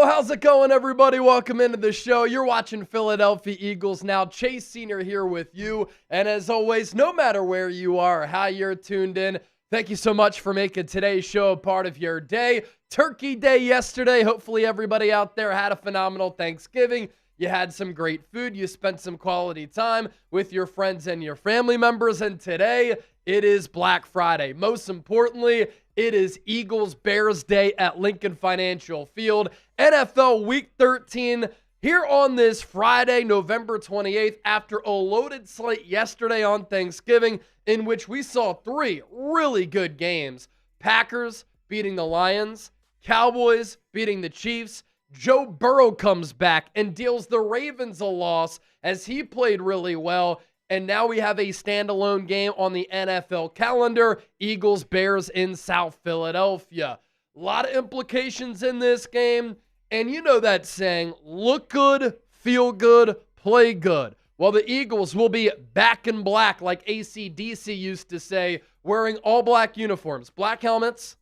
how's it going, everybody? Welcome into the show. You're watching Philadelphia Eagles Now. Chase Sr. here with you. And as always, no matter where you are or how you're tuned in, thank you so much for making today's show a part of your day. Turkey Day yesterday. Hopefully everybody out there had a phenomenal Thanksgiving. You had some great food. You spent some quality time with your friends and your family members. And today, it is Black Friday. Most importantly, it is Eagles-Bears Day at Lincoln Financial Field. NFL Week 13 here on this Friday, November 28th, after a loaded slate yesterday on Thanksgiving, in which we saw three really good games. Packers beating the Lions, Cowboys beating the Chiefs. Joe Burrow comes back and deals the Ravens a loss as he played really well. And now we have a standalone game on the NFL calendar, Eagles-Bears in South Philadelphia. A lot of implications in this game. And you know that saying, look good, feel good, play good. Well, the Eagles will be back in black, like AC/DC used to say, wearing all black uniforms, black helmets,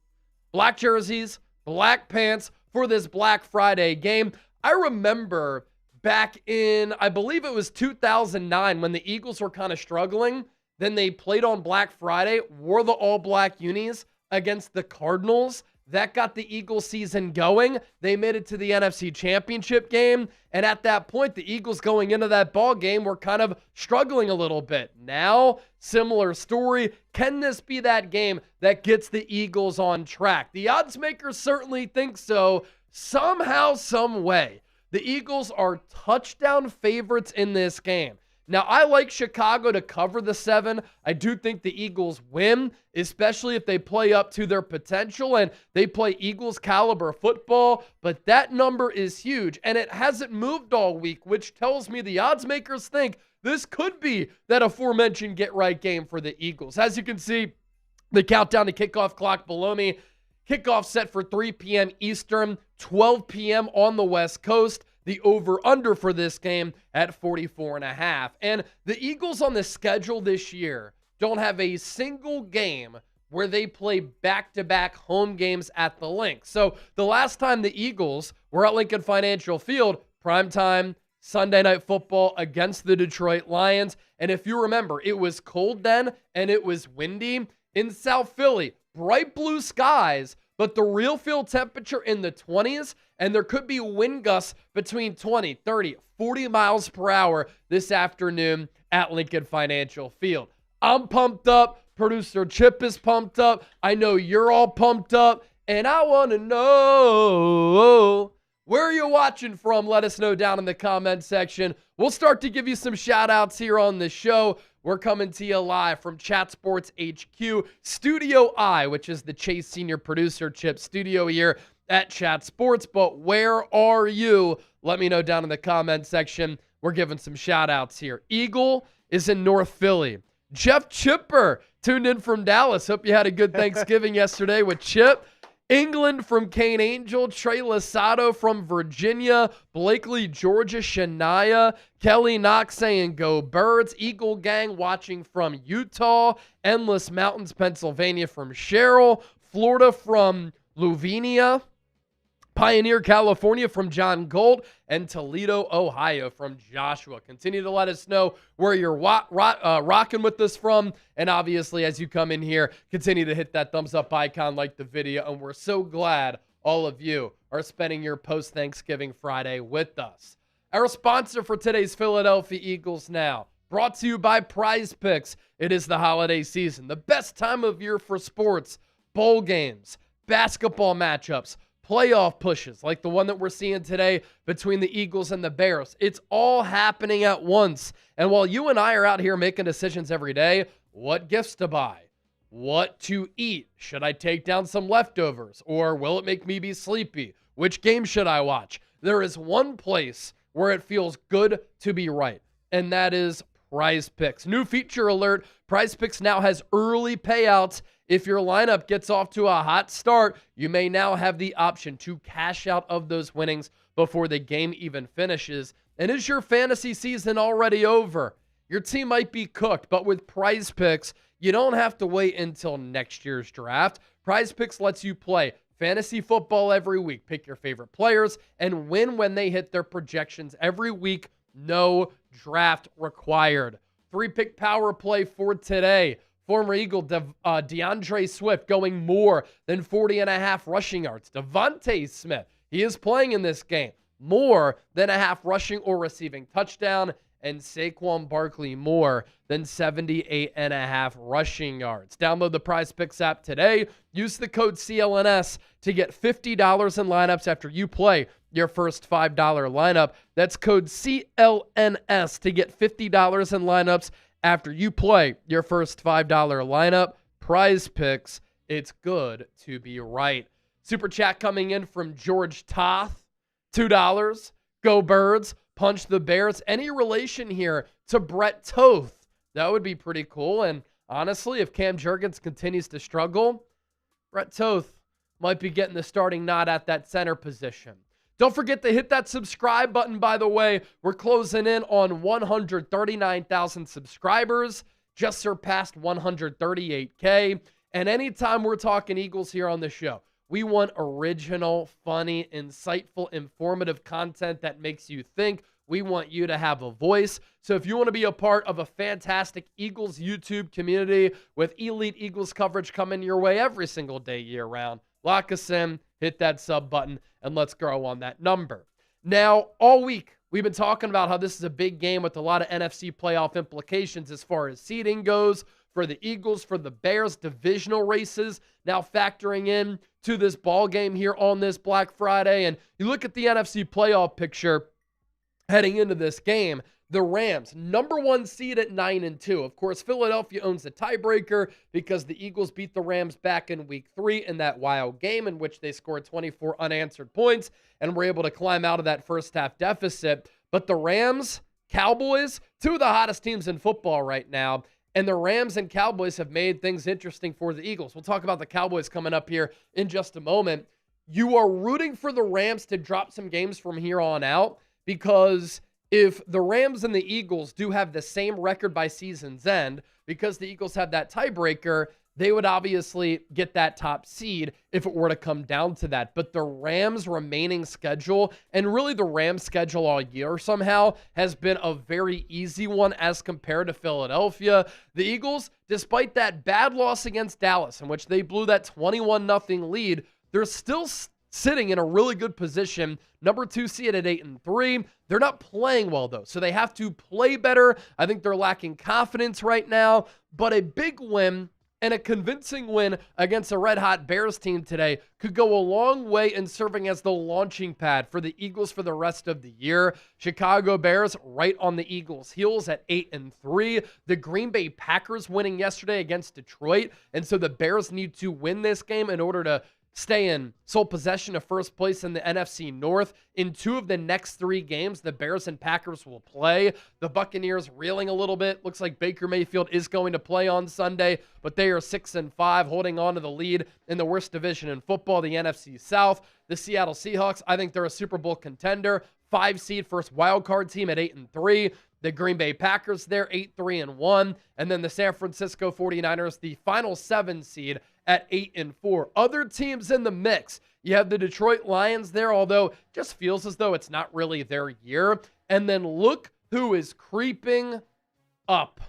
black jerseys, black pants for this Black Friday game. I remember back in, I believe it was 2009, when the Eagles were kind of struggling. Then they played on Black Friday, wore the all-black unis against the Cardinals. That got the Eagles season going. They made it to the NFC Championship game. And at that point, the Eagles going into that ball game were kind of struggling a little bit. Now, similar story. Can this be that game that gets the Eagles on track? The odds makers certainly think so. Somehow, some way, the Eagles are touchdown favorites in this game. Now, I like Chicago to cover the 7. I do think the Eagles win, especially if they play up to their potential and they play Eagles caliber football. But that number is huge, and it hasn't moved all week, which tells me the odds makers think this could be that aforementioned get-right game for the Eagles. As you can see, the countdown to kickoff clock below me. Kickoff set for 3 p.m. Eastern, 12 p.m. on the West Coast. The over-under for this game at 44.5. And the Eagles on the schedule this year don't have a single game where they play back-to-back home games at the Link. So the last time the Eagles were at Lincoln Financial Field, primetime, Sunday Night Football against the Detroit Lions. And if you remember, it was cold then and it was windy in South Philly. Bright blue skies, but the real field temperature in the 20s, and there could be wind gusts between 20, 30, 40 miles per hour this afternoon at Lincoln Financial Field. I'm pumped up. Producer Chip is pumped up. I know you're all pumped up, and I want to know, where are you watching from? Let us know down in the comment section. We'll start to give you some shout-outs here on the show. We're coming to you live from Chat Sports HQ, Studio I, which is the Chase Senior Producer Chip studio here at Chat Sports. But where are you? Let me know down in the comment section. We're giving some shout-outs here. Eagle is in North Philly. Jeff Chipper tuned in from Dallas. Hope you had a good Thanksgiving yesterday with Chip. England from Kane Angel, Trey Lasado from Virginia, Blakely, Georgia, Shania, Kelly Knox saying go Birds, Eagle Gang watching from Utah, Endless Mountains, Pennsylvania from Cheryl, Florida from Luvinia, Pioneer, California from John Gold, and Toledo, Ohio from Joshua. Continue to let us know where you're rocking with us from. And obviously, as you come in here, continue to hit that thumbs up icon, like the video. And we're so glad all of you are spending your post-Thanksgiving Friday with us. Our sponsor for today's Philadelphia Eagles Now, brought to you by Prize Picks. It is the holiday season, the best time of year for sports, bowl games, basketball matchups, playoff pushes like the one that we're seeing today between the Eagles and the Bears. It's all happening at once. And while you and I are out here making decisions every day, what gifts to buy, what to eat, should I take down some leftovers, or will it make me be sleepy? Which game should I watch? There is one place where it feels good to be right, and that is Prize Picks. New feature alert, Prize Picks now has early payouts. If your lineup gets off to a hot start, you may now have the option to cash out of those winnings before the game even finishes. And is your fantasy season already over? Your team might be cooked, but with Prize Picks, you don't have to wait until next year's draft. Prize Picks lets you play fantasy football every week. Pick your favorite players and win when they hit their projections every week. No draft required. 3-pick power play for today. Former Eagle DeAndre Swift going more than 40.5 rushing yards. Devontae Smith, he is playing in this game. More than a half rushing or receiving touchdown. And Saquon Barkley more than 78.5 rushing yards. Download the Prize Picks app today. Use the code CLNS to get $50 in lineups after you play your first $5 lineup. That's code CLNS to get $50 in lineups after you play your first $5 lineup. Prize Picks, it's good to be right. Super chat coming in from George Toth, $2. Go Birds. Punch the Bears. Any relation here to Brett Toth? That would be pretty cool. And honestly, if Cam Jurgens continues to struggle, Brett Toth might be getting the starting nod at that center position. Don't forget to hit that subscribe button, by the way. We're closing in on 139,000 subscribers. Just surpassed 138K. And anytime we're talking Eagles here on the show, we want original, funny, insightful, informative content that makes you think. We want you to have a voice. So if you want to be a part of a fantastic Eagles YouTube community with elite Eagles coverage coming your way every single day year-round, lock us in, hit that sub button, and let's grow on that number. Now, all week, we've been talking about how this is a big game with a lot of NFC playoff implications as far as seeding goes for the Eagles, for the Bears, divisional races now factoring in to this ball game here on this Black Friday. And you look at the NFC playoff picture heading into this game, the Rams, number 1 seed at 9-2. Of course, Philadelphia owns the tiebreaker because the Eagles beat the Rams back in week 3 in that wild game in which they scored 24 unanswered points and were able to climb out of that first half deficit. But the Rams, Cowboys, two of the hottest teams in football right now. And the Rams and Cowboys have made things interesting for the Eagles. We'll talk about the Cowboys coming up here in just a moment. You are rooting for the Rams to drop some games from here on out because if the Rams and the Eagles do have the same record by season's end, because the Eagles have that tiebreaker, they would obviously get that top seed if it were to come down to that. But the Rams' remaining schedule, and really the Rams' schedule all year somehow, has been a very easy one as compared to Philadelphia. The Eagles, despite that bad loss against Dallas, in which they blew that 21-0 lead, they're still sitting in a really good position. Number 2 seed at 8-3. They're not playing well, though, so they have to play better. I think they're lacking confidence right now, but a big win and a convincing win against a red-hot Bears team today could go a long way in serving as the launching pad for the Eagles for the rest of the year. Chicago Bears right on the Eagles' heels at 8-3. The Green Bay Packers winning yesterday against Detroit, and so the Bears need to win this game in order to stay in sole possession of first place in the NFC North. In 2 of the next 3 games, the Bears and Packers will play. The Buccaneers reeling a little bit. Looks like Baker Mayfield is going to play on Sunday, but they are 6-5, holding on to the lead in the worst division in football, the NFC South. The Seattle Seahawks, I think they're a Super Bowl contender. 5 seed first wild card team at 8-3. The Green Bay Packers, they're 8-3-1. And then the San Francisco 49ers, the final 7 seed at 8-4. Other teams in the mix. You have the Detroit Lions there, although it just feels as though it's not really their year. And then look who is creeping up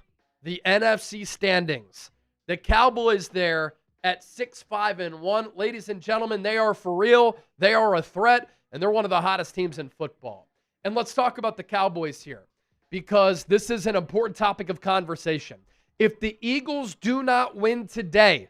the NFC standings. The Cowboys there at 6-5-1. Ladies and gentlemen, they are for real. They are a threat, and they're one of the hottest teams in football. And let's talk about the Cowboys here, because this is an important topic of conversation. If the Eagles do not win today,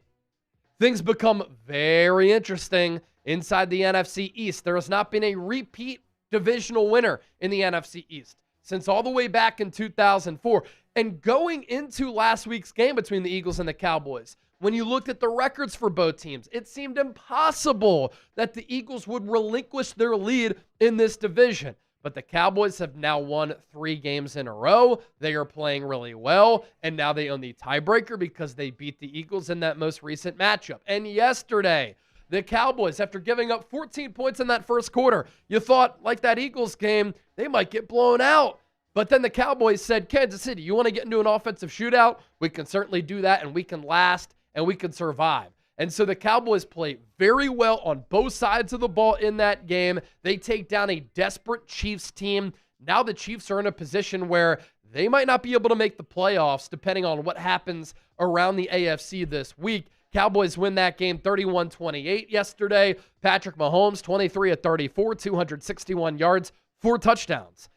things become very interesting inside the NFC East. There has not been a repeat divisional winner in the NFC East since all the way back in 2004. And going into last week's game between the Eagles and the Cowboys, when you looked at the records for both teams, it seemed impossible that the Eagles would relinquish their lead in this division. But the Cowboys have now won 3 games in a row. They are playing really well, and now they own the tiebreaker because they beat the Eagles in that most recent matchup. And yesterday, the Cowboys, after giving up 14 points in that first quarter, you thought, like that Eagles game, they might get blown out. But then the Cowboys said, Kansas City, you want to get into an offensive shootout? We can certainly do that, and we can last, and we can survive. And so the Cowboys play very well on both sides of the ball in that game. They take down a desperate Chiefs team. Now the Chiefs are in a position where they might not be able to make the playoffs depending on what happens around the AFC this week. Cowboys win that game 31-28 yesterday. Patrick Mahomes, 23 of 34, 261 yards, 4 touchdowns.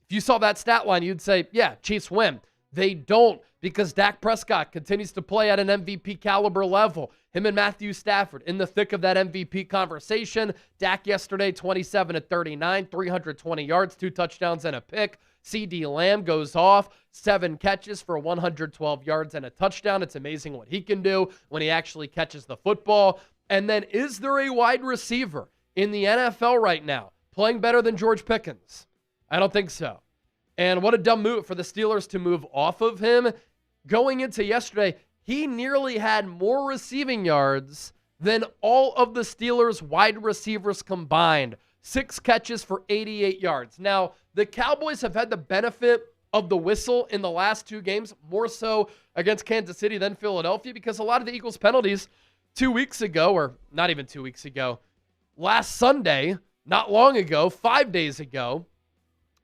If you saw that stat line, you'd say, yeah, Chiefs win. They don't, because Dak Prescott continues to play at an MVP caliber level. Him and Matthew Stafford in the thick of that MVP conversation. Dak yesterday, 27 of 39, 320 yards, 2 touchdowns and a pick. CD Lamb goes off, 7 catches for 112 yards and a touchdown. It's amazing what he can do when he actually catches the football. And then, is there a wide receiver in the NFL right now playing better than George Pickens? I don't think so. And what a dumb move for the Steelers to move off of him. Going into yesterday, he nearly had more receiving yards than all of the Steelers' wide receivers combined. 6 catches for 88 yards. Now, the Cowboys have had the benefit of the whistle in the last 2 games, more so against Kansas City than Philadelphia, because a lot of the Eagles' penalties 2 weeks ago, or not even 2 weeks ago, last Sunday, not long ago, 5 days ago,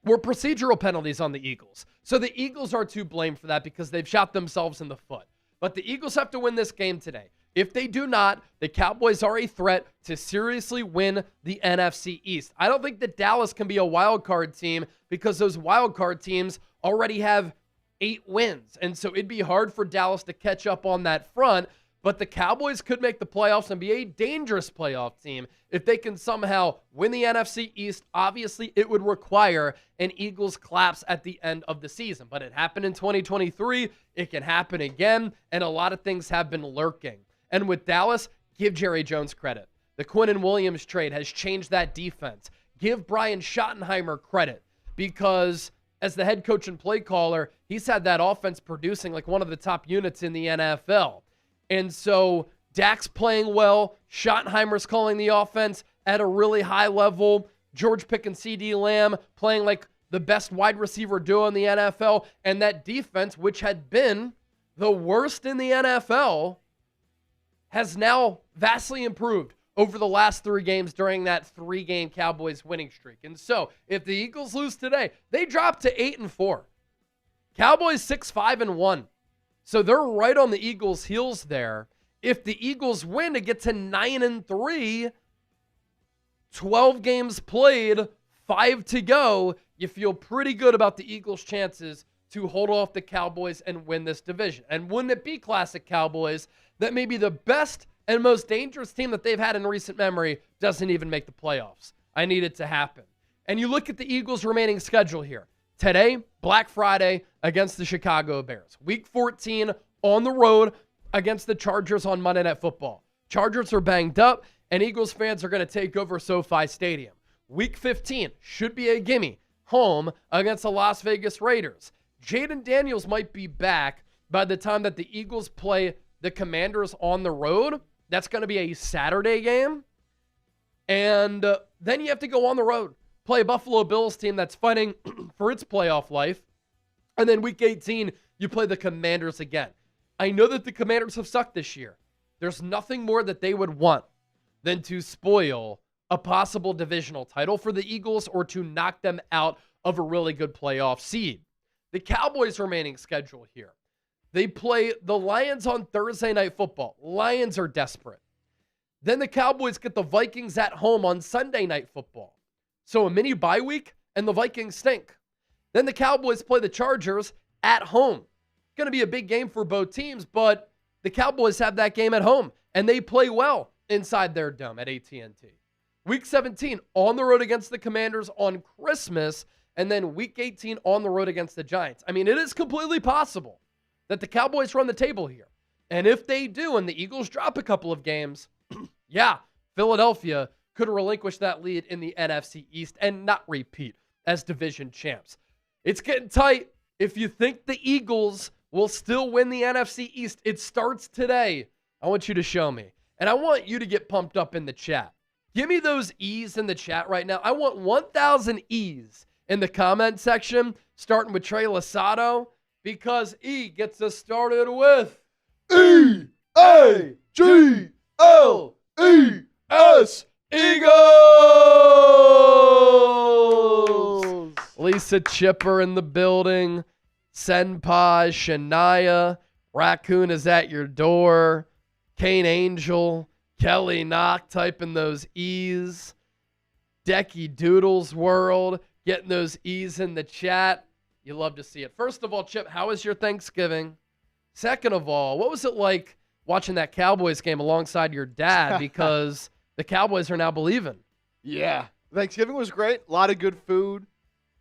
were procedural penalties on the Eagles. So the Eagles are to blame for that because they've shot themselves in the foot. But the Eagles have to win this game today. If they do not, the Cowboys are a threat to seriously win the NFC East. I don't think that Dallas can be a wild card team because those wild card teams already have 8 wins. And so it'd be hard for Dallas to catch up on that front. But the Cowboys could make the playoffs and be a dangerous playoff team if they can somehow win the NFC East. Obviously, it would require an Eagles collapse at the end of the season. But it happened in 2023. It can happen again. And a lot of things have been lurking. And with Dallas, give Jerry Jones credit. The Quinnen Williams trade has changed that defense. Give Brian Schottenheimer credit because as the head coach and play caller, he's had that offense producing like one of the top units in the NFL. And so Dak's playing well. Schottenheimer's calling the offense at a really high level. George Pickens, CD Lamb playing like the best wide receiver duo in the NFL. And that defense, which had been the worst in the NFL, has now vastly improved over the last 3 games during that 3-game Cowboys winning streak. And so if the Eagles lose today, they drop to 8-4. Cowboys 6-5-1. So they're right on the Eagles' heels there. If the Eagles win to get to 9-3, 12 games played, 5 to go, you feel pretty good about the Eagles' chances to hold off the Cowboys and win this division. And wouldn't it be classic Cowboys that maybe the best and most dangerous team that they've had in recent memory doesn't even make the playoffs? I need it to happen. And you look at the Eagles' remaining schedule here. Today, Black Friday against the Chicago Bears. Week 14 on the road against the Chargers on Monday Night Football. Chargers are banged up, and Eagles fans are going to take over SoFi Stadium. Week 15 should be a gimme. Home against the Las Vegas Raiders. Jaden Daniels might be back by the time that the Eagles play the Commanders on the road. That's going to be a Saturday game. And then you have to go on the road. Play a Buffalo Bills team that's fighting for its playoff life. And then week 18, you play the Commanders again. I know that the Commanders have sucked this year. There's nothing more that they would want than to spoil a possible divisional title for the Eagles or to knock them out of a really good playoff seed. The Cowboys' remaining schedule here. They play the Lions on Thursday Night Football. Lions are desperate. Then the Cowboys get the Vikings at home on Sunday Night Football. So a mini bye week, and the Vikings stink. Then the Cowboys play the Chargers at home. Going to be a big game for both teams, but the Cowboys have that game at home, and they play well inside their dome at AT&T. Week 17 on the road against the Commanders on Christmas, and then week 18 on the road against the Giants. I mean, it is completely possible that the Cowboys run the table here. And if they do, and the Eagles drop a couple of games, yeah, Philadelphia could relinquish that lead in the NFC East and not repeat as division champs. It's getting tight. If you think the Eagles will still win the NFC East, it starts today. I want you to show me. And I want you to get pumped up in the chat. Give me those E's in the chat right now. I want 1,000 E's in the comment section, starting with Trey Losado, because E gets us started with E-A-G-L-E. L-E-S Eagles! Lisa Chipper in the building. Senpai, Shania, Raccoon is at your door. Kane Angel, Kelly Knock typing those E's. Decky Doodles World getting those E's in the chat. You love to see it. First of all, Chip, how was your Thanksgiving? Second of all, what was it like watching that Cowboys game alongside your dad? Because the Cowboys are now believing. Yeah. Thanksgiving was great. A lot of good food.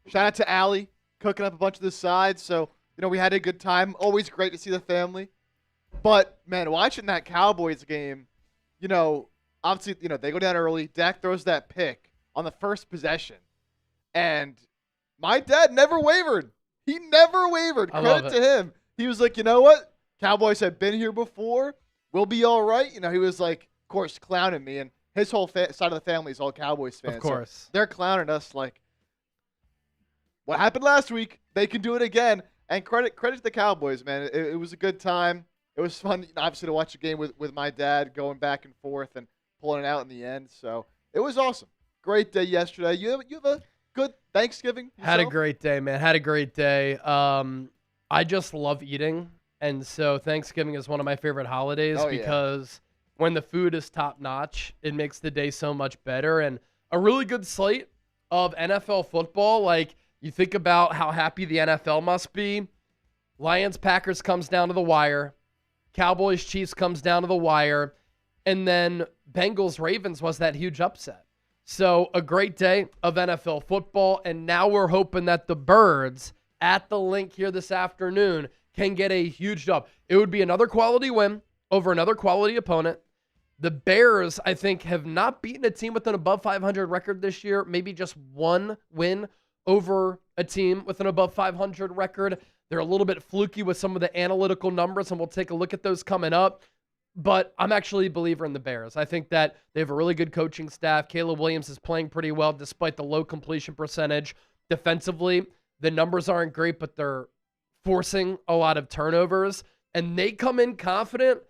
Shout out to Allie cooking up a bunch of the sides. So, we had a good time. Always great to see the family. But, man, watching that Cowboys game, obviously, they go down early. Dak throws that pick on the first possession. And my dad never wavered. He never wavered. Credit to him. He was like, you know what? Cowboys have been here before. We'll be all right. He was like, of course, clowning me. And his whole side of the family is all Cowboys fans. Of course. So they're clowning us like, what happened last week? They can do it again. And credit to the Cowboys, man. It was a good time. It was fun, obviously, to watch a game with my dad going back and forth and pulling it out in the end. So it was awesome. Great day yesterday. You have a good Thanksgiving yourself? Had a great day, man. Had a great day. I just love eating. And so Thanksgiving is one of my favorite holidays because when the food is top-notch, it makes the day so much better. And a really good slate of NFL football. Like, you think about how happy the NFL must be. Lions-Packers comes down to the wire. Cowboys-Chiefs comes down to the wire. And then Bengals-Ravens was that huge upset. So a great day of NFL football. And now we're hoping that the Birds at the link here this afternoon can get a huge dub. It would be another quality win over another quality opponent. The Bears, I think, have not beaten a team with an above 500 record this year. Maybe just one win over a team with an above 500 record. They're a little bit fluky with some of the analytical numbers, and we'll take a look at those coming up. But I'm actually a believer in the Bears. I think that they have a really good coaching staff. Caleb Williams is playing pretty well despite the low completion percentage. Defensively, the numbers aren't great, but they're forcing a lot of turnovers. And they come in confident,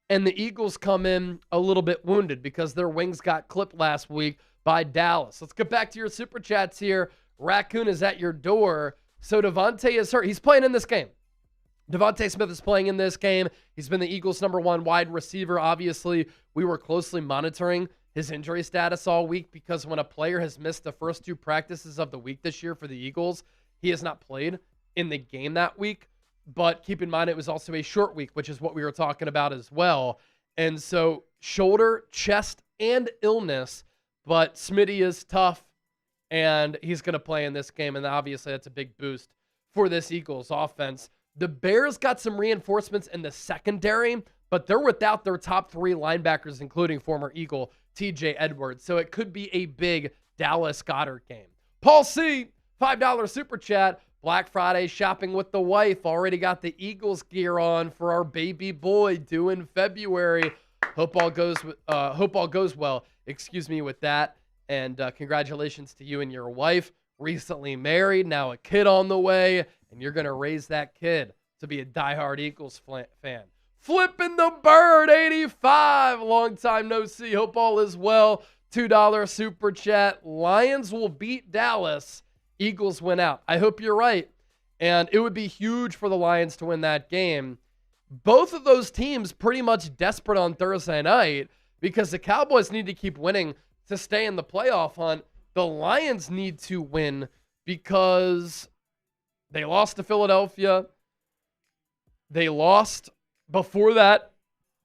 and the Eagles come in a little bit wounded because their wings got clipped last week by Dallas. Let's get back to your Super Chats here. Raccoon is at your door. So Devontae is hurt. He's playing in this game. Devontae Smith is playing in this game. He's been the Eagles' #1 wide receiver. Obviously, we were closely monitoring his injury status all week because when a player has missed the first 2 practices of the week this year for the Eagles, he has not played in the game that week. But keep in mind, it was also a short week, which is what we were talking about as well. And so shoulder, chest, and illness. But Smitty is tough, and he's going to play in this game. And obviously, that's a big boost for this Eagles offense. The Bears got some reinforcements in the secondary, but they're without their top 3 linebackers, including former Eagle TJ Edwards. So it could be a big Dallas Goedert game. Paul C., $5 Super Chat. Black Friday shopping with the wife. Already got the Eagles gear on for our baby boy due in February. Hope all goes well. Excuse me with that. And congratulations to you and your wife. Recently married, now a kid on the way, and you're going to raise that kid to be a diehard Eagles fan. Flipping the bird, 85. Long time no see. Hope all is well. $2 Super Chat. Lions will beat Dallas. Eagles win out. I hope you're right. And it would be huge for the Lions to win that game. Both of those teams pretty much desperate on Thursday night because the Cowboys need to keep winning to stay in the playoff hunt. The Lions need to win because they lost to Philadelphia. They lost before that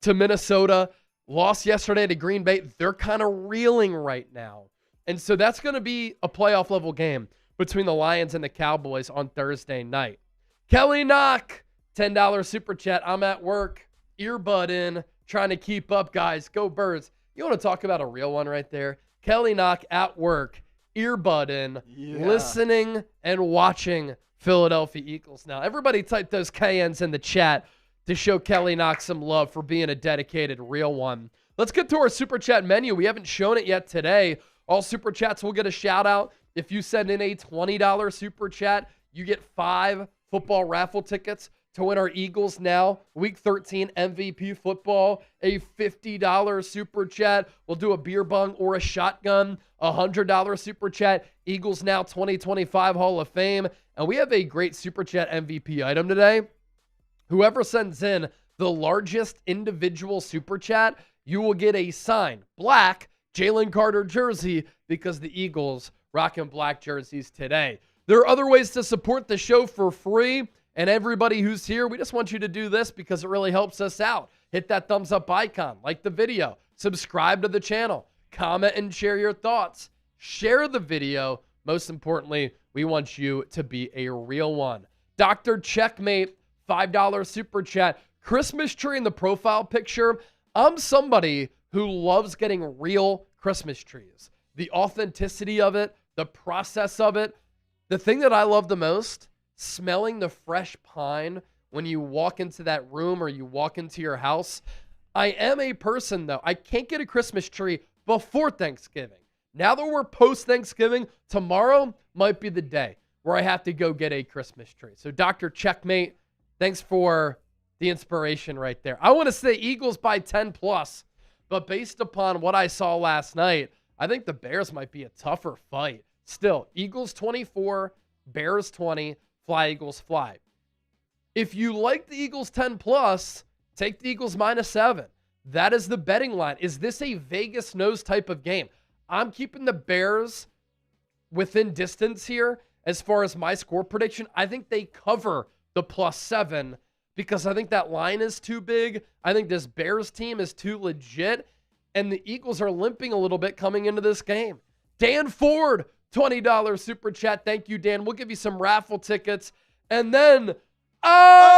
to Minnesota. Lost yesterday to Green Bay. They're kind of reeling right now. And so that's going to be a playoff level game between the Lions and the Cowboys on Thursday night. Kelly Knock, $10 Super Chat. I'm at work, earbud in, trying to keep up, guys. Go Birds. You want to talk about a real one right there? Kelly Knock at work, earbud in, listening and watching Philadelphia Eagles. Now, everybody type those KNs in the chat to show Kelly Knock some love for being a dedicated real one. Let's get to our Super Chat menu. We haven't shown it yet today. All Super Chats will get a shout out. If you send in a $20 Super Chat, you get 5 football raffle tickets to win our Eagles Now Week 13 MVP football, a $50 super chat. We'll do a beer bong or a shotgun, a $100 super chat, Eagles Now 2025 Hall of Fame. And we have a great super chat MVP item today. Whoever sends in the largest individual super chat, you will get a signed black Jalen Carter jersey because the Eagles rocking black jerseys today. There are other ways to support the show for free. And everybody who's here, we just want you to do this because it really helps us out. Hit that thumbs up icon, like the video, subscribe to the channel, comment and share your thoughts. Share the video. Most importantly, we want you to be a real one. Dr. Checkmate, $5 super chat. Christmas tree in the profile picture. I'm somebody who loves getting real Christmas trees. The authenticity of it, the process of it. The thing that I love the most, smelling the fresh pine when you walk into that room or you walk into your house. I am a person, though. I can't get a Christmas tree before Thanksgiving. Now that we're post-Thanksgiving, tomorrow might be the day where I have to go get a Christmas tree. So, Dr. Checkmate, thanks for the inspiration right there. I want to say Eagles by 10 plus, but based upon what I saw last night, I think the Bears might be a tougher fight. Still, Eagles 24, Bears 20, fly Eagles fly. If you like the Eagles 10 plus, take the Eagles -7. That is the betting line. Is this a Vegas knows type of game? I'm keeping the Bears within distance here as far as my score prediction. I think they cover the +7 because I think that line is too big. I think this Bears team is too legit, and the Eagles are limping a little bit coming into this game. Dan Ford, $20 super chat. Thank you, Dan. We'll give you some raffle tickets. And then, I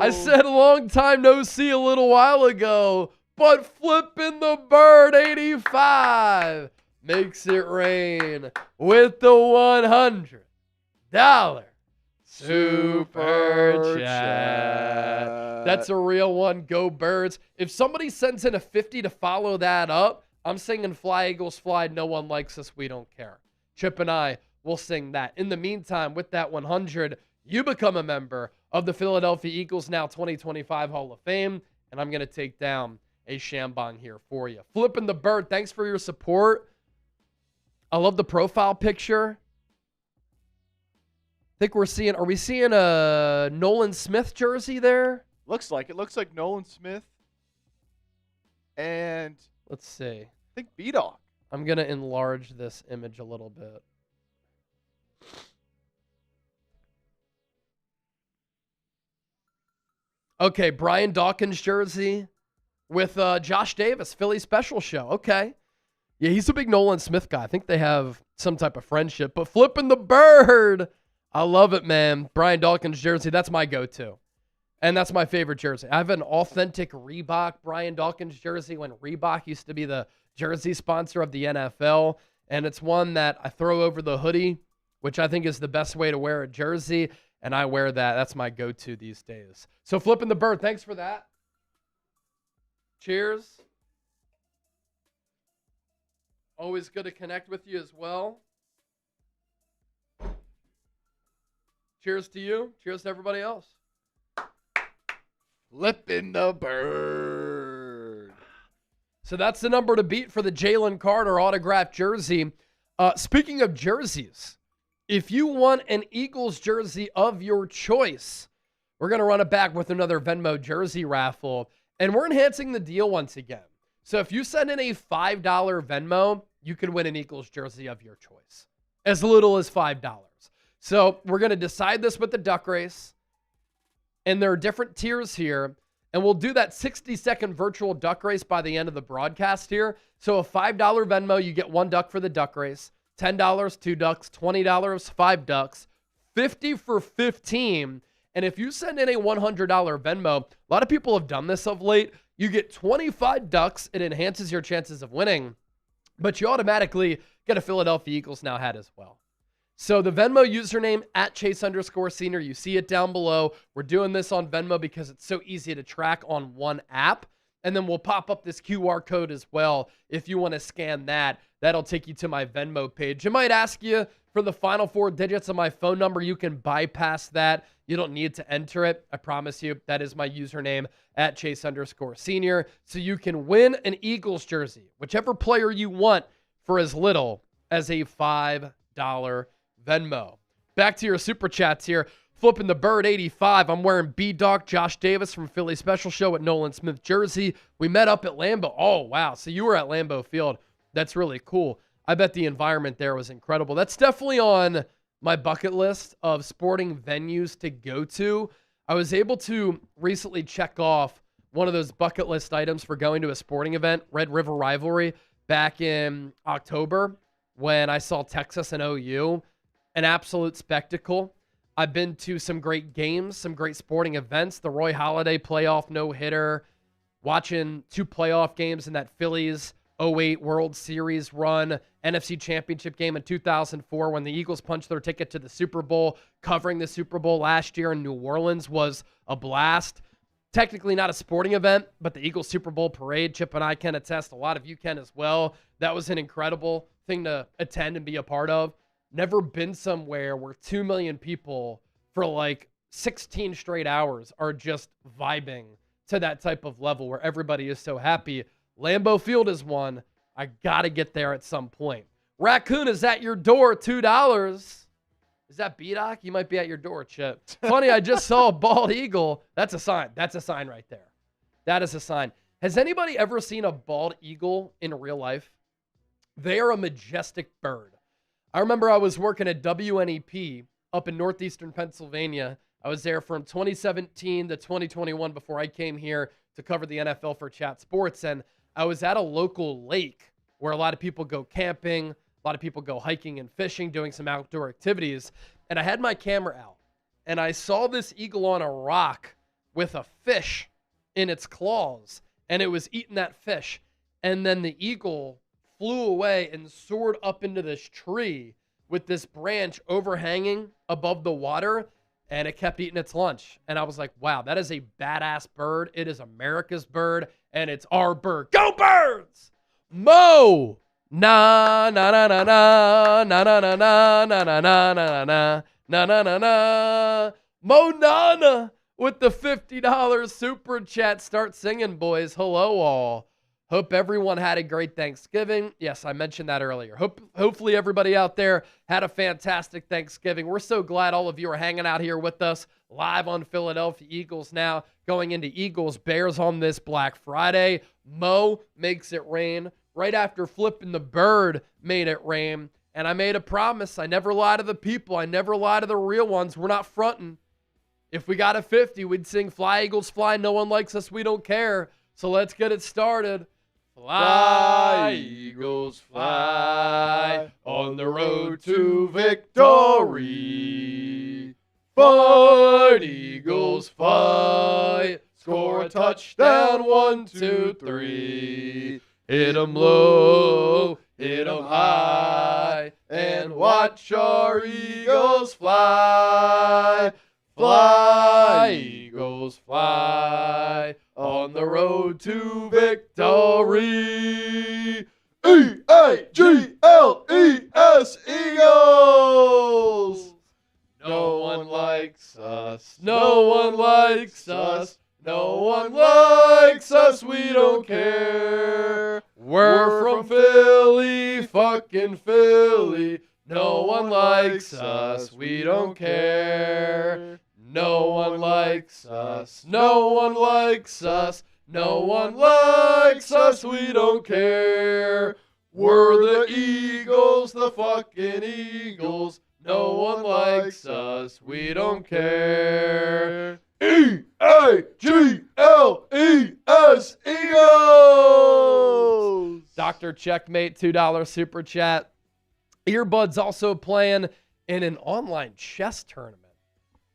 said a long time no see a little while ago, but flipping the bird 85 makes it rain with the $100 super chat. That's a real one. Go Birds. If somebody sends in a 50 to follow that up, I'm singing Fly Eagles Fly. No one likes us. We don't care. Chip and I will sing that. In the meantime, with that 100, you become a member of the Philadelphia Eagles Now 2025 Hall of Fame, and I'm going to take down a Shambong here for you. Flipping the bird. Thanks for your support. I love the profile picture. I think are we seeing a Nolan Smith jersey there? Looks like it. Looks like Nolan Smith. And let's see. I think B-Dog. I'm going to enlarge this image a little bit. Okay, Brian Dawkins jersey with Josh Davis, Philly Special Show. Okay. Yeah, he's a big Nolan Smith guy. I think they have some type of friendship. But flipping the bird. I love it, man. Brian Dawkins jersey, that's my go-to. And that's my favorite jersey. I have an authentic Reebok Brian Dawkins jersey when Reebok used to be the jersey sponsor of the NFL. And it's one that I throw over the hoodie, which I think is the best way to wear a jersey. And I wear that. That's my go-to these days. So flipping the bird. Thanks for that. Cheers. Always good to connect with you as well. Cheers to you. Cheers to everybody else. Flipping the bird. So that's the number to beat for the Jalen Carter autographed jersey. Speaking of jerseys, if you want an Eagles jersey of your choice, we're going to run it back with another Venmo jersey raffle. And we're enhancing the deal once again. So if you send in a $5 Venmo, you can win an Eagles jersey of your choice. As little as $5. So we're going to decide this with the duck race. And there are different tiers here. And we'll do that 60-second virtual duck race by the end of the broadcast here. So a $5 Venmo, you get 1 duck for the duck race. $10, 2 ducks. $20, 5 ducks. $50 for 15. And if you send in a $100 Venmo, a lot of people have done this of late. You get 25 ducks. It enhances your chances of winning. But you automatically get a Philadelphia Eagles Now hat as well. So the Venmo username @Chase_Senior. You see it down below. We're doing this on Venmo because it's so easy to track on one app. And then we'll pop up this QR code as well if you want to scan that. That'll take you to my Venmo page. It might ask you for the final 4 digits of my phone number. You can bypass that. You don't need to enter it. I promise you, that is my username at Chase_senior. So you can win an Eagles jersey, whichever player you want, for as little as a $5 Venmo. Back to your super chats here. Flipping the bird 85. I'm wearing B-Doc Josh Davis from Philly Special Show at Nolan Smith jersey. We met up at Lambeau. Oh, wow. So you were at Lambeau Field. That's really cool. I bet the environment there was incredible. That's definitely on my bucket list of sporting venues to go to. I was able to recently check off one of those bucket list items for going to a sporting event, Red River Rivalry, back in October when I saw Texas and OU. An absolute spectacle. I've been to some great games, some great sporting events, the Roy Halladay playoff no-hitter, watching 2 playoff games in that Phillies 08 World Series run, NFC Championship game in 2004 when the Eagles punched their ticket to the Super Bowl. Covering the Super Bowl last year in New Orleans was a blast. Technically not a sporting event, but the Eagles Super Bowl parade, Chip and I can attest, a lot of you can as well. That was an incredible thing to attend and be a part of. Never been somewhere where 2 million people for like 16 straight hours are just vibing to that type of level where everybody is so happy. Lambeau Field is one. I got to get there at some point. Raccoon is at your door, $2. Is that B-Doc? You might be at your door, Chip. Funny, I just saw a bald eagle. That's a sign. That's a sign right there. That is a sign. Has anybody ever seen a bald eagle in real life? They are a majestic bird. I remember I was working at WNEP up in northeastern Pennsylvania. I was there from 2017 to 2021 before I came here to cover the NFL for Chat Sports. And I was at a local lake where a lot of people go camping, a lot of people go hiking and fishing, doing some outdoor activities. And I had my camera out, and I saw this eagle on a rock with a fish in its claws, and it was eating that fish. And then the eagle flew away and soared up into this tree with this branch overhanging above the water, and it kept eating its lunch. And I was like, wow, that is a badass bird. It is America's bird, and it's our bird. Go Birds! Mo! Na na na na na na na na na na na na na na na na na. Mo Nana with the $50 super chat. Start singing, boys. Hello all. Hope everyone had a great Thanksgiving. Yes, I mentioned that earlier. Hopefully everybody out there had a fantastic Thanksgiving. We're so glad all of you are hanging out here with us live on Philadelphia Eagles now, going into Eagles Bears on this Black Friday. Mo makes it rain right after Flipping the Bird made it rain. And I made a promise. I never lie to the people. I never lie to the real ones. We're not fronting. If we got a 50, we'd sing Fly Eagles Fly. No one likes us. We don't care. So let's get it started. Fly, Eagles, fly, on the road to victory. Fight, Eagles, fight, score a touchdown, 1, 2, 3. Hit 'em low, hit 'em high, and watch our Eagles fly. Fly, Eagles, fly, on the road to victory. E-A-G-L-E-S, Eagles! No one likes us. No one likes us. No one likes us. We don't care. We're from Philly, fucking Philly. No one likes us. We don't care. No one likes us. No one likes us. No one likes us. We don't care. We're the Eagles, the fucking Eagles. No one likes us. We don't care. E-A-G-L-E-S, Eagles! Dr. Checkmate, $2 super chat. Earbuds also playing in an online chess tournament.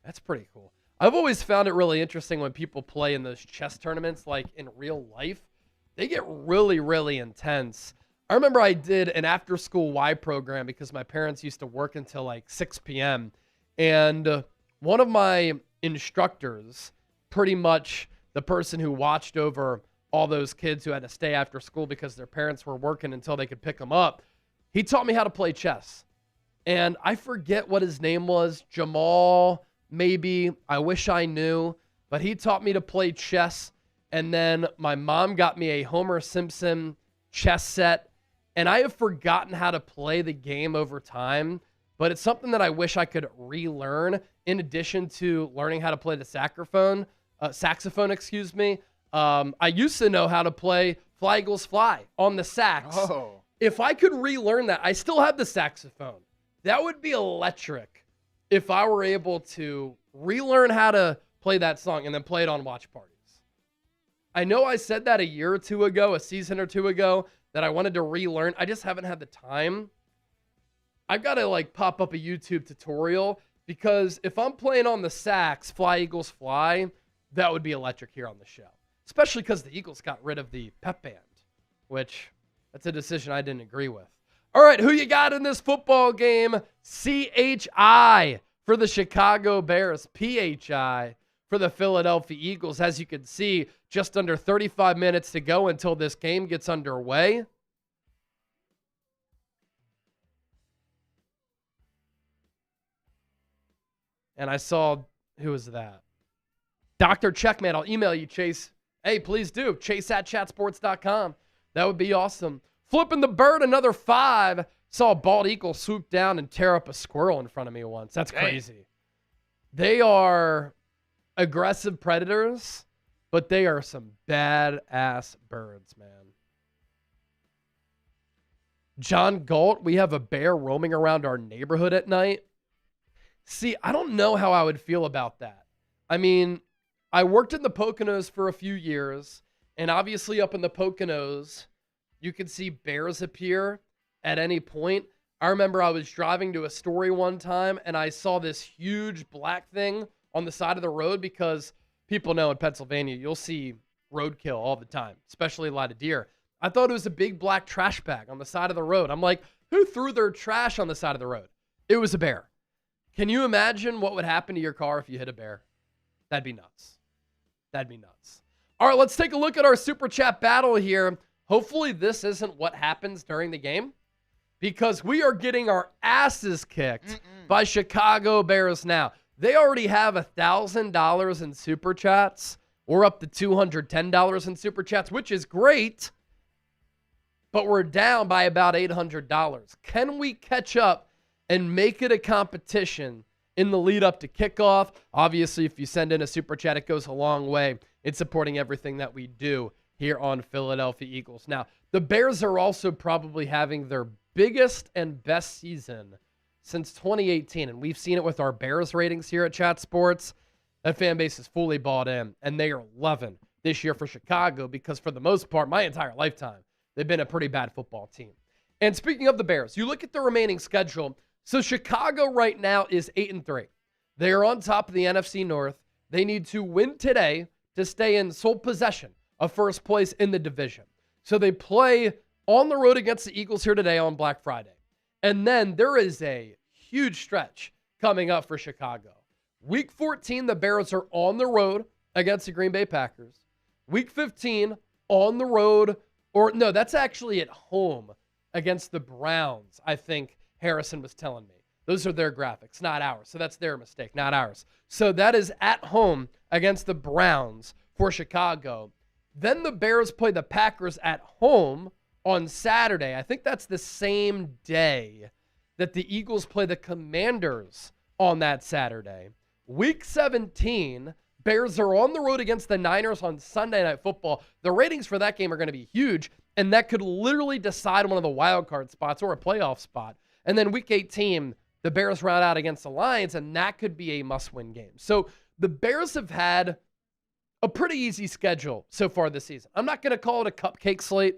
That's pretty cool. I've always found it really interesting when people play in those chess tournaments, like in real life. They get really, really intense. I remember I did an after-school Y program because my parents used to work until like 6 p.m. And one of my instructors, pretty much the person who watched over all those kids who had to stay after school because their parents were working until they could pick them up, He taught me how to play chess. And I forget what his name was, Jamal, maybe. I wish I knew. But he taught me to play chess. And then my mom got me a Homer Simpson chess set. And I have forgotten how to play the game over time. But it's something that I wish I could relearn in addition to learning how to play the saxophone. I used to know how to play Fly Eagles Fly on the sax. Oh. If I could relearn that, I still have the saxophone. That would be electric if I were able to relearn how to play that song and then play it on watch parties. I know I said that a year or two ago, a season or two ago, that I wanted to relearn. I just haven't had the time. I've got to pop up a YouTube tutorial because if I'm playing on the sax, Fly Eagles Fly, that would be electric here on the show. Especially because the Eagles got rid of the pep band, which that's a decision I didn't agree with. All right, who you got in this football game? CHI for the Chicago Bears, PHI for the Philadelphia Eagles. As you can see, just under 35 minutes to go until this game gets underway. And I saw, who was that? Dr. Checkmate. I'll email you, Chase. Hey, please do. Chase@chatsports.com. That would be awesome. Flipping the bird, another 5. Saw a bald eagle swoop down and tear up a squirrel in front of me once. That's crazy. They are aggressive predators, but they are some badass birds, man. John Galt, we have a bear roaming around our neighborhood at night. See, I don't know how I would feel about that. I mean, I worked in the Poconos for a few years, and obviously up in the Poconos, you can see bears appear at any point. I remember I was driving to a story one time, and I saw this huge black thing on the side of the road because people know in Pennsylvania, you'll see roadkill all the time, especially a lot of deer. I thought it was a big black trash bag on the side of the road. I'm like, who threw their trash on the side of the road? It was a bear. Can you imagine what would happen to your car if you hit a bear? That'd be nuts. That'd be nuts. All right, let's take a look at our Super Chat battle here. Hopefully this isn't what happens during the game because we are getting our asses kicked by Chicago Bears now. They already have $1,000 in Super Chats. We're up to $210 in Super Chats, which is great, but we're down by about $800. Can we catch up and make it a competition in the lead up to kickoff? Obviously, if you send in a Super Chat, it goes a long way in supporting everything that we do here on Philadelphia Eagles. Now, the Bears are also probably having their biggest and best season since 2018, and we've seen it with our Bears ratings here at Chat Sports. That fan base is fully bought in, and they are loving this year for Chicago because for the most part, my entire lifetime, they've been a pretty bad football team. And speaking of the Bears, you look at the remaining schedule. So Chicago right now is 8-3. They are on top of the NFC North. They need to win today to stay in sole possession of first place in the division. So they play on the road against the Eagles here today on Black Friday. And then there is a huge stretch coming up for Chicago. Week 14, the Bears are on the road against the Green Bay Packers. Week 15, on the road, or no, that's actually at home against the Browns, I think Harrison was telling me. Those are their graphics, not ours. So that's their mistake, not ours. So that is at home against the Browns for Chicago. Then the Bears play the Packers at home on Saturday. I think that's the same day that the Eagles play the Commanders on that Saturday. Week 17, Bears are on the road against the Niners on Sunday Night Football. The ratings for that game are going to be huge, and that could literally decide one of the wild card spots or a playoff spot. And then week 18, the Bears round out against the Lions, and that could be a must-win game. So the Bears have had a pretty easy schedule so far this season. I'm not going to call it a cupcake slate,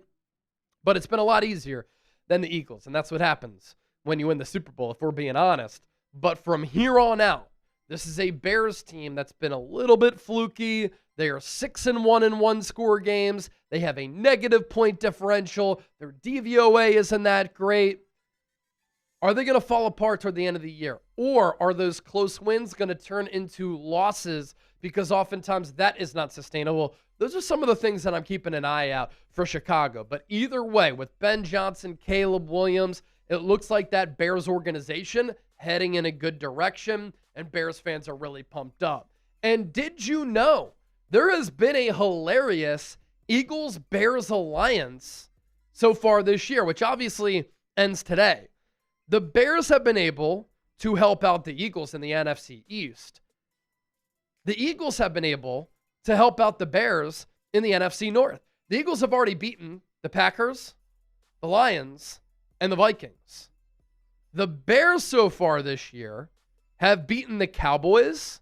but it's been a lot easier than the Eagles, and that's what happens when you win the Super Bowl, if we're being honest. But from here on out, this is a Bears team that's been a little bit fluky. They are 6-1 in one-score games. They have a negative point differential. Their DVOA isn't that great. Are they going to fall apart toward the end of the year? Or are those close wins going to turn into losses because oftentimes that is not sustainable? Those are some of the things that I'm keeping an eye out for Chicago. But either way, with Ben Johnson, Caleb Williams, It looks like that Bears organization heading in a good direction, and Bears fans are really pumped up. And did you know there has been a hilarious Eagles-Bears alliance so far this year, which obviously ends today. The Bears have been able to help out the Eagles in the NFC East. The Eagles have been able to help out the Bears in the NFC North. The Eagles have already beaten the Packers, the Lions, and the Vikings. The Bears so far this year have beaten the Cowboys,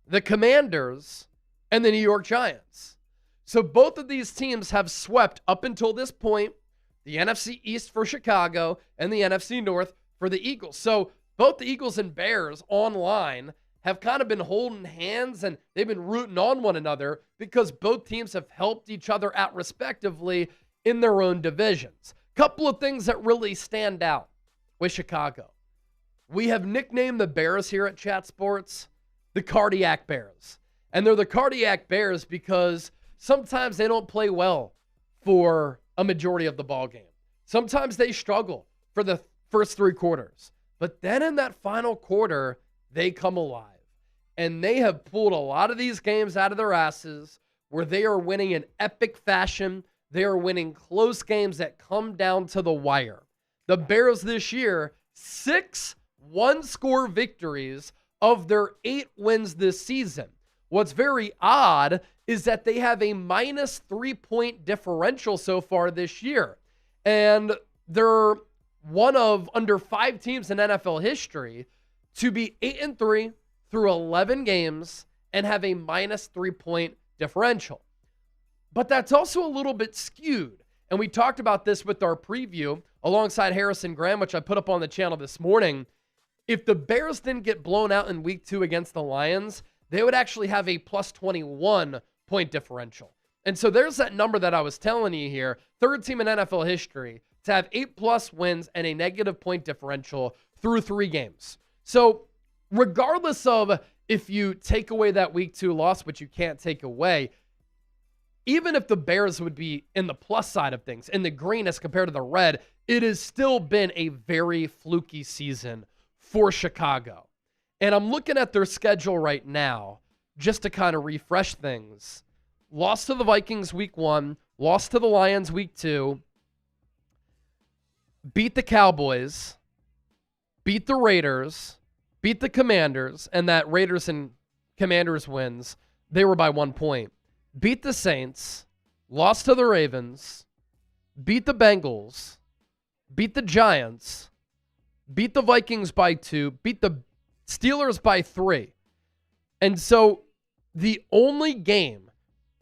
the Commanders, and the New York Giants. So both of these teams have swept up until this point the NFC East for Chicago and the NFC North for the Eagles. So both the Eagles and Bears online have kind of been holding hands, and they've been rooting on one another because both teams have helped each other out respectively in their own divisions. Couple of things that really stand out with Chicago. We have nicknamed the Bears here at Chat Sports the Cardiac Bears. And they're the Cardiac Bears because sometimes they don't play well for a majority of the ball game. Sometimes they struggle for the first 3 quarters. But then in that final quarter, they come alive. And they have pulled a lot of these games out of their asses where they are winning in epic fashion. They are winning close games that come down to the wire. The Bears this year, 6 one-score victories of their 8 wins this season. What's very odd is that they have a minus 3-point differential so far this year. And they're one of under 5 teams in NFL history to be 8-3 through 11 games and have a minus 3-point differential. But that's also a little bit skewed. And we talked about this with our preview alongside Harrison Graham, which I put up on the channel this morning. If the Bears didn't get blown out in week 2 against the Lions, they would actually have a plus 21 point differential. And so there's that number that I was telling you here. 3rd team in NFL history to have 8+ wins and a negative point differential through 3 games. So regardless of if you take away that week 2 loss, which you can't take away, even if the Bears would be in the plus side of things, in the green as compared to the red, it has still been a very fluky season for Chicago. And I'm looking at their schedule right now just to kind of refresh things. Lost to the Vikings week 1, lost to the Lions week 2, beat the Cowboys, beat the Raiders, beat the Commanders, and that Raiders and Commanders wins, they were by 1 point. Beat the Saints, lost to the Ravens, beat the Bengals, beat the Giants, beat the Vikings by 2, beat the Steelers by 3. And so the only game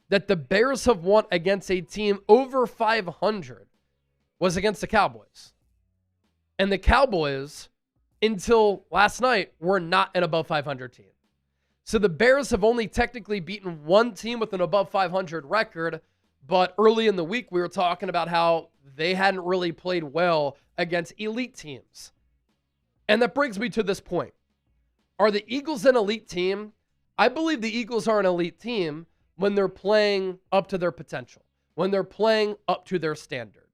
that the Bears have won against a team over 500 was against the Cowboys. And the Cowboys, until last night, were not an above 500 team. So the Bears have only technically beaten one team with an above 500 record, but early in the week we were talking about how they hadn't really played well against elite teams. And that brings me to this point. Are the Eagles an elite team? I believe the Eagles are an elite team when they're playing up to their potential, when they're playing up to their standard.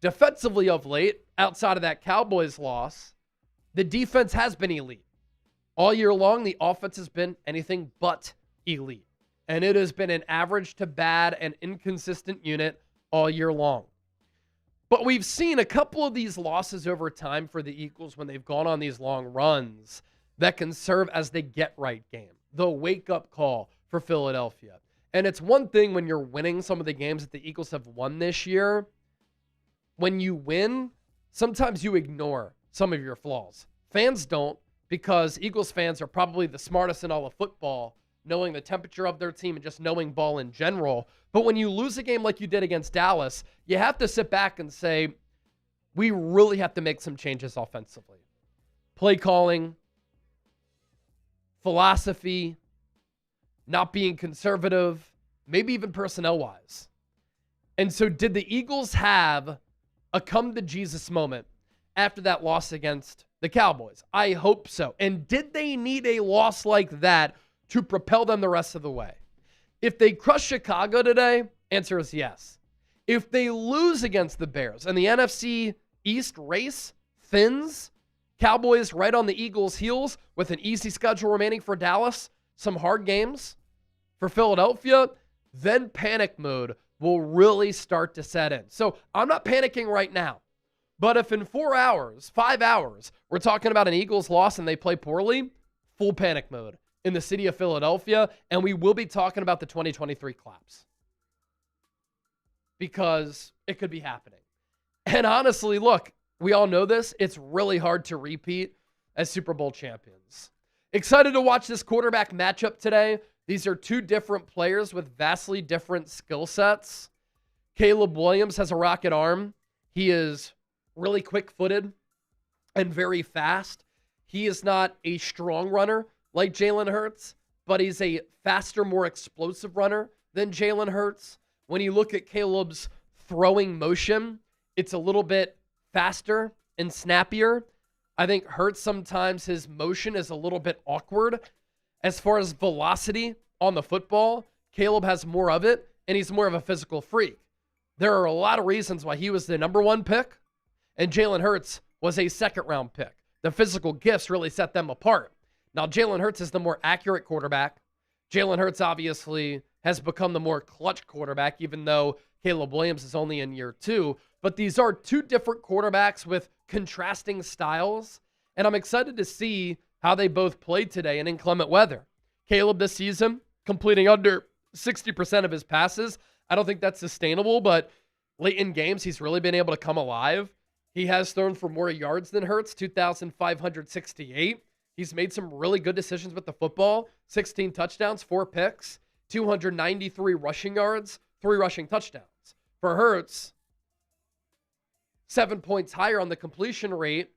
Defensively of late, outside of that Cowboys loss, the defense has been elite. All year long, the offense has been anything but elite. And it has been an average to bad and inconsistent unit all year long. But we've seen a couple of these losses over time for the Eagles when they've gone on these long runs that can serve as the get-right game, the wake-up call for Philadelphia. And it's one thing when you're winning some of the games that the Eagles have won this year. When you win, sometimes you ignore some of your flaws. Fans don't, because Eagles fans are probably the smartest in all of football, knowing the temperature of their team and just knowing ball in general. But when you lose a game like you did against Dallas, you have to sit back and say, we really have to make some changes offensively. Play calling, philosophy, not being conservative, maybe even personnel-wise. And so did the Eagles have a come-to-Jesus moment after that loss against the Cowboys? I hope so. And did they need a loss like that to propel them the rest of the way? If they crush Chicago today, answer is yes. If they lose against the Bears and the NFC East race thins. Cowboys right on the Eagles' heels with an easy schedule remaining for Dallas. Some hard games for Philadelphia. Then panic mode will really start to set in. So I'm not panicking right now. But if in 4 hours, 5 hours, we're talking about an Eagles loss and they play poorly, full panic mode in the city of Philadelphia. And we will be talking about the 2023 collapse. Because it could be happening. And honestly, look, we all know this. It's really hard to repeat as Super Bowl champions. Excited to watch this quarterback matchup today. These are two different players with vastly different skill sets. Caleb Williams has a rocket arm. He is really quick-footed and very fast. He is not a strong runner like Jalen Hurts, but he's a faster, more explosive runner than Jalen Hurts. When you look at Caleb's throwing motion, it's a little bit faster and snappier. I think Hurts sometimes his motion is a little bit awkward. As far as velocity on the football, Caleb has more of it, and he's more of a physical freak. There are a lot of reasons why he was the number one pick, and Jalen Hurts was a second-round pick. The physical gifts really set them apart. Now, Jalen Hurts is the more accurate quarterback. Jalen Hurts obviously has become the more clutch quarterback, even though Caleb Williams is only in year 2. But these are two different quarterbacks with contrasting styles, and I'm excited to see how they both played today in inclement weather. Caleb this season completing under 60% of his passes. I don't think that's sustainable, but late in games, he's really been able to come alive. He has thrown for more yards than Hurts, 2,568. He's made some really good decisions with the football, 16 touchdowns, 4 picks, 293 rushing yards, 3 rushing touchdowns. For Hurts, 7 points higher on the completion rate,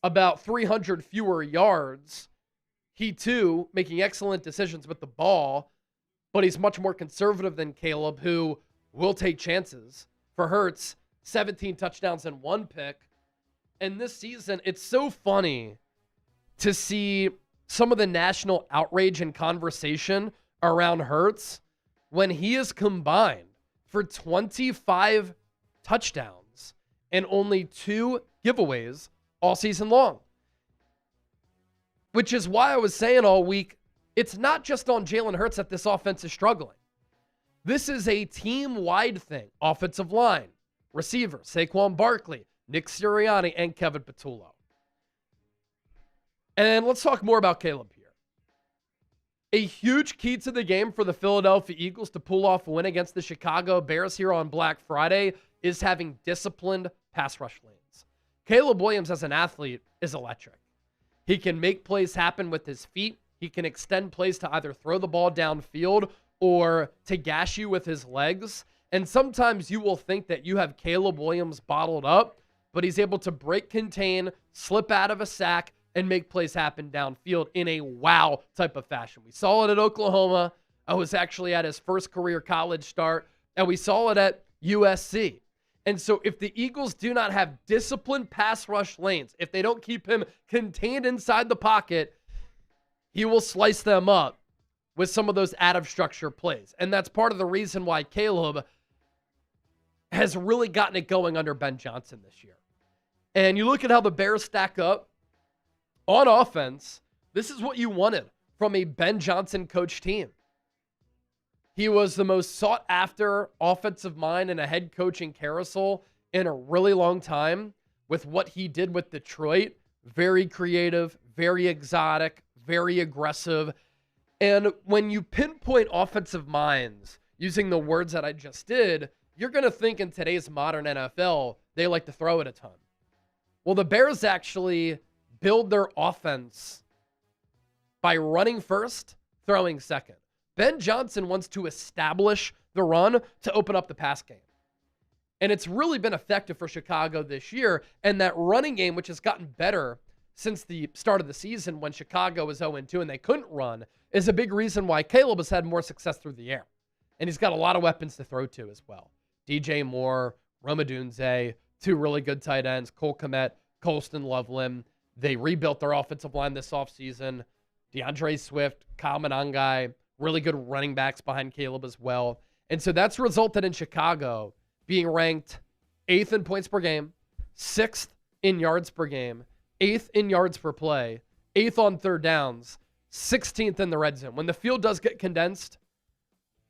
about 300 fewer yards. He, too, making excellent decisions with the ball, but he's much more conservative than Caleb, who will take chances. For Hurts, 17 touchdowns and 1 pick. And this season, it's so funny to see some of the national outrage and conversation around Hurts when he is combined for 25 touchdowns and only 2 giveaways all season long. Which is why I was saying all week, it's not just on Jalen Hurts that this offense is struggling. This is a team-wide thing. Offensive line, receiver, Saquon Barkley, Nick Sirianni, and Kevin Patullo. And let's talk more about Caleb here. A huge key to the game for the Philadelphia Eagles to pull off a win against the Chicago Bears here on Black Friday is having disciplined pass rush lanes. Caleb Williams as an athlete is electric. He can make plays happen with his feet. He can extend plays to either throw the ball downfield or to gash you with his legs. And sometimes you will think that you have Caleb Williams bottled up, but he's able to break contain, slip out of a sack, and make plays happen downfield in a wow type of fashion. We saw it at Oklahoma. I was actually at his first career college start, and we saw it at USC. And so if the Eagles do not have disciplined pass rush lanes, if they don't keep him contained inside the pocket, he will slice them up with some of those out-of-structure plays. And that's part of the reason why Caleb has really gotten it going under Ben Johnson this year. And you look at how the Bears stack up on offense, this is what you wanted from a Ben Johnson coach team. He was the most sought-after offensive mind in a head coaching carousel in a really long time with what he did with Detroit. Very creative, very exotic, very aggressive. And when you pinpoint offensive minds using the words that I just did, you're going to think in today's modern NFL, they like to throw it a ton. Well, the Bears actually build their offense by running first, throwing second. Ben Johnson wants to establish the run to open up the pass game. And it's really been effective for Chicago this year. And that running game, which has gotten better since the start of the season when Chicago was 0-2 and they couldn't run, is a big reason why Caleb has had more success through the air. And he's got a lot of weapons to throw to as well. DJ Moore, Rome Odunze, 2 really good tight ends, Cole Kmet, Colston Loveland. They rebuilt their offensive line this offseason. DeAndre Swift, Kyle Monangai, really good running backs behind Caleb as well. And so that's resulted in Chicago being ranked 8th in points per game, 6th in yards per game, 8th in yards per play, 8th on third downs, 16th in the red zone. When the field does get condensed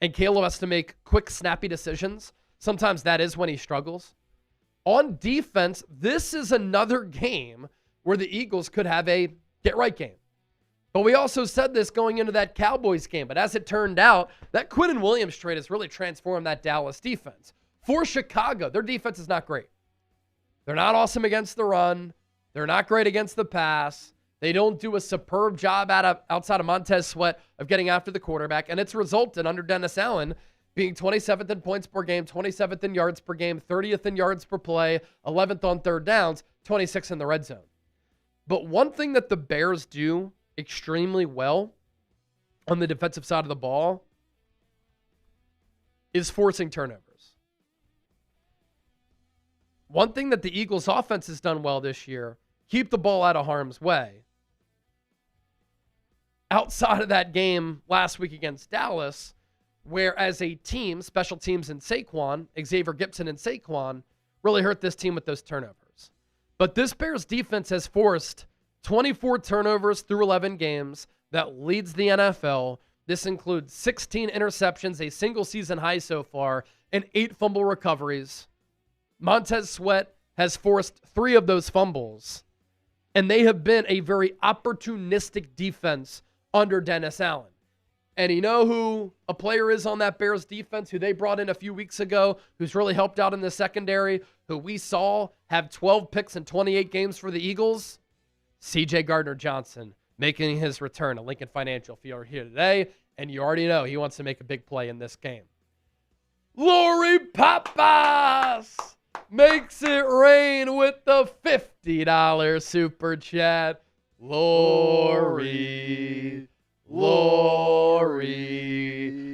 and Caleb has to make quick, snappy decisions, sometimes that is when he struggles. On defense, this is another game where the Eagles could have a get-right game. But we also said this going into that Cowboys game. But as it turned out, that Quinnen Williams trade has really transformed that Dallas defense. For Chicago, their defense is not great. They're not awesome against the run. They're not great against the pass. They don't do a superb job outside of Montez Sweat of getting after the quarterback. And it's resulted under Dennis Allen being 27th in points per game, 27th in yards per game, 30th in yards per play, 11th on third downs, 26th in the red zone. But one thing that the Bears do extremely well on the defensive side of the ball is forcing turnovers. One thing that the Eagles offense has done well this year, keep the ball out of harm's way. Outside of that game last week against Dallas, where as a team, special teams and Saquon, Xavier Gipson and Saquon, really hurt this team with those turnovers. But this Bears defense has forced 24 turnovers through 11 games. That leads the NFL. This includes 16 interceptions, a single season high so far, and 8 fumble recoveries. Montez Sweat has forced 3 of those fumbles. And they have been a very opportunistic defense under Dennis Allen. And you know who a player is on that Bears defense who they brought in a few weeks ago, who's really helped out in the secondary, who we saw have 12 picks in 28 games for the Eagles? C.J. Gardner-Johnson making his return to Lincoln Financial Field here today, and you already know he wants to make a big play in this game. Lori Papas makes it rain with the $50 super chat. Lori.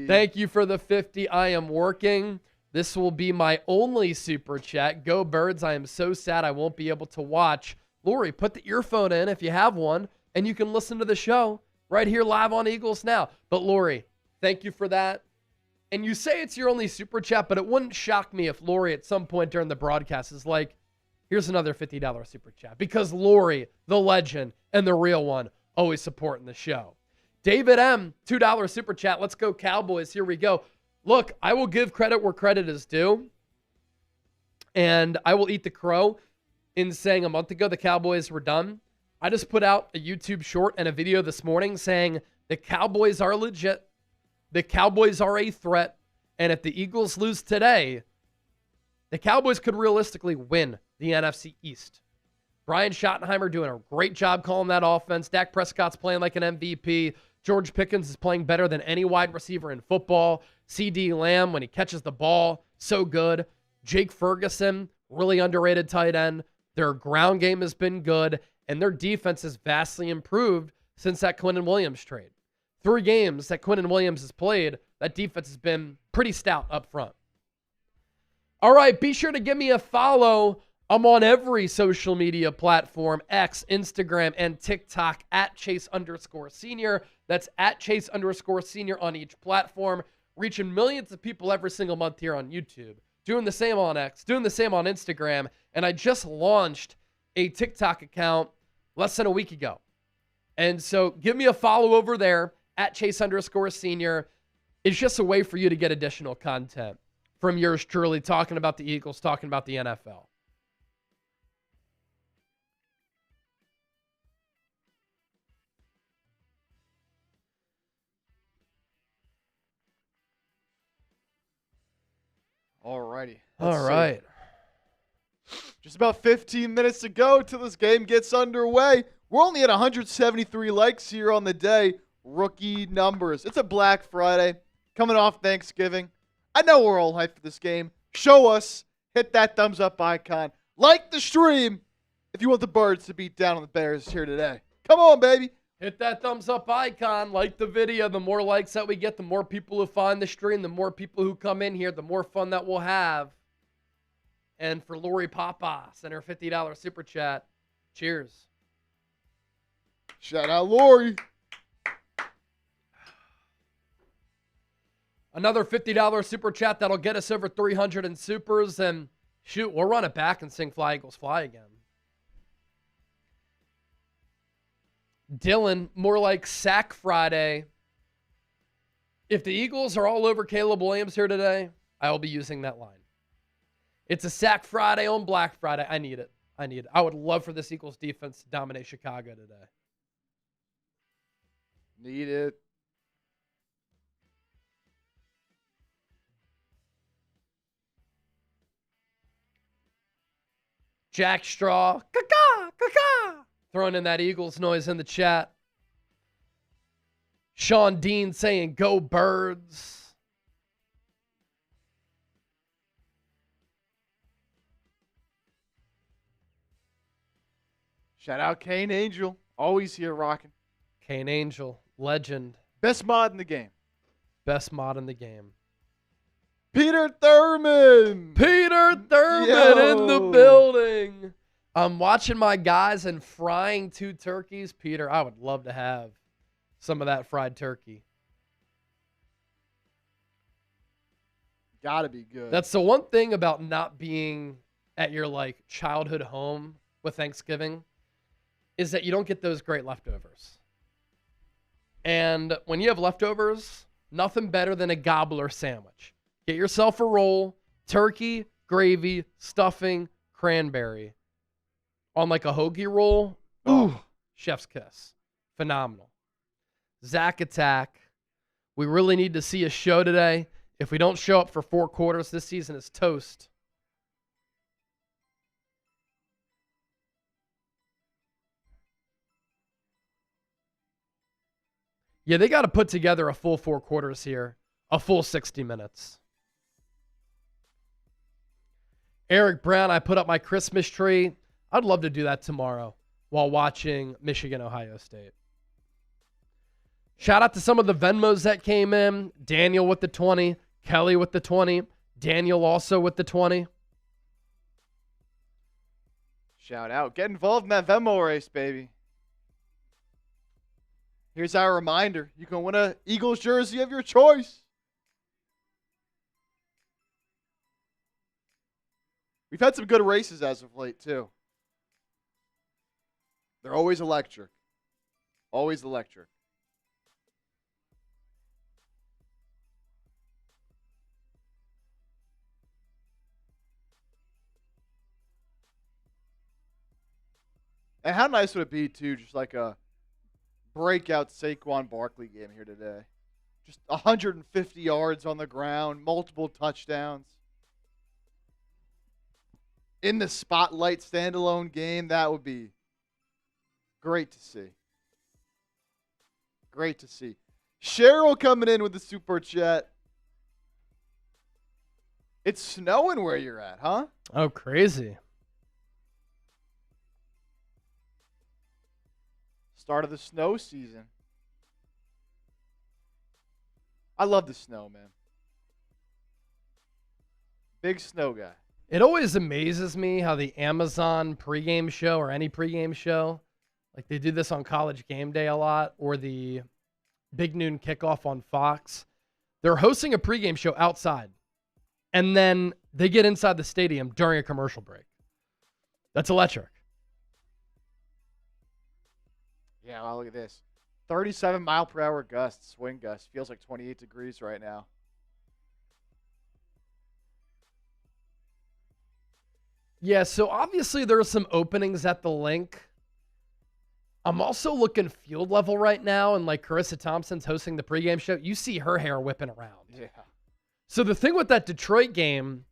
Thank you for the 50. I am working. This will be my only super chat. Go Birds. I am so sad I won't be able to watch. Lori, put the earphone in if you have one, and you can listen to the show right here live on Eagles Now. But Lori, thank you for that. And you say it's your only super chat, but it wouldn't shock me if Lori at some point during the broadcast is like, here's another $50 super chat. Because Lori, the legend and the real one, always supporting the show. David M., $2 super chat. Let's go Cowboys. Here we go. Look, I will give credit where credit is due. And I will eat the crow in saying a month ago the Cowboys were done. I just put out a YouTube short and a video this morning saying the Cowboys are legit. The Cowboys are a threat. And if the Eagles lose today, the Cowboys could realistically win the NFC East. Brian Schottenheimer doing a great job calling that offense. Dak Prescott's playing like an MVP. George Pickens is playing better than any wide receiver in football. CD Lamb, when he catches the ball, so good. Jake Ferguson, really underrated tight end. Their ground game has been good, and their defense has vastly improved since that Quinnen Williams trade. 3 games that Quinnen Williams has played, that defense has been pretty stout up front. All right, be sure to give me a follow. I'm on every social media platform, X, Instagram, and TikTok, at Chase_Senior. That's at Chase_Senior on each platform, reaching millions of people every single month here on YouTube. Doing the same on X, doing the same on Instagram, and I just launched a TikTok account less than a week ago. And so give me a follow over there, at Chase_Senior. It's just a way for you to get additional content from yours truly, talking about the Eagles, talking about the NFL. Alrighty. All right. Just about 15 minutes to go till this game gets underway. We're only at 173 likes here on the day. Rookie numbers. It's a Black Friday. Coming off Thanksgiving. I know we're all hyped for this game. Show us. Hit that thumbs up icon. Like the stream if you want the Birds to beat down on the Bears here today. Come on, baby. Hit that thumbs up icon, like the video. The more likes that we get, the more people who find the stream, the more people who come in here, the more fun that we'll have. And for Lori Papa, send her $50 super chat. Cheers. Shout out Lori. Another $50 super chat that'll get us over 300 in supers. And Shoot, we'll run it back and sing Fly Eagles Fly again. Dylan, more like Sack Friday. If the Eagles are all over Caleb Williams here today, I will be using that line. It's a Sack Friday on Black Friday. I need it. I would love for this Eagles defense to dominate Chicago today. Need it. Jack Straw, caca, caca. Throwing in that Eagles noise in the chat. Sean Dean saying, go Birds. Shout out Kane Angel. Always here rocking. Kane Angel, legend. Best mod in the game. Best mod in the game. Peter Thurman. Peter Thurman in the building. I'm watching my guys and frying 2 turkeys. Peter, I would love to have some of that fried turkey. Gotta be good. That's the one thing about not being at your like childhood home with Thanksgiving is that you don't get those great leftovers. And when you have leftovers, nothing better than a gobbler sandwich. Get yourself a roll, turkey, gravy, stuffing, cranberry. On like a hoagie roll, ooh, chef's kiss. Phenomenal. Zach Attack. We really need to see a show today. If we don't show up for 4 quarters, this season is toast. Yeah, they got to put together a full 4 quarters here. A full 60 minutes. Eric Brown, I put up my Christmas tree. I'd love to do that tomorrow while watching Michigan, Ohio State. Shout out to some of the Venmos that came in. Daniel with the 20. Kelly with the 20. Daniel also with the 20. Shout out. Get involved in that Venmo race, baby. Here's our reminder. You can win an Eagles jersey of your choice. We've had some good races as of late, too. They're always electric. Always electric. And how nice would it be, too, just like a breakout Saquon Barkley game here today. Just 150 yards on the ground, multiple touchdowns. In the spotlight standalone game, that would be great to see. Great to see. Cheryl coming in with the super chat. It's snowing where you're at, huh? Oh, crazy. Start of the snow season. I love the snow, man. Big snow guy. It always amazes me how the Amazon pregame show or any pregame show, like they do this on College Game Day a lot, or the Big Noon Kickoff on Fox. They're hosting a pregame show outside, and then they get inside the stadium during a commercial break. That's electric. Yeah, well, look at this. 37 mile per hour gusts, wind gusts. Feels like 28 degrees right now. Yeah, so obviously there are some openings at the link. I'm also looking field level right now, and like Carissa Thompson's hosting the pregame show. You see her hair whipping around. Yeah. So the thing with that Detroit game,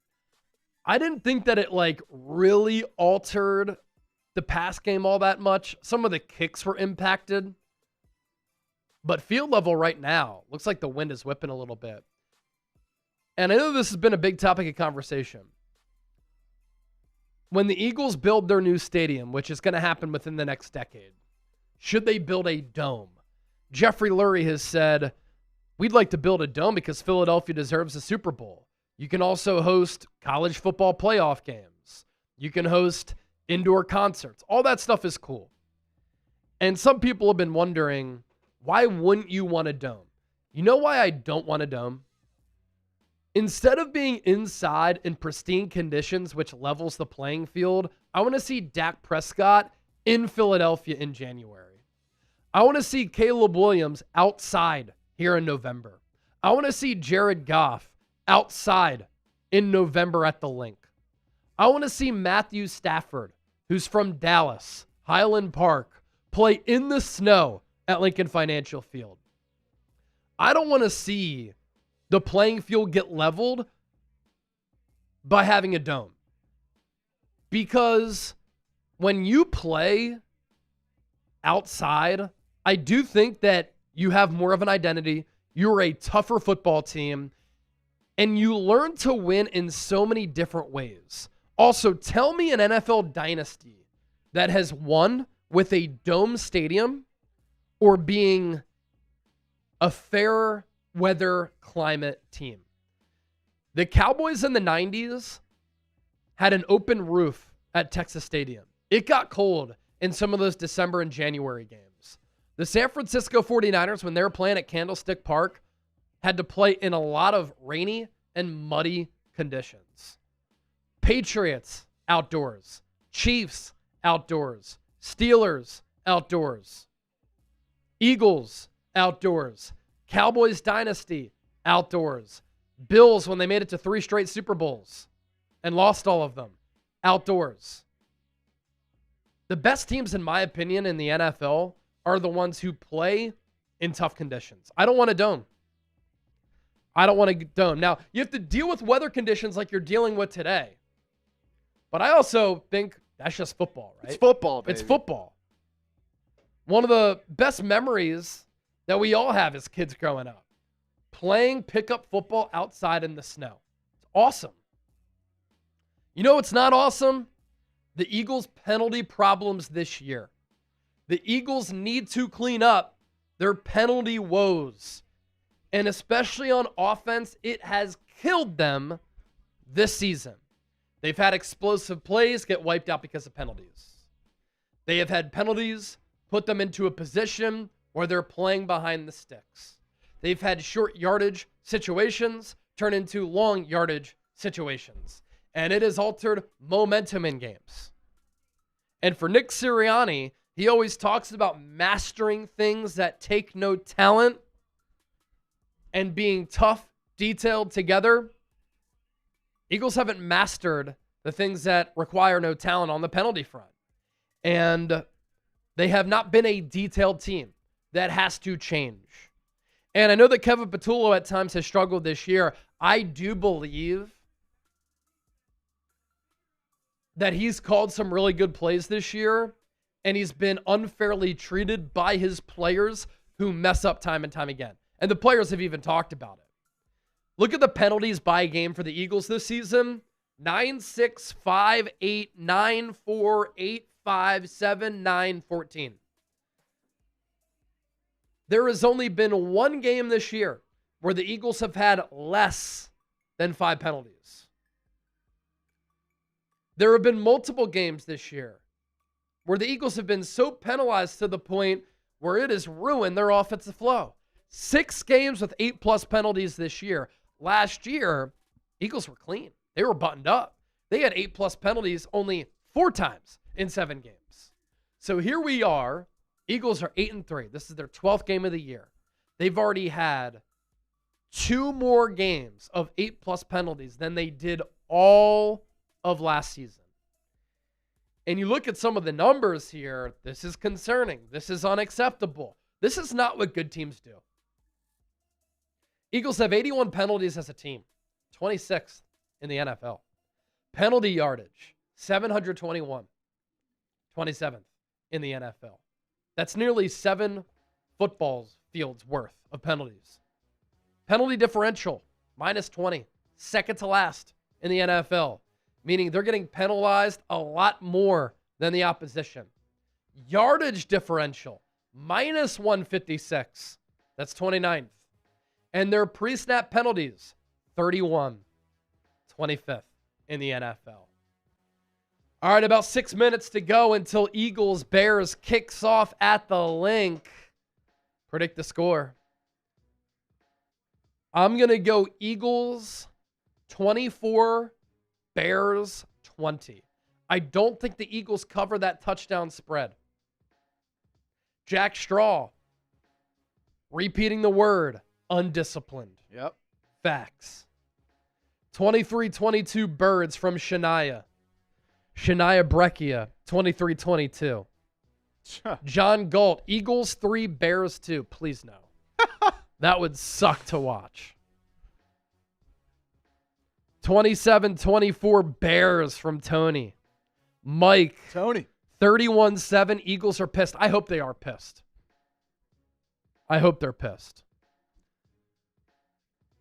I didn't think that it like really altered the pass game all that much. Some of the kicks were impacted. But field level right now, looks like the wind is whipping a little bit. And I know this has been a big topic of conversation. When the Eagles build their new stadium, which is going to happen within the next decade, should they build a dome? Jeffrey Lurie has said, we'd like to build a dome because Philadelphia deserves a Super Bowl. You can also host college football playoff games. You can host indoor concerts. All that stuff is cool. And some people have been wondering, why wouldn't you want a dome? You know why I don't want a dome? Instead of being inside in pristine conditions, which levels the playing field, I want to see Dak Prescott in Philadelphia in January. I want to see Caleb Williams outside here in November. I want to see Jared Goff outside in November at the Link. I want to see Matthew Stafford, who's from Dallas, Highland Park, play in the snow at Lincoln Financial Field. I don't want to see the playing field get leveled by having a dome. Because when you play outside, I do think that you have more of an identity. You're a tougher football team, and you learn to win in so many different ways. Also, tell me an NFL dynasty that has won with a dome stadium or being a fair weather climate team. The Cowboys in the 90s had an open roof at Texas Stadium. It got cold in some of those December and January games. The San Francisco 49ers, when they were playing at Candlestick Park, had to play in a lot of rainy and muddy conditions. Patriots, outdoors. Chiefs, outdoors. Steelers, outdoors. Eagles, outdoors. Cowboys dynasty, outdoors. Bills, when they made it to 3 straight Super Bowls and lost all of them, outdoors. The best teams, in my opinion, in the NFL are the ones who play in tough conditions. I don't want a dome. I don't want a dome. Now, you have to deal with weather conditions like you're dealing with today. But I also think that's just football, right? It's football, baby. It's football. One of the best memories that we all have as kids growing up, playing pickup football outside in the snow. It's awesome. You know what's not awesome? The Eagles' penalty problems this year. The Eagles need to clean up their penalty woes. And especially on offense, it has killed them this season. They've had explosive plays get wiped out because of penalties. They have had penalties put them into a position where they're playing behind the sticks. They've had short yardage situations turn into long yardage situations. And it has altered momentum in games. And for Nick Sirianni, he always talks about mastering things that take no talent and being tough, detailed together. Eagles haven't mastered the things that require no talent on the penalty front. And they have not been a detailed team. That has to change. And I know that Kevin Patullo at times has struggled this year. I do believe that he's called some really good plays this year, and he's been unfairly treated by his players who mess up time and time again. And the players have even talked about it. Look at the penalties by game for the Eagles this season. 9, 6, 5, 8, 9, 4, 8, 5, 7, 9, 14. There has only been one game this year where the Eagles have had less than 5 penalties. There have been multiple games this year where the Eagles have been so penalized to the point where it has ruined their offensive flow. 6 games with 8+ penalties this year. Last year, Eagles were clean. They were buttoned up. They had 8+ penalties only 4 times in 7 games. So here we are. Eagles are 8-3. This is their 12th game of the year. They've already had 2 more games of 8+ penalties than they did all of last season. And you look at some of the numbers here, this is concerning. This is unacceptable. This is not what good teams do. Eagles have 81 penalties as a team, 26th in the NFL. Penalty yardage, 721, 27th in the NFL. That's nearly 7 football fields worth of penalties. Penalty differential, -20, second to last in the NFL, meaning they're getting penalized a lot more than the opposition. Yardage differential, -156. That's 29th. And their pre-snap penalties, 31, 25th in the NFL. All right, about 6 minutes to go until Eagles-Bears kicks off at the Link. Predict the score. I'm going to go Eagles 24, Bears 20. I don't think the Eagles cover that touchdown spread. Jack Straw, repeating the word, undisciplined. Yep. Facts. 23-22 Birds from Shania. Shania Breccia, 23-22. John Galt, Eagles 3, Bears 2. Please no. That would suck to watch. 27-24 Bears from Tony. Mike. Tony. 31-7 Eagles are pissed. I hope they are pissed. I hope they're pissed.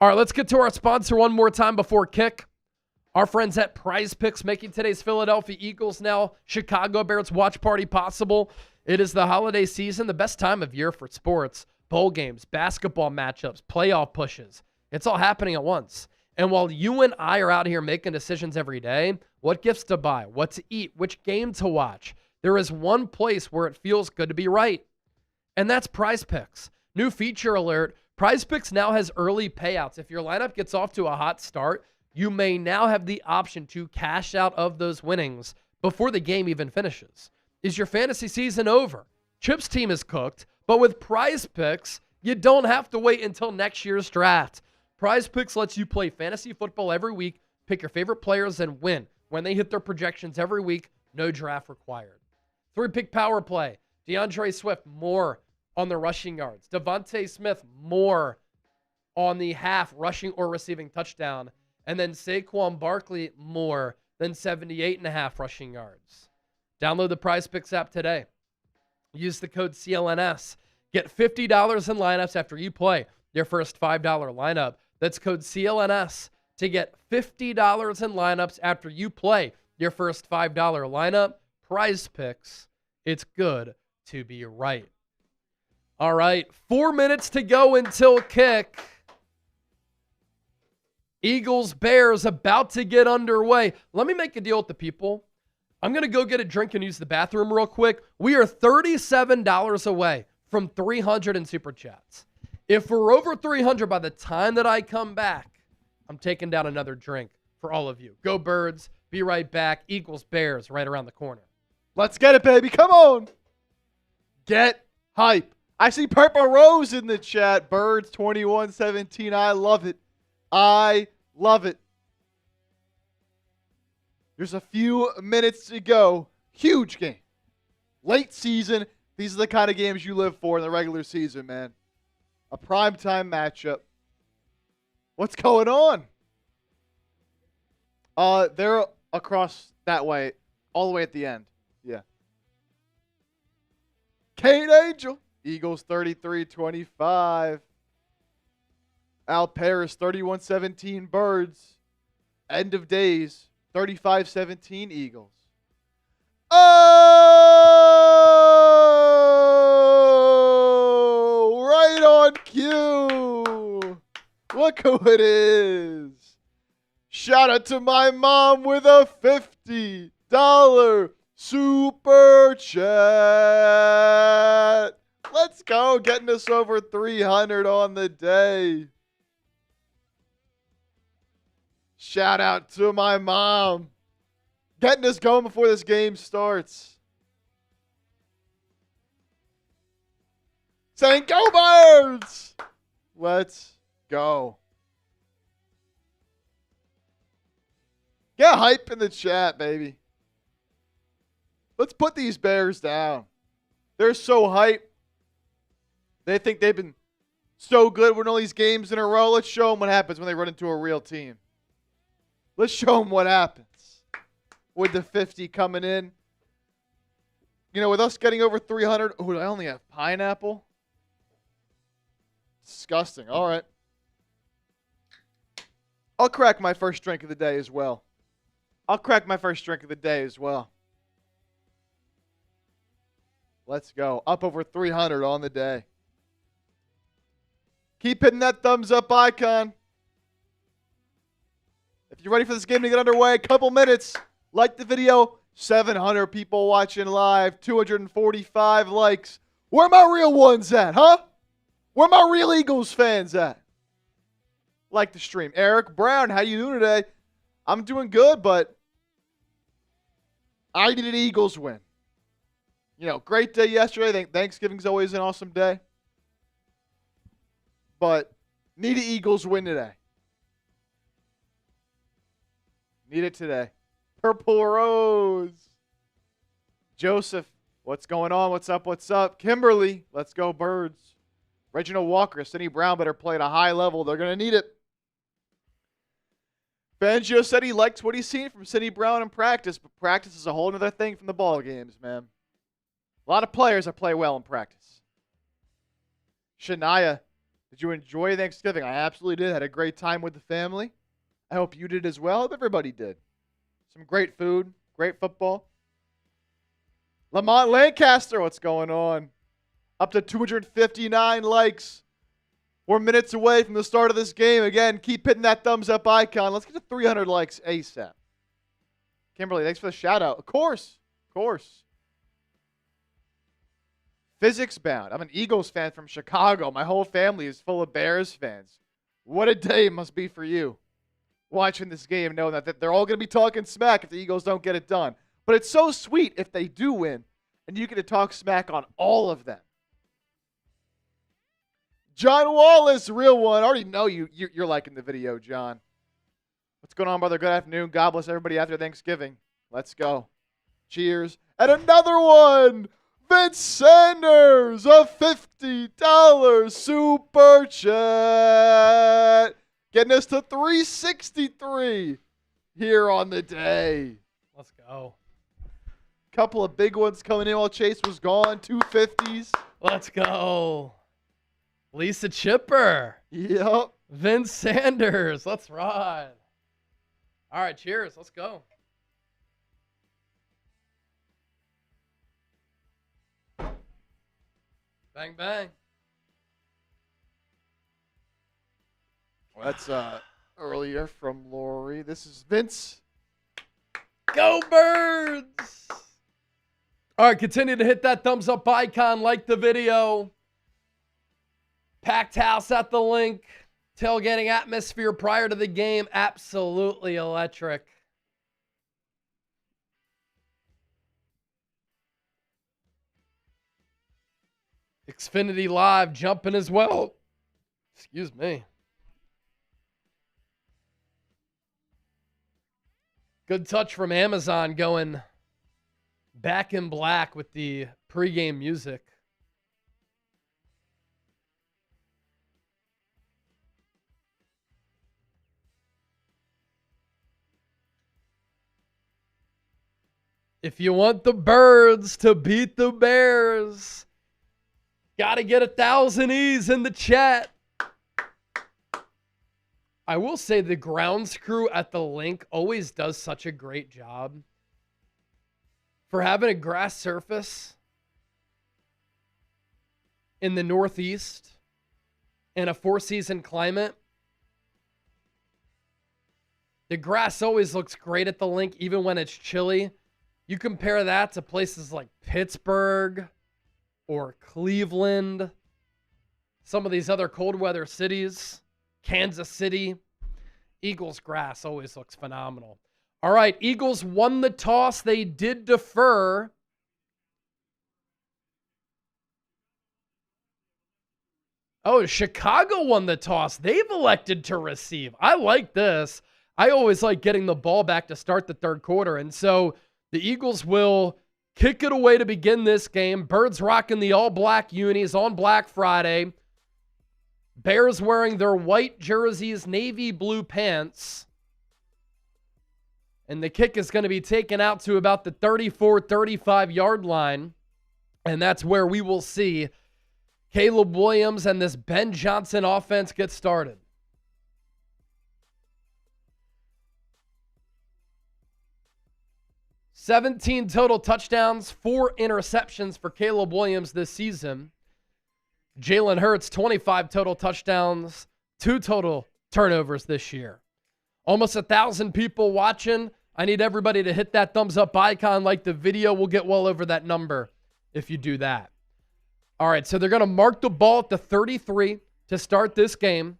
All right, let's get to our sponsor one more time before kick. Our friends at Prize Picks making today's Philadelphia Eagles now Chicago Bears watch party possible. It is the holiday season, the best time of year for sports, bowl games, basketball matchups, playoff pushes. It's all happening at once. And while you and I are out here making decisions every day, what gifts to buy, what to eat, which game to watch, there is one place where it feels good to be right. And that's Prize Picks. New feature alert. Prize Picks now has early payouts. If your lineup gets off to a hot start, you may now have the option to cash out of those winnings before the game even finishes. Is your fantasy season over? Chip's team is cooked, but with Prize Picks, you don't have to wait until next year's draft. Prize Picks lets you play fantasy football every week, pick your favorite players, and win when they hit their projections every week. No draft required. 3-pick power play. DeAndre Swift, more on the rushing yards. Devontae Smith, more on the half rushing or receiving touchdown. And then Saquon Barkley, more than 78.5 rushing yards. Download the Prize Picks app today. Use the code CLNS. Get $50 in lineups after you play your first $5 lineup. That's code CLNS to get $50 in lineups after you play your first $5 lineup. Prize Picks. It's good to be right. All right, 4 minutes to go until kick. Eagles, Bears about to get underway. Let me make a deal with the people. I'm going to go get a drink and use the bathroom real quick. We are $37 away from 300 in Super Chats. If we're over 300 by the time that I come back, I'm taking down another drink for all of you. Go Birds. Be right back. Eagles, Bears right around the corner. Let's get it, baby. Come on. Get hype. I see Purple Rose in the chat. Birds 21-17. I love it. I love it. There's a few minutes to go. Huge game. Late season. These are the kind of games you live for in the regular season, man. A primetime matchup. What's going on? They're across that way. All the way at the end. Yeah. Kane Angel. Eagles 33-25. Al Paris 31-17 Birds. End of days 35-17 Eagles. Oh! Right on cue. Look who it is. Shout out to my mom with a $50 super chat. Let's go. Getting us over 300 on the day. Shout out to my mom. Getting us going before this game starts. Saying go Birds. Let's go. Get hype in the chat, baby. Let's put these Bears down. They're so hype. They think they've been so good winning all these games in a row. Let's show them what happens when they run into a real team. Let's show them what happens with the 50 coming in. You know, with us getting over 300. Oh, I only have pineapple. Disgusting. All right. I'll crack my first drink of the day as well. Let's go. Up over 300 on the day. Keep hitting that thumbs up icon. If you're ready for this game to get underway, a couple minutes. Like the video. 700 people watching live. 245 likes. Where my real ones at, huh? Where my real Eagles fans at? like the stream. Eric Brown, how you doing today? I'm doing good, but I need an Eagles win. You know, great day yesterday. I think Thanksgiving's always an awesome day. But need an Eagles win today. Need it today. Purple Rose. Joseph, what's going on? What's up? What's up? Kimberly, let's go Birds. Reginald Walker, Cindy Brown better play at a high level. They're going to need it. Fangio said he likes what he's seen from Cindy Brown in practice, but practice is a whole other thing from the ball games, man. A lot of players that play well in practice. Shania, did you enjoy Thanksgiving? I absolutely did. Had a great time with the family. I hope you did as well. I hope everybody did. Some great food, great football. Lamont Lancaster, what's going on? Up to 259 likes. We're minutes away from the start of this game. Again, keep hitting that thumbs up icon. Let's get to 300 likes ASAP. Kimberly, thanks for the shout out. Of course. Of course. Physics bound. I'm an Eagles fan from Chicago. My whole family is full of Bears fans. What a day it must be for you watching this game, knowing that they're all going to be talking smack if the Eagles don't get it done. But it's so sweet if they do win, and you get to talk smack on all of them. John Wallace, real one. I already know you're liking the video, John. What's going on, brother? Good afternoon. God bless everybody after Thanksgiving. Let's go. Cheers. And another one. Vince Sanders, a $50 super chat. Getting us to 363 here on the day. Let's go. Couple of big ones coming in while Chase was gone. 250s. Let's go. Lisa Chipper. Yep. Vince Sanders. Let's ride. All right, cheers. Let's go. Bang, bang. That's earlier from Lori. This is Vince. Go Birds! All right, continue to hit that thumbs up icon, like the video. Packed house at the link. Tailgating atmosphere prior to the game. Absolutely electric. Xfinity Live jumping as well. Excuse me. Good touch from Amazon going back in black with the pregame music. If you want the Birds to beat the Bears, got to get 1,000 E's in the chat. I will say the grounds crew at the link always does such a great job for having a grass surface in the Northeast in a four-season climate. The grass always looks great at the link, even when it's chilly. You compare that to places like Pittsburgh or Cleveland, some of these other cold weather cities, Kansas City. Eagles grass always looks phenomenal. All right, Eagles won the toss. They did defer. Oh, Chicago won the toss. They've elected to receive. I like this. I always like getting the ball back to start the third quarter. And so the Eagles will kick it away to begin this game. Birds rocking the all-black unis on Black Friday. Bears wearing their white jerseys, navy blue pants. And the kick is going to be taken out to about the 34, 35-yard line. And that's where we will see Caleb Williams and this Ben Johnson offense get started. $17 total touchdowns, 4 interceptions for Caleb Williams this season. Jalen Hurts, 25 total touchdowns, 2 total turnovers this year. Almost 1,000 people watching. I need everybody to hit that thumbs up icon, like the video. We'll get well over that number if you do that. All right, so they're going to mark the ball at the 33 to start this game.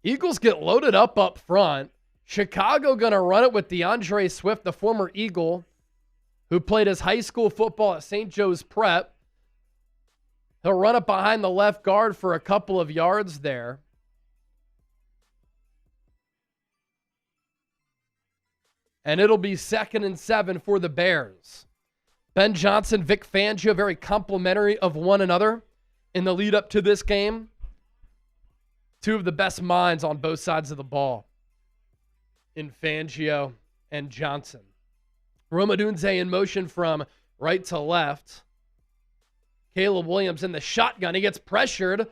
Eagles get loaded up front. Chicago going to run it with DeAndre Swift, the former Eagle, who played his high school football at St. Joe's Prep. He'll run it behind the left guard for a couple of yards there. And it'll be 2nd and 7 for the Bears. Ben Johnson, Vic Fangio, very complimentary of one another in the lead up to this game. Two of the best minds on both sides of the ball in Fangio and Johnson. Rome Odunze in motion from right to left. Caleb Williams in the shotgun. He gets pressured,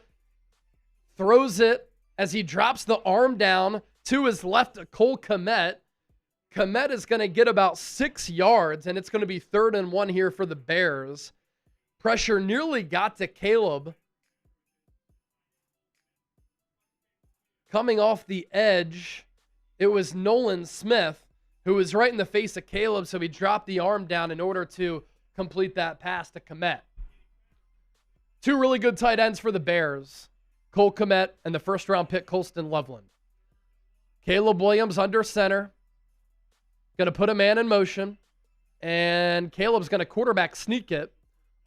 throws it as he drops the arm down to his left to Cole Kmet. Kmet is going to get about 6 yards, and it's going to be 3rd and 1 here for the Bears. Pressure nearly got to Caleb. Coming off the edge, it was Nolan Smith who was right in the face of Caleb, so he dropped the arm down in order to complete that pass to Kmet. Two really good tight ends for the Bears, Cole Kmet and the first-round pick Colston Loveland. Caleb Williams under center, going to put a man in motion, and Caleb's going to quarterback sneak it.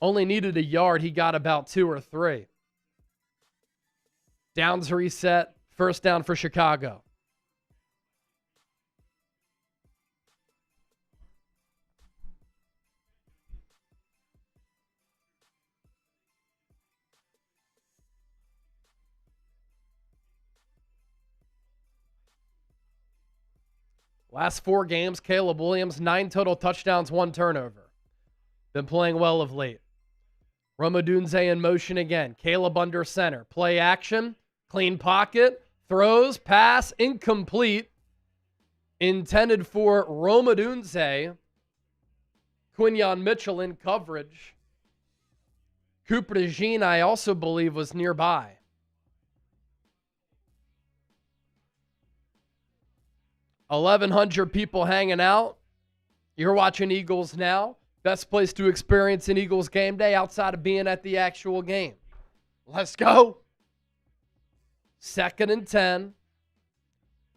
Only needed a yard. He got about 2 or 3. Downs reset. First down for Chicago. Last 4 games, Caleb Williams, 9 total touchdowns, 1 turnover. Been playing well of late. Rome Odunze in motion again. Caleb under center. Play action. Clean pocket. Throws. Pass. Incomplete. Intended for Rome Odunze. Quinyon Mitchell in coverage. Cooper DeJean, I also believe, was nearby. $1,100 people hanging out. You're watching Eagles Now. Best place to experience an Eagles game day outside of being at the actual game. Let's go. 2nd and 10.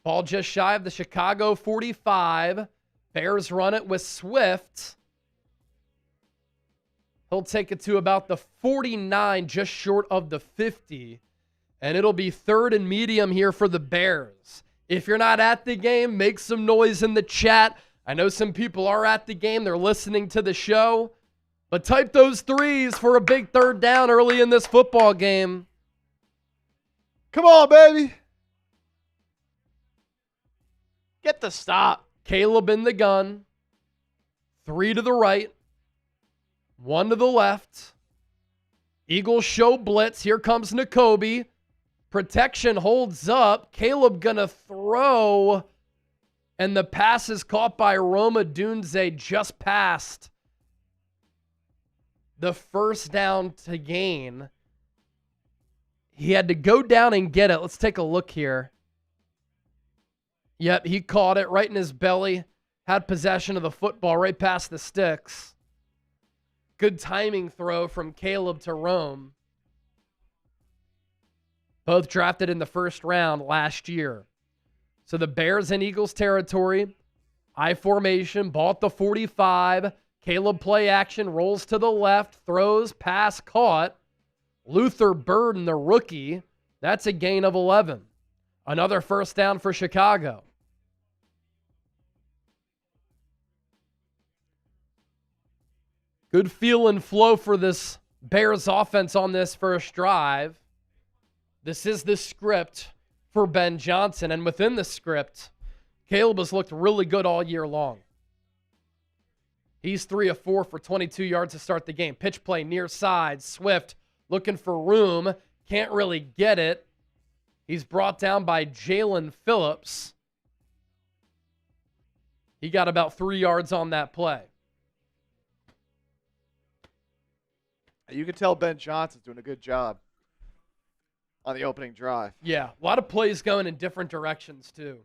Ball just shy of the Chicago 45. Bears run it with Swift. He'll take it to about the 49, just short of the 50. And it'll be 3rd and medium here for the Bears. If you're not at the game, make some noise in the chat. I know some people are at the game. They're listening to the show. But type those 3s for a big 3rd down early in this football game. Come on, baby. Get the stop. Caleb in the gun. 3 to the right. 1 to the left. Eagles show blitz. Here comes Nakobe. Protection holds up. Caleb gonna throw. And the pass is caught by Rome Odunze just past the first down to gain. He had to go down and get it. Let's take a look here. Yep, he caught it right in his belly. Had possession of the football right past the sticks. Good timing throw from Caleb to Rome. Both drafted in the first round last year. So the Bears in Eagles territory. I formation, ball at the 45. Caleb play action, rolls to the left, throws, pass caught. Luther Burden, the rookie. That's a gain of 11. Another first down for Chicago. Good feel and flow for this Bears offense on this first drive. This is the script for Ben Johnson. And within the script, Caleb has looked really good all year long. He's 3 of 4 for 22 yards to start the game. Pitch play near side. Swift looking for room. Can't really get it. He's brought down by Jalen Phillips. He got about 3 yards on that play. You can tell Ben Johnson's doing a good job on the opening drive. Yeah, a lot of plays going in different directions too.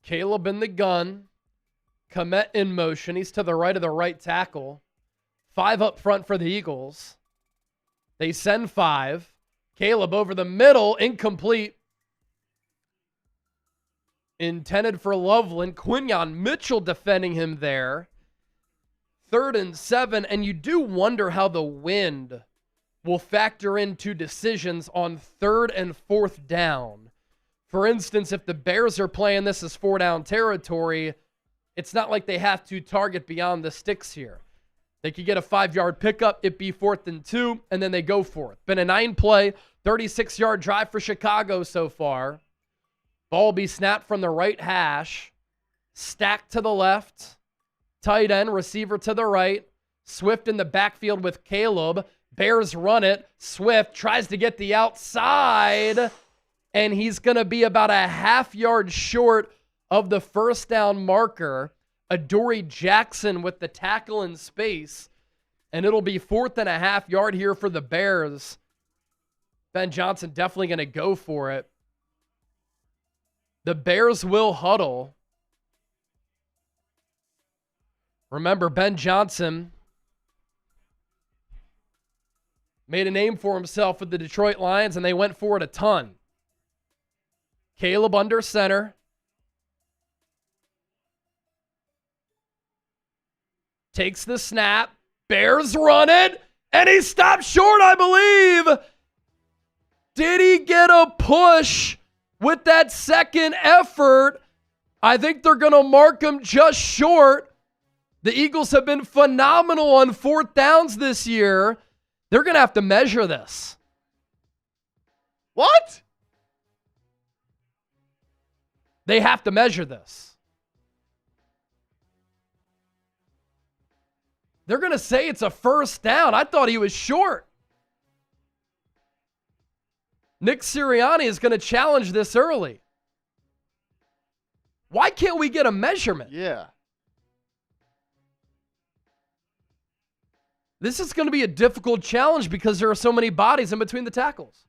Caleb in the gun. Komet in motion. He's to the right of the right tackle. 5 up front for the Eagles. They send 5. Caleb over the middle, incomplete. Intended for Loveland. Quinyon Mitchell defending him there. 3rd and 7, and you do wonder how the wind will factor into decisions on 3rd and 4th down. For instance, if the Bears are playing this as 4-down territory, it's not like they have to target beyond the sticks here. They could get a 5-yard pickup, it be 4th and 2, and then they go for it. Been a 9-play, 36-yard drive for Chicago so far. Ball will be snapped from the right hash, stacked to the left, tight end, receiver to the right, Swift in the backfield with Caleb. Bears run it. Swift tries to get the outside, and he's going to be about a half-yard short of the first down marker. Adoree Jackson with the tackle in space, and it'll be 4th and a half yard here for the Bears. Ben Johnson definitely going to go for it. The Bears will huddle. Remember, Ben Johnson made a name for himself with the Detroit Lions, and they went for it a ton. Caleb under center. Takes the snap. Bears run it, and he stopped short, I believe. Did he get a push with that second effort? I think they're going to mark him just short. The Eagles have been phenomenal on 4th downs this year. They're going to have to measure this. What? They have to measure this. They're going to say it's a 1st down. I thought he was short. Nick Sirianni is going to challenge this early. Why can't we get a measurement? Yeah. This is going to be a difficult challenge because there are so many bodies in between the tackles.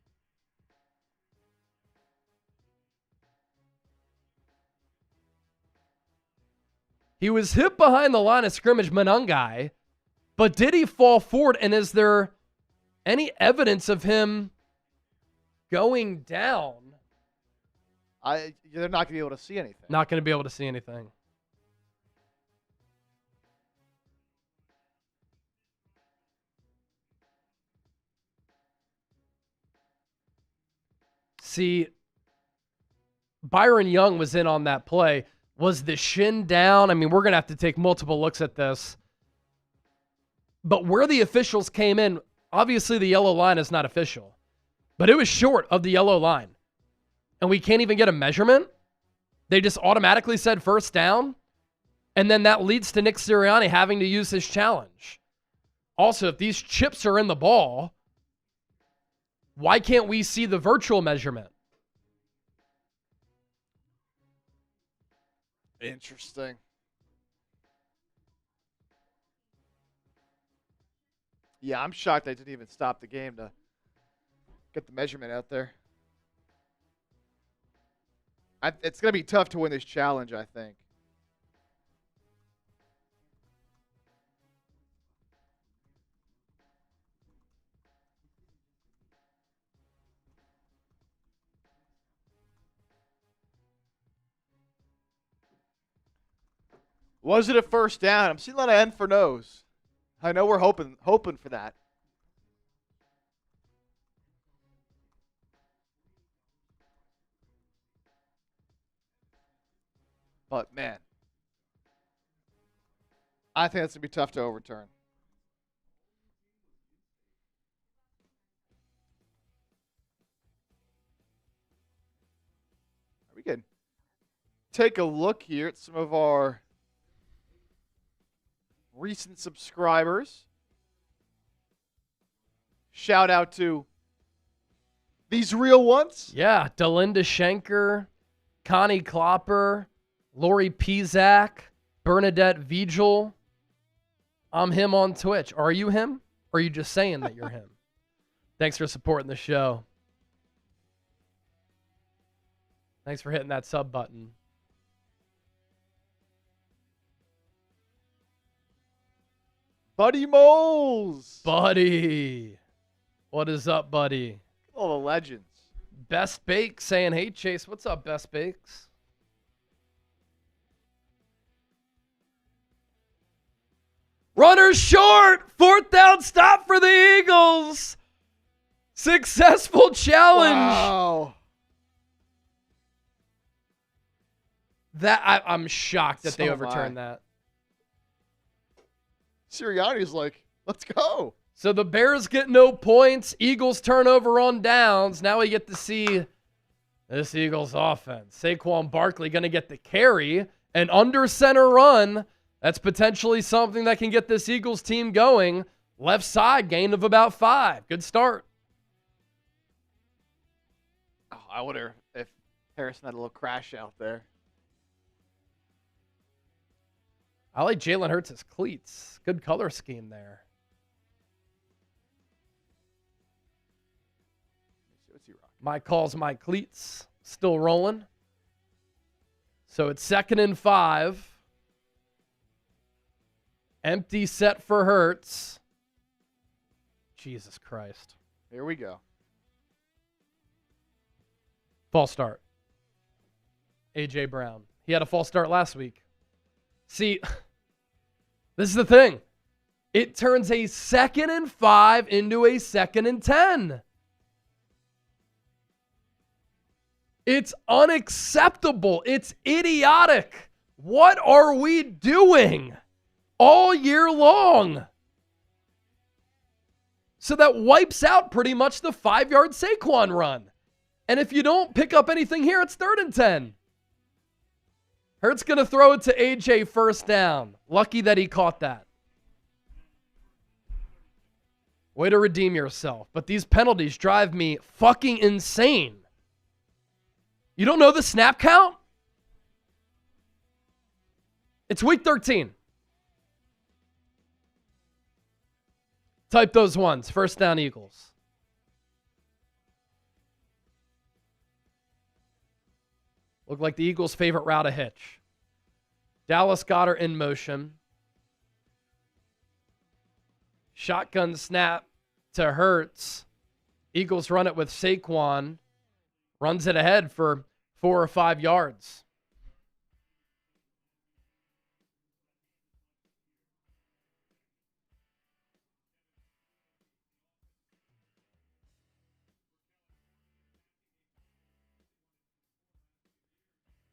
He was hit behind the line of scrimmage, Monangai, but did he fall forward? And is there any evidence of him going down? They're not going to be able to see anything. Not going to be able to see anything. See, Byron Young was in on that play. Was the shin down? I mean, we're going to have to take multiple looks at this. But where the officials came in, obviously the yellow line is not official. But it was short of the yellow line. And we can't even get a measurement? They just automatically said 1st down? And then that leads to Nick Sirianni having to use his challenge. Also, if these chips are in the ball, why can't we see the virtual measurement? Interesting. Yeah, I'm shocked they didn't even stop the game to get the measurement out there. It's going to be tough to win this challenge, I think. Was it a 1st down? I'm seeing a lot of N for no's. I know we're hoping for that. But, man, I think that's going to be tough to overturn. We can take a look here at some of our recent subscribers. Shout out to these real ones. Yeah, Delinda Schenker, Connie Klopper, Lori Pizak, Bernadette Vigil. I'm him on Twitch. Are you him? Or are you just saying that you're him? Thanks for supporting the show. Thanks for hitting that sub button. Buddy Moles. Buddy. What is up, buddy? All the legends. Best Bakes saying, hey, Chase. What's up, Best Bakes? Runner short. 4th down stop for the Eagles. Successful challenge. Wow. I'm shocked that they So overturned am I. that. Sirianni's like, let's go. So the Bears get no points. Eagles turnover on downs. Now we get to see this Eagles offense. Saquon Barkley going to get the carry. An under center run. That's potentially something that can get this Eagles team going. Left side, gain of about 5. Good start. Oh, I wonder if Harrison had a little crash out there. I like Jalen Hurts' cleats. Good color scheme there. What's he rocking? My calls, my cleats. Still rolling. So it's 2nd and 5. Empty set for Hurts. Jesus Christ. Here we go. False start. A.J. Brown. He had a false start last week. See, this is the thing. It turns a 2nd and 5 into a 2nd and 10. It's unacceptable. It's idiotic. What are we doing all year long? So that wipes out pretty much the 5-yard Saquon run. And if you don't pick up anything here, it's 3rd and 10. Hurts going to throw it to AJ 1st down. Lucky that he caught that. Way to redeem yourself. But these penalties drive me fucking insane. You don't know the snap count? It's week 13. Type those ones. 1st down Eagles. Look like the Eagles' favorite route a hitch. Dallas Goedert in motion. Shotgun snap to Hurts. Eagles run it with Saquon. Runs it ahead for 4 or 5 yards.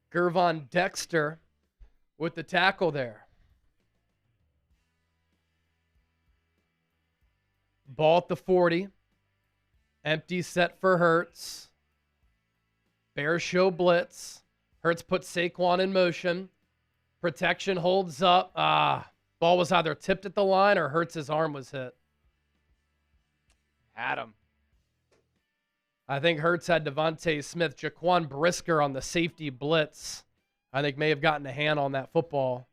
Gervon Dexter with the tackle there. Ball at the 40. Empty set for Hurts. Bears show blitz. Hurts puts Saquon in motion. Protection holds up. Ball was either tipped at the line or Hurts' arm was hit. Had him. I think Hurts had Devontae Smith, Jaquan Brisker on the safety blitz. I think may have gotten a hand on that football.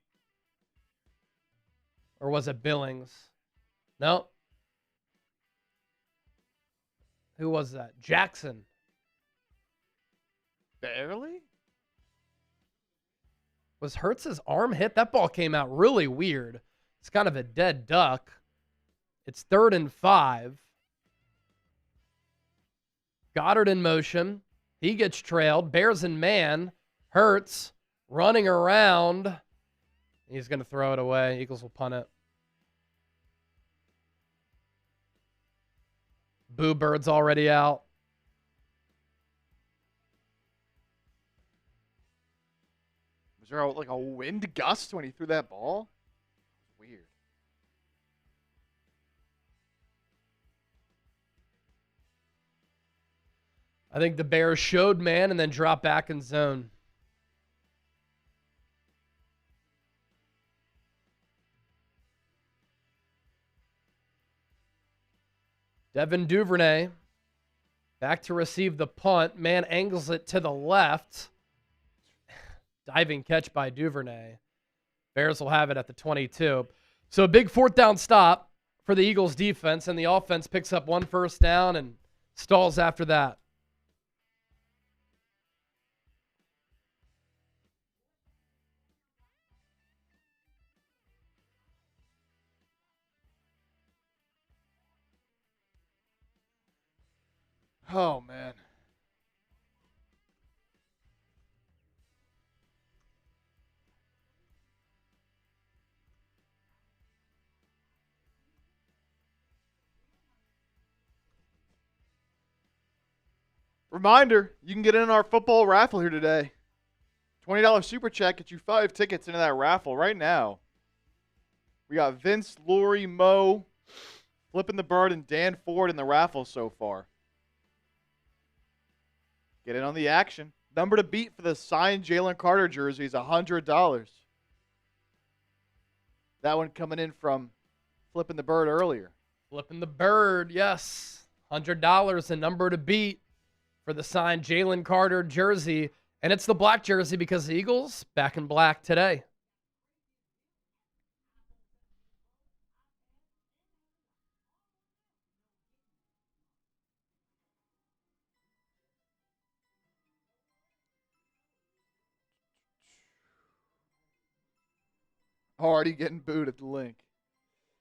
Or was it Billings? No. Who was that? Jackson. Barely? Was Hurts' arm hit? That ball came out really weird. It's kind of a dead duck. It's 3rd and 5. Goddard in motion. He gets trailed. Bears in man. Hurts running around. He's going to throw it away. Eagles will punt it. Boo Bird's already out. Was there like a wind gust when he threw that ball? Weird. I think the Bears showed man and then dropped back in zone. Devin Duvernay back to receive the punt. Man angles it to the left. Diving catch by Duvernay. Bears will have it at the 22. So a big 4th down stop for the Eagles defense, and the offense picks up 1 first down and stalls after that. Oh, man. Reminder, you can get in our football raffle here today. $20 super chat gets you 5 tickets into that raffle right now. We got Vince, Lori, Mo, Flipping the Bird, and Dan Ford in the raffle so far. Get in on the action. Number to beat for the signed Jalen Carter jersey is $100. That one coming in from Flipping the Bird earlier. Flipping the Bird, yes. $100, a number to beat for the signed Jalen Carter jersey. And it's the black jersey because the Eagles back in black today. Already getting booed at the link.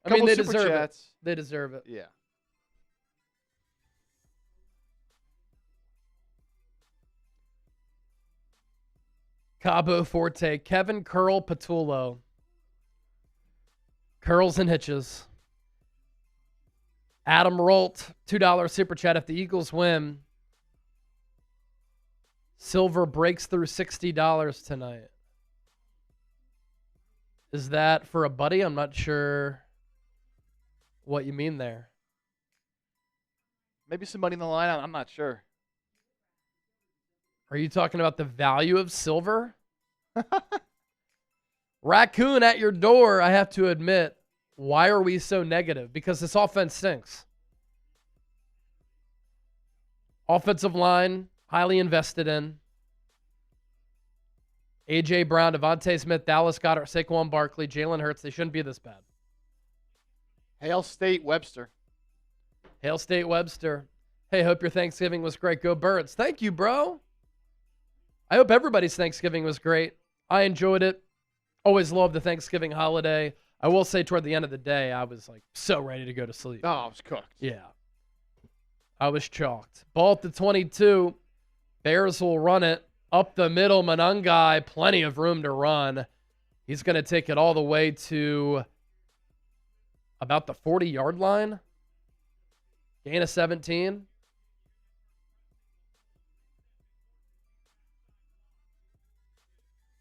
I mean, they Super deserve chats. it. They deserve it. Yeah. Cabo Forte, Kevin Curl Patullo. Curls and hitches. Adam Rolt, $2 super chat. If the Eagles win, silver breaks through $60 tonight. Is that for a buddy? I'm not sure what you mean there. Maybe some money in the line. I'm not sure. Are you talking about the value of silver? Raccoon at your door, I have to admit. Why are we so negative? Because this offense stinks. Offensive line, highly invested in. A.J. Brown, Devontae Smith, Dallas Goedert, Saquon Barkley, Jalen Hurts. They shouldn't be this bad. Hail State Webster. Hail State Webster. Hey, hope your Thanksgiving was great. Go Birds. Thank you, bro. I hope everybody's Thanksgiving was great. I enjoyed it. Always love the Thanksgiving holiday. I will say toward the end of the day, I was like so ready to go to sleep. Oh, I was cooked. Yeah. I was chalked. Ball at the 22. Bears will run it up the middle. Manungai, plenty of room to run. He's going to take it all the way to about the 40-yard line. Gain of 17.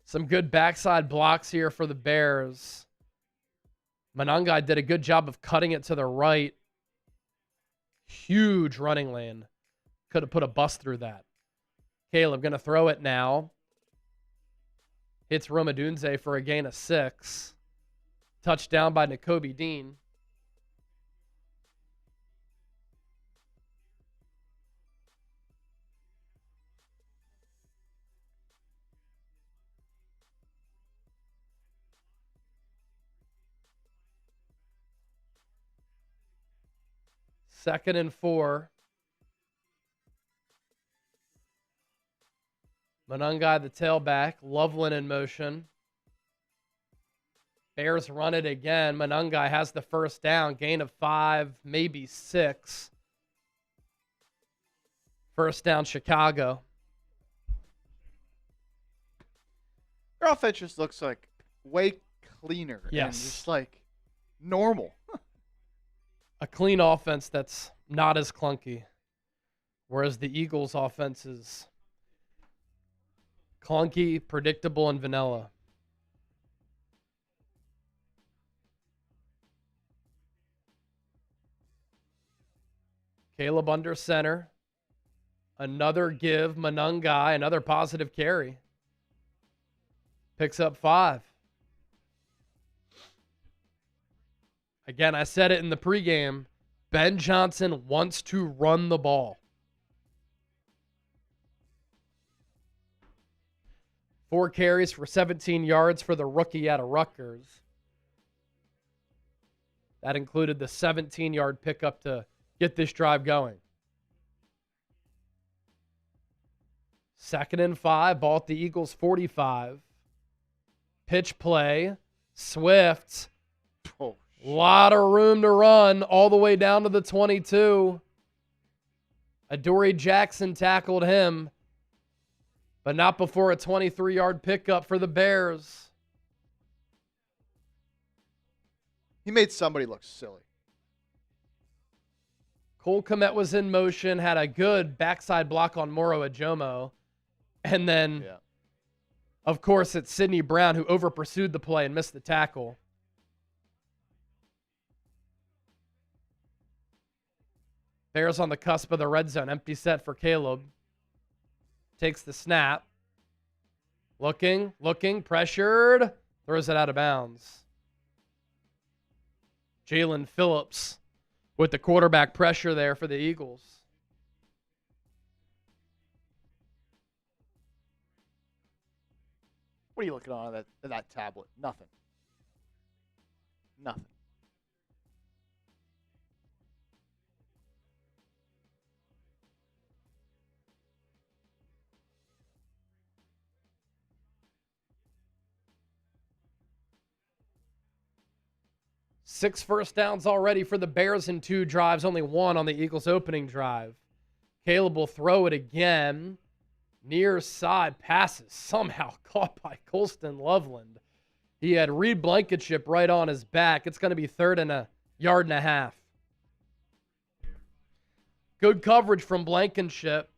Some good backside blocks here for the Bears. Manungai did a good job of cutting it to the right. Huge running lane. Could have put a bust through that. Caleb going to throw it now. Hits Romadunze for a gain of 6. Touchdown by Nakobe Dean. Second and 4. Manungai, the tailback. Loveland in motion. Bears run it again. Manungai has the first down. Gain of 5, maybe 6. First down, Chicago. Their offense just looks like way cleaner. Yes. And just like normal. A clean offense that's not as clunky. Whereas the Eagles' offense is clunky, predictable, and vanilla. Caleb under center. Another give. Manungai, another positive carry. Picks up 5. Again, I said it in the pregame. Ben Johnson wants to run the ball. 4 carries for 17 yards for the rookie out of Rutgers. That included the 17-yard pickup to get this drive going. 2nd and 5, ball at the Eagles 45. Pitch play. Swift. Oh, Lot of room to run all the way down to the 22. Adoree Jackson tackled him, but not before a 23-yard pickup for the Bears. He made somebody look silly. Cole Kmet was in motion, had a good backside block on Moro Ajomo. And then, of course, it's Sidney Brown who over-pursued the play and missed the tackle. Bears on the cusp of the red zone. Empty set for Caleb. Takes the snap. Looking, pressured. Throws it out of bounds. Jalen Phillips with the quarterback pressure there for the Eagles. What are you looking on that tablet? Nothing. Nothing. Six first downs already for the Bears in 2 drives, only 1 on the Eagles' opening drive. Caleb will throw it again. Near side passes somehow caught by Colston Loveland. He had Reed Blankenship right on his back. It's going to be 3rd and a yard and a half. Good coverage from Blankenship,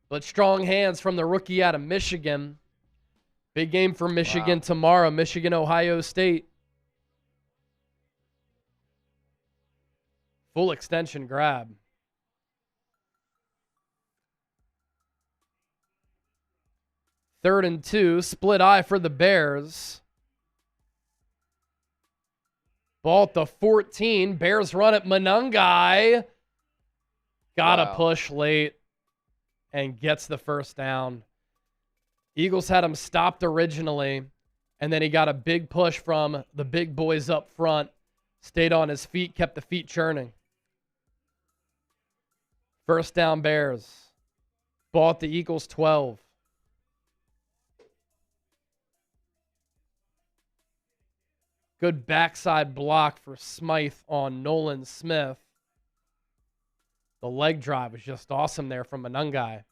but strong hands from the rookie out of Michigan. Big game for Michigan tomorrow, Michigan, Ohio State. Full extension grab. Third and 2, split eye for the Bears. Ball at the 14. Bears run it. Manungai. Gotta push late and gets the first down. Eagles had him stopped originally, and then he got a big push from the big boys up front. Stayed on his feet, kept the feet churning. First down, Bears. Ball at the Eagles 12. Good backside block for Smythe on Nolan Smith. The leg drive was just awesome there from Manungai.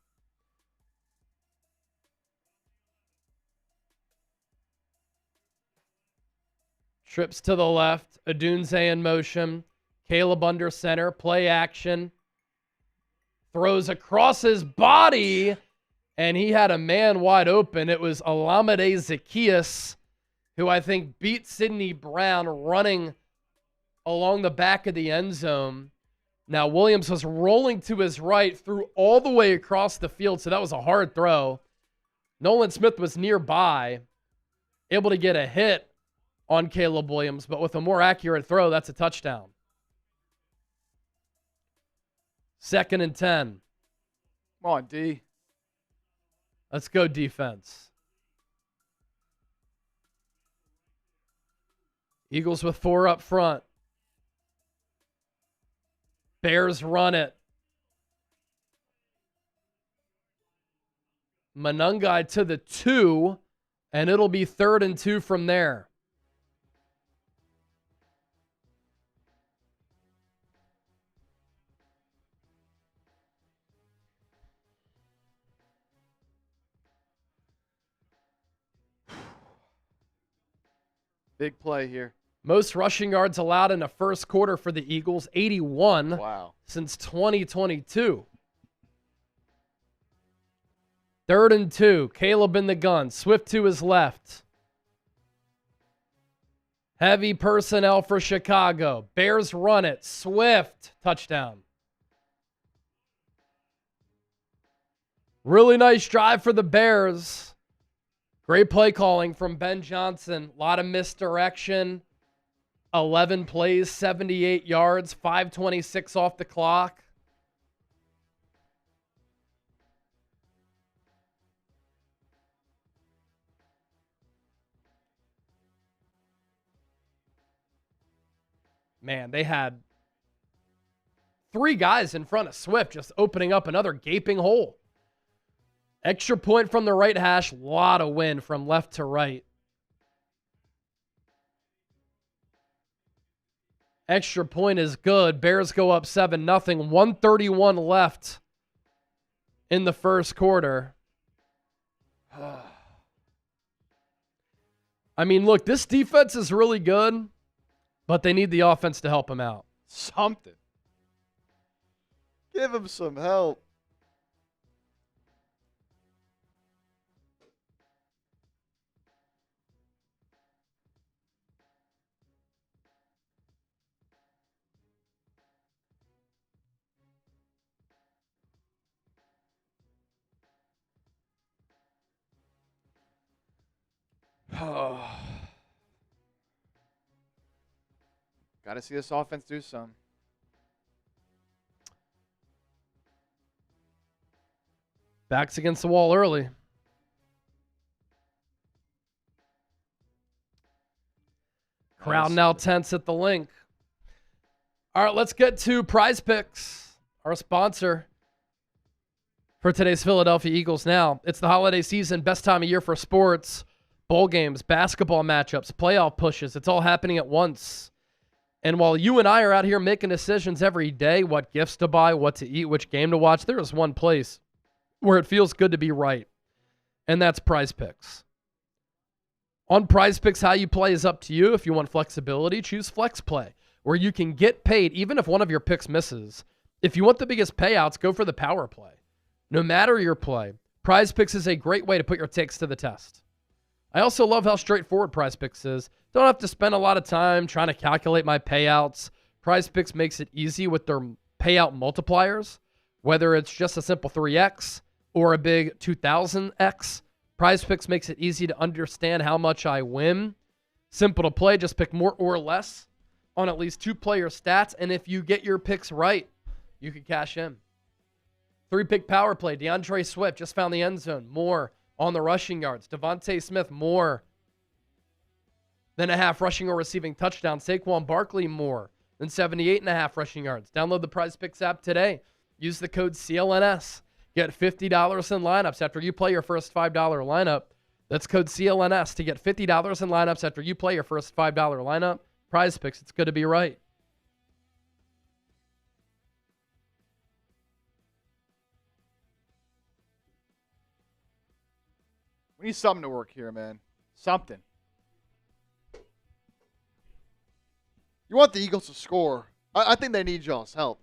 Trips to the left. Adunze in motion. Caleb under center. Play action. Throws across his body, and he had a man wide open. It was Olamide Zacchaeus, who I think beat Sidney Brown running along the back of the end zone. Now, Williams was rolling to his right, threw all the way across the field, so that was a hard throw. Nolan Smith was nearby, able to get a hit on Caleb Williams, but with a more accurate throw, that's a touchdown. 2nd and 10. Come on, D. Let's go defense. Eagles with 4 up front. Bears run it. Manungai to the 2, and it'll be 3rd and 2 from there. Big play here. Most rushing yards allowed in the first quarter for the Eagles, 81 since 2022. 3rd and 2, Caleb in the gun, Swift to his left. Heavy personnel for Chicago. Bears run it. Swift, touchdown. Really nice drive for the Bears. Great play calling from Ben Johnson. A lot of misdirection. 11 plays, 78 yards, 5:26 off the clock. Man, they had 3 guys in front of Swift, just opening up another gaping hole. Extra point from the right hash. Lot of wind from left to right. Extra point is good. Bears go up 7-0. 1:31 left in the first quarter. I mean, look, this defense is really good, but they need the offense to help them out. Something. Give him some help. Got to see this offense do some. Backs against the wall early. Crowd now tense at the link. All right, let's get to Prize Picks, our sponsor for today's Philadelphia Eagles. Now, it's the holiday season, best time of year for sports, bowl games, basketball matchups, playoff pushes. It's all happening at once. And while you and I are out here making decisions every day, what gifts to buy, what to eat, which game to watch, there is one place where it feels good to be right, and that's Prize Picks. On Prize Picks, how you play is up to you. If you want flexibility, choose Flex Play, where you can get paid even if one of your picks misses. If you want the biggest payouts, go for the power play. No matter your play, Prize Picks is a great way to put your takes to the test. I also love how straightforward Prize Picks is. Don't have to spend a lot of time trying to calculate my payouts. Prize Picks makes it easy with their payout multipliers, whether it's just a simple 3x or a big 2000x. Prize Picks makes it easy to understand how much I win. Simple to play, just pick more or less on at least 2 player stats, and if you get your picks right, you can cash in. 3-pick power play, DeAndre Swift just found the end zone, more on the rushing yards. Devontae Smith, more than a half rushing or receiving touchdown. Saquon Barkley, more than 78.5 rushing yards. Download the Prize Picks app today. Use the code CLNS. Get $50 in lineups after you play your first $5 lineup. That's code CLNS to get $50 in lineups after you play your first $5 lineup. Prize Picks, it's good to be right. We need something to work here, man. Something. You want the Eagles to score. I think they need y'all's help.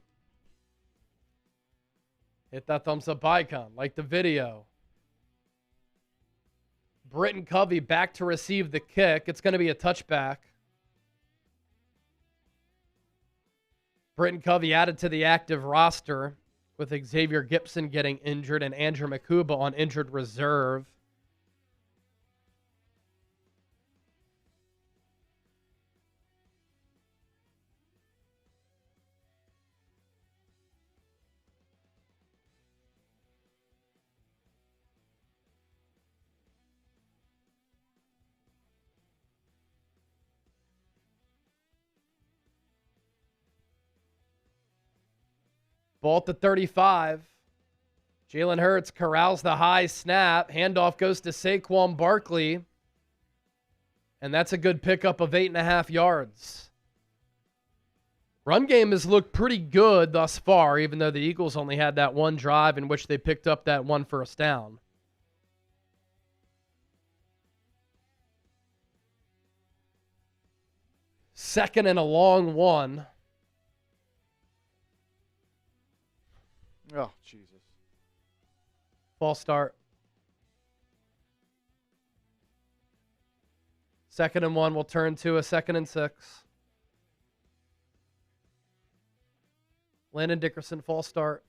Hit that thumbs up icon. Like the video. Britton Covey back to receive the kick. It's going to be a touchback. Britton Covey added to the active roster with Xavier Gipson getting injured and Andrew Makuba on injured reserve. Ball at the 35. Jalen Hurts corrals the high snap. Handoff goes to Saquon Barkley. And that's a good pickup of 8.5 yards. Run game has looked pretty good thus far, even though the Eagles only had that one drive in which they picked up that one first down. Second and a long one. Oh, Jesus. False start. Second and 1 will turn to a 2nd and 6. Landon Dickerson, false start.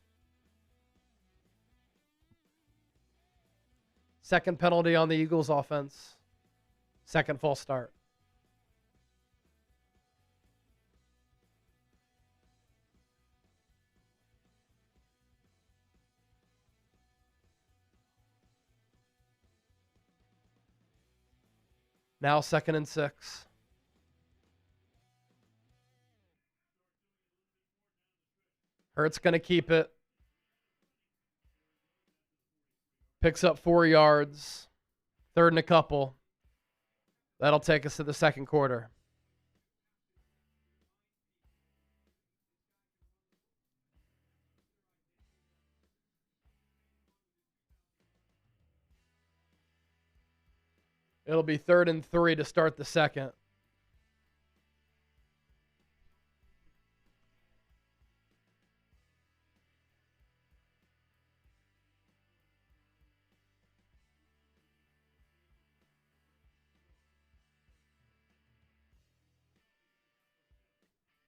Second penalty on the Eagles offense. Second false start. Now 2nd and 6. Hurts going to keep it. Picks up 4 yards. 3rd and a couple. That'll take us to the second quarter. It'll be 3rd and 3 to start the second.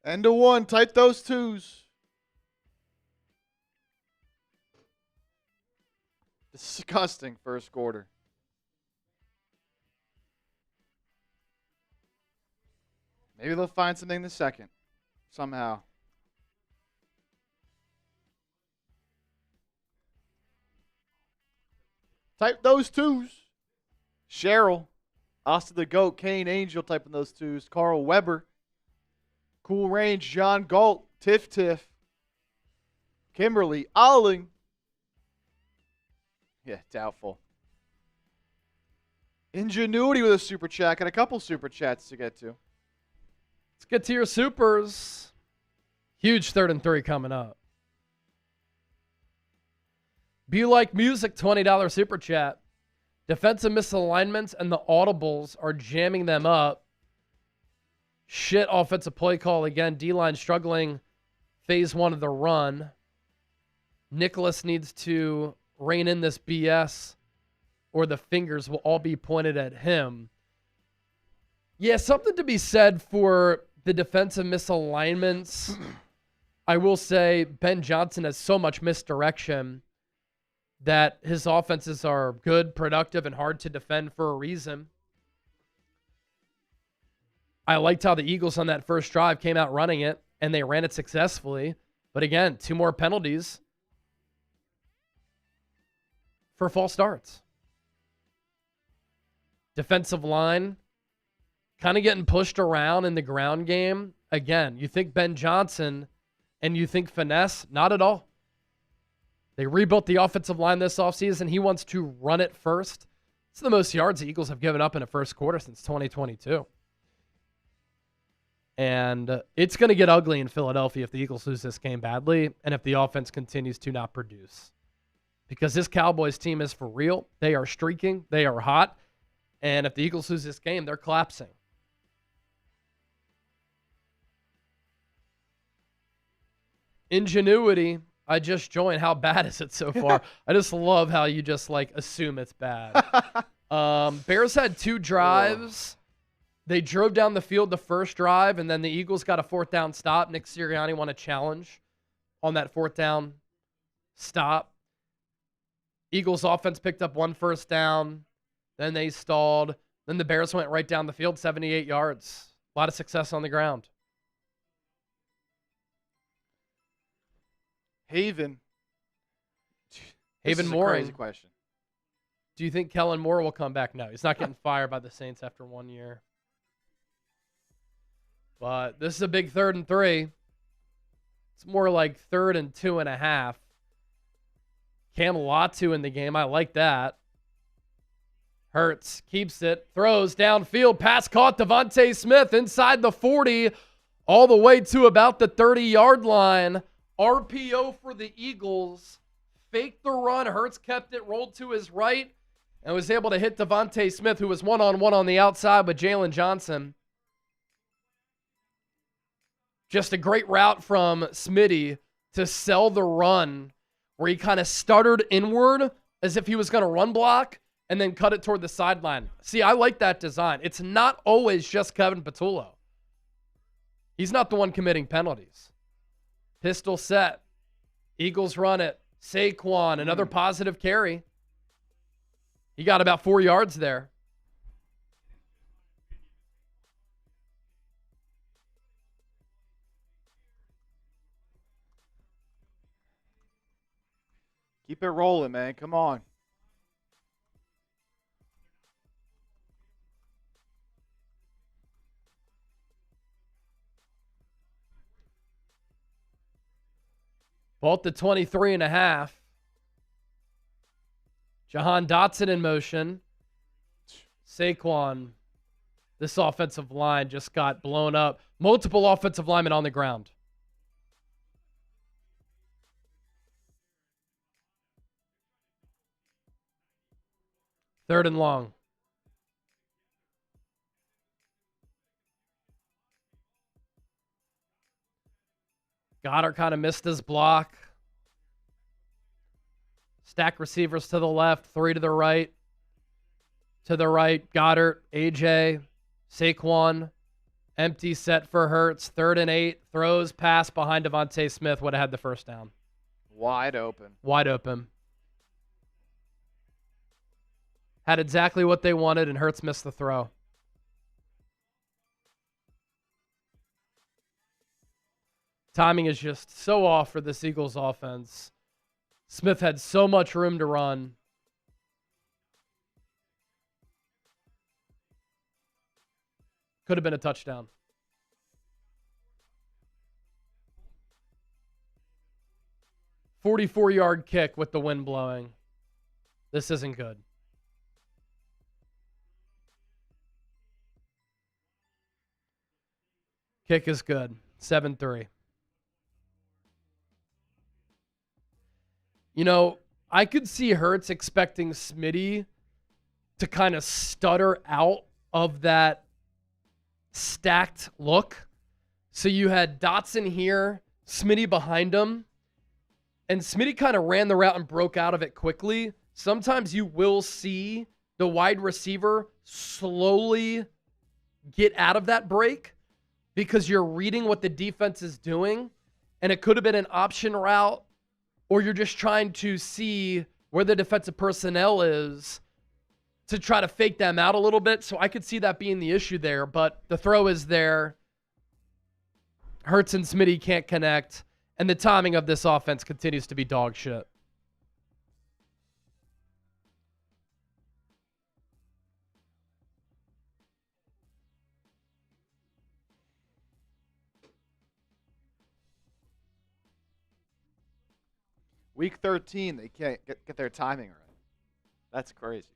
End of one. Type those twos. Disgusting first quarter. Maybe they'll find something in the second. Somehow. Type those twos. Cheryl. Austin the Goat. Kane Angel typing those twos. Carl Weber. Cool Range. John Galt. Tiff Tiff. Kimberly Alling. Yeah, doubtful. Ingenuity with a super chat. Got a couple super chats to get to. Let's get to your supers. Huge 3rd and 3 coming up. Be Like Music, $20 super chat. Defensive misalignments and the audibles are jamming them up. Shit offensive play call again. D-line struggling phase 1 of the run. Nicholas needs to rein in this BS or the fingers will all be pointed at him. Yeah, something to be said for the defensive misalignments. I will say Ben Johnson has so much misdirection that his offenses are good, productive, and hard to defend for a reason. I liked how the Eagles on that first drive came out running it, and they ran it successfully. But again, 2 more penalties for false starts. Defensive line kind of getting pushed around in the ground game. Again, you think Ben Johnson and you think finesse. Not at all. They rebuilt the offensive line this offseason. He wants to run it first. It's the most yards the Eagles have given up in a first quarter since 2022. And it's going to get ugly in Philadelphia if the Eagles lose this game badly and if the offense continues to not produce. Because this Cowboys team is for real. They are streaking. They are hot. And if the Eagles lose this game, they're collapsing. Ingenuity. I just joined. How bad is it so far? I just love how you just assume it's bad. Bears had 2 drives. They drove down the field the first drive, and then the Eagles got a 4th down stop. Nick Sirianni won a challenge on that 4th down stop. Eagles offense picked up 1 first down. Then they stalled. Then the Bears went right down the field, 78 yards. A lot of success on the ground. Haven Mooring. Crazy question. Do you think Kellen Moore will come back? No, he's not getting fired by the Saints after 1 year. But this is a big 3rd and 3. It's more like 3rd and 2.5. Cam Latu in the game. I like that. Hurts keeps it, throws downfield, pass caught. Devontae Smith inside the 40, all the way to about the 30-yard line. RPO for the Eagles. Faked the run. Hurts kept it, rolled to his right, and was able to hit Devontae Smith, who was one-on-one on the outside with Jalen Johnson. Just a great route from Smitty to sell the run, where he kind of stuttered inward as if he was going to run block and then cut it toward the sideline. See, I like that design. It's not always just Kevin Patullo. He's not the one committing penalties. Pistol set. Eagles run it. Saquon, another positive carry. He got about 4 yards there. Keep it rolling, man. Come on. Both the 23.5. Jahan Dotson in motion. Saquon. This offensive line just got blown up. Multiple offensive linemen on the ground. Third and long. Goddard kind of missed his block. Stack receivers to the left, 3 to the right. To the right, Goddard, AJ, Saquon. Empty set for Hurts. 3rd and 8. Throws, pass behind Devontae Smith. Would have had the first down. Wide open. Wide open. Had exactly what they wanted, and Hurts missed the throw. Timing is just so off for this Eagles offense. Smith had so much room to run. Could have been a touchdown. "44-yard kick with the wind blowing. This isn't good. Kick is good. 7-3. You know, I could see Hurts expecting Smitty to kind of stutter out of that stacked look. So you had Dotson here, Smitty behind him, and Smitty kind of ran the route and broke out of it quickly. Sometimes you will see the wide receiver slowly get out of that break because you're reading what the defense is doing, and it could have been an option route, or you're just trying to see where the defensive personnel is to try to fake them out a little bit. So I could see that being the issue there, but the throw is there. Hurts and Smitty can't connect, and the timing of this offense continues to be dog shit. Week 13, they can't get their timing right. That's crazy.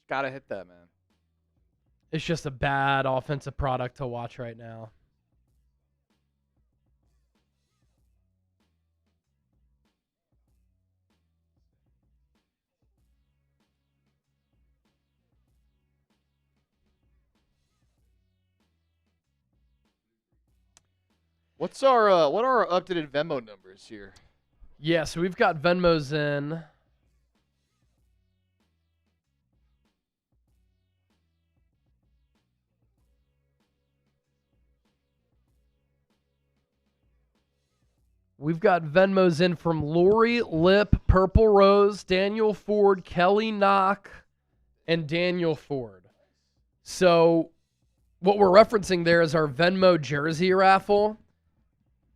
Got to hit that, man. It's just a bad offensive product to watch right now. What are our updated Venmo numbers here? Yeah, so we've got Venmos in. We've got Venmos in from Lori, Lip, Purple Rose, Daniel Ford, Kelly Knock, and Daniel Ford. So what we're referencing there is our Venmo jersey raffle.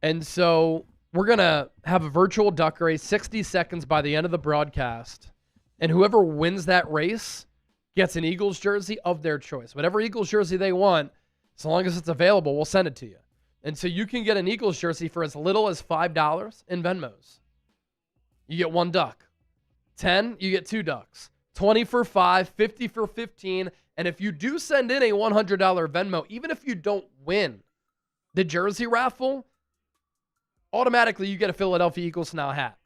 And so we're going to have a virtual duck race, 60 seconds by the end of the broadcast. And whoever wins that race gets an Eagles jersey of their choice. Whatever Eagles jersey they want, as long as it's available, we'll send it to you. And so you can get an Eagles jersey for as little as $5 in Venmos. You get 1 duck. 10, you get 2 ducks. 20 for 5, 50 for 15. And if you do send in a $100 Venmo, even if you don't win the jersey raffle, automatically you get a Philadelphia Eagles Now hat.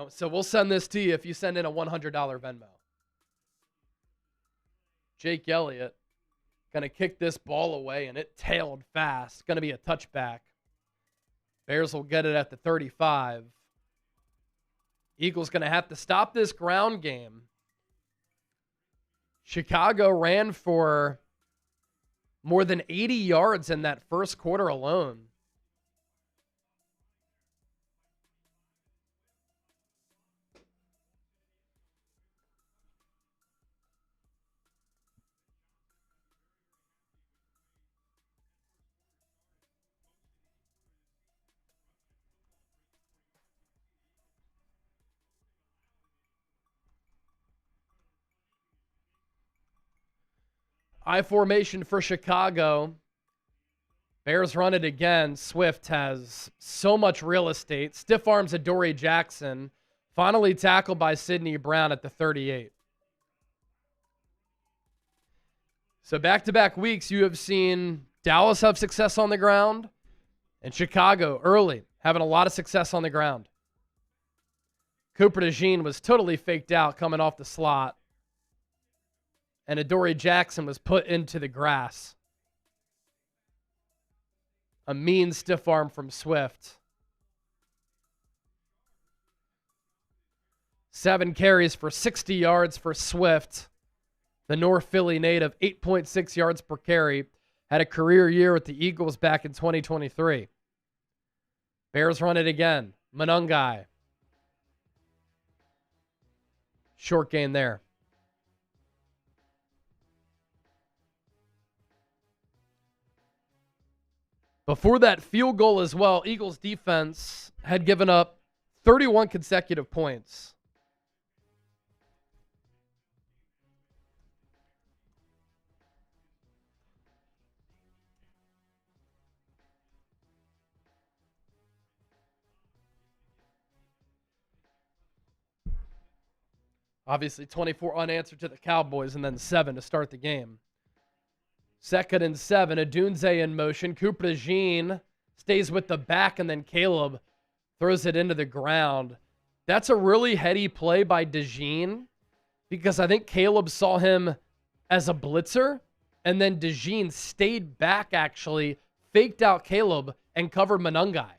So we'll send this to you if you send in a $100 Venmo. Jake Elliott going to kick this ball away, and it tailed fast. Going to be a touchback. Bears will get it at the 35. Eagles going to have to stop this ground game. Chicago ran for more than 80 yards in that first quarter alone. I formation for Chicago. Bears run it again. Swift has so much real estate. Stiff arms Adoree Jackson. Finally tackled by Sidney Brown at the 38. So back-to-back weeks, you have seen Dallas have success on the ground, and Chicago early having a lot of success on the ground. Cooper DeJean was totally faked out coming off the slot, and Adoree Jackson was put into the grass. A mean stiff arm from Swift. 7 carries for 60 yards for Swift. The North Philly native, 8.6 yards per carry, had a career year with the Eagles back in 2023. Bears run it again. Monungai. Short gain there. Before that field goal as well, Eagles defense had given up 31 consecutive points. Obviously, 24 unanswered to the Cowboys and then 7 to start the game. 2nd and 7, Odunze in motion. Cooper DeJean stays with the back, and then Caleb throws it into the ground. That's a really heady play by DeJean because I think Caleb saw him as a blitzer, and then DeJean stayed back, actually, faked out Caleb, and covered Monungai.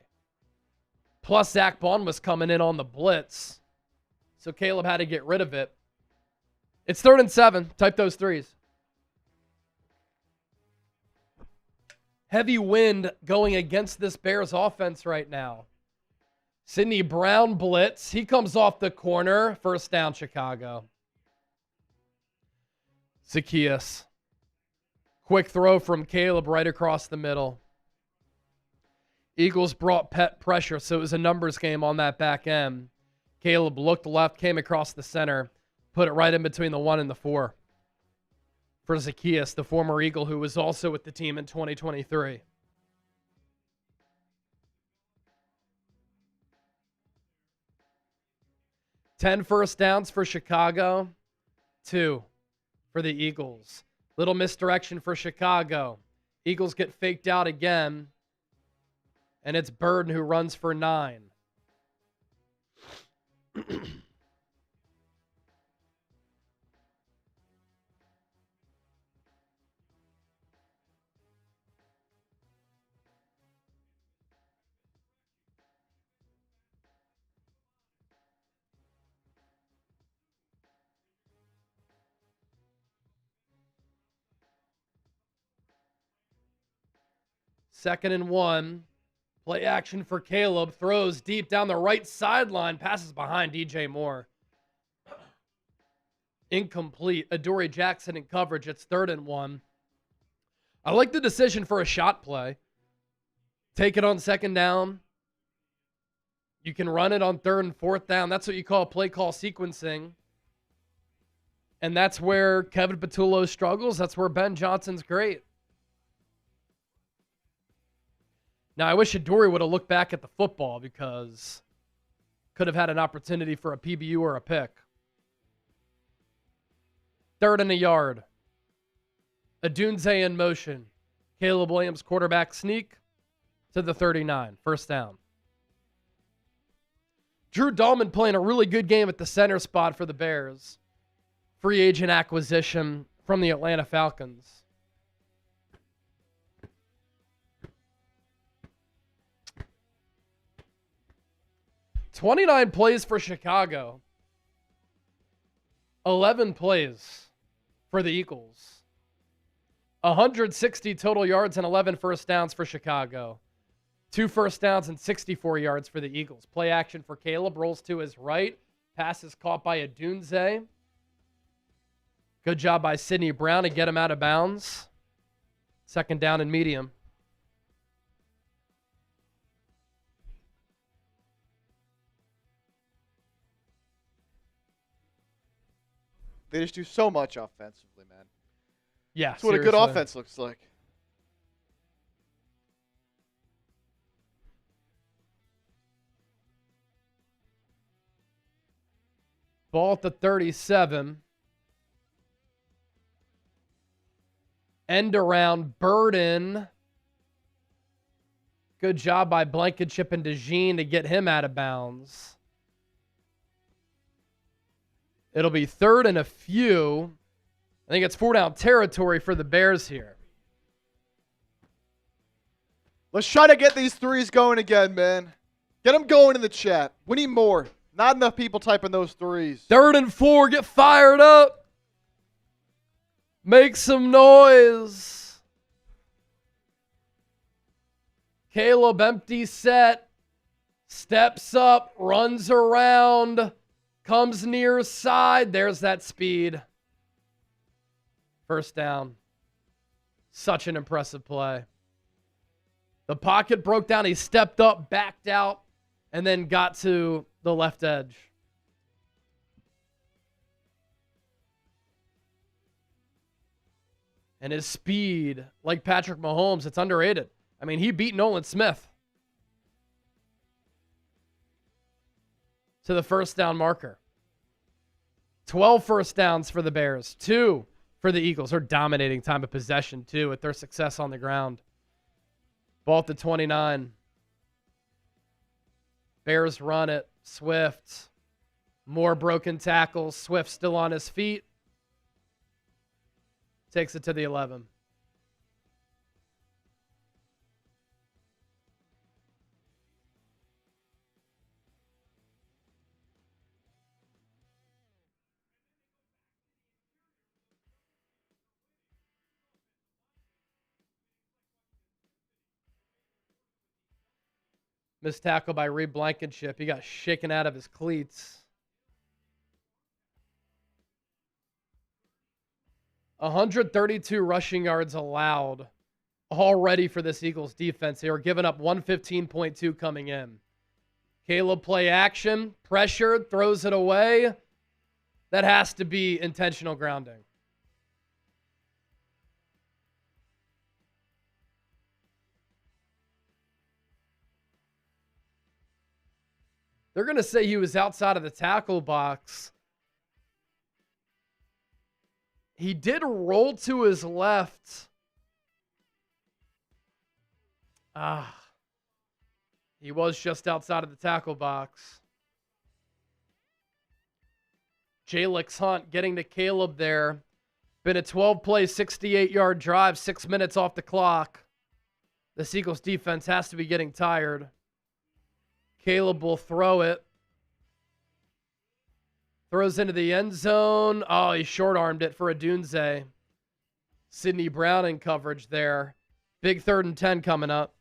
Plus, Zach Bond was coming in on the blitz, so Caleb had to get rid of it. It's 3rd and 7. Type those threes. Heavy wind going against this Bears offense right now. Sidney Brown blitz. He comes off the corner. First down, Chicago. Zacchaeus. Quick throw from Caleb right across the middle. Eagles brought pressure, so it was a numbers game on that back end. Caleb looked left, came across the center, put it right in between the 1 and the 4. For Zacchaeus, the former Eagle who was also with the team in 2023. Ten first downs for Chicago, 2 for the Eagles. Little misdirection for Chicago. Eagles get faked out again, and it's Burden who runs for 9. Second and 1. Play action for Caleb. Throws deep down the right sideline. Passes behind DJ Moore. Incomplete. Adoree Jackson in coverage. It's 3rd and 1. I like the decision for a shot play. Take it on 2nd down. You can run it on 3rd and 4th down. That's what you call play call sequencing. And that's where Kevin Patullo struggles. That's where Ben Johnson's great. Now, I wish Adoree would have looked back at the football because could have had an opportunity for a PBU or a pick. 3rd and a yard. Odunze in motion. Caleb Williams quarterback sneak to the 39. First down. Drew Dahlman playing a really good game at the center spot for the Bears. Free agent acquisition from the Atlanta Falcons. 29 plays for Chicago. 11 plays for the Eagles. 160 total yards and 11 first downs for Chicago. 2 first downs and 64 yards for the Eagles. Play action for Caleb. Rolls to his right. Pass is caught by Odunze. Good job by Sidney Brown to get him out of bounds. 2nd down and medium. They just do so much offensively, man. Yeah, that's what a good offense looks like. Ball at the 37. End around. Burden Good job by Blankenship and DeJean to get him out of bounds. It'll be 3rd and a few. I think it's 4-down territory for the Bears here. Let's try to get these threes going again, man. Get them going in the chat. We need more. Not enough people typing those threes. 3rd and 4. Get fired up. Make some noise. Caleb, empty set. Steps up. Runs around. Comes near side. There's that speed. First down. Such an impressive play. The pocket broke down. He stepped up, backed out, and then got to the left edge. And his speed, like Patrick Mahomes, it's underrated. I mean, he beat Nolan Smith to the first down marker. 12 first downs for the Bears. 2 for the Eagles. They're dominating time of possession, too, with their success on the ground. Ball at the 29. Bears run it. Swift. More broken tackles. Swift still on his feet. Takes it to the 11. Missed tackle by Reed Blankenship. He got shaken out of his cleats. 132 rushing yards allowed already for this Eagles defense. They were giving up 115.2 coming in. Caleb play action, pressured, throws it away. That has to be intentional grounding. They're going to say he was outside of the tackle box. He did roll to his left. He was just outside of the tackle box. Jalix Hunt getting to Caleb there. Been a 12-play, 68-yard drive, 6 minutes off the clock. The Eagles defense has to be getting tired. Caleb will throw it. Throws into the end zone. Oh, he short-armed it for a Dunze. Sidney Brown in coverage there. Big 3rd and 10 coming up.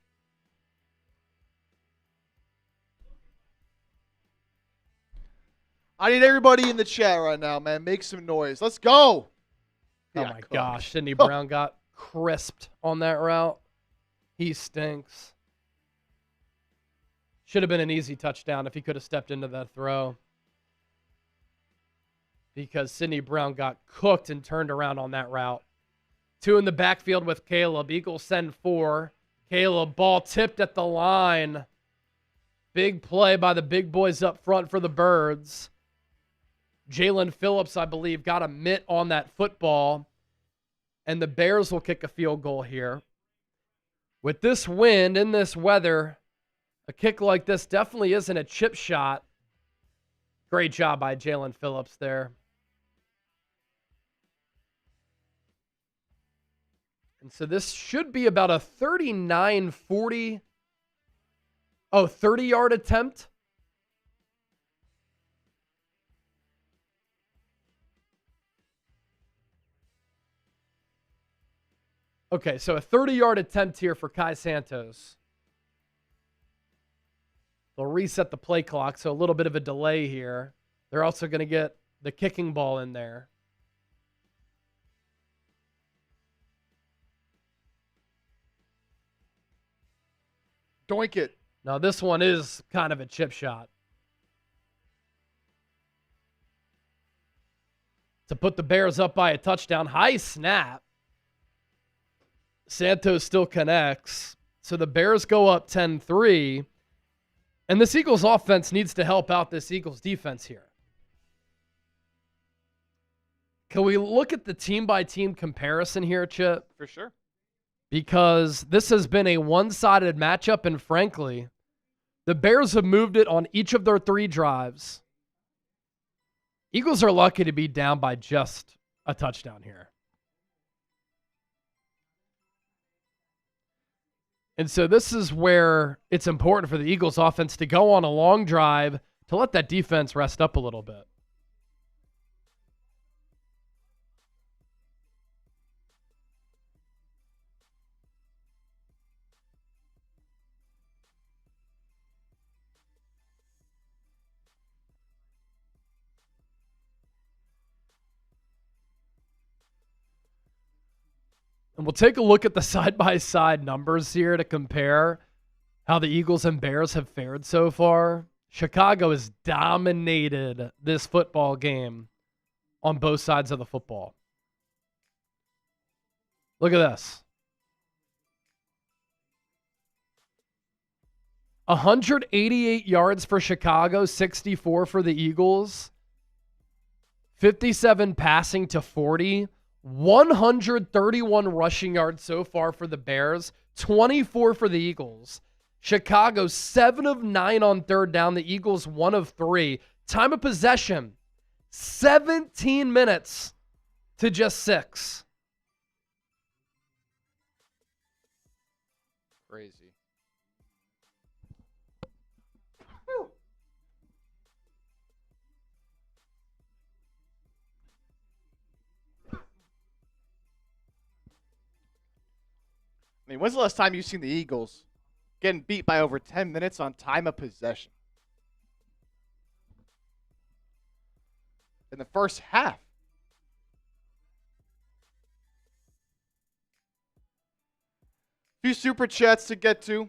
I need everybody in the chat right now, man. Make some noise. Let's go. Oh, my gosh. Sidney Brown got crisped on that route. He stinks. Should have been an easy touchdown if he could have stepped into that throw. Because Sidney Brown got cooked and turned around on that route. 2 in the backfield with Caleb. Eagles send 4. Caleb, ball tipped at the line. Big play by the big boys up front for the Birds. Jalen Phillips, I believe, got a mitt on that football. And the Bears will kick a field goal here. With this wind, in this weather, a kick like this definitely isn't a chip shot. Great job by Jalen Phillips there. And so this should be about a 39-40, 30-yard attempt. Okay, so a 30-yard attempt here for Kai Santos. They'll reset the play clock, so a little bit of a delay here. They're also going to get the kicking ball in there. Doink it. Now, this one is kind of a chip shot. To put the Bears up by a touchdown. High snap. Santos still connects. So the Bears go up 10-3. And this Eagles offense needs to help out this Eagles defense here. Can we look at the team-by-team comparison here, Chip? For sure. because this has been a one-sided matchup, and frankly, the Bears have moved it on each of their 3 drives. Eagles are lucky to be down by just a touchdown here. And so this is where it's important for the Eagles offense to go on a long drive to let that defense rest up a little bit. And we'll take a look at the side-by-side numbers here to compare how the Eagles and Bears have fared so far. Chicago has dominated this football game on both sides of the football. Look at this. 188 yards for Chicago, 64 for the Eagles. 57 passing to 40. 131 rushing yards so far for the Bears, 24 for the Eagles. Chicago 7 of 9 on third down, the Eagles 1 of 3. Time of possession, 17 minutes to just 6. Crazy. I mean, when's the last time you've seen the Eagles getting beat by over 10 minutes on time of possession? In the first half. Few super chats to get to.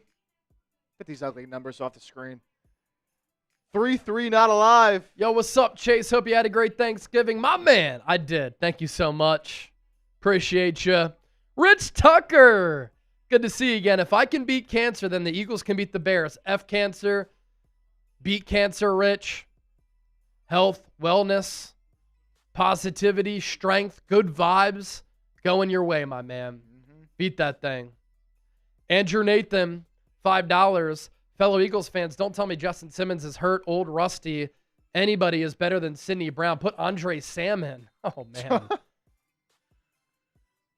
Get these ugly numbers off the screen. 3-3 not alive. Yo, what's up, Chase? Hope you had a great Thanksgiving. My man, I did. Thank you so much. Appreciate you. Rich Tucker. Good to see you again. If I can beat cancer, then the Eagles can beat the Bears. F cancer. Beat cancer, Rich. Health, wellness, positivity, strength, good vibes. Going your way, my man. Beat that thing. Andrew Nathan, $5. Fellow Eagles fans, don't tell me Justin Simmons is hurt, old, rusty. Anybody is better than Sidney Brown. Put Andre Sam in. Oh, man.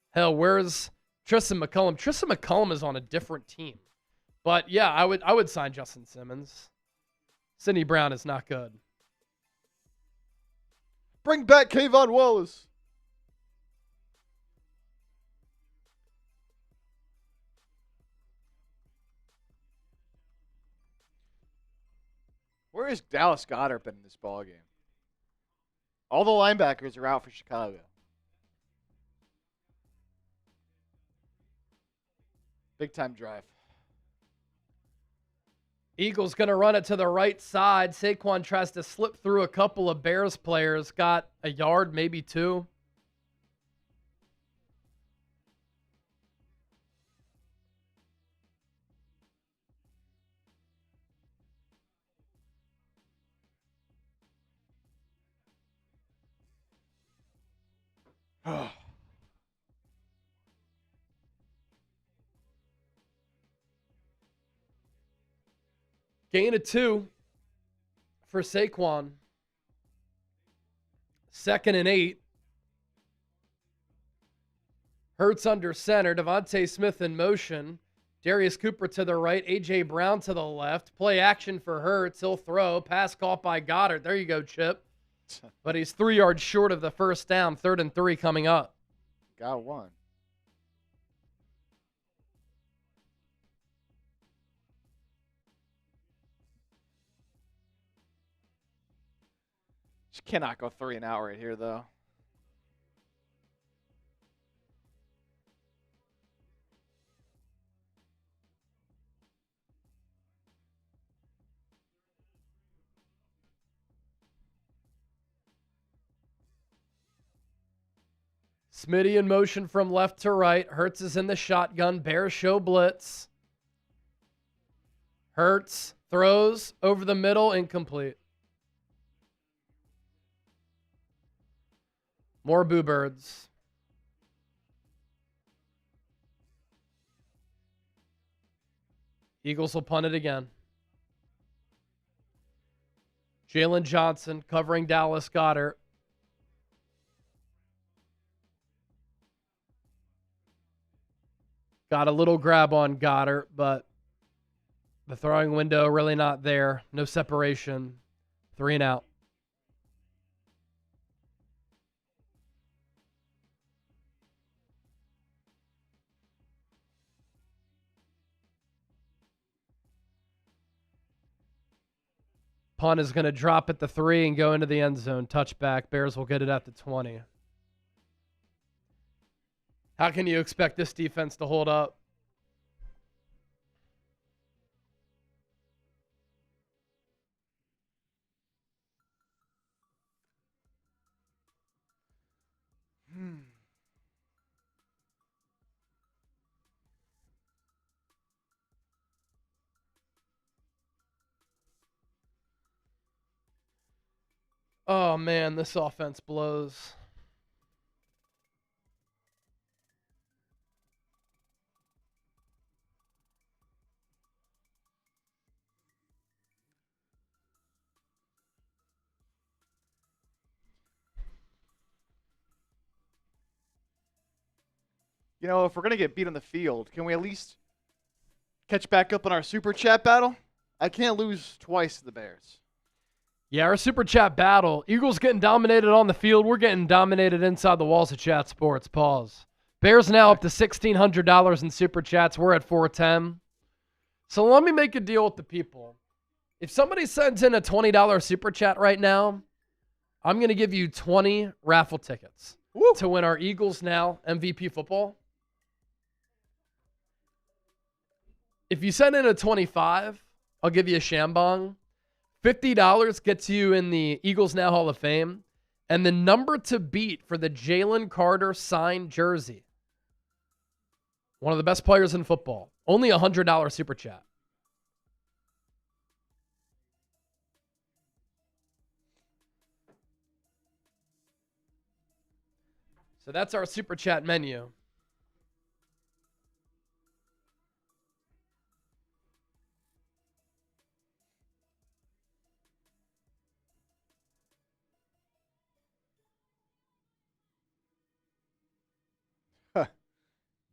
Hell, where's Tristan McCullum? Tristan McCullum is on a different team. But, yeah, I would sign Justin Simmons. Sidney Brown is not good. Bring back Kayvon Wallace. Where has Dallas Goedert been in this ballgame? All the linebackers are out for Chicago. Big time drive. Eagles going to run it to the right side. Saquon tries to slip through a couple of Bears players. Got a yard, maybe 2. Gain of 2 for Saquon. 2nd and 8. Hurts under center. Devontae Smith in motion. Darius Cooper to the right. A.J. Brown to the left. Play action for Hurts. He'll throw. Pass caught by Goddard. There you go, Chip. But he's 3 yards short of the first down. 3rd and 3 coming up. Got one. Just cannot go 3 and out right here, though. Smitty in motion from left to right. Hurts is in the shotgun. Bears show blitz. Hurts throws over the middle, incomplete. More Boo Birds. Eagles will punt it again. Jalen Johnson covering Dallas Goedert. Got a little grab on Goddard, but the throwing window really not there. No separation. 3 and out. Punt is going to drop at the 3 and go into the end zone. Touchback. Bears will get it at the 20. How can you expect this defense to hold up? Oh, man, this offense blows. You know, if we're going to get beat on the field, can we at least catch back up on our super chat battle? I can't lose twice to the Bears. Yeah, our super chat battle. Eagles getting dominated on the field. We're getting dominated inside the walls of Chat Sports. Pause. Bears now up to $1,600 in super chats. We're at 410. So let me make a deal with the people. If somebody sends in a $20 super chat right now, I'm going to give you 20 raffle tickets to win our Eagles Now MVP football. If you send in a 25, I'll give you a Shambong. $50 gets you in the Eagles Now Hall of Fame. And the number to beat for the Jalen Carter signed jersey. One of the best players in football. Only $100 super chat. So that's our super chat menu.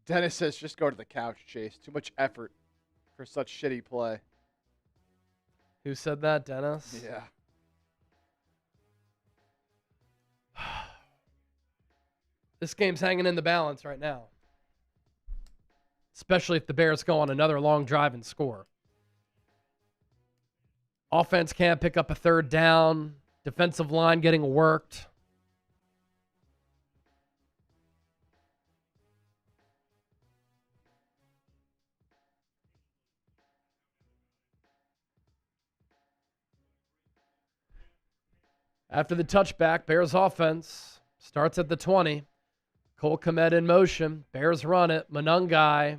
Dennis says, just go to the couch, Chase. Too much effort for such shitty play. Who said that, Dennis? Yeah. This game's hanging in the balance right now. Especially if the Bears go on another long drive and score. Offense can't pick up a third down. Defensive line getting worked. After the touchback, Bears offense starts at the 20. Cole Kmet in motion. Bears run it. Monungai.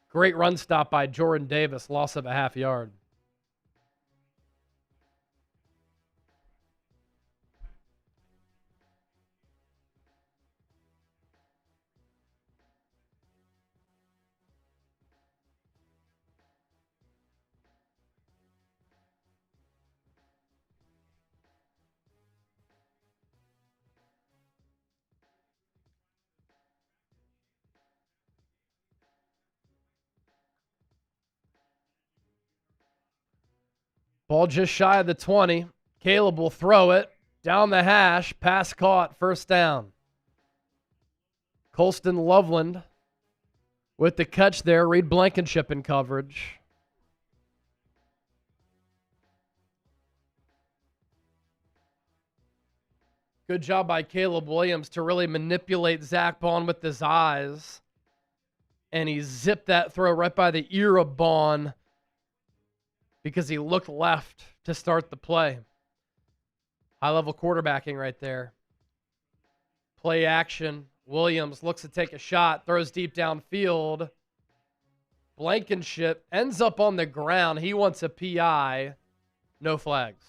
Great run stop by Jordan Davis. Loss of a half yard. Ball just shy of the 20. Caleb will throw it down the hash. Pass caught. First down. Colston Loveland with the catch there. Reed Blankenship in coverage. Good job by Caleb Williams to really manipulate Zach Bond with his eyes. And he zipped that throw right by the ear of Bond because he looked left to start the play. High-level quarterbacking right there. Play action. Williams looks to take a shot, throws deep downfield. Blankenship ends up on the ground. He wants a PI. No flags.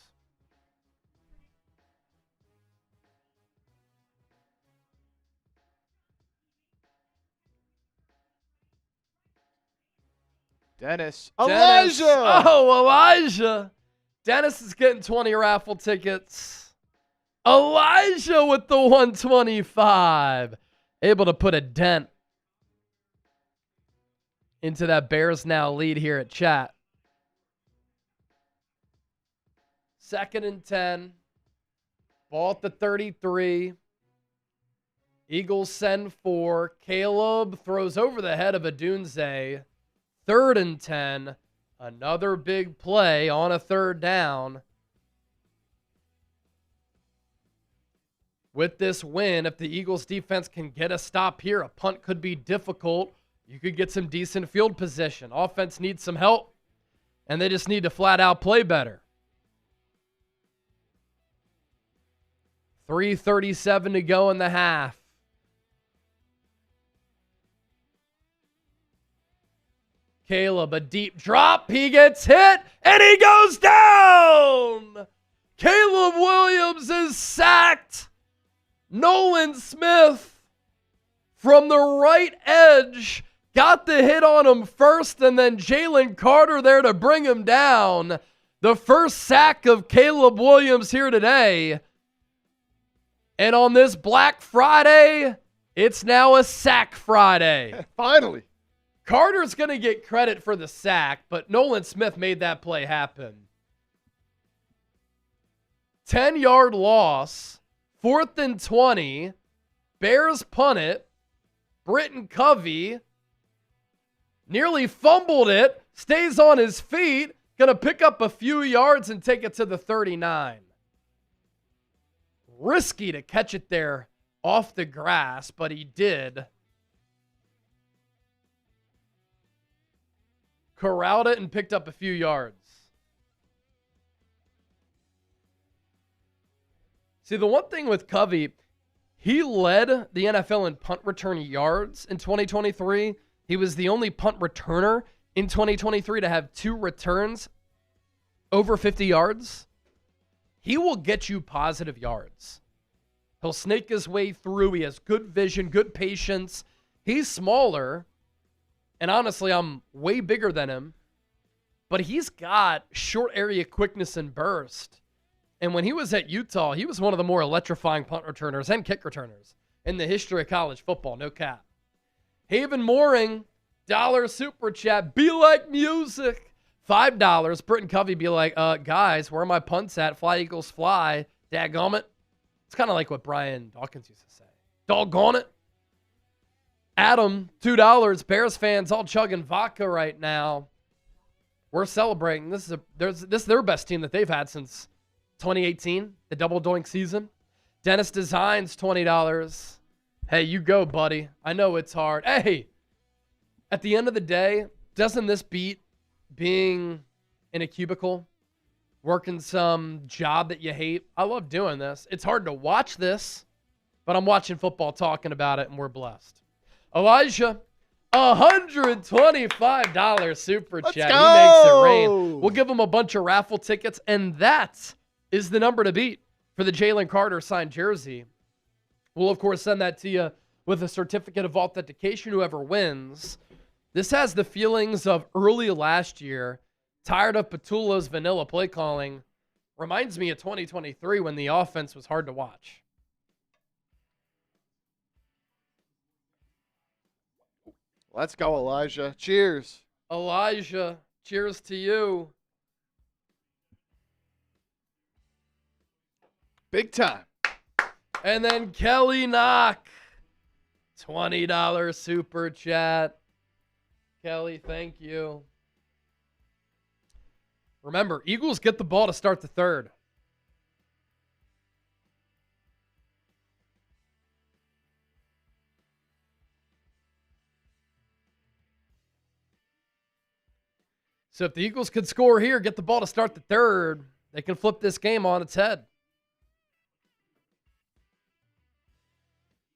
Dennis. Dennis. Elijah. Oh, Elijah. Dennis is getting 20 raffle tickets. Elijah with the 125. Able to put a dent into that Bears Now lead here at chat. 2nd and 10. Ball at the 33. Eagles send 4. Caleb throws over the head of Adunze. 3rd and 10. Another big play on a 3rd down. With this win, if the Eagles defense can get a stop here, a punt could be difficult. You could get some decent field position. Offense needs some help, and they just need to flat out play better. 3:37 to go in the half. Caleb, a deep drop. He gets hit, and he goes down. Caleb Williams is sacked. Nolan Smith from the right edge got the hit on him first, and then Jalen Carter there to bring him down. The first sack of Caleb Williams here today. And on this Black Friday, it's now a Sack Friday. Finally. Carter's going to get credit for the sack, but Nolan Smith made that play happen. 10-yard loss, 4th and 20. Bears punt it. Britton Covey nearly fumbled it, stays on his feet, going to pick up a few yards and take it to the 39. Risky to catch it there off the grass, but he did. Corralled it and picked up a few yards. See, the one thing with Covey, he led the NFL in punt return yards in 2023. He was the only punt returner in 2023 to have 2 returns over 50 yards. He will get you positive yards. He'll snake his way through. He has good vision, good patience. He's smaller, and honestly, I'm way bigger than him, but he's got short area quickness and burst. And when he was at Utah, he was one of the more electrifying punt returners and kick returners in the history of college football, no cap. Haven Mooring, $1 super chat, be like music. $5, Britton Covey be like, guys, where are my punts at? Fly Eagles fly. Dadgummit. It's kind of like what Brian Dawkins used to say. Doggone it. Adam, $2. Bears fans all chugging vodka right now. We're celebrating. This is their best team that they've had since 2018, the double doink season. Dennis Designs, $20. Hey, you go, buddy. I know it's hard. Hey, at the end of the day, doesn't this beat being in a cubicle, working some job that you hate? I love doing this. It's hard to watch this, but I'm watching football, talking about it, and we're blessed. Elijah, $125 super chat. He makes it rain. We'll give him a bunch of raffle tickets, and that is the number to beat for the Jalen Carter signed jersey. We'll, of course, send that to you with a certificate of authentication, whoever wins. This has the feelings of early last year. Tired of Petula's vanilla play calling. Reminds me of 2023 when the offense was hard to watch. Let's go, Elijah. Cheers. Elijah, cheers to you. Big time. And then Kelly Knock, $20 super chat. Kelly, thank you. Remember, Eagles get the ball to start the 3rd. So if the Eagles could score here, get the ball to start the 3rd, they can flip this game on its head.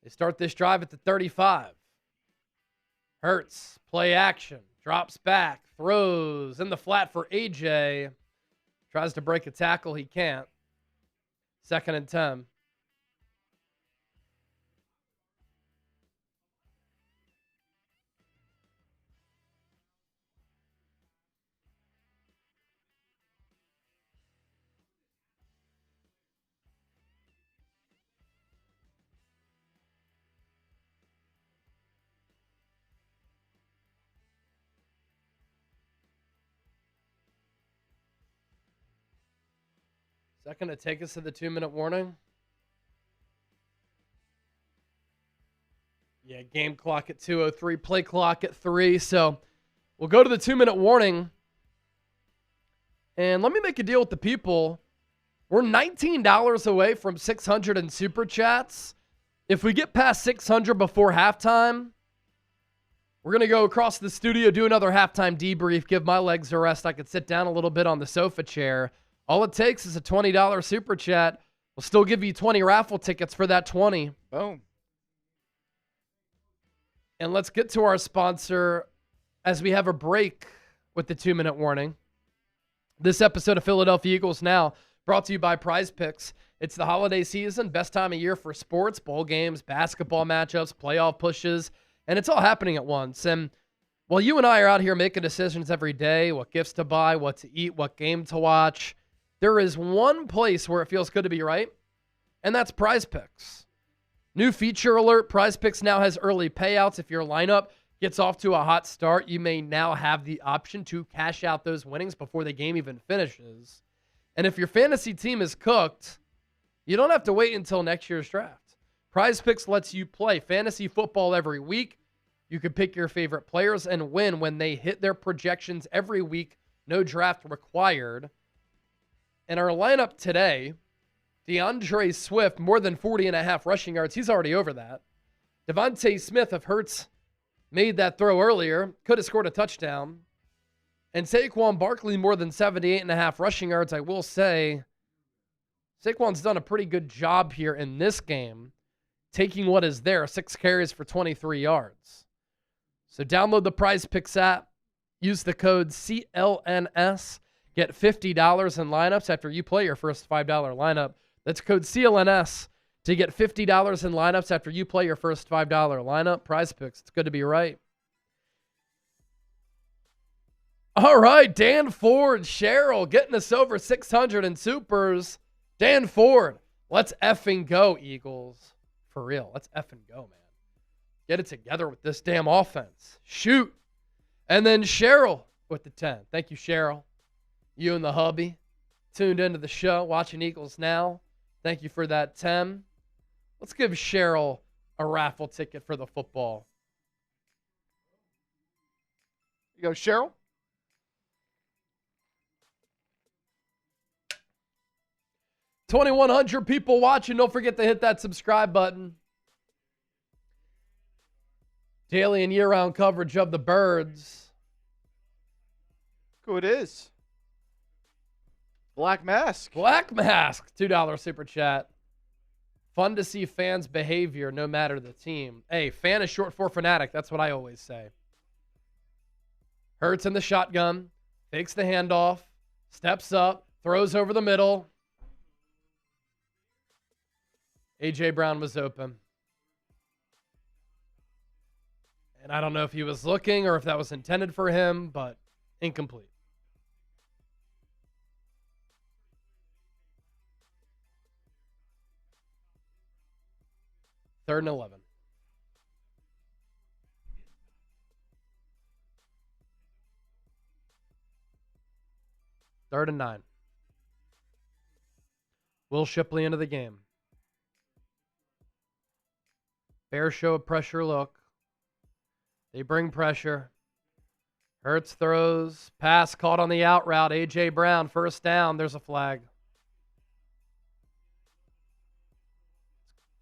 They start this drive at the 35. Hurts, play action, drops back, throws in the flat for AJ. Tries to break a tackle, he can't. 2nd and 10. that going to take us to the 2-minute warning? Yeah, game clock at 2:03, play clock at 3. So we'll go to the 2-minute warning. And let me make a deal with the people. We're $19 away from 600 in Super Chats. If we get past 600 before halftime, we're going to go across the studio, do another halftime debrief, give my legs a rest. I could sit down a little bit on the sofa chair. All it takes is a $20 Super Chat. We'll still give you 20 raffle tickets for that 20. Boom. And let's get to our sponsor as we have a break with the 2-minute warning. This episode of Philadelphia Eagles Now brought to you by Prize Picks. It's the holiday season, best time of year for sports, bowl games, basketball matchups, playoff pushes, and it's all happening at once. And while you and I are out here making decisions every day, what gifts to buy, what to eat, what game to watch, there is one place where it feels good to be right, and that's Prize Picks. New feature alert, Prize Picks now has early payouts. If your lineup gets off to a hot start, you may now have the option to cash out those winnings before the game even finishes. And if your fantasy team is cooked, you don't have to wait until next year's draft. Prize Picks lets you play fantasy football every week. You can pick your favorite players and win when they hit their projections every week. No draft required. And our lineup today, DeAndre Swift, more than 40.5 rushing yards. He's already over that. Devontae Smith, if Hurts made that throw earlier, could have scored a touchdown. And Saquon Barkley, more than 78.5 rushing yards. I will say, Saquon's done a pretty good job here in this game, taking what is there, 6 carries for 23 yards. So download the Prize Picks app, use the code CLNS, get $50 in lineups after you play your first $5 lineup. That's code CLNS to get $50 in lineups after you play your first $5 lineup. Prize Picks, it's good to be right. All right, Dan Ford, Cheryl, getting us over 600 in supers. Dan Ford, let's effing go, Eagles. For real, let's effing go, man. Get it together with this damn offense. Shoot. And then Cheryl with the 10. Thank you, Cheryl. You and the hubby tuned into the show, watching Eagles Now. Thank you for that 10. Let's give Cheryl a raffle ticket for the football. You go, Cheryl. 2,100 people watching. Don't forget to hit that subscribe button. Daily and year-round coverage of the Birds. Who it is? Black Mask. Black Mask, $2 super chat. Fun to see fans' behavior, no matter the team. Hey, fan is short for fanatic. That's what I always say. Hurts in the shotgun, fakes the handoff, steps up, throws over the middle. A.J. Brown was open. And I don't know if he was looking or if that was intended for him, but incomplete. Third and 11. Third and 9. Will Shipley into the game. Bears show a pressure look. They bring pressure. Hurts throws. Pass caught on the out route. A.J. Brown, first down. There's a flag.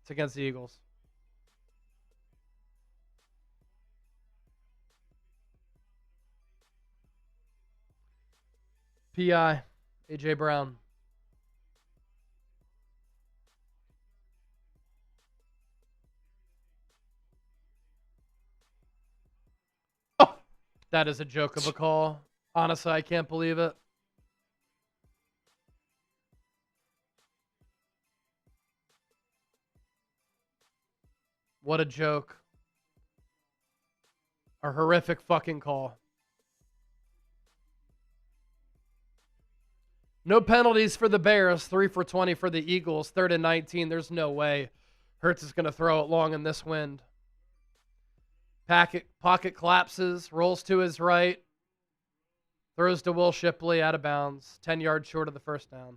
It's against the Eagles. PI, A.J. Brown. Oh, that is a joke of a call. Honestly, I can't believe it. What a joke. A horrific fucking call. No penalties for the Bears. 3 for 20 for the Eagles. Third and 19. There's no way Hurts is going to throw it long in this wind. Pocket collapses. Rolls to his right. Throws to Will Shipley out of bounds. 10 yards short of the first down.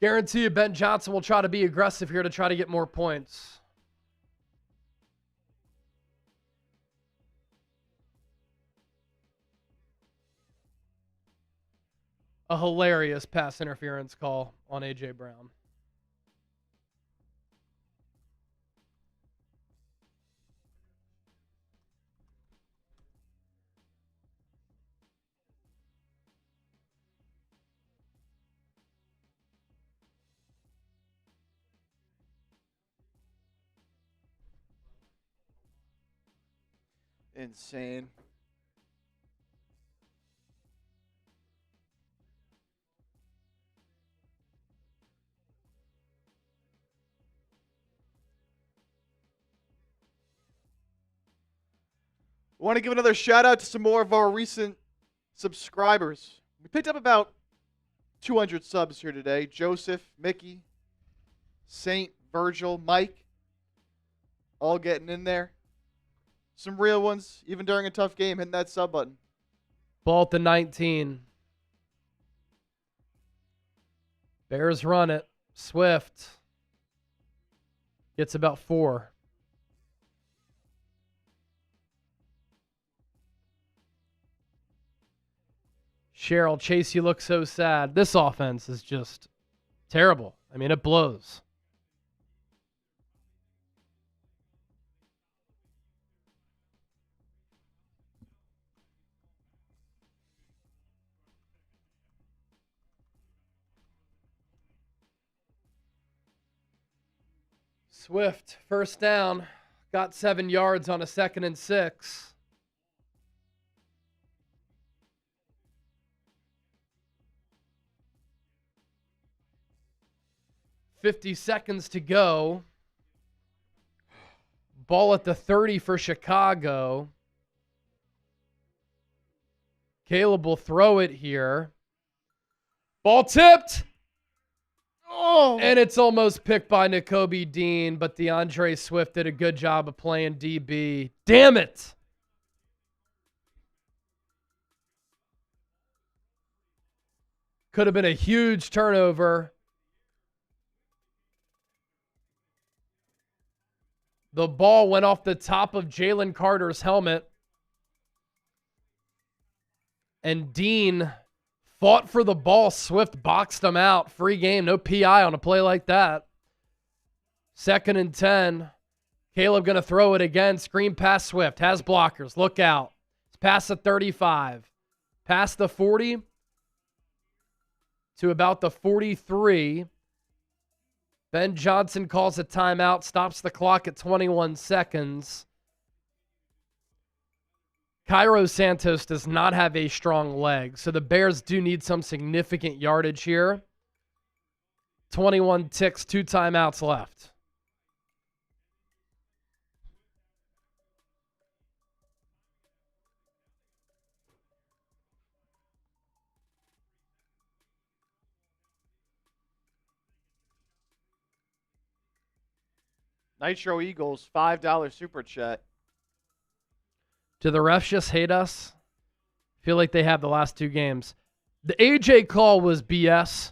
Guarantee you Ben Johnson will try to be aggressive here to try to get more points. A hilarious pass interference call on A.J. Brown. Insane. I want to give another shout out to some more of our recent subscribers. We picked up about 200 subs here today. Joseph, Mickey, Saint, Virgil, Mike, all getting in there. Some real ones, even during a tough game, hitting that sub button. Ball at the 19. Bears run it. Swift gets about 4. Cheryl, Chase, you look so sad. This offense is just terrible. I mean, it blows. Swift, first down, got 7 yards on a 2nd and 6. $50 seconds to go. Ball at the 30 for Chicago. Caleb will throw it here. Ball tipped. Oh! And it's almost picked by Nakobe Dean, but DeAndre Swift did a good job of playing DB. Damn it. Could have been a huge turnover. The ball went off the top of Jalen Carter's helmet. And Dean fought for the ball. Swift boxed him out. Free game. No PI on a play like that. 2nd and 10. Caleb going to throw it again. Screen pass Swift. Has blockers. Look out. It's past the 35. Past the 40 to about the 43. Ben Johnson calls a timeout. Stops the clock at 21 seconds. Cairo Santos does not have a strong leg, so the Bears do need some significant yardage here. 21 ticks, 2 timeouts left. Nitro Eagles, $5 super chat. Do the refs just hate us? Feel like they have the last 2 games. The AJ call was BS.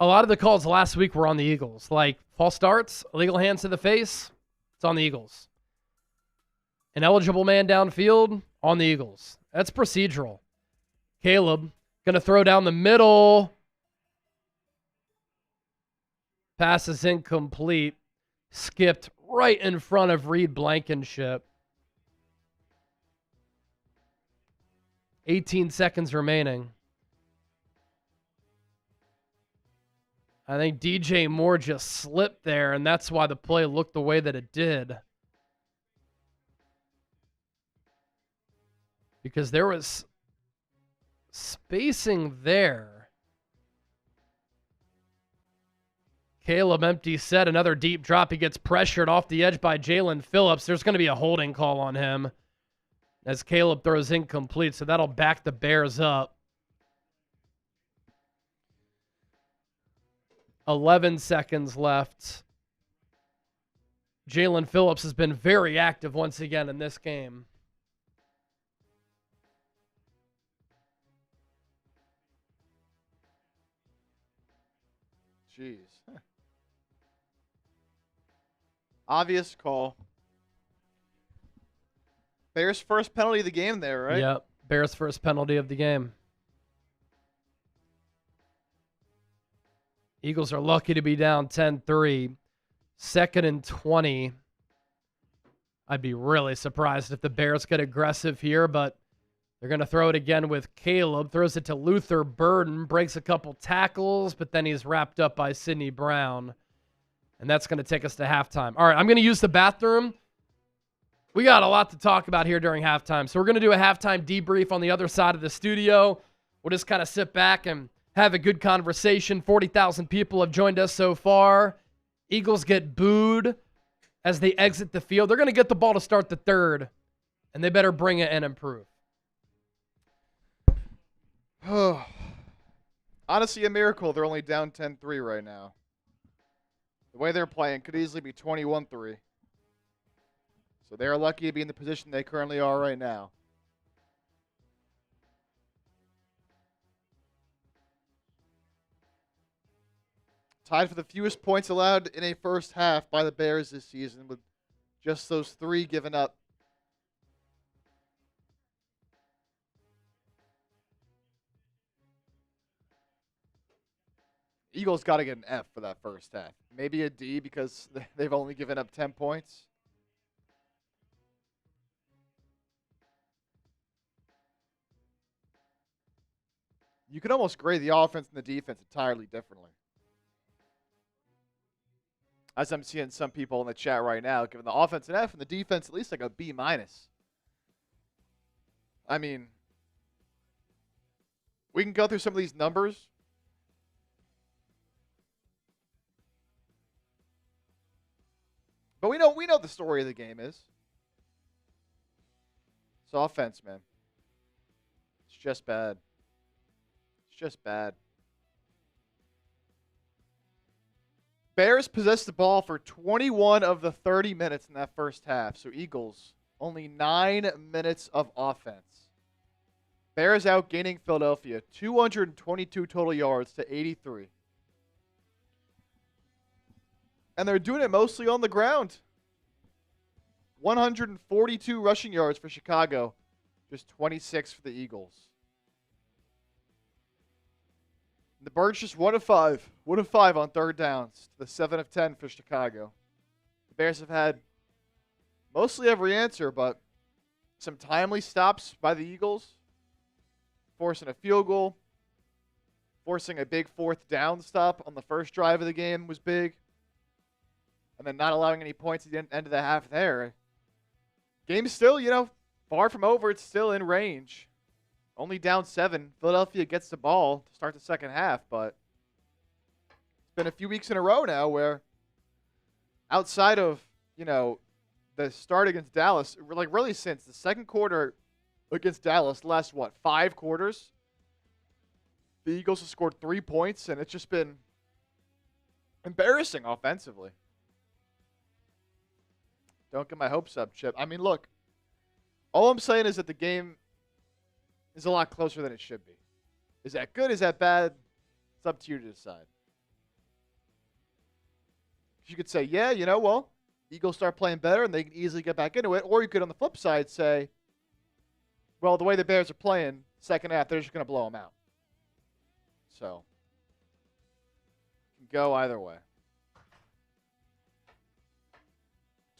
A lot of the calls last week were on the Eagles. Like false starts, illegal hands to the face, it's on the Eagles. An eligible man downfield, on the Eagles. That's procedural. Caleb going to throw down the middle. Pass is incomplete. Skipped right in front of Reed Blankenship. 18 seconds remaining. I think DJ Moore just slipped there, and that's why the play looked the way that it did. Because there was spacing there. Caleb empty set, another deep drop. He gets pressured off the edge by Jalen Phillips. There's going to be a holding call on him as Caleb throws incomplete, so that'll back the Bears up. 11 seconds left. Jalen Phillips has been very active once again in this game. jeez. Obvious call. Bears' first penalty of the game there, right? Yep. Bears' first penalty of the game. Eagles are lucky to be down 10-3. 2nd and 20. I'd be really surprised if the Bears get aggressive here, but they're going to throw it again with Caleb. Throws it to Luther Burden. Breaks a couple tackles, but then he's wrapped up by Sidney Brown. And that's going to take us to halftime. All right, I'm going to use the bathroom. We got a lot to talk about here during halftime. So we're going to do a halftime debrief on the other side of the studio. We'll just kind of sit back and have a good conversation. 40,000 people have joined us so far. Eagles get booed as they exit the field. They're going to get the ball to start the third, and they better bring it and improve. Honestly, a miracle they're only down 10-3 right now. The way they're playing could easily be 21-3. So they're lucky to be in the position they currently are right now. Tied for the fewest points allowed in a first half by the Bears this season, with just those 3 given up. Eagles got to get an F for that first half. Maybe a D because they've only given up 10 points. You can almost grade the offense and the defense entirely differently. As I'm seeing some people in the chat right now, giving the offense an F and the defense at least like a B-. I mean, we can go through some of these numbers. But we know the story of the game is. It's offense, man. It's just bad. It's just bad. Bears possessed the ball for 21 of the 30 minutes in that first half. So Eagles, only 9 minutes of offense. Bears outgaining Philadelphia, 222 total yards to 83. And they're doing it mostly on the ground. 142 rushing yards for Chicago, just 26 for the Eagles. The Birds just 1 of 5. 1 of 5 on third downs. To the 7 of 10 for Chicago. The Bears have had mostly every answer, but some timely stops by the Eagles. Forcing a field goal. Forcing a big 4th down stop on the first drive of the game was big. And then not allowing any points at the end of the half there. Game's still, far from over. It's still in range. Only down 7. Philadelphia gets the ball to start the second half, but it's been a few weeks in a row now where outside of, the start against Dallas, like really since the second quarter against Dallas, last, 5 quarters, the Eagles have scored 3 points, and it's just been embarrassing offensively. Don't get my hopes up, Chip. I mean, look, all I'm saying is that the game is a lot closer than it should be. Is that good? Is that bad? It's up to you to decide. You could say, yeah, Eagles start playing better and they can easily get back into it. Or you could, on the flip side, say, well, the way the Bears are playing, second half, they're just going to blow them out. So, you can go either way.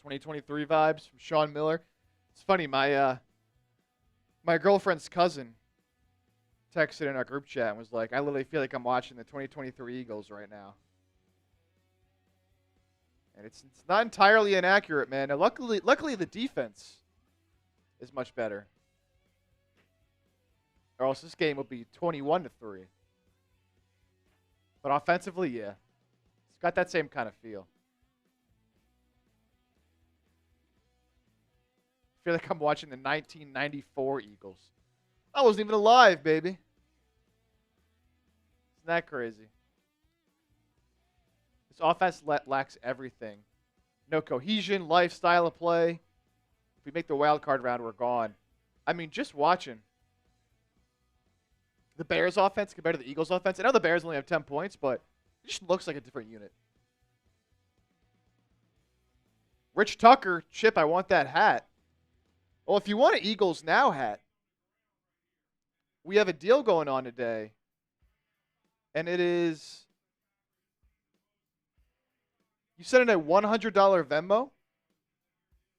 2023 vibes from Sean Miller. It's funny, my girlfriend's cousin texted in our group chat and was like, I literally feel like I'm watching the 2023 Eagles right now. And it's not entirely inaccurate, man. And luckily the defense is much better. Or else this game would be 21-3. But offensively, yeah. It's got that same kind of feel. I feel like I'm watching the 1994 Eagles. I wasn't even alive, baby. Isn't that crazy? This offense lacks everything. No cohesion, lifestyle of play. If we make the wild card round, we're gone. I mean, just watching the Bears offense compared to the Eagles offense. I know the Bears only have 10 points, but It just looks like a different unit. Rich Tucker, Chip, I want that hat. Well, if you want an Eagles Now hat, we have a deal going on today. And it is, you send in a $100 Venmo,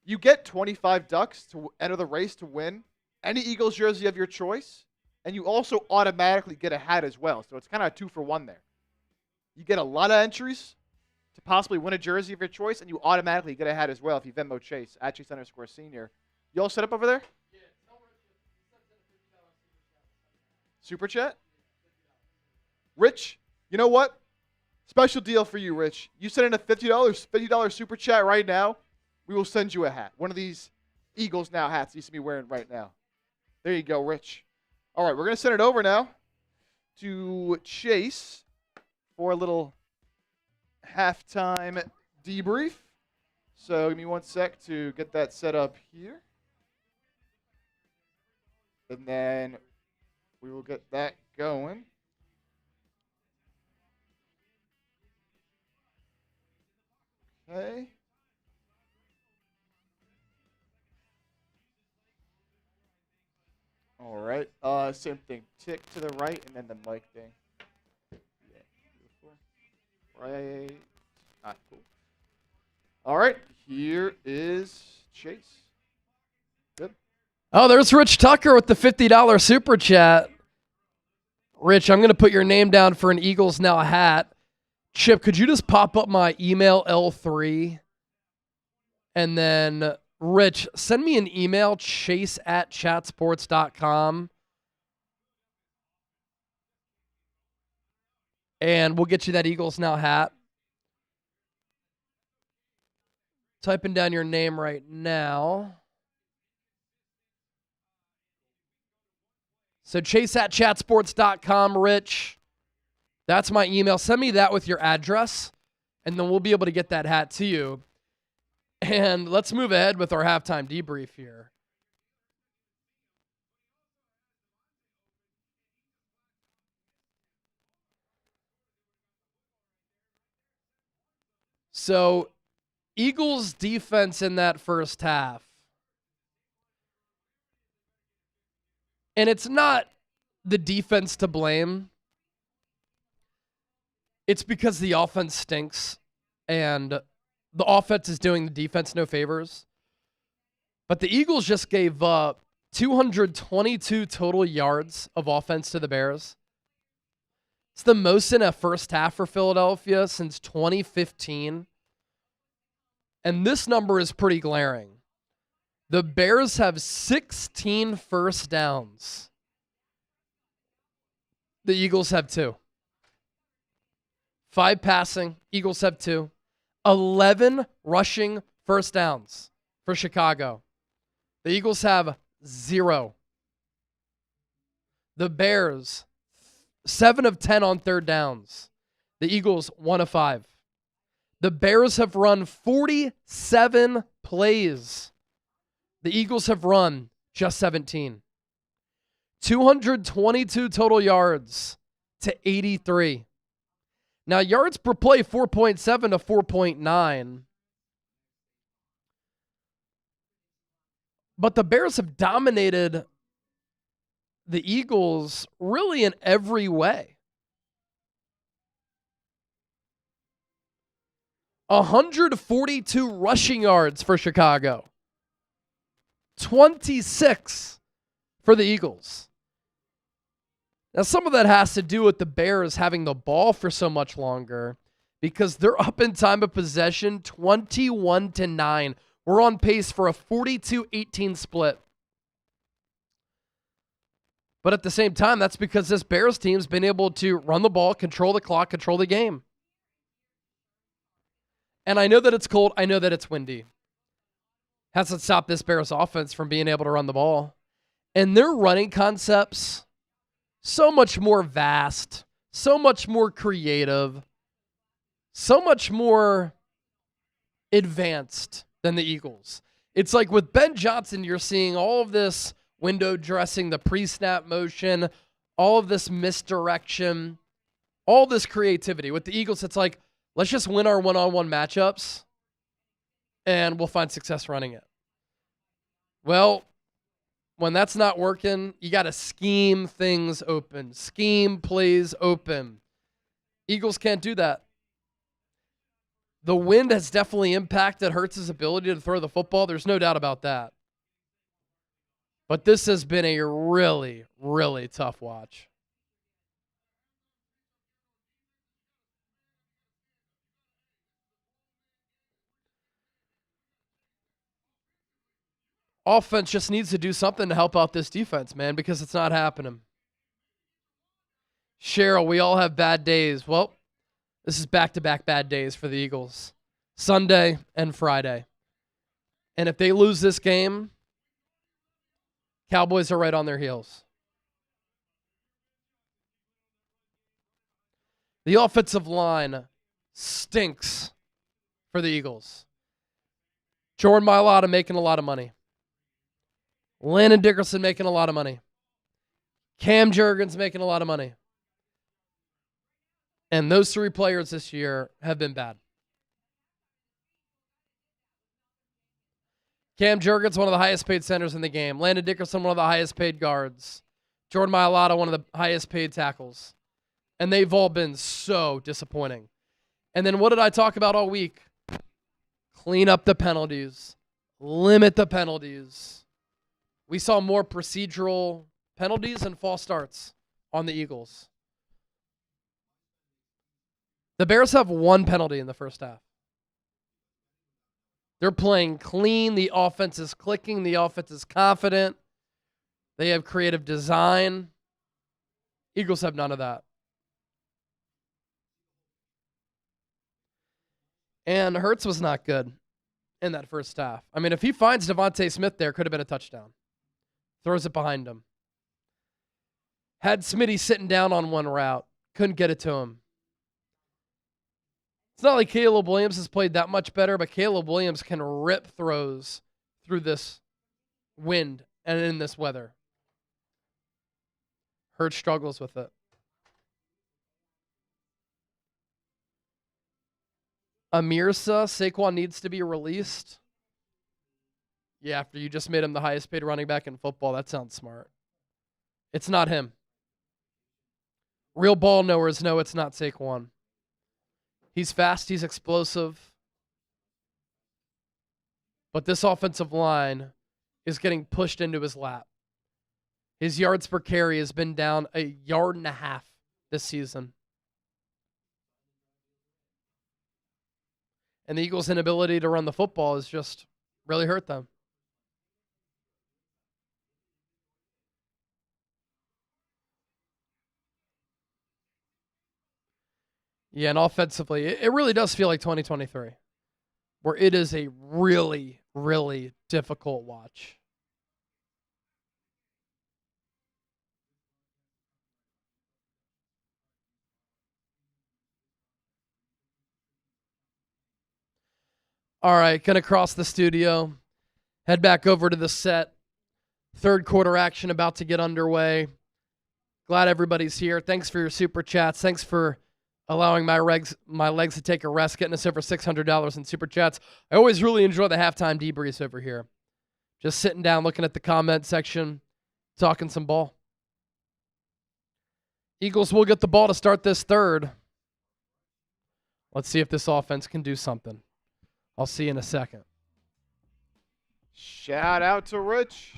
you get 25 ducks to enter the race to win any Eagles jersey of your choice, and you also automatically get a hat as well. So it's kind of a 2-for-1 there. You get a lot of entries to possibly win a jersey of your choice, and you automatically get a hat as well if you Venmo Chase, at Chase_Senior. You all set up over there? Yeah. Super chat? Rich, you know what? Special deal for you, Rich. You send in a $50 super chat right now, we will send you a hat. One of these Eagles Now hats you see me wearing right now. There you go, Rich. All right, we're going to send it over now to Chase for a little halftime debrief. So give me 1 sec to get that set up here. And then we will get that going. Okay. All right. Same thing. Tick to the right and then the mic thing. Yeah. Beautiful. Right. Cool. All right. Here is Chase. Good. Oh, there's Rich Tucker with the $50 super chat. Rich, I'm going to put your name down for an Eagles Now hat. Chip, could you just pop up my email L3? And then, Rich, send me an email, chase@chatsports.com. And we'll get you that Eagles Now hat. Typing down your name right now. So chase@chatsports.com, Rich. That's my email. Send me that with your address, and then we'll be able to get that hat to you. And let's move ahead with our halftime debrief here. So, Eagles defense in that first half. And it's not the defense to blame. It's because the offense stinks and the offense is doing the defense no favors. But the Eagles just gave up 222 total yards of offense to the Bears. It's the most in a first half for Philadelphia since 2015. And this number is pretty glaring. The Bears have 16 first downs. The Eagles have 2. 5 passing, Eagles have 2. 11 rushing first downs for Chicago. The Eagles have 0. The Bears, 7 of 10 on third downs. The Eagles, 1 of 5. The Bears have run 47 plays. The Eagles have run just 17. 222 total yards to 83. Now, yards per play, 4.7 to 4.9. But the Bears have dominated the Eagles really in every way. 142 rushing yards for Chicago. 26 for the Eagles. Now, some of that has to do with the Bears having the ball for so much longer because they're up in time of possession 21-9. We're on pace for a 42-18 split. But at the same time, that's because this Bears team's been able to run the ball, control the clock, control the game. And I know that it's cold. I know that it's windy. Hasn't stopped this Bears offense from being able to run the ball. And their running concepts, so much more vast, so much more creative, so much more advanced than the Eagles. It's like with Ben Johnson, you're seeing all of this window dressing, the pre-snap motion, all of this misdirection. All this creativity. With the Eagles, it's like, let's just win our one-on-one matchups, and we'll find success running it. Well, when that's not working, you got to scheme things open. Scheme plays open. Eagles can't do that. The wind has definitely impacted Hurts' ability to throw the football. There's no doubt about that. But this has been a really, really tough watch. Offense just needs to do something to help out this defense, man, because it's not happening. Cheryl, we all have bad days. Well, this is back-to-back bad days for the Eagles. Sunday and Friday. And if they lose this game, Cowboys are right on their heels. The offensive line stinks for the Eagles. Jordan Mailata making a lot of money. Landon Dickerson making a lot of money. Cam Jurgens making a lot of money. And those three players this year have been bad. Cam Jurgens, one of the highest paid centers in the game. Landon Dickerson, one of the highest paid guards. Jordan Mailata, one of the highest paid tackles. And they've all been so disappointing. And then what did I talk about all week? Clean up the penalties. Limit the penalties. We saw more procedural penalties and false starts on the Eagles. The Bears have one penalty in the first half. They're playing clean. The offense is clicking. The offense is confident. They have creative design. Eagles have none of that. And Hurts was not good in that first half. I mean, if he finds Devontae Smith there, could have been a touchdown. Throws it behind him. Had Smitty sitting down on one route. Couldn't get it to him. It's not like Caleb Williams has played that much better, but Caleb Williams can rip throws through this wind and in this weather. Hurts struggles with it. Amirsa, Saquon needs to be released. Yeah, after you just made him the highest paid running back in football, that sounds smart. It's not him. Real ball knowers know it's not Saquon. He's fast, he's explosive. But this offensive line is getting pushed into his lap. His yards per carry has been down 1.5 yards this season. And the Eagles' inability to run the football has just really hurt them. Yeah, and offensively, it really does feel like 2023, where it is a really, really difficult watch. All right, going to cross the studio, head back over to the set. Third quarter action about to get underway. Glad everybody's here. Thanks for your super chats. Thanks for allowing my legs to take a rest, getting us over $600 in super chats. I always really enjoy the halftime debriefs over here. Just sitting down, looking at the comment section, talking some ball. Eagles will get the ball to start this third. Let's see if this offense can do something. I'll see you in a second. Shout out to Rich.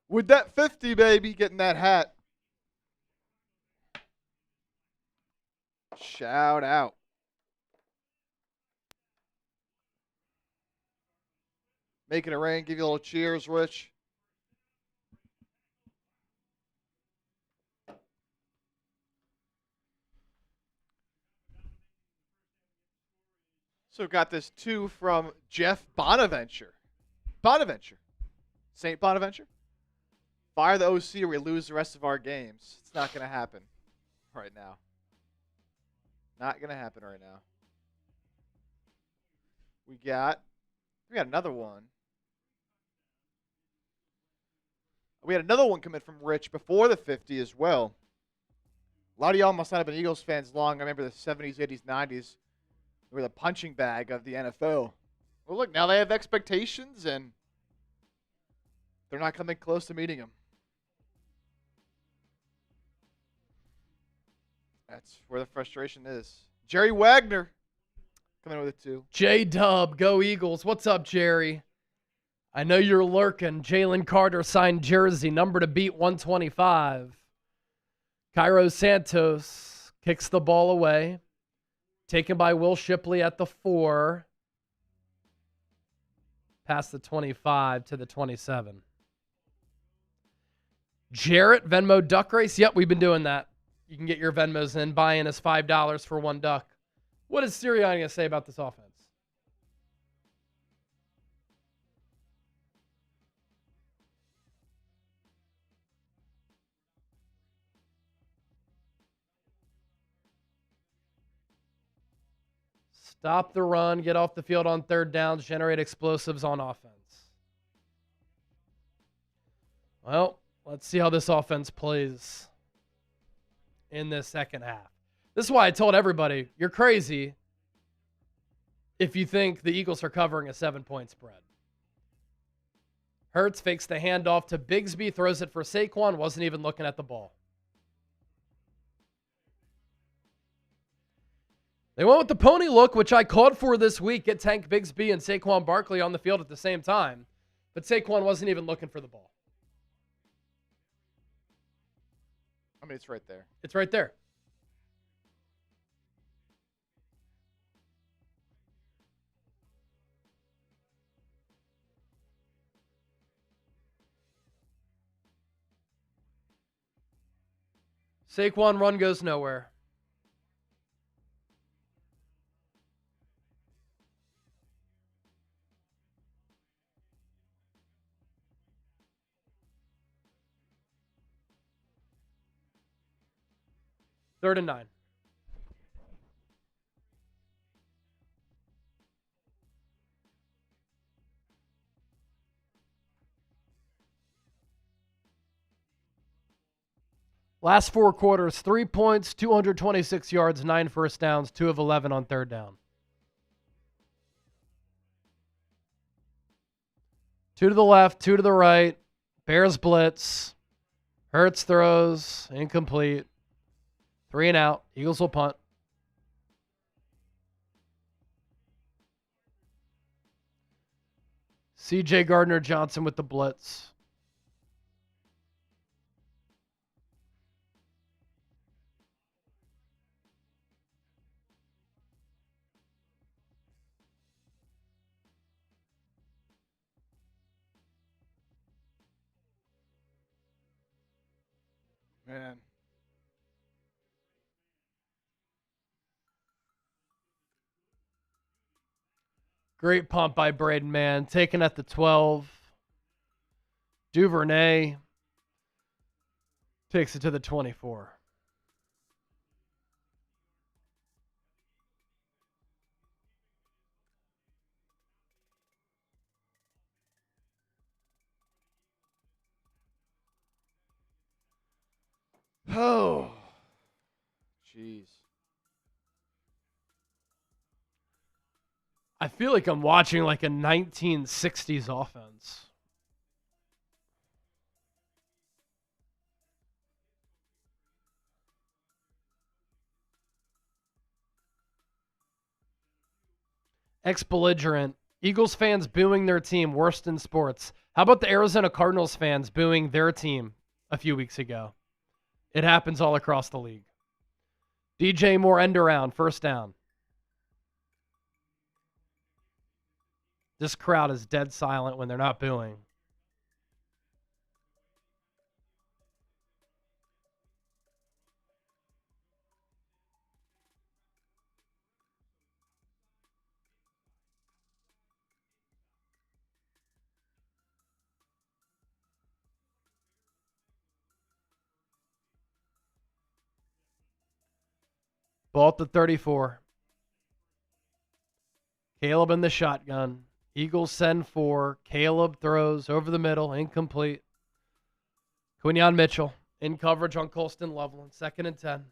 With that 50, baby, getting that hat. Shout out. Making it rain. Give you a little cheers, Rich. So got this two from Jeff Bonaventure. St. Bonaventure. Fire the OC or we lose the rest of our games. It's not going to happen right now. Not going to happen right now. We got another one. We had another one come in from Rich before the 50 as well. A lot of y'all must not have been Eagles fans long. I remember the 70s, 80s, 90s. They were the punching bag of the NFL. Well, look, now they have expectations, and they're not coming close to meeting them. That's where the frustration is. Jerry Wagner coming in with it, too. J-Dub, go Eagles. What's up, Jerry? I know you're lurking. Jalen Carter signed jersey, number to beat 125. Cairo Santos kicks the ball away. Taken by Will Shipley at the 4. Past the 25 to the 27. Jarrett, Venmo duck race. Yep, we've been doing that. You can get your Venmos in. Buy-in is $5 for 1 duck. What is Sirianni going to say about this offense? Stop the run, get off the field on third downs, generate explosives on offense. Well, let's see how this offense plays in this second half. This is why I told everybody, you're crazy if you think the Eagles are covering a 7-point spread. Hurts fakes the handoff to Bigsby, throws it for Saquon, wasn't even looking at the ball. They went with the pony look, which I called for this week. Get Tank Bigsby and Saquon Barkley on the field at the same time. But Saquon wasn't even looking for the ball. I mean, it's right there. It's right there. Saquon run goes nowhere. Third and 9. Last 4 quarters, 3 points, 226 yards, 9 first downs, 2 of 11 on third down. 2 to the left, 2 to the right. Bears blitz. Hurts throws, incomplete. 3 and out. Eagles will punt. C.J. Gardner-Johnson with the blitz. Man. Great pump by Braden Mann. Taken at the 12. Duvernay takes it to the 24. Oh. Jeez. I feel like I'm watching like a 1960s offense. Ex-belligerent. Eagles fans booing their team, worst in sports. How about the Arizona Cardinals fans booing their team a few weeks ago? It happens all across the league. DJ Moore end around, first down. This crowd is dead silent when they're not booing. Ball at the 34. Caleb in the shotgun. Eagles send 4. Caleb throws over the middle, incomplete. Quinyon Mitchell in coverage on Colston Loveland, 2nd and 10.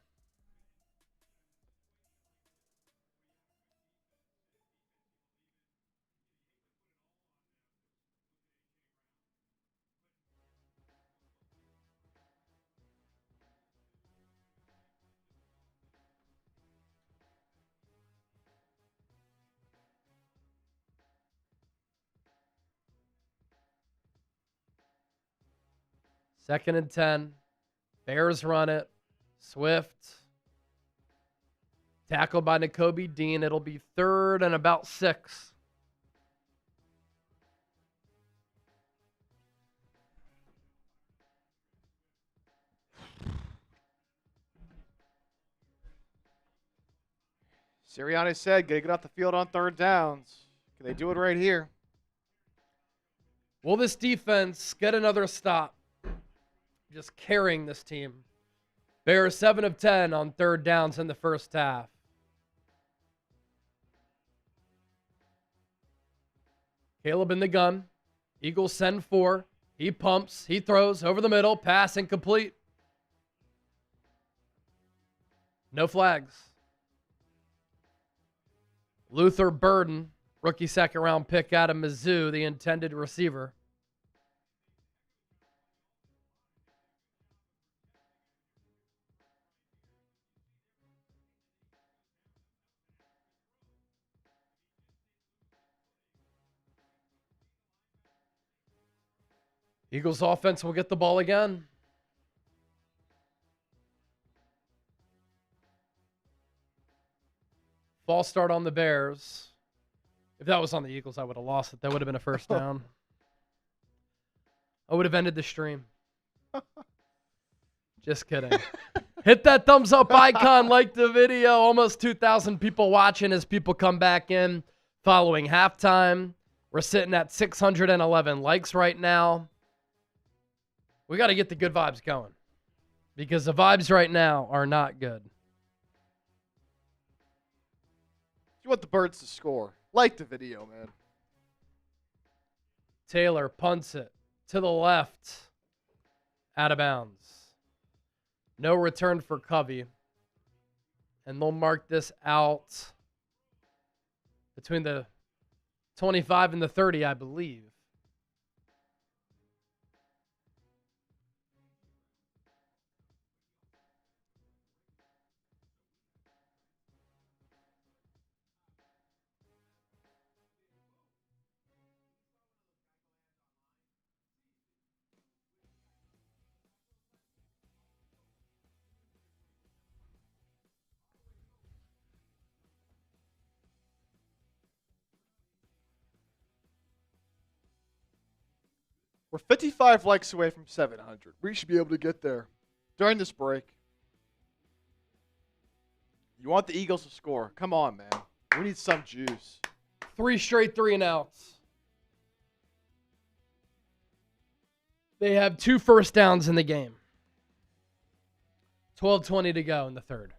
2nd and 10. Bears run it. Swift. Tackled by Nakobe Dean. It'll be 3rd and about 6. Sirianni said, "Gotta get off the field on 3rd downs." Can they do it right here? Will this defense get another stop? Just carrying this team. Bears 7 of 10 on 3rd downs in the first half. Caleb in the gun. Eagles send 4. He pumps. He throws over the middle. Pass incomplete. No flags. Luther Burden, rookie 2nd-round pick out of Mizzou, the intended receiver. Eagles offense will get the ball again. False start on the Bears. If that was on the Eagles, I would have lost it. That would have been a 1st down. I would have ended the stream. Just kidding. Hit that thumbs up icon, like the video. Almost 2,000 people watching as people come back in following halftime. We're sitting at 611 likes right now. We got to get the good vibes going because the vibes right now are not good. You want the Birds to score. Like the video, man. Taylor punts it to the left. Out of bounds. No return for Covey. And they'll mark this out between the 25 and the 30, I believe. We're 55 likes away from 700. We should be able to get there during this break. You want the Eagles to score. Come on, man. We need some juice. 3 straight 3-and-outs. They have 2 first downs in the game. 12:20 to go in the 3rd.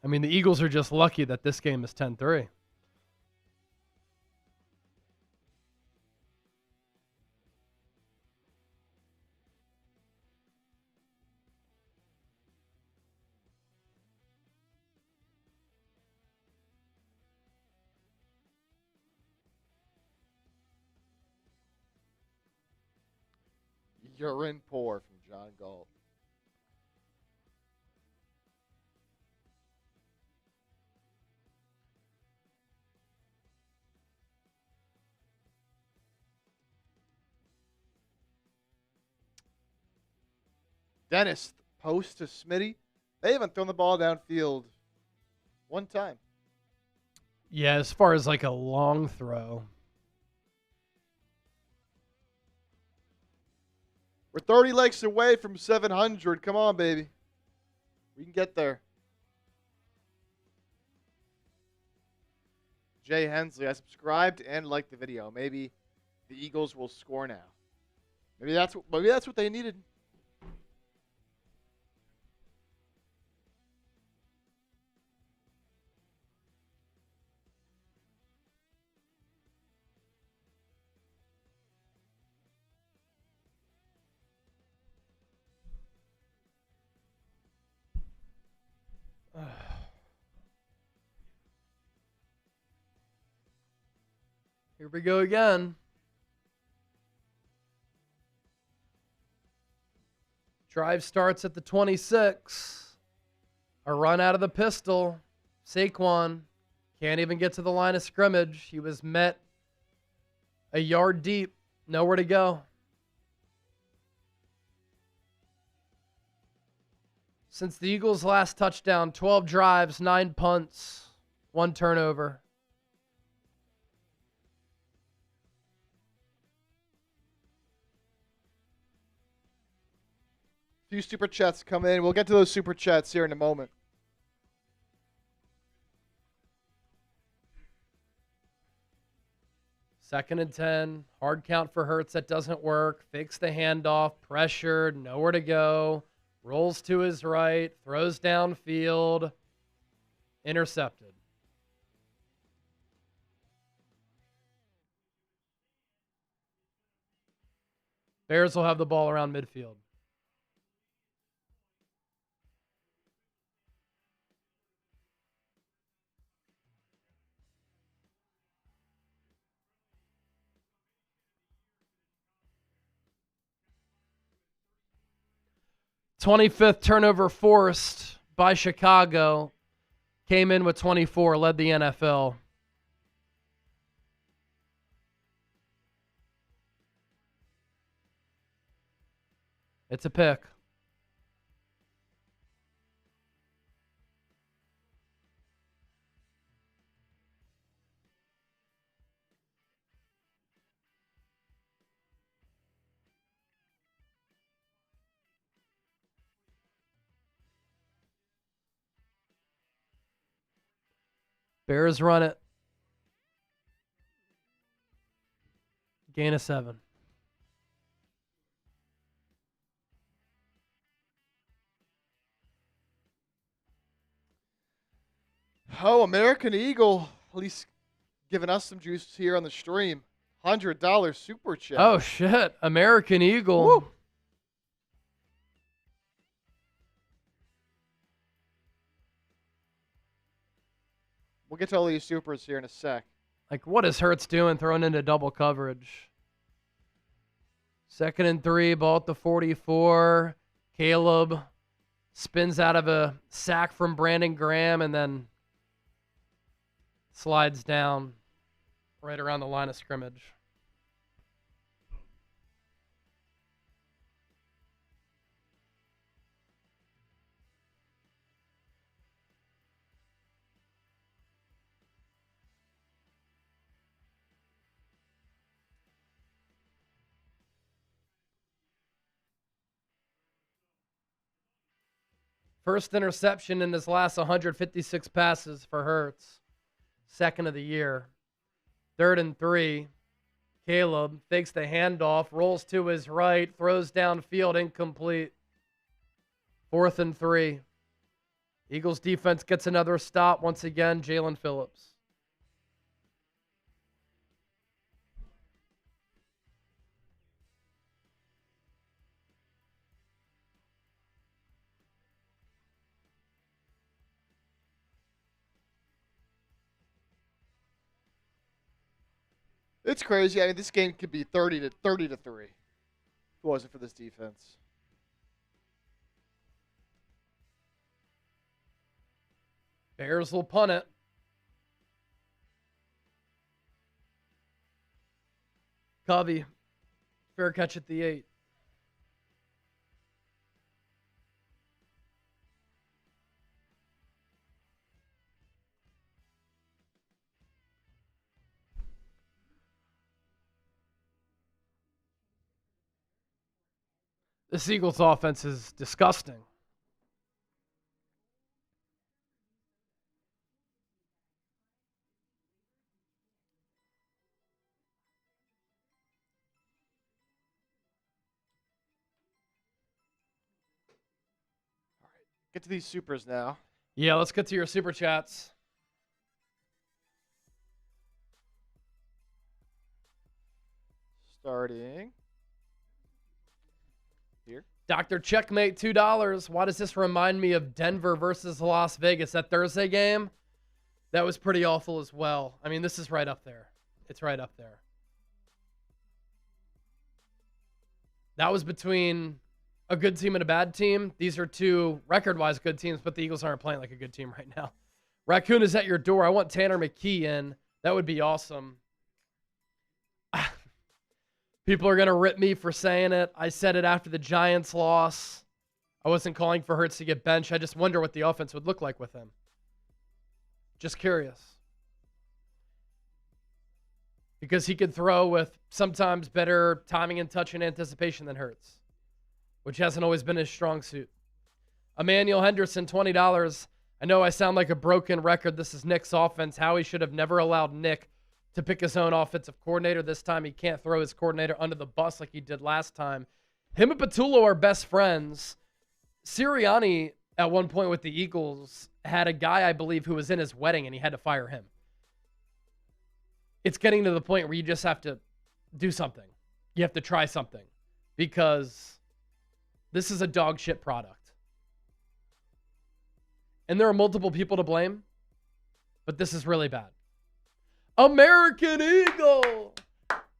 I mean, the Eagles are just lucky that this game is 10-3. Urine pour from John Galt. Dennis, post to Smitty. They haven't thrown the ball downfield one time. Yeah, as far as like a long throw. We're 30 likes away from 700. Come on, baby. We can get there. Jay Hensley, I subscribed and liked the video. Maybe the Eagles will score now. Maybe that's what they needed. Here we go again. Drive starts at the 26. A run out of the pistol. Saquon Can't even get to the line of scrimmage. He was met a yard deep. Nowhere to go. Since the Eagles' last touchdown, 12 drives, 9 punts, 1 turnover. Few super chats come in. We'll get to those super chats here in a moment. Second and 10. Hard count for Hurts. That doesn't work. Fakes the handoff. Pressured. Nowhere to go. Rolls to his right. Throws downfield. Intercepted. Bears will have the ball around midfield. '25th turnover forced by Chicago. Came in with 24, led the NFL. It's a pick. Bears run it. Gain of 7. Oh, American Eagle, at least giving us some juice here on the stream. $100 super chat. Oh, shit. American Eagle. Woo. We'll get to all these supers here in a sec. Like, what is Hurts doing throwing into double coverage? Second and 3, ball at the 44. Caleb spins out of a sack from Brandon Graham and then slides down right around the line of scrimmage. First interception in his last 156 passes for Hurts. Second of the year. Third and 3. Caleb fakes the handoff, rolls to his right, throws downfield, incomplete. Fourth and 3. Eagles defense gets another stop. Once again, Jalen Phillips. It's crazy. I mean, this game could be 30 to 3. If it wasn't for this defense. Bears will punt it. Covey, fair catch at the 8. This Eagles offense is disgusting. All right, get to these supers now. Yeah, let's get to your super chats. Starting here. Dr. Checkmate, $2. Why does this remind me of Denver versus Las Vegas? That Thursday game? That was pretty awful as well. I mean, this is right up there. It's right up there. That was between a good team and a bad team. These are two record-wise good teams, but the Eagles aren't playing like a good team right now. Raccoon is at your door. I want Tanner McKee in. That would be awesome. People are going to rip me for saying it. I said it after the Giants loss. I wasn't calling for Hurts to get benched. I just wonder what the offense would look like with him. Just curious. Because he could throw with sometimes better timing and touch and anticipation than Hurts, which hasn't always been his strong suit. Emmanuel Henderson, $20. I know I sound like a broken record. This is Nick's offense. Howie should have never allowed Nick to pick his own offensive coordinator. This time he can't throw his coordinator under the bus like he did last time. Him and Patullo are best friends. Sirianni, at one point with the Eagles, had a guy, I believe, who was in his wedding, and he had to fire him. It's getting to the point where you just have to do something. You have to try something because this is a dog shit product. And there are multiple people to blame, but this is really bad. American Eagle.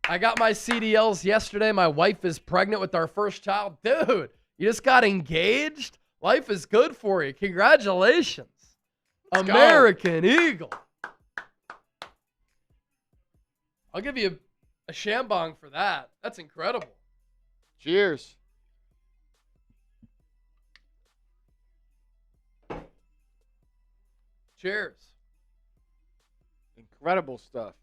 I got my CDLs yesterday. My wife is pregnant with our first child. Dude, you just got engaged? Life is good for you. Congratulations. Let's American Eagle. I'll give you a shambong for that. That's incredible. Cheers. Cheers. Incredible stuff.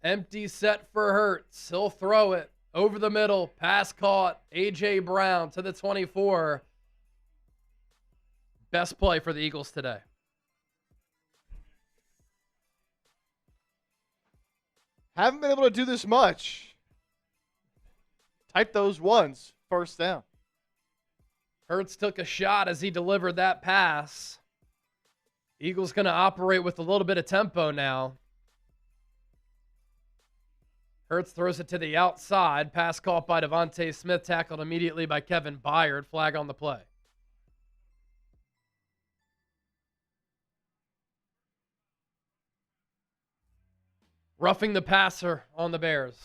Empty set for Hurts. He'll throw it over the middle. Pass caught. A.J. Brown to the 24. Best play for the Eagles today. Haven't been able to do this much. Type those ones. First down. Hurts took a shot as he delivered that pass. Eagles going to operate with a little bit of tempo now. Hurts throws it to the outside. Pass caught by Devontae Smith, tackled immediately by Kevin Byard. Flag on the play. Roughing the passer on the Bears.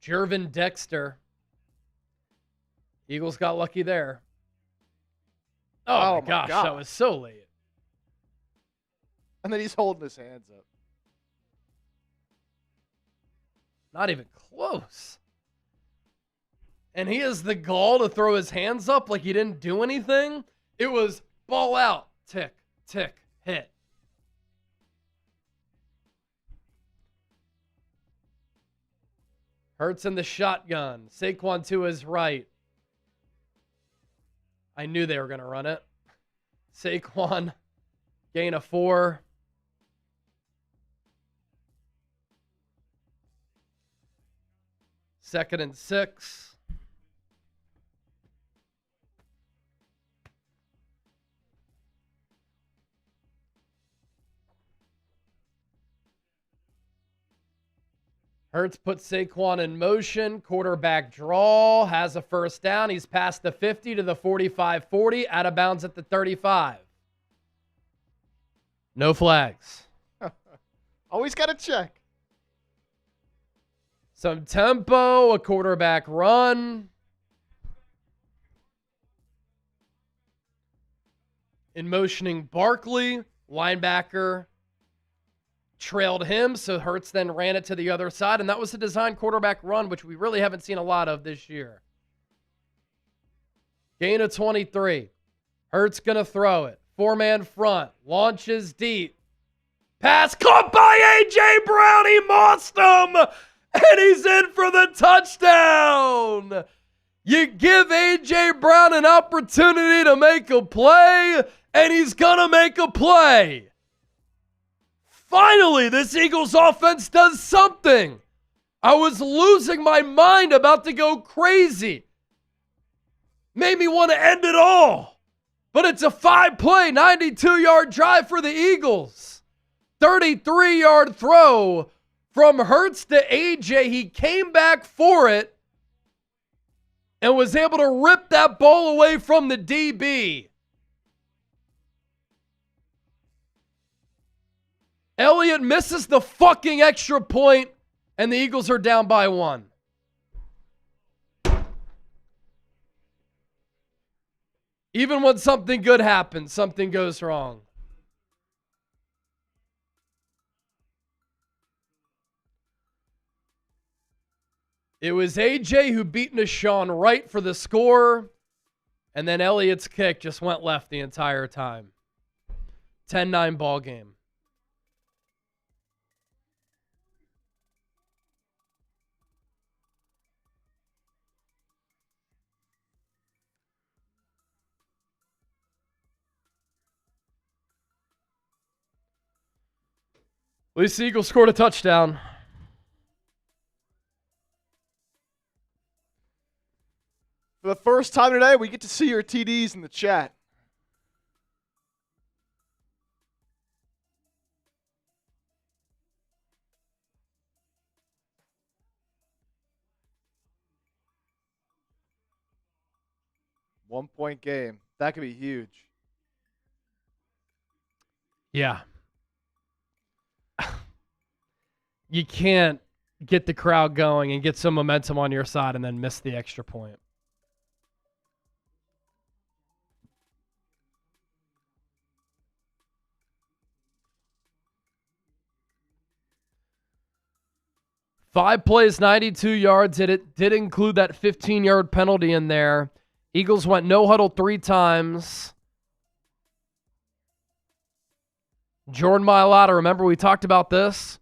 Jervin Dexter. Eagles got lucky there. Oh, my gosh, that was so late. And then he's holding his hands up. Not even close. And he has the gall to throw his hands up like he didn't do anything. It was ball out, tick, tick, hit. Hurts in the shotgun. Saquon to his right. I knew they were going to run it. Saquon, gain of 4. Second and 6. Hurts puts Saquon in motion. Quarterback draw. Has a first down. He's past the 50 to the 45-40. Out of bounds at the 35. No flags. Always got to check. Some tempo. A quarterback run. In motioning Barkley. Linebacker trailed him, so Hurts then ran it to the other side, and that was a design quarterback run, which we really haven't seen a lot of this year. Gain of 23. Hurts going to throw it. 4-man front. Launches deep. Pass caught by A.J. Brown. He mossed him, and he's in for the touchdown. You give A.J. Brown an opportunity to make a play, and he's going to make a play. Finally, this Eagles offense does something. I was losing my mind, about to go crazy. Made me want to end it all. But it's a 5-play, 92-yard drive for the Eagles. 33-yard throw from Hurts to AJ. He came back for it and was able to rip that ball away from the DB. Elliott misses the fucking extra point, and the Eagles are down by 1. Even when something good happens, something goes wrong. It was AJ who beat Nashawn right for the score, and then Elliott's kick just went left the entire time. 10-9 ball game. At least the Eagles scored a touchdown. For the first time today, we get to see your TDs in the chat. One-point game. That could be huge. Yeah. You can't get the crowd going and get some momentum on your side and then miss the extra point. Five plays, 92 yards. It did include that 15-yard penalty in there. Eagles went no huddle 3 times. Jordan Mailata, remember we talked about this?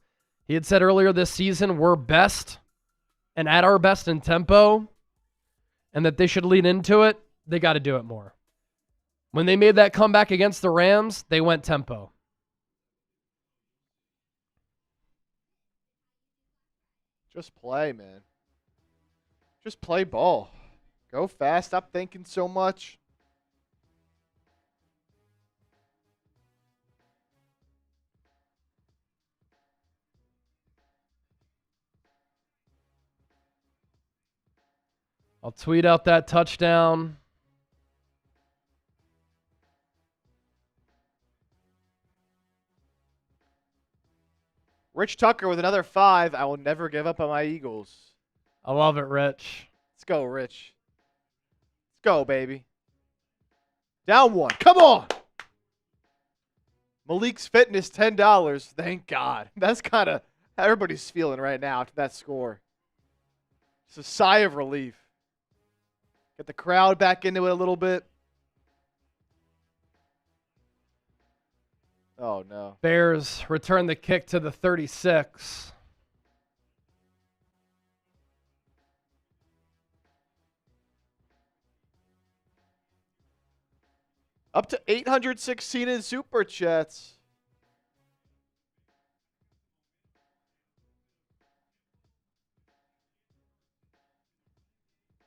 He had said earlier this season, we're best and at our best in tempo, and that they should lean into it. They got to do it more. When they made that comeback against the Rams, they went tempo. Just play, man. Just play ball. Go fast. Stop thinking so much. I'll tweet out that touchdown. Rich Tucker with another 5. I will never give up on my Eagles. I love it, Rich. Let's go, Rich. Let's go, baby. Down 1. Come on. Malik's Fitness, $10. Thank God. That's kind of how everybody's feeling right now after that score. It's a sigh of relief. Get the crowd back into it a little bit. Oh, no. Bears return the kick to the 36. Up to 816 in Super Chats.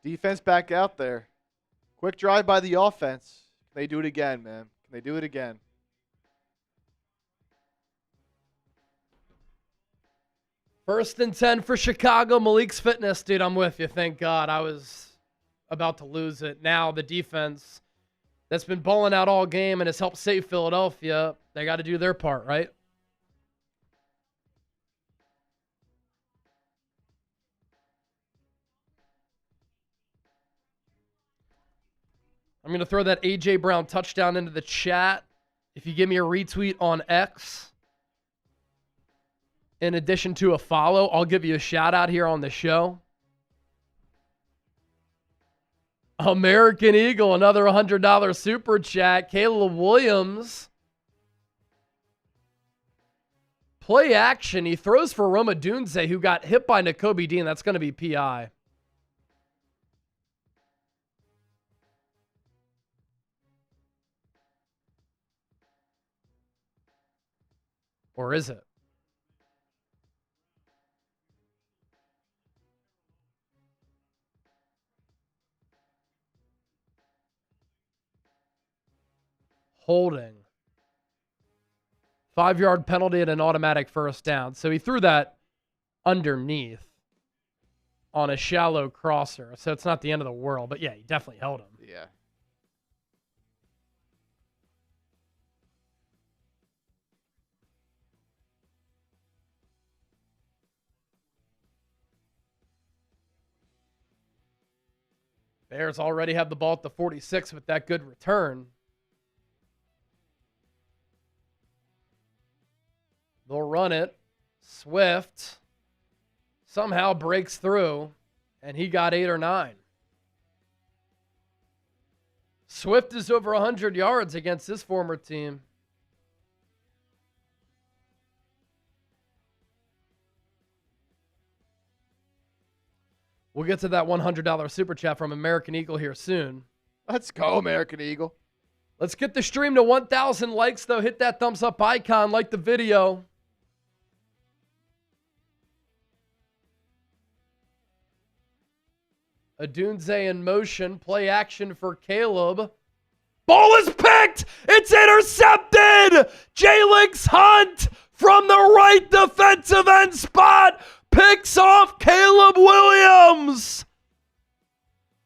Defense back out there. Quick drive by the offense. Can they do it again, man? Can they do it again? First and 10 for Chicago. Malik's Fitness, dude, I'm with you. Thank God. I was about to lose it. Now the defense that's been balling out all game and has helped save Philadelphia, they got to do their part, right? I'm going to throw that A.J. Brown touchdown into the chat. If you give me a retweet on X, in addition to a follow, I'll give you a shout out here on the show. American Eagle, another $100 super chat. Caleb Williams. Play action. He throws for Roma Dunze, who got hit by Nakobe Dean. That's going to be PI. Or is it? Holding. 5-yard penalty and an automatic first down. So he threw that underneath on a shallow crosser. So it's not the end of the world. But yeah, he definitely held him. Yeah. Bears already have the ball at the 46 with that good return. They'll run it. Swift somehow breaks through, and he got 8 or 9. Swift is over 100 yards against his former team. We'll get to that $100 super chat from American Eagle here soon. Let's go, American Eagle. Let's get the stream to 1,000 likes, though. Hit that thumbs up icon, like the video. Adunze in motion. Play action for Caleb. Ball is picked. It's intercepted. Jalix Hunt from the right defensive end spot picks off Caleb Williams.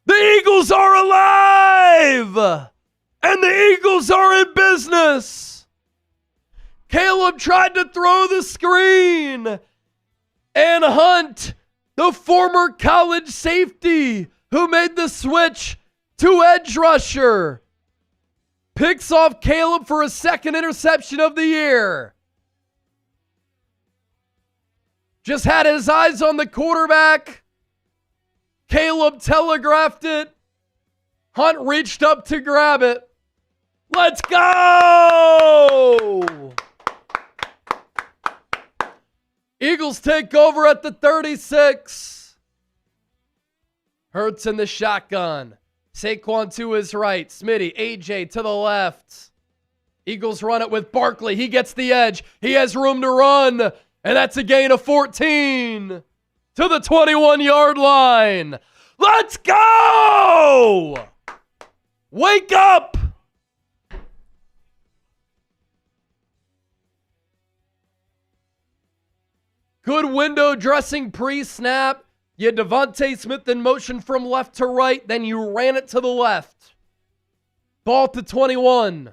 The Eagles are alive. And the Eagles are in business. Caleb tried to throw the screen. And Hunt, the former college safety who made the switch to edge rusher, picks off Caleb for his second interception of the year. Just had his eyes on the quarterback. Caleb telegraphed it. Hunt reached up to grab it. Let's go! Eagles take over at the 36. Hurts in the shotgun. Saquon to his right. Smitty, AJ to the left. Eagles run it with Barkley. He gets the edge. He has room to run. And that's a gain of 14 to the 21-yard line. Let's go! Wake up! Good window dressing pre-snap. You had Devontae Smith in motion from left to right. Then you ran it to the left. Ball to 21.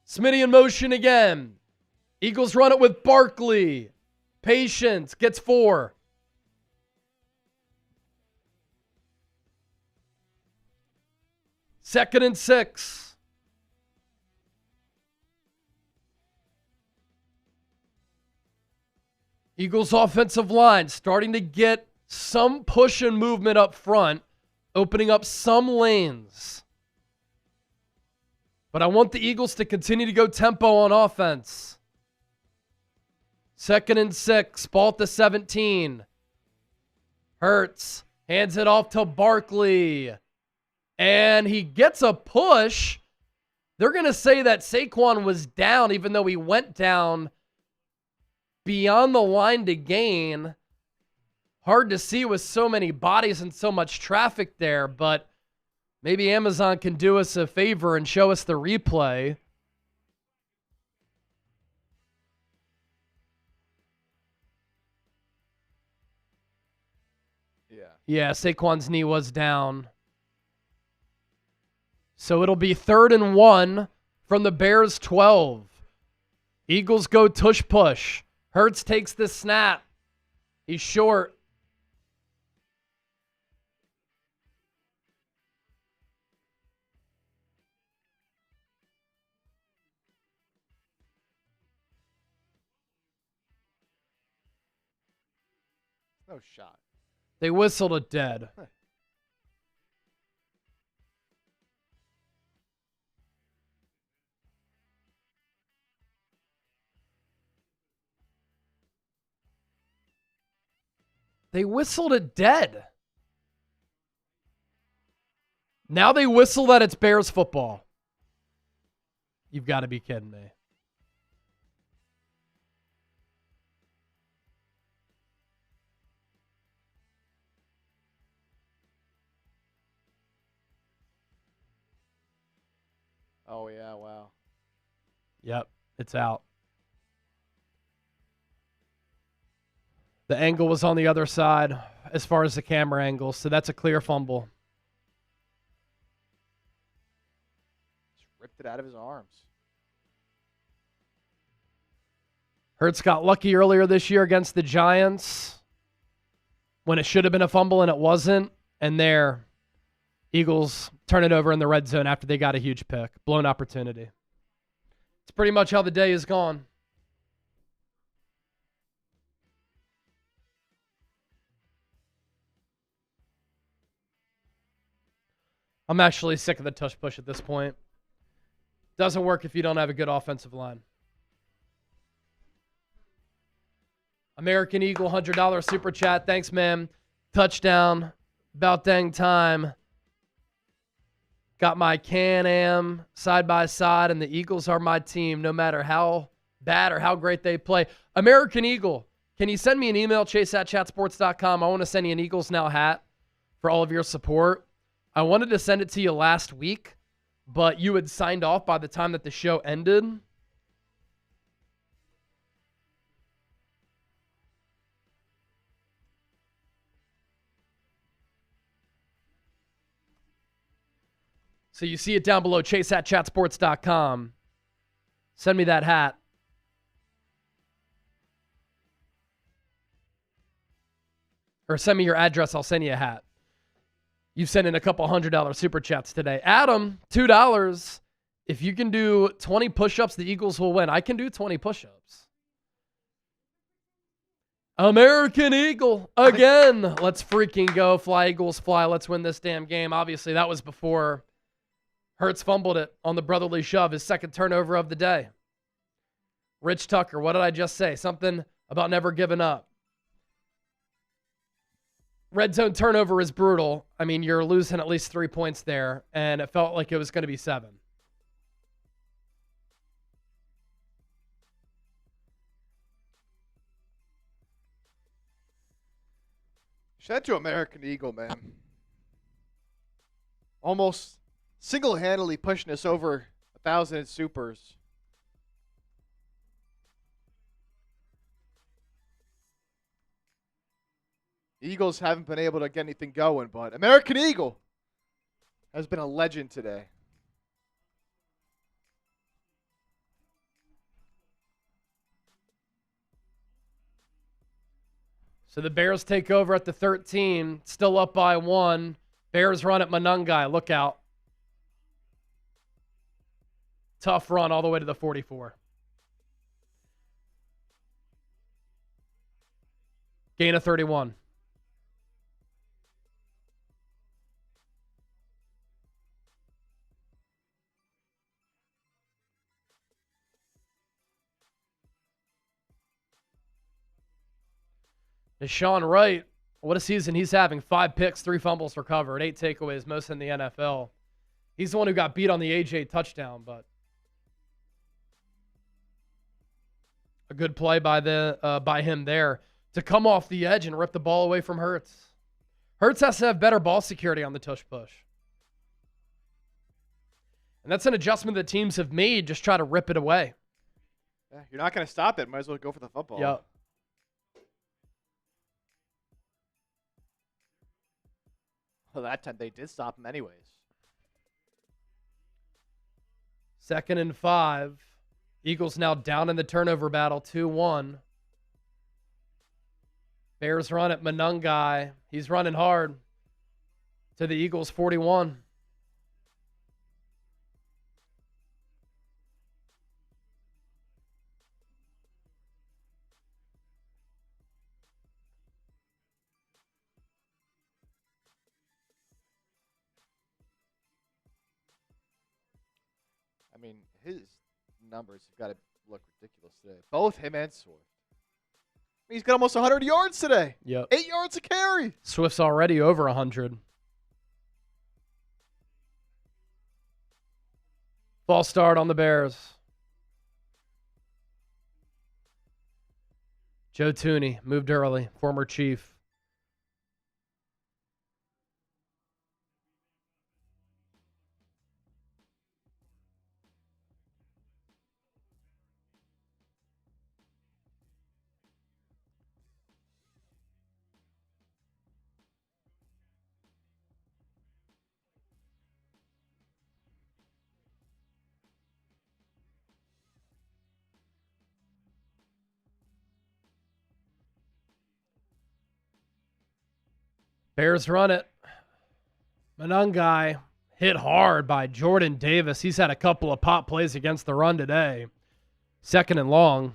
Smitty in motion again. Eagles run it with Barkley. Patience gets 4. Second and 6. Eagles offensive line starting to get some push and movement up front, opening up some lanes. But I want the Eagles to continue to go tempo on offense. Second and 6, ball at the 17. Hurts hands it off to Barkley. And he gets a push. They're going to say that Saquon was down, even though he went down beyond the line to gain. Hard to see with so many bodies and so much traffic there, but maybe Amazon can do us a favor and show us the replay. Yeah, Saquon's knee was down. So it'll be 3rd and 1 from the Bears 12. Eagles go tush push. Hurts takes the snap. He's short. No shot. They whistled it dead. They whistled it dead. Now they whistle that it's Bears football. You've got to be kidding me. Oh, yeah, wow. Yep, it's out. The angle was on the other side as far as the camera angle, so that's a clear fumble. Just ripped it out of his arms. Hurts got lucky earlier this year against the Giants when it should have been a fumble and it wasn't. And there, Eagles turn it over in the red zone after they got a huge pick. Blown opportunity. It's pretty much how the day is gone. I'm actually sick of the tush push at this point. Doesn't work if you don't have a good offensive line. American Eagle, $100 super chat. Thanks, man. Touchdown. About dang time. Got my Can-Am side by side, and the Eagles are my team no matter how bad or how great they play. American Eagle, can you send me an email, chase@chatsports.com? I want to send you an Eagles Now hat for all of your support. I wanted to send it to you last week, but you had signed off by the time that the show ended. So you see it down below, chase@chatsports.com. Send me that hat. Or send me your address, I'll send you a hat. You've sent in a couple $100 super chats today. Adam, $2. If you can do 20 push-ups, the Eagles will win. I can do 20 push-ups. American Eagle, again. Let's freaking go. Fly, Eagles, fly. Let's win this damn game. Obviously, that was before Hurts fumbled it on the brotherly shove, his second turnover of the day. Rich Tucker, what did I just say? Something about never giving up. Red zone turnover is brutal. I mean, you're losing at least 3 points there, and it felt like it was going to be 7. Shout out to American Eagle, man. Almost single-handedly pushing us over 1,000 in supers. Eagles haven't been able to get anything going, but American Eagle has been a legend today. So the Bears take over at the 13, still up by 1. Bears run at Manungai. Look out. Tough run all the way to the 44. Gain of 31. Deshaun Wright, what a season he's having. 5 picks, 3 fumbles recovered, 8 takeaways, most in the NFL. He's the one who got beat on the AJ touchdown, but a good play by him there to come off the edge and rip the ball away from Hurts. Hurts has to have better ball security on the tush push. And that's an adjustment that teams have made, just try to rip it away. Yeah, you're not going to stop it. Might as well go for the football. Yep. Well, that time they did stop him anyways. 2nd and 5. Eagles now down in the turnover battle, 2-1. Bears run at Manungai. He's running hard to the Eagles' 41. I mean, his numbers have got to look ridiculous today. Both him and Swift. I mean, he's got almost 100 yards today. Yep. 8 yards a carry. Swift's already over 100. False start on the Bears. Joe Tooney moved early, former Chief. Bears run it. Monangai hit hard by Jordan Davis. He's had a couple of pop plays against the run today. 2nd and long.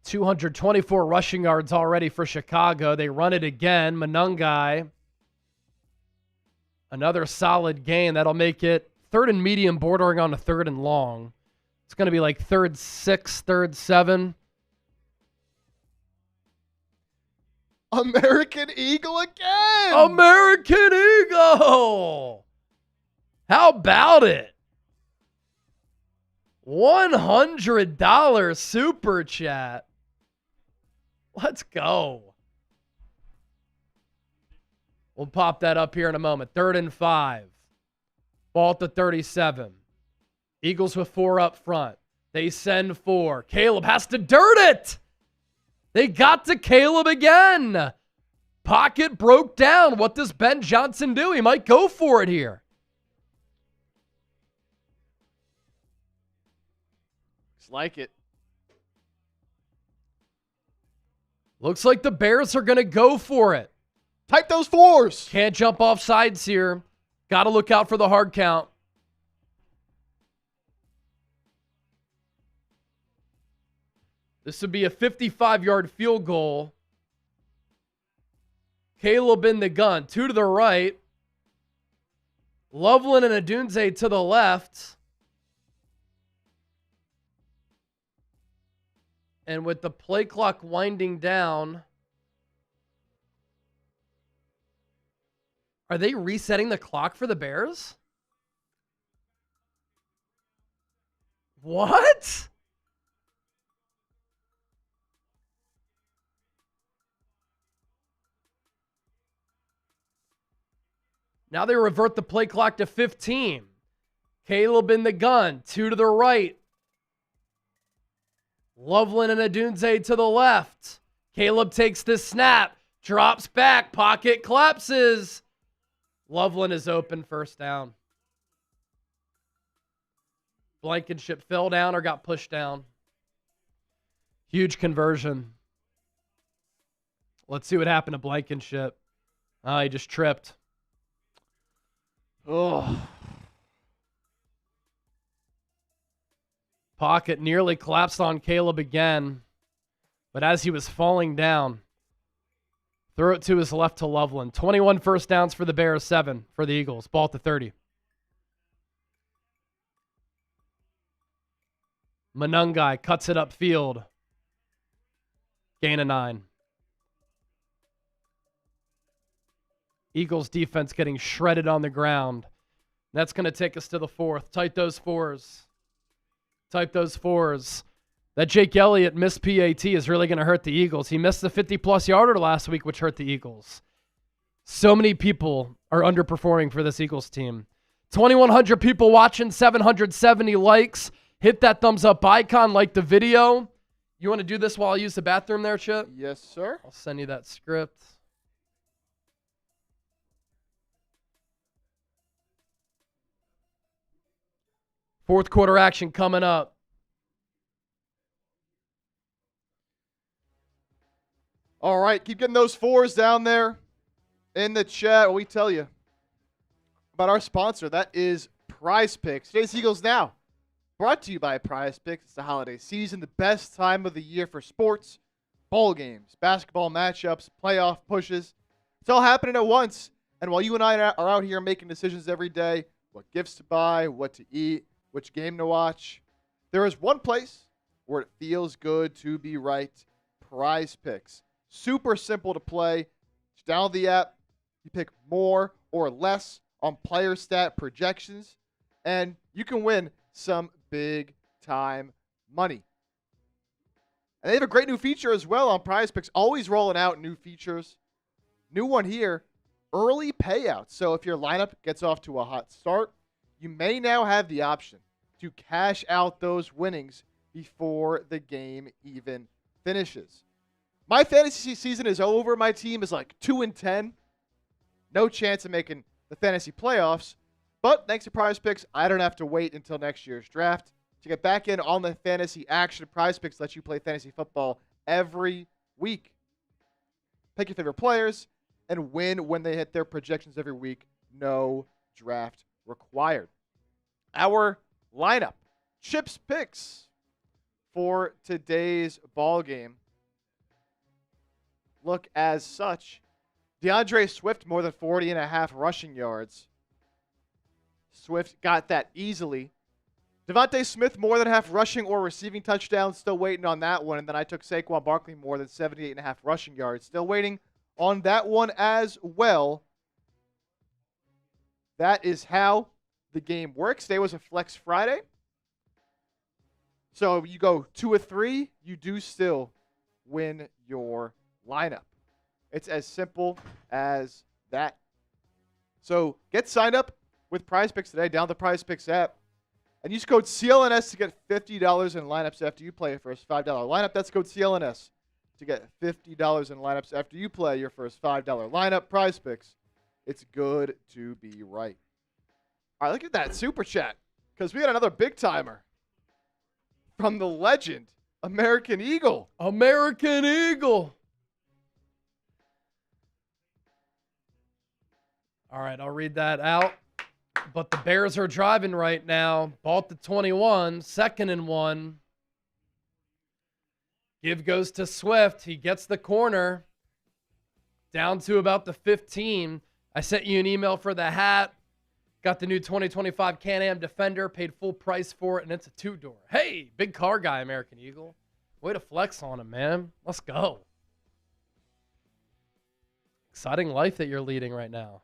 .224 rushing yards already for Chicago. They run it again. Monangai, another solid gain. That'll make it 3rd and medium, bordering on a 3rd and long. It's going to be like 3rd 6, 3rd 7. American Eagle again. American Eagle. How about it? $100 super chat. Let's go. We'll pop that up here in a moment. 3rd and 5. Ball at the 37. Eagles with 4 up front. They send 4. Caleb has to dirt it. They got to Caleb again. Pocket broke down. What does Ben Johnson do? He might go for it here. Looks like it. Looks like the Bears are going to go for it. Type those 4s. Can't jump off sides here. Got to look out for the hard count. This would be a 55-yard field goal. Caleb in the gun. 2 to the right. Loveland and Adunze to the left. And with the play clock winding down, are they resetting the clock for the Bears? What? Now they revert the play clock to 15. Caleb in the gun, 2 to the right. Loveland and Adunze to the left. Caleb takes this snap, drops back, pocket collapses. Loveland is open, 1st down. Blankenship fell down or got pushed down. Huge conversion. Let's see what happened to Blankenship. Oh, he just tripped. Oh. Pocket nearly collapsed on Caleb again. But as he was falling down, threw it to his left to Loveland. 21 first downs for the Bears, 7 for the Eagles. Ball at the 30. Monangai cuts it upfield. Gain of 9. Eagles defense getting shredded on the ground. That's going to take us to the 4th. Tight those 4s. Type those 4s. That Jake Elliott missed PAT is really going to hurt the Eagles. He missed the 50-plus yarder last week, which hurt the Eagles. So many people are underperforming for this Eagles team. 2,100 people watching, 770 likes. Hit that thumbs up icon, like the video. You want to do this while I use the bathroom there, Chip? Yes, sir. I'll send you that script. Fourth quarter action coming up. All right, keep getting those 4s down there in the chat. We tell you about our sponsor. That is Prize Picks. Today's Eagles Now, brought to you by Prize Picks. It's the holiday season, the best time of the year for sports, bowl games, basketball matchups, playoff pushes. It's all happening at once. And while you and I are out here making decisions every day, what gifts to buy, what to eat, which game to watch, there is one place where it feels good to be right. Prize Picks. Super simple to play. Just download the app. You pick more or less on player stat projections, and you can win some big time money. And they have a great new feature as well on Prize Picks. Always rolling out new features. New one here, early payouts. So if your lineup gets off to a hot start, you may now have the option to cash out those winnings before the game even finishes. My fantasy season is over. My team is like 2-10. No chance of making the fantasy playoffs. But thanks to Prize Picks, I don't have to wait until next year's draft to get back in on the fantasy action. Prize Picks lets you play fantasy football every week. Pick your favorite players and win when they hit their projections every week. No draft required. Our lineup, Chips picks for today's ball game look as such. DeAndre Swift, more than 40.5 rushing yards. Swift got that easily. Devontae Smith, more than half rushing or receiving touchdowns. Still waiting on that one. And then I took Saquon Barkley, more than 78.5 rushing yards. Still waiting on that one as well. That is how the game works. Today was a Flex Friday. So you go 2 of 3, you do still win your lineup. It's as simple as that. So get signed up with Prize Picks today. Download the Prize Picks app. And use code CLNS to get $50 in lineups after you play your first $5 lineup. That's code CLNS to get $50 in lineups after you play your first $5 lineup. Prize Picks. It's good to be right. All right, look at that super chat. Because we got another big timer from the legend, American Eagle. American Eagle. All right, I'll read that out. But the Bears are driving right now. Bought the 21, 2nd and 1. Give goes to Swift. He gets the corner. Down to about the 15. I sent you an email for the hat. Got the new 2025 Can-Am Defender. Paid full price for it, and it's a 2-door. Hey, big car guy, American Eagle. Way to flex on him, man. Let's go. Exciting life that you're leading right now.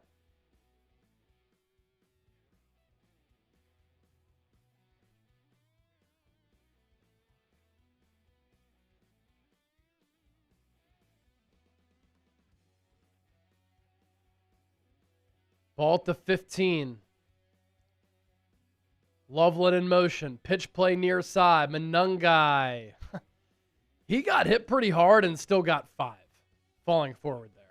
Ball at the 15. Loveland in motion. Pitch play near side. Manungai. He got hit pretty hard and still got 5. Falling forward there.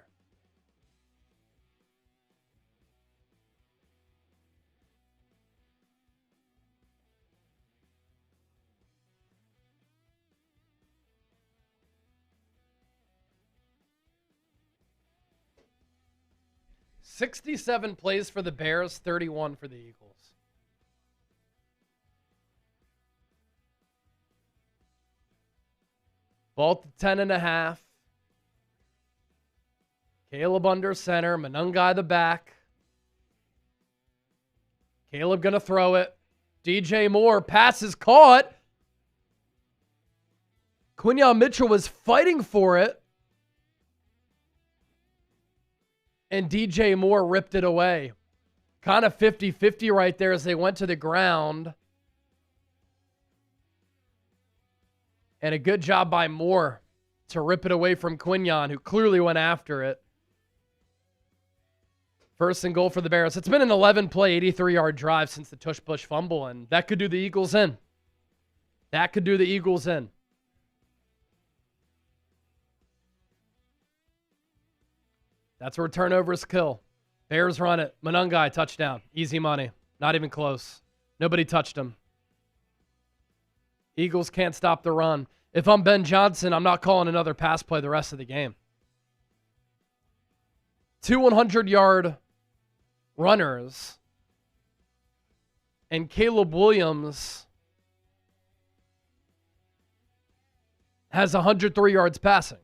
$67 plays for the Bears, 31 for the Eagles. Ball to 10.5. Caleb under center. Manungai the back. Caleb going to throw it. DJ Moore. Pass is caught. Quinyon Mitchell was fighting for it. And DJ Moore ripped it away. Kind of 50-50 right there as they went to the ground. And a good job by Moore to rip it away from Quinyon, who clearly went after it. First and goal for the Bears. It's been an 11-play, 83-yard drive since the tush-push fumble, and that could do the Eagles in. That could do the Eagles in. That's where turnovers kill. Bears run it. Manungai, touchdown. Easy money. Not even close. Nobody touched him. Eagles can't stop the run. If I'm Ben Johnson, I'm not calling another pass play the rest of the game. 2 100-yard runners. And Caleb Williams has 103 yards passing.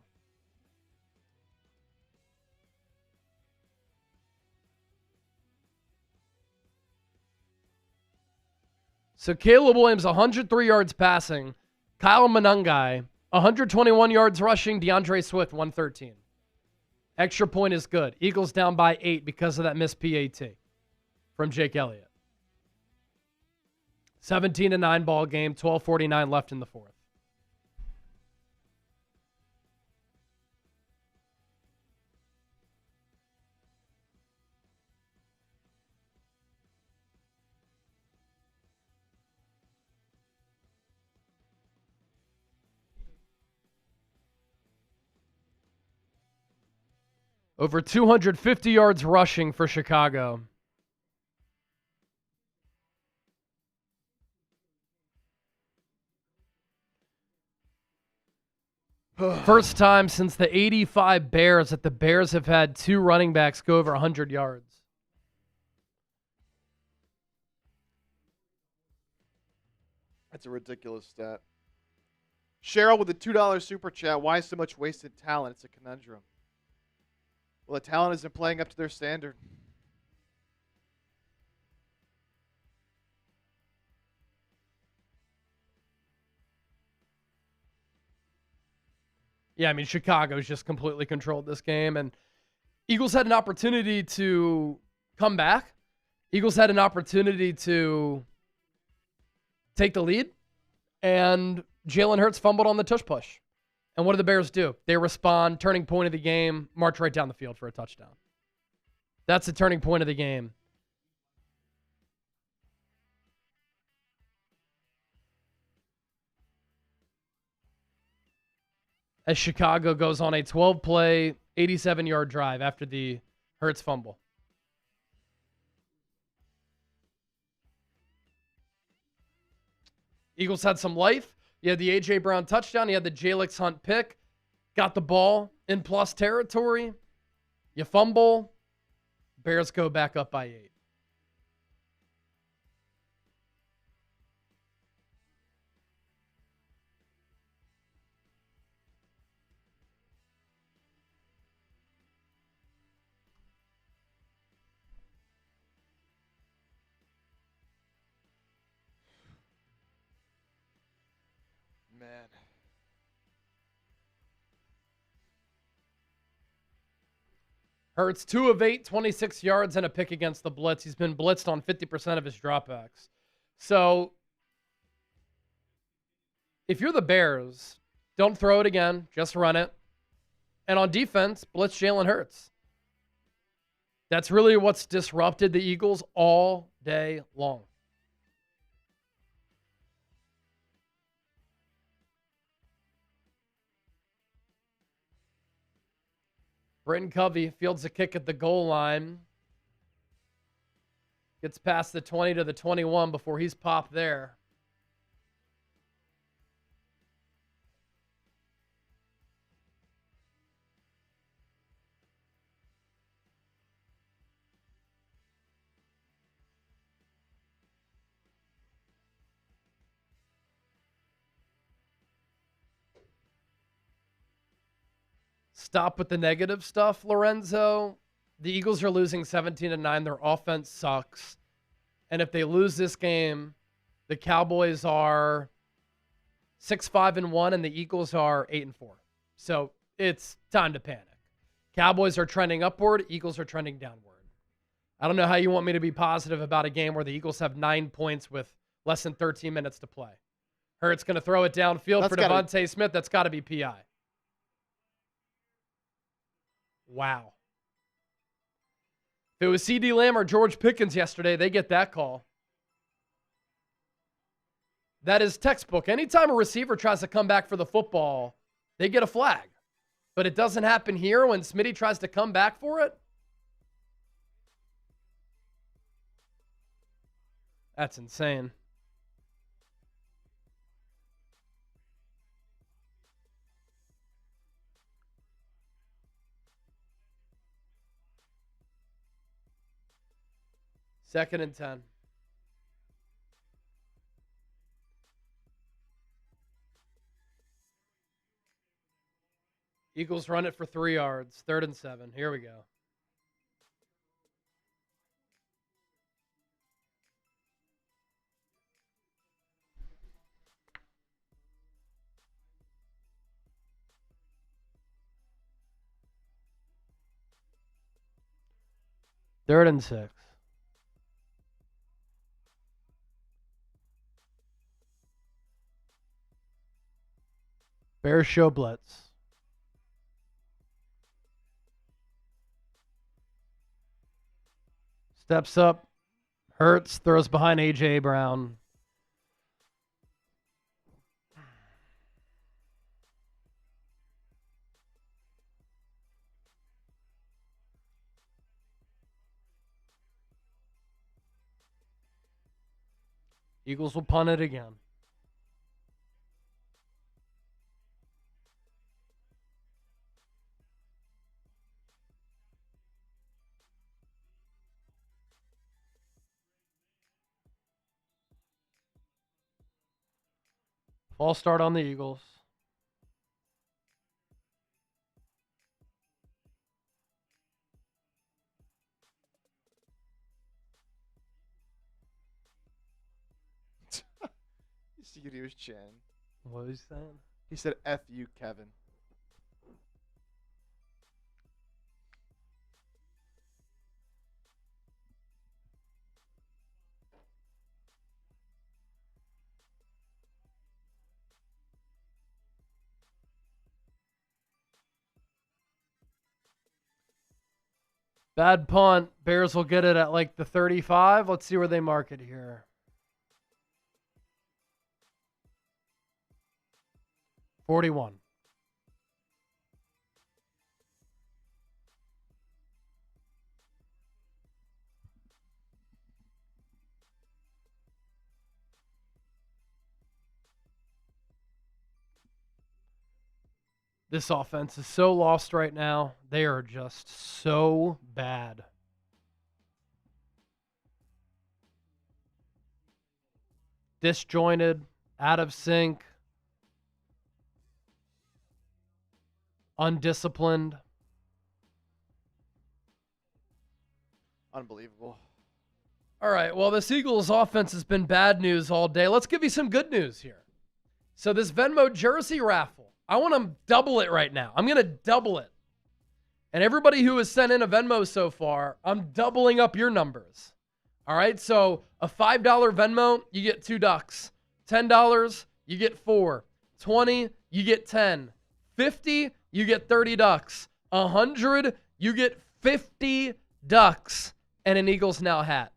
So Caleb Williams, 103 yards passing. Kyle Manungai, 121 yards rushing. DeAndre Swift, 113. Extra point is good. Eagles down by 8 because of that missed PAT from Jake Elliott. 17-9 ball game, 12:49 left in the fourth. Over 250 yards rushing for Chicago. First time since the 85 Bears that the Bears have had 2 running backs go over 100 yards. That's a ridiculous stat. Cheryl with a $2 super chat. Why so much wasted talent? It's a conundrum. Well, the talent isn't playing up to their standard. Yeah, I mean, Chicago's just completely controlled this game, and Eagles had an opportunity to come back. Eagles had an opportunity to take the lead, and Jalen Hurts fumbled on the tush push. And what do the Bears do? They respond, turning point of the game, march right down the field for a touchdown. That's the turning point of the game. As Chicago goes on a 12-play, 87-yard drive after the Hurts fumble. Eagles had some life. You had the A.J. Brown touchdown. You had the Jalix Hunt pick. Got the ball in plus territory. You fumble. Bears go back up by 8. Man. Hurts 2 of 8, 26 yards and a pick against the blitz. He's been blitzed on 50% of his dropbacks. So if you're the Bears, don't throw it again. Just run it. And on defense, blitz Jalen Hurts. That's really what's disrupted the Eagles all day long. Britton Covey fields a kick at the goal line. Gets past the 20 to the 21 before he's popped there. Stop with the negative stuff, Lorenzo. The Eagles are losing 17-9. Their offense sucks. And if they lose this game, the Cowboys are 6-5-1 and the Eagles are 8-4. So it's time to panic. Cowboys are trending upward. Eagles are trending downward. I don't know how you want me to be positive about a game where the Eagles have 9 points with less than 13 minutes to play. Hurts going to throw it downfield for Devontae Smith. That's got to be PI. Wow. If it was C.D. Lamb or George Pickens yesterday, they get that call. That is textbook. Anytime a receiver tries to come back for the football, they get a flag. But it doesn't happen here when Smitty tries to come back for it? That's insane. Second and 10. Eagles run it for 3 yards. 3rd and 7. Here we go. Third and 6. Bears show blitz. Steps up. Hurts. Throws behind A.J. Brown. Eagles will punt it again. False start on the Eagles. You see it, he was chin. What was he saying? He said, F you, Kevin. Bad punt. Bears will get it at like the 35. Let's see where they mark it here. 41. This offense is so lost right now. They are just so bad. Disjointed, out of sync, undisciplined. Unbelievable. All right, well, this Eagles offense has been bad news all day. Let's give you some good news here. So this Venmo jersey raffle, I want to double it right now. I'm going to double it. And everybody who has sent in a Venmo so far, I'm doubling up your numbers. All right, so a $5 Venmo, you get 2 ducks. $10, you get 4. 20, you get 10. 50, you get 30 ducks. 100, you get 50 ducks and an Eagles Now hat.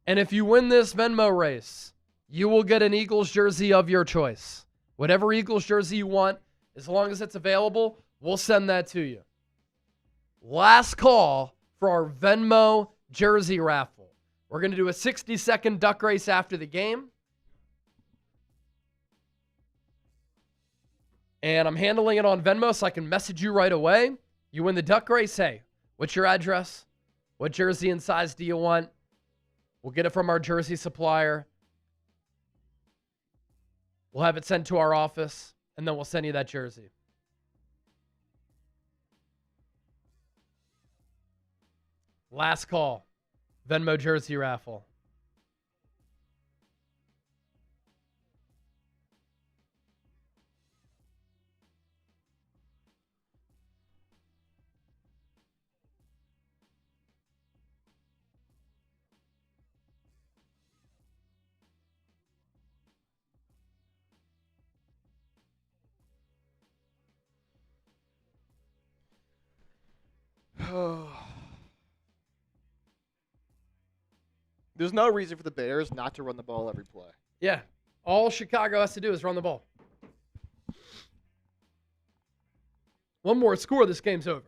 And if you win this Venmo race, you will get an Eagles jersey of your choice. Whatever Eagles jersey you want, as long as it's available, we'll send that to you. Last call for our Venmo jersey raffle. We're going to do a 60-second duck race after the game. And I'm handling it on Venmo so I can message you right away. You win the duck race. Hey, what's your address? What jersey and size do you want? We'll get it from our jersey supplier. We'll have it sent to our office, and then we'll send you that jersey. Last call. Venmo jersey raffle. There's no reason for the Bears not to run the ball every play. Yeah. All Chicago has to do is run the ball. One more score, this game's over.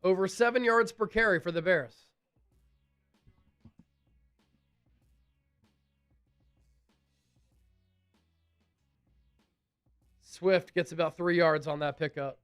Over 7 yards per carry for the Bears. Swift gets about 3 yards on that pickup.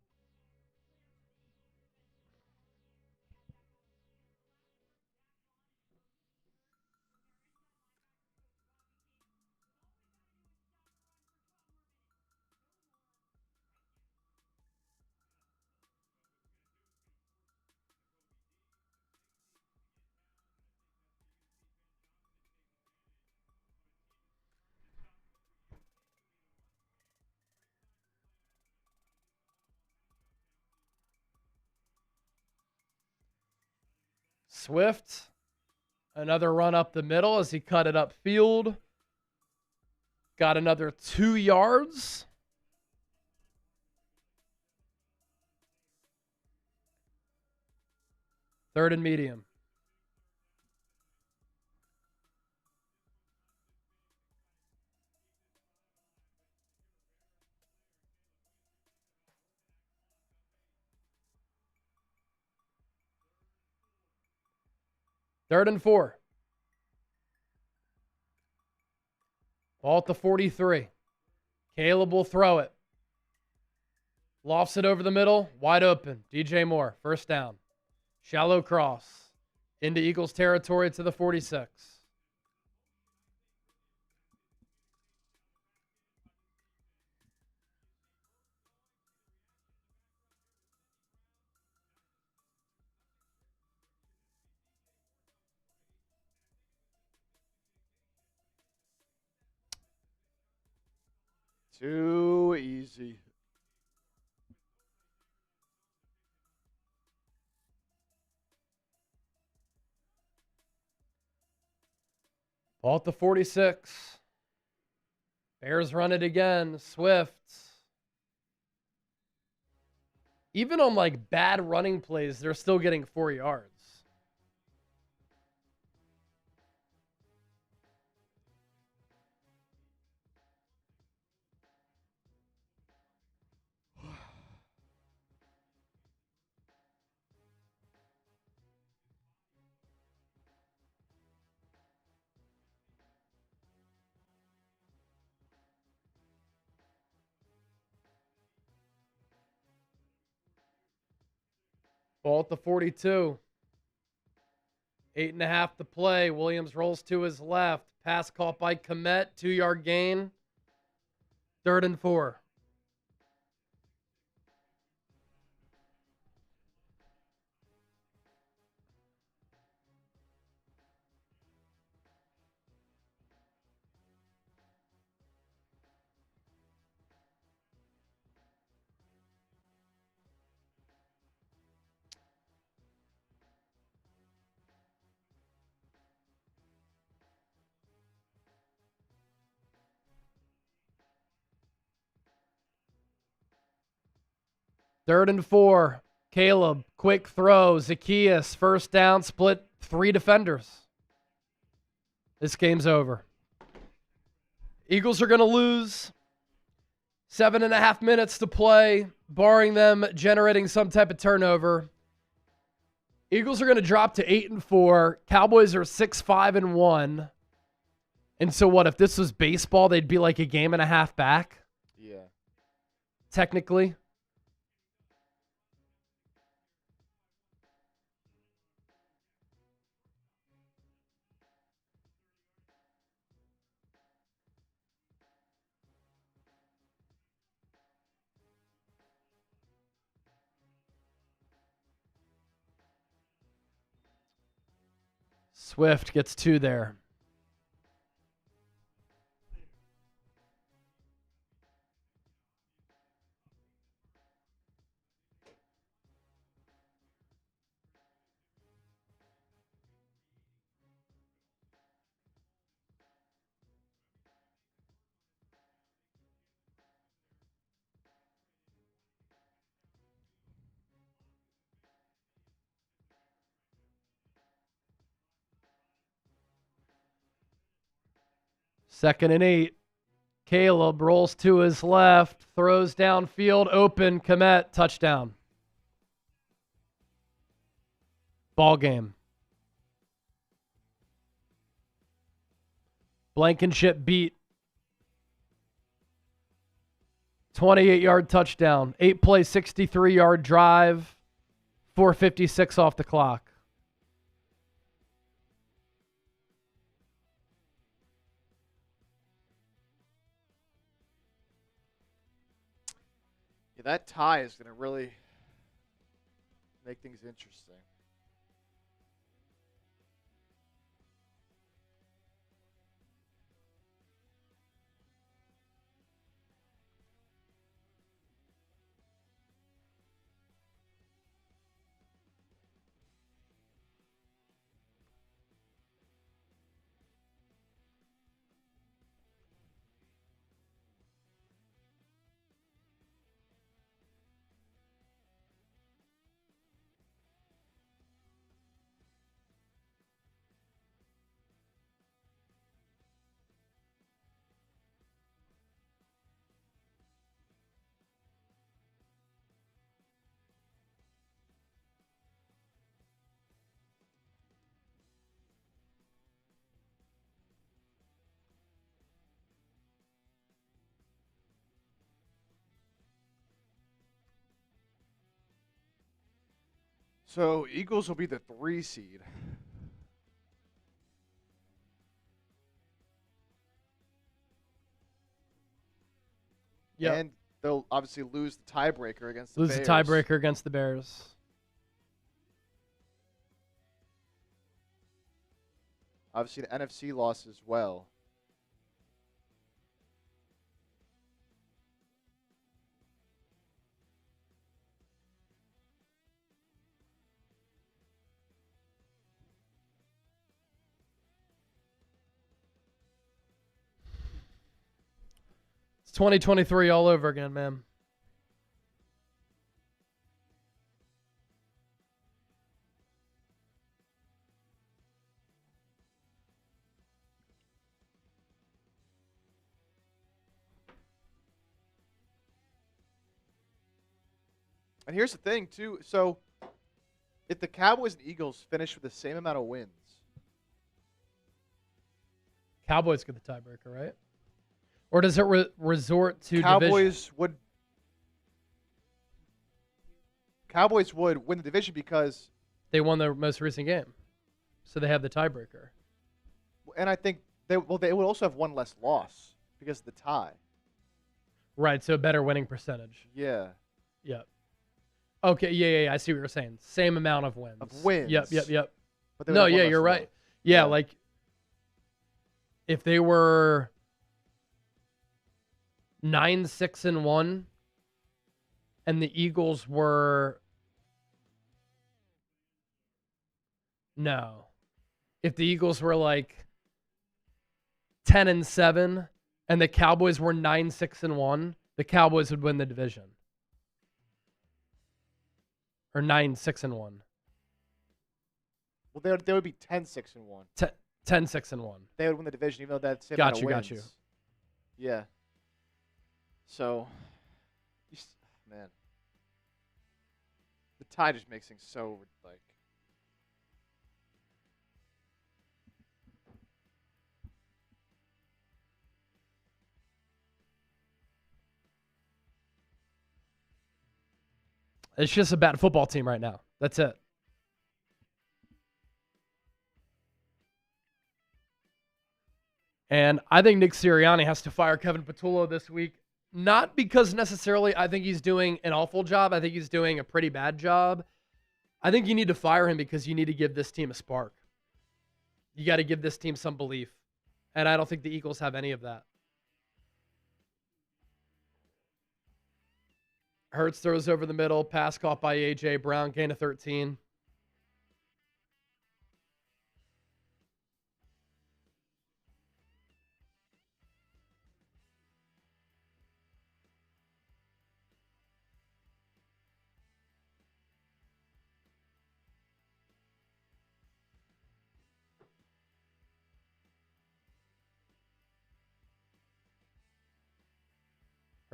Swift, another run up the middle as he cut it upfield. Got another 2 yards. Third and medium. 3rd and 4. Ball at the 43. Caleb will throw it. Lofts it over the middle. Wide open. DJ Moore. First down. Shallow cross. Into Eagles territory to the 46. Too easy. Ball at the 46. Bears run it again. Swift. Even on like bad running plays, they're still getting 4 yards. Ball at the 42. 8.5 to play. Williams rolls to his left. Pass caught by Komet. 2-yard gain. 3rd and 4. Third and 4. Caleb, quick throw. Zacchaeus, first down, split 3 defenders. This game's over. Eagles are going to lose. 7.5 minutes to play, barring them generating some type of turnover. Eagles are going to drop to 8-4. Cowboys are 6-5-1. And so what, if this was baseball, they'd be like a game and a half back? Yeah. Technically. Swift gets 2 there. Second and 8. Caleb rolls to his left, throws downfield, open, Komet, touchdown. Ball game. Blankenship beat. 28-yard touchdown. 8-play, 63-yard drive. 4:56 off the clock. Yeah, that tie is going to really make things interesting. So Eagles will be the 3 seed. Yeah. And they'll obviously lose the tiebreaker against the Lose Bears. the tiebreaker against the Bears. Obviously, the NFC loss as well. It's 2023 all over again, man. And here's the thing, too. So if the Cowboys and Eagles finish with the same amount of wins, Cowboys get the tiebreaker, right? Or does it resort to Cowboys division? would win the division because, They won their most recent game, so they have the tiebreaker. and I think they would also have one less loss because of the tie. Right, so a better winning percentage. Yeah. Yep. Okay, yeah. I see what you're saying. Same amount of wins. Of wins. Yep. But they would No, have one yeah, less you're right. loss. Yeah, Yeah. like if they were 9-6-1 and the Eagles were no. If the Eagles were like 10-7 and the Cowboys were 9-6-1, the Cowboys would win the division. Or 9-6-1. Well, they would be 10-6-1. 10-6-1. They would win the division, even though that's same Got amount of you, got wins. you. Yeah. So, man, the tie just makes things so like. It's just a bad football team right now. That's it. And I think Nick Sirianni has to fire Kevin Patullo this week. Not because necessarily I think he's doing an awful job. I think he's doing a pretty bad job. I think you need to fire him because you need to give this team a spark. You got to give this team some belief. And I don't think the Eagles have any of that. Hurts throws over the middle. Pass caught by A.J. Brown. Gain of 13.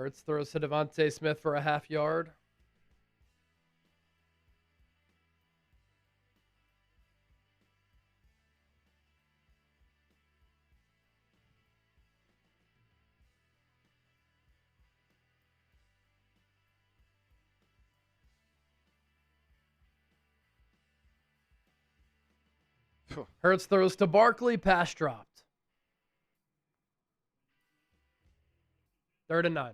Hurts throws to Devontae Smith for a half yard. Hurts throws to Barkley. Pass dropped. 3rd and 9.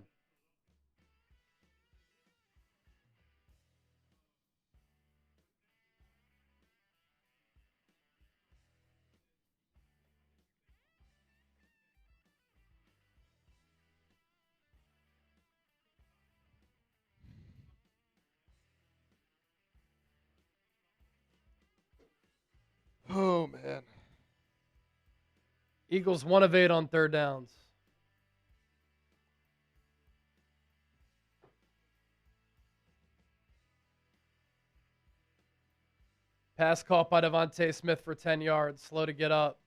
Oh man. Eagles 1 of 8 on 3rd downs. Pass caught by Devontae Smith for 10 yards. Slow to get up.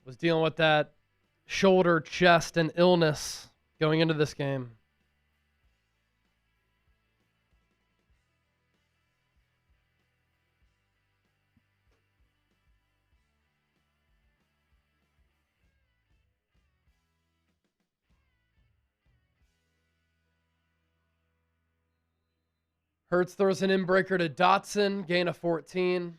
Was dealing with that shoulder, chest, and illness going into this game. Hurts throws an inbreaker to Dotson, gain of 14.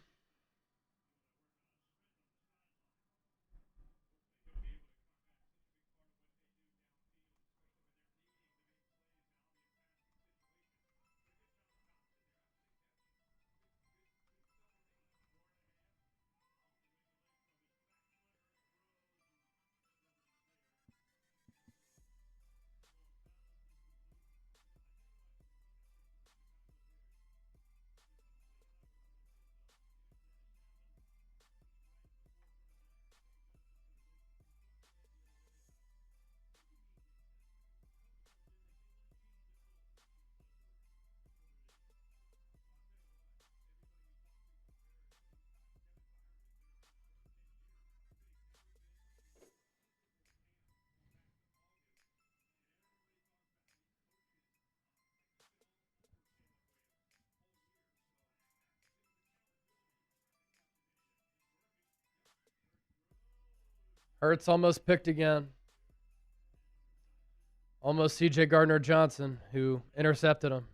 Hurts almost picked again. Almost C.J. Gardner-Johnson, who intercepted him.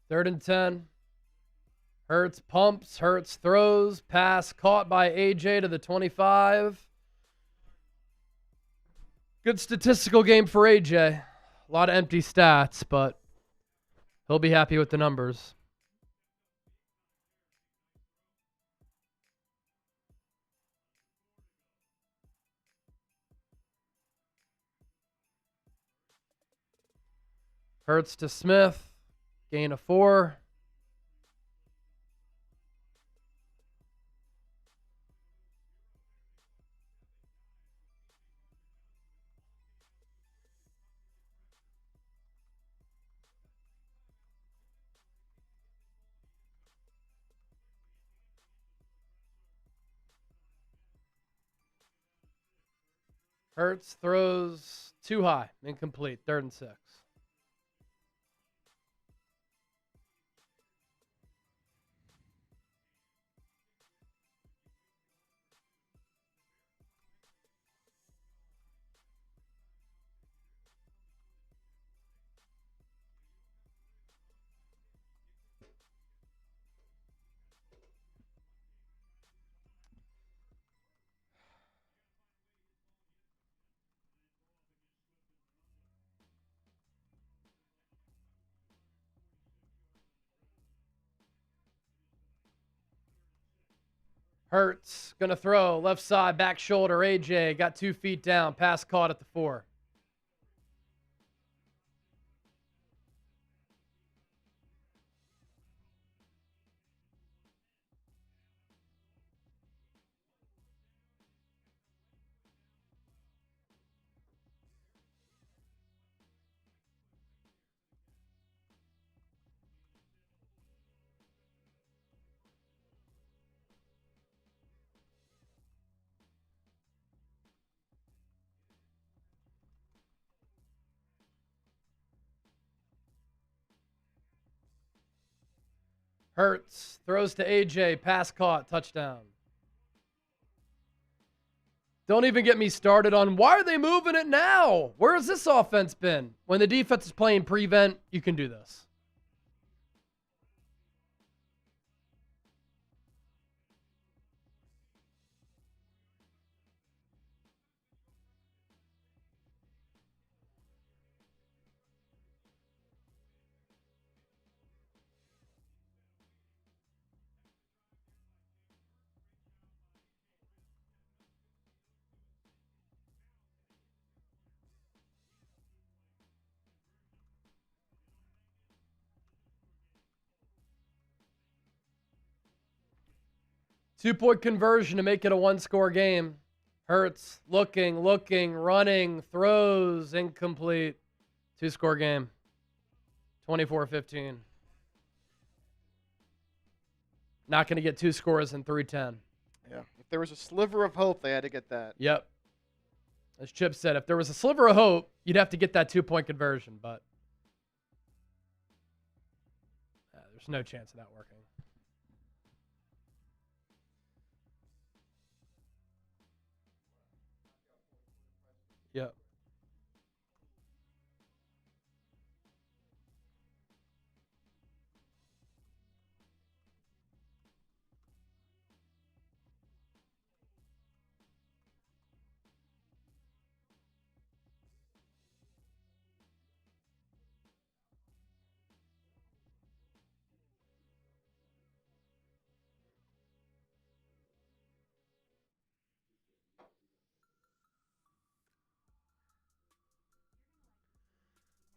Third and 10. Hurts pumps, Hurts throws, pass caught by AJ to the 25. Good statistical game for AJ. A lot of empty stats, but he'll be happy with the numbers. Hurts to Smith, gain of 4. Hurts throws too high, incomplete, 3rd and 6. Hurts gonna throw left side, back shoulder. AJ got 2 feet down, pass caught at the 4. Hurts throws to AJ, pass caught, touchdown. Don't even get me started on why are they moving it now? Where has this offense been? When the defense is playing prevent, you can do this. Two-point conversion to make it a 1-score game. Hurts looking, running, throws, incomplete. Two-score game. 24-15. Not going to get 2 scores in 3:10. Yeah. If there was a sliver of hope, they had to get that. Yep. As Chip said, if there was a sliver of hope, you'd have to get that 2-point conversion, but there's no chance of that working. Yep.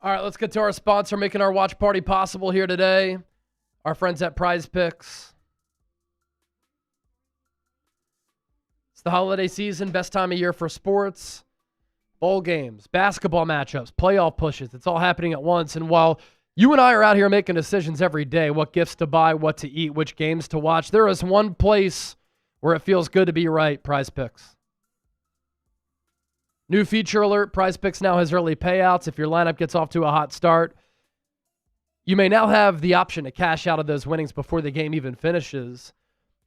All right, let's get to our sponsor making our watch party possible here today. Our friends at Prize Picks. It's the holiday season, best time of year for sports. Bowl games, basketball matchups, playoff pushes. It's all happening at once. And while you and I are out here making decisions every day, what gifts to buy, what to eat, which games to watch, there is one place where it feels good to be right, Prize Picks. New feature alert, Prize Picks now has early payouts. If your lineup gets off to a hot start, you may now have the option to cash out of those winnings before the game even finishes.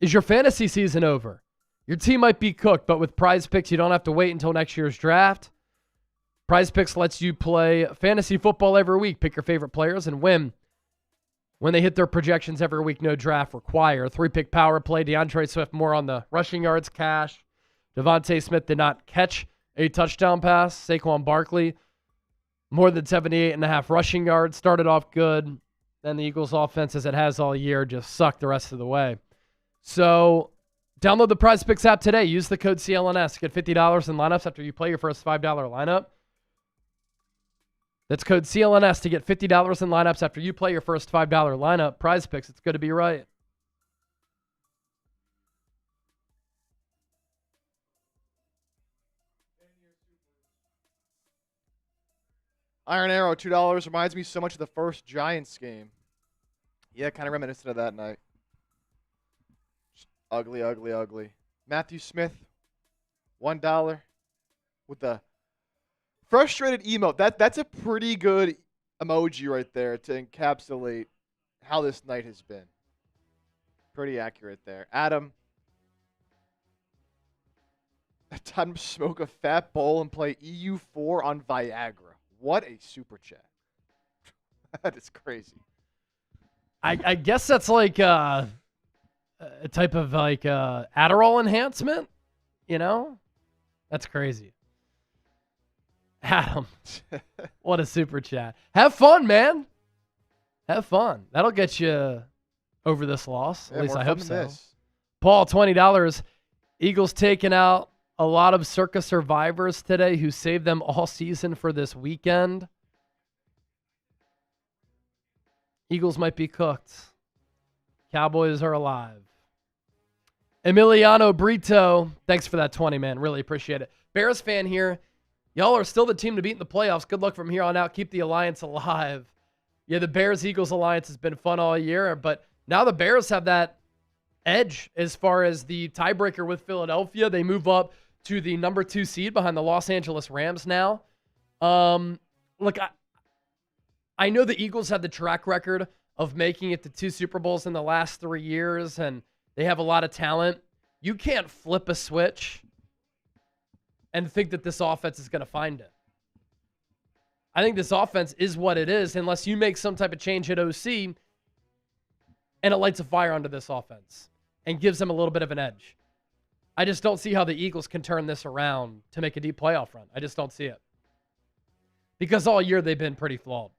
Is your fantasy season over? Your team might be cooked, but with Prize Picks, you don't have to wait until next year's draft. Prize Picks lets you play fantasy football every week, pick your favorite players, and win when they hit their projections every week. No draft required. 3-pick power play, DeAndre Swift more on the rushing yards, cash. Devontae Smith did not catch a touchdown pass. Saquon Barkley, more than 78.5 rushing yards. Started off good. Then the Eagles' offense, as it has all year, just sucked the rest of the way. So download the Prize Picks app today. Use the code CLNS. Get $50 in lineups after you play your first $5 lineup. That's code CLNS to get $50 in lineups after you play your first $5 lineup. Prize Picks, it's good to be right. Iron Arrow, $2 reminds me so much of the first Giants game. Yeah, kind of reminiscent of that night. Just ugly, ugly, ugly. Matthew Smith, $1 with the frustrated emote. That's a pretty good emoji right there to encapsulate how this night has been. Pretty accurate there. Adam, time to smoke a fat bowl and play EU4 on Viagra. What a super chat. That is crazy. I guess that's like a type of like Adderall enhancement, you know? That's crazy. Adam, what a super chat. Have fun, man. Have fun. That'll get you over this loss. Yeah, at least I hope so. This. Paul, $20. Eagles taking out a lot of Circa survivors today who saved them all season for this weekend. Eagles might be cooked. Cowboys are alive. Emiliano Brito, thanks for that 20, man. Really appreciate it. Bears fan here. Y'all are still the team to beat in the playoffs. Good luck from here on out. Keep the alliance alive. Yeah, the Bears-Eagles alliance has been fun all year, but now the Bears have that edge as far as the tiebreaker with Philadelphia. They move up to the number 2 seed behind the Los Angeles Rams now. Look, I know the Eagles have the track record of making it to 2 Super Bowls in the last 3 years, and they have a lot of talent. You can't flip a switch and think that this offense is going to find it. I think this offense is what it is unless you make some type of change at OC and it lights a fire under this offense and gives them a little bit of an edge. I just don't see how the Eagles can turn this around to make a deep playoff run. I just don't see it. Because all year they've been pretty flawed.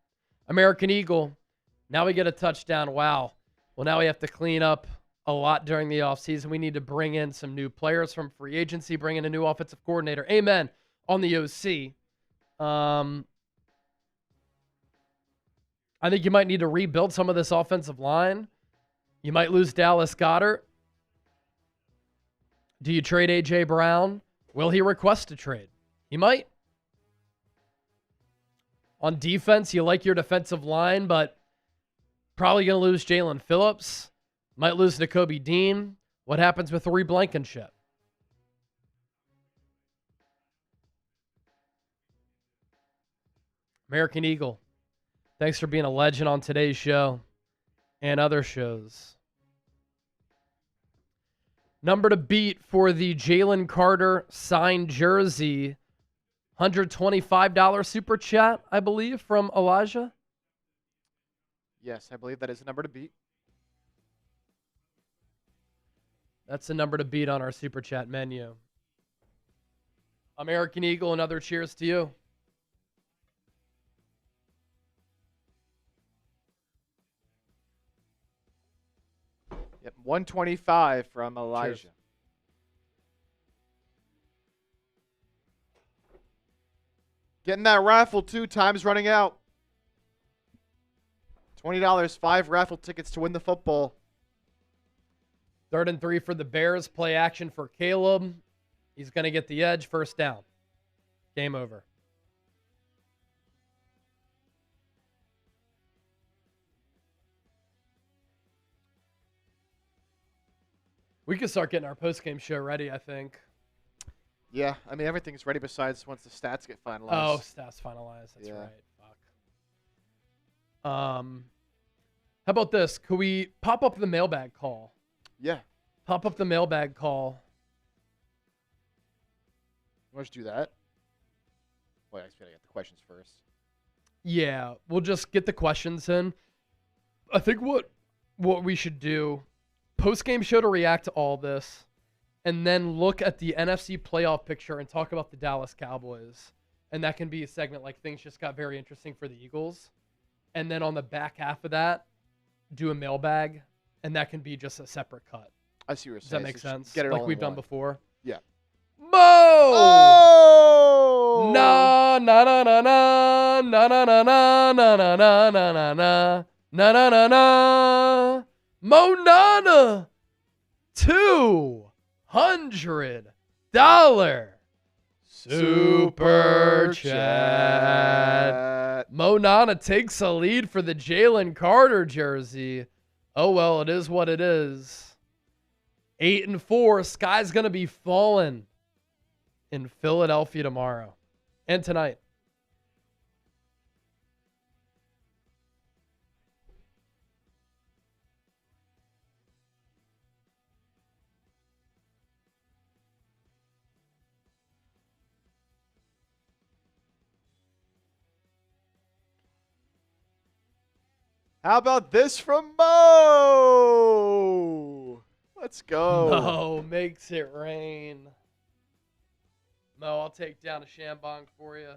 American Eagle, now we get a touchdown. Wow. Well, now we have to clean up a lot during the offseason. We need to bring in some new players from free agency, bring in a new offensive coordinator. Amen on the OC. I think you might need to rebuild some of this offensive line. You might lose Dallas Goedert. Do you trade A.J. Brown? Will he request a trade? He might. On defense, you like your defensive line, but probably going to lose Jalen Phillips. Might lose Nakobe Dean. What happens with Reed Blankenship? American Eagle, thanks for being a legend on today's show and other shows. Number to beat for the Jalen Carter signed jersey, $125 super chat, I believe, from Elijah. Yes, I believe that is the number to beat. That's the number to beat on our super chat menu. American Eagle, another cheers to you. Yep, 125 from Elijah. Cheers. Getting that raffle too. Time's running out. $20, 5 raffle tickets to win the football. 3rd and 3 for the Bears. Play action for Caleb. He's going to get the edge. First down. Game over. We could start getting our postgame show ready, I think. Yeah, I mean, everything's ready besides once the stats get finalized. Oh, stats finalized. That's right. Fuck. How about this? Could we pop up the mailbag call? Yeah. Pop up the mailbag call. You want to do that? Wait, I just gotta get the questions first. Yeah, we'll just get the questions in. I think what we should do, post-game show to react to all this, and then look at the NFC playoff picture and talk about the Dallas Cowboys. And that can be a segment like things just got very interesting for the Eagles. And then on the back half of that, do a mailbag, and that can be just a separate cut. I see what you're Does saying. that make So sense? get it Like all we've in done one. before? Yeah. Mo! Oh! Na na na na na na na na na na na na na na na na na na na Mo Nana $200 super chat. Mo Nana takes a lead for the Jalen Carter jersey. Oh well, it is what it is. 8-4. Sky's gonna be falling in Philadelphia tomorrow and tonight. How about this from Mo? Let's go. Mo makes it rain. Mo, I'll take down a Shambong for you.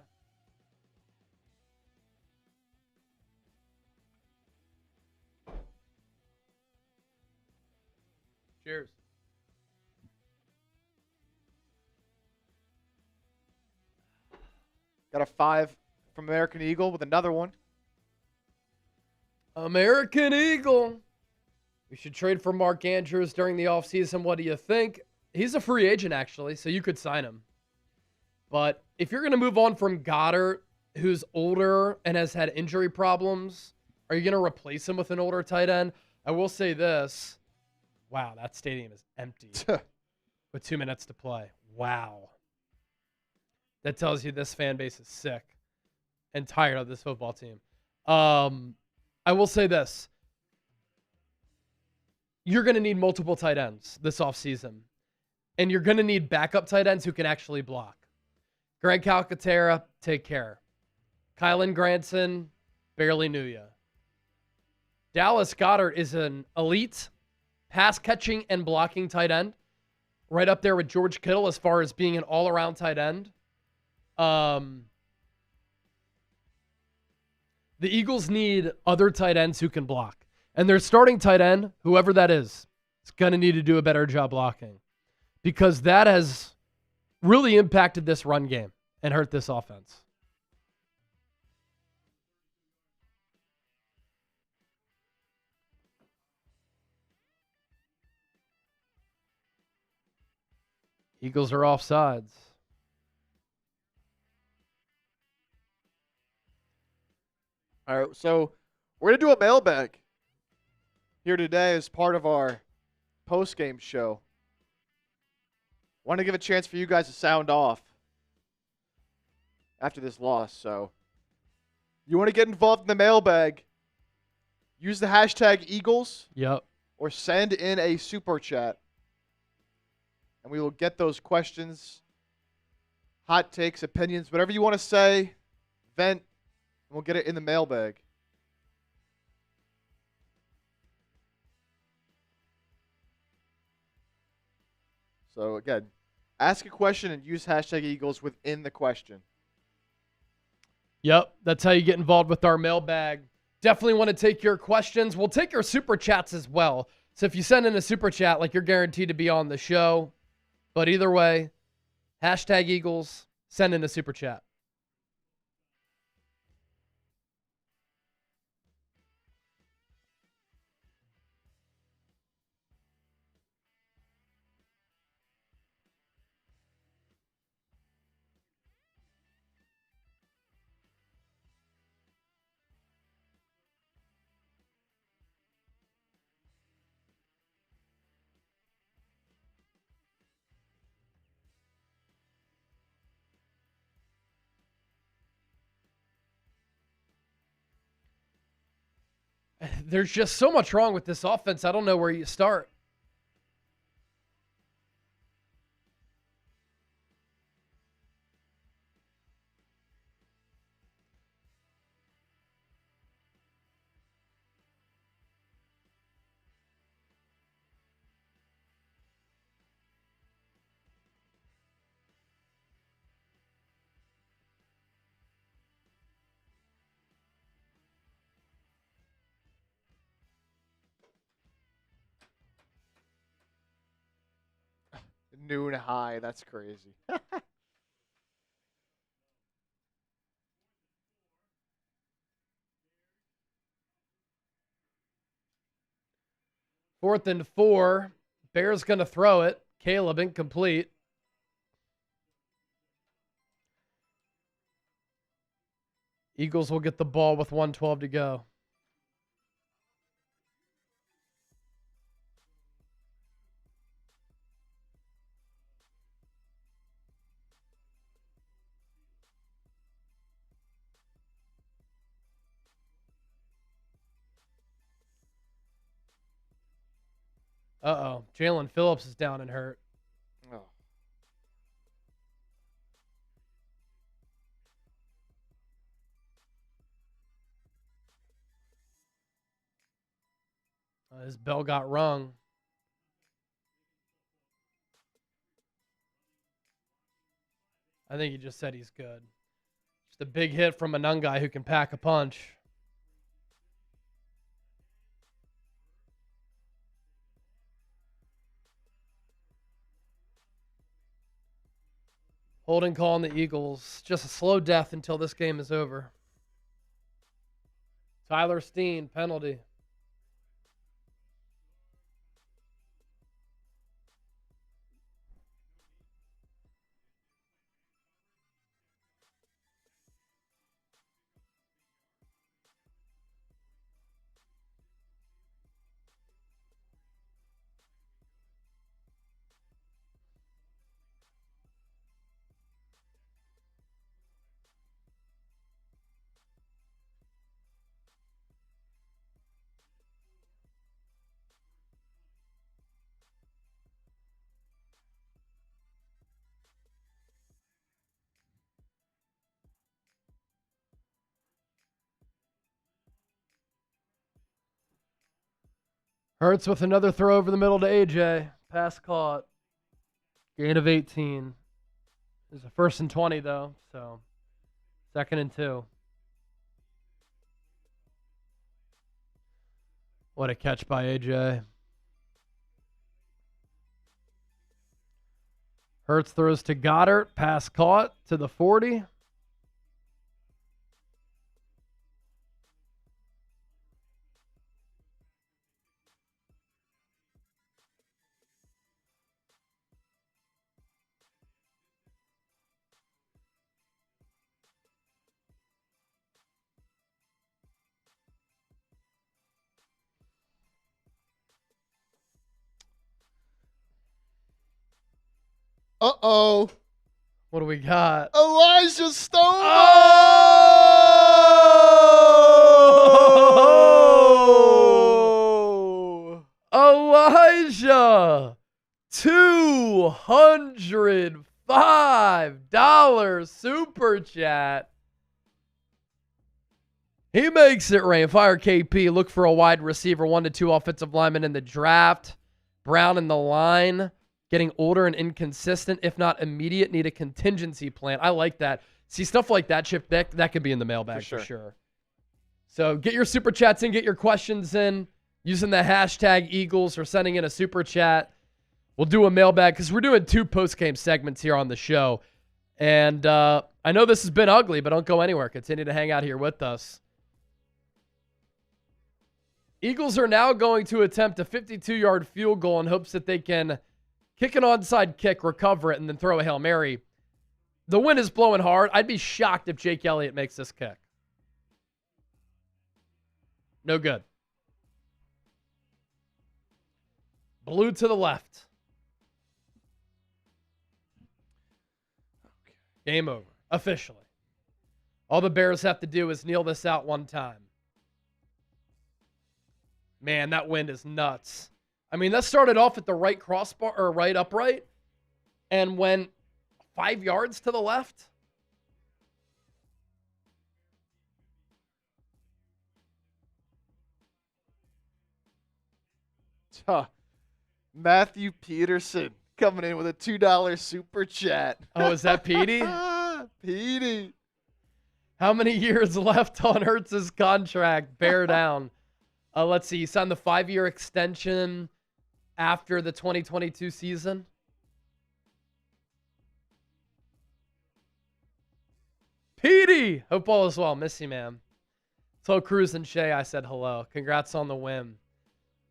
Cheers. Got a 5 from American Eagle with another one. American Eagle. We should trade for Mark Andrews during the offseason. What do you think? He's a free agent, actually, so you could sign him. But if you're going to move on from Goddard, who's older and has had injury problems, are you going to replace him with an older tight end? I will say this. Wow, that stadium is empty with 2 minutes to play. Wow. That tells you this fan base is sick and tired of this football team. I will say this. You're going to need multiple tight ends this offseason. And you're going to need backup tight ends who can actually block. Greg Calcaterra, take care. Kylan Granson, barely knew ya. Dallas Goedert is an elite pass catching and blocking tight end. Right up there with George Kittle as far as being an all-around tight end. The Eagles need other tight ends who can block. And their starting tight end, whoever that is going to need to do a better job blocking. Because that has really impacted this run game and hurt this offense. Eagles are offsides. All right, so we're going to do a mailbag here today as part of our postgame show. Want to give a chance for you guys to sound off after this loss. So you want to get involved in the mailbag, use the hashtag Eagles. Yep. Or send in a super chat. And we will get those questions, hot takes, opinions, whatever you want to say, vent, and we'll get it in the mailbag. So again, ask a question and use hashtag Eagles within the question. Yep, that's how you get involved with our mailbag. Definitely want to take your questions. We'll take your super chats as well. So if you send in a super chat, like, you're guaranteed to be on the show. But either way, hashtag Eagles, send in a super chat. There's just so much wrong with this offense. I don't know where you start. Noon high. That's crazy. 4th and 4. Bears going to throw it. Caleb incomplete. Eagles will get the ball with 1:12 to go. Uh-oh. Jalen Phillips is down and hurt. Oh. His bell got rung. I think he just said he's good. Just a big hit from a young guy who can pack a punch. Holding call on the Eagles. Just a slow death until this game is over. Tyler Steen, penalty. Hurts with another throw over the middle to AJ. Pass caught. Gain of 18. There's a 1st and 20, though. So 2nd and 2. What a catch by AJ. Hurts throws to Goddard. Pass caught to the 40. Uh-oh. What do we got? Elijah Stone. Oh! Elijah, $205 super chat. He makes it rain. Fire KP. Look for a wide receiver, 1 to 2 offensive linemen in the draft. Brown in the line. Getting older and inconsistent, if not immediate, need a contingency plan. I like that. See, stuff like that, Chip, that could be in the mailbag for sure. So get your super chats in, get your questions in using the hashtag Eagles or sending in a super chat. We'll do a mailbag because we're doing 2 post-game segments here on the show. And I know this has been ugly, but don't go anywhere. Continue to hang out here with us. Eagles are now going to attempt a 52-yard field goal in hopes that they can kick an onside kick, recover it, and then throw a Hail Mary. The wind is blowing hard. I'd be shocked if Jake Elliott makes this kick. No good. Blue to the left. Game over. Officially. All the Bears have to do is kneel this out one time. Man, that wind is nuts. I mean, that started off at the right crossbar or right upright and went 5 yards to the left. Matthew Peterson coming in with a $2 super chat. Oh, is that Petey? Petey. How many years left on Hurts' contract? Bear down. Let's see. He signed the 5-year extension after the 2022 season. Petey! Hope all is well. Miss you, man. Told Cruz and Shea I said hello. Congrats on the win.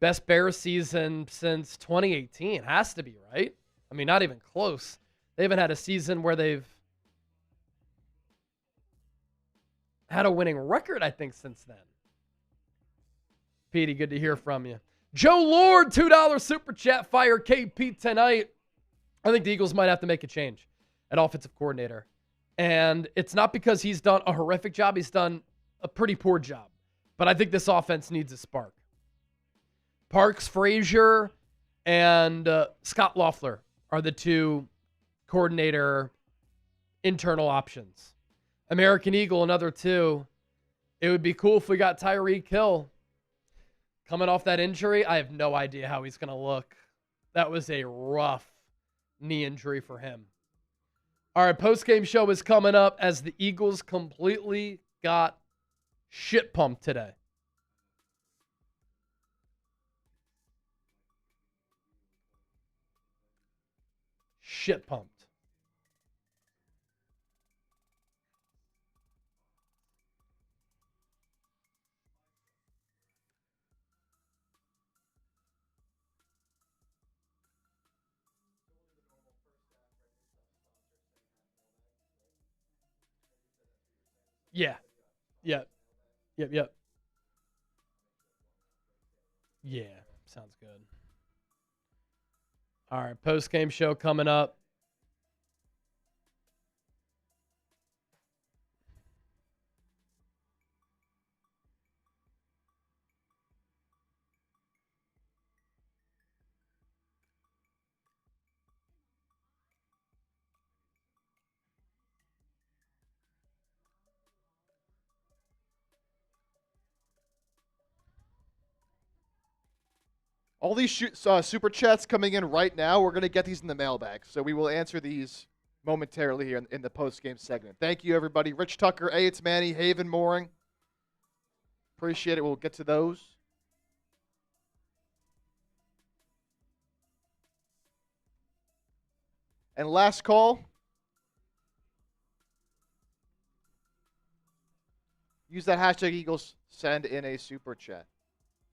Best Bears season since 2018. Has to be, right? I mean, not even close. They haven't had a season where they've had a winning record, I think, since then. Petey, good to hear from you. Joe Lord, $2 super chat. Fire KP tonight. I think the Eagles might have to make a change at offensive coordinator. And it's not because he's done a horrific job. He's done a pretty poor job. But I think this offense needs a spark. Parks, Frazier, and Scott Loeffler are the 2 coordinator internal options. American Eagle, another 2. It would be cool if we got Tyreek Hill. Coming off that injury, I have no idea how he's going to look. That was a rough knee injury for him. All right, post-game show is coming up as the Eagles completely got shit pumped today. Shit pumped. Yeah. Yep. Yep. Yeah. Sounds good. All right. Post-game show coming up. All these super chats coming in right now, we're going to get these in the mailbag. So we will answer these momentarily here in the post-game segment. Thank you, everybody. Rich Tucker, A, it's Manny, Haven Mooring. Appreciate it. We'll get to those. And last call. Use that hashtag Eagles. Send in a super chat.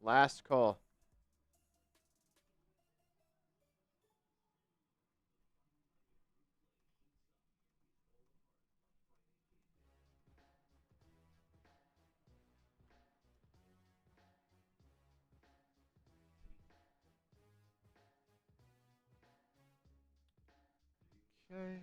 Last call. Okay.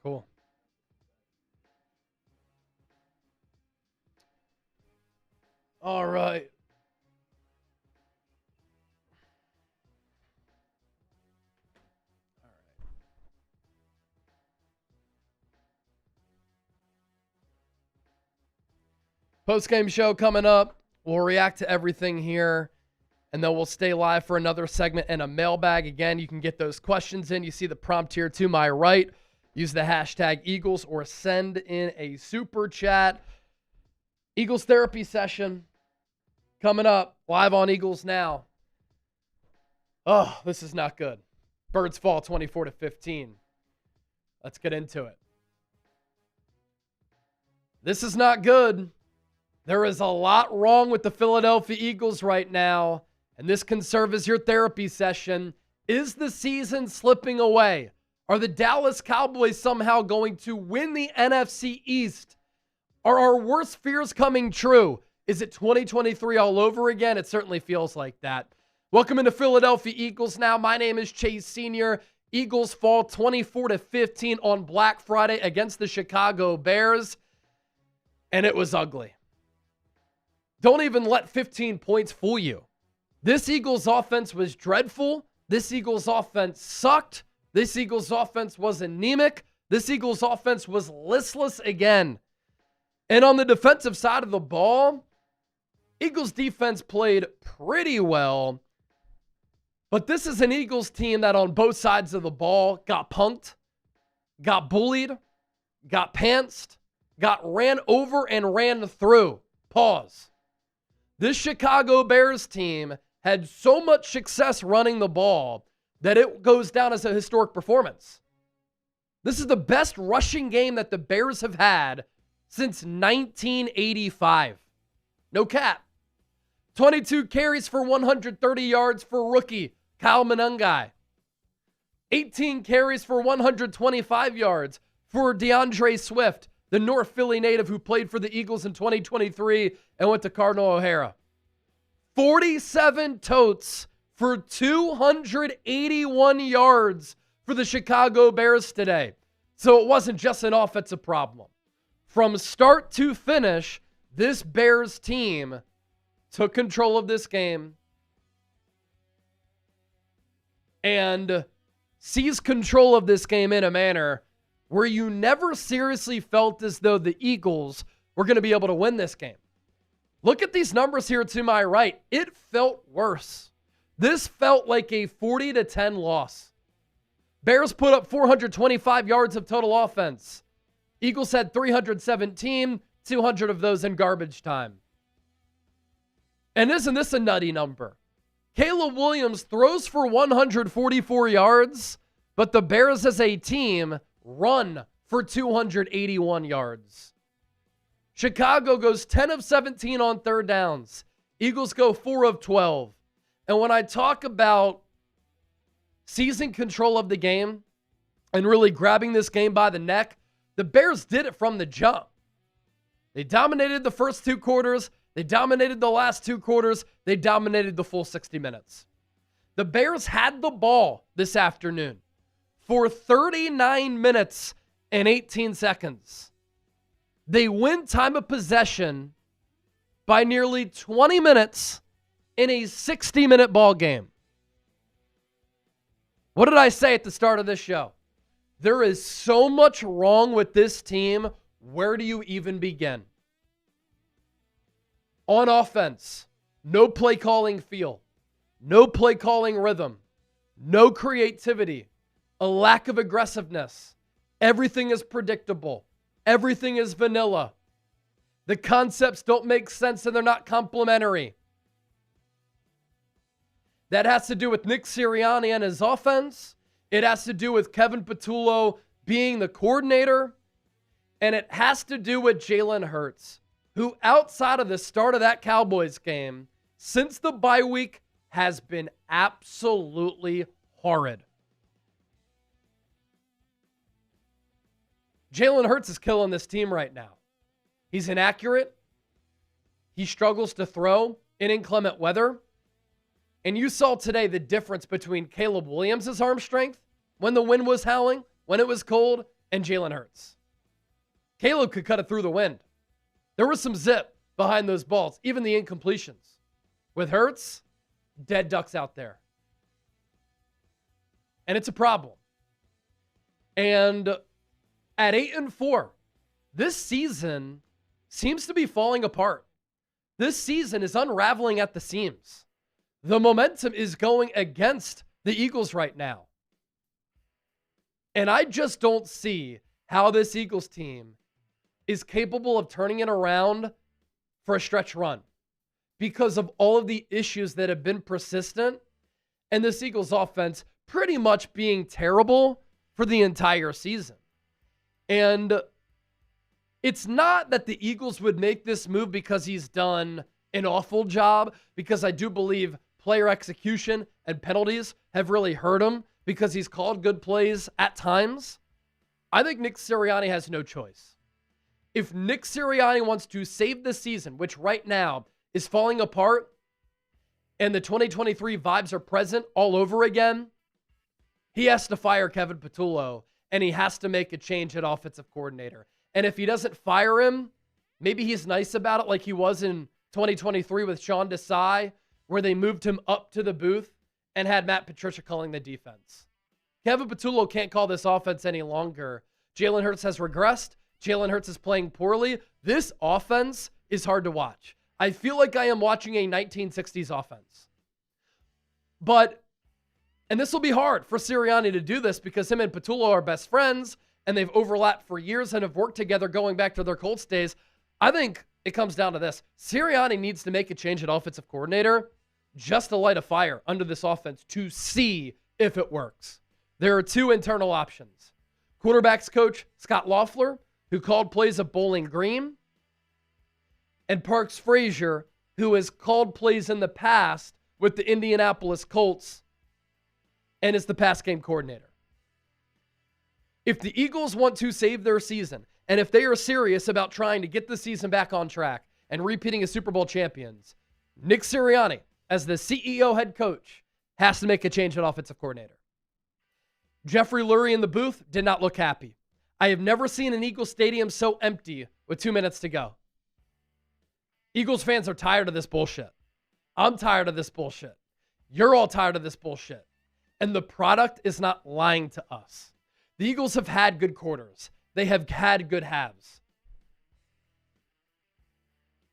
Cool. All right. Post-game show coming up. We'll react to everything here, and then we'll stay live for another segment and a mailbag. Again, you can get those questions in. You see the prompt here to my right. Use the hashtag Eagles or send in a super chat. Eagles therapy session coming up live on Eagles Now. Oh, this is not good. Birds fall 24-15. Let's get into it. This is not good. There is a lot wrong with the Philadelphia Eagles right now, and this can serve as your therapy session. Is the season slipping away? Are the Dallas Cowboys somehow going to win the NFC East? Are our worst fears coming true? Is it 2023 all over again? It certainly feels like that. Welcome into Philadelphia Eagles Now. My name is Chase Sr. Eagles fall 24-15 on Black Friday against the Chicago Bears, and it was ugly. Don't even let 15 points fool you. This Eagles offense was dreadful. This Eagles offense sucked. This Eagles offense was anemic. This Eagles offense was listless again. And on the defensive side of the ball, Eagles defense played pretty well. But this is an Eagles team that on both sides of the ball got punked, got bullied, got pantsed, got ran over and ran through. Pause. This Chicago Bears team had so much success running the ball that it goes down as a historic performance. This is the best rushing game that the Bears have had since 1985. No cap. 22 carries for 130 yards for rookie Kyle Monangai. 18 carries for 125 yards for DeAndre Swift, the North Philly native who played for the Eagles in 2023 and went to Cardinal O'Hara. 47 totes for 281 yards for the Chicago Bears today. So it wasn't just an offensive problem. From start to finish, this Bears team took control of this game and seized control of this game in a manner where you never seriously felt as though the Eagles were going to be able to win this game. Look at these numbers here to my right. It felt worse. This felt like a 40-10 loss. Bears put up 425 yards of total offense. Eagles had 317, 200 of those in garbage time. And isn't this a nutty number? Caleb Williams throws for 144 yards, but the Bears as a team run for 281 yards. Chicago goes 10 of 17 on third downs. Eagles go 4 of 12. And when I talk about seizing control of the game and really grabbing this game by the neck, the Bears did it from the jump. They dominated the first 2 quarters. They dominated the last 2 quarters. They dominated the full 60 minutes. The Bears had the ball this afternoon for 39 minutes and 18 seconds. They win time of possession by nearly 20 minutes in a 60-minute ball game. What did I say at the start of this show? There is so much wrong with this team. Where do you even begin? On offense, no play calling feel, no play calling rhythm, no creativity, a lack of aggressiveness. Everything is predictable. Everything is vanilla. The concepts don't make sense and they're not complementary. That has to do with Nick Sirianni and his offense. It has to do with Kevin Patullo being the coordinator, and it has to do with Jalen Hurts, who outside of the start of that Cowboys game, since the bye week, has been absolutely horrid. Jalen Hurts is killing this team right now. He's inaccurate. He struggles to throw in inclement weather. And you saw today the difference between Caleb Williams' arm strength when the wind was howling, when it was cold, and Jalen Hurts. Caleb could cut it through the wind. There was some zip behind those balls, even the incompletions. With Hurts, dead ducks out there. And it's a problem. And at 8-4, this season seems to be falling apart. This season is unraveling at the seams. The momentum is going against the Eagles right now. And I just don't see how this Eagles team is capable of turning it around for a stretch run because of all of the issues that have been persistent and this Eagles offense pretty much being terrible for the entire season. And it's not that the Eagles would make this move because he's done an awful job, because I do believe player execution and penalties have really hurt him because he's called good plays at times. I think Nick Sirianni has no choice. If Nick Sirianni wants to save the season, which right now is falling apart, and the 2023 vibes are present all over again, he has to fire Kevin Patullo, and he has to make a change at offensive coordinator. And if he doesn't fire him, maybe he's nice about it like he was in 2023 with Sean Desai, where they moved him up to the booth and had Matt Patricia calling the defense. Kevin Patullo can't call this offense any longer. Jalen Hurts has regressed. Jalen Hurts is playing poorly. This offense is hard to watch. I feel like I am watching a 1960s offense. And this will be hard for Sirianni to do this because him and Patullo are best friends and they've overlapped for years and have worked together going back to their Colts days. I think it comes down to this. Sirianni needs to make a change at offensive coordinator just to light a fire under this offense to see if it works. There are two internal options. Quarterbacks coach Scott Loeffler, who called plays at Bowling Green, and Parks Frazier, who has called plays in the past with the Indianapolis Colts and is the pass game coordinator. If the Eagles want to save their season, and if they are serious about trying to get the season back on track and repeating as Super Bowl champions, Nick Sirianni, as the CEO head coach, has to make a change at offensive coordinator. Jeffrey Lurie in the booth did not look happy. I have never seen an Eagles stadium so empty with 2 minutes to go. Eagles fans are tired of this bullshit. I'm tired of this bullshit. You're all tired of this bullshit. And the product is not lying to us. The Eagles have had good quarters. They have had good halves.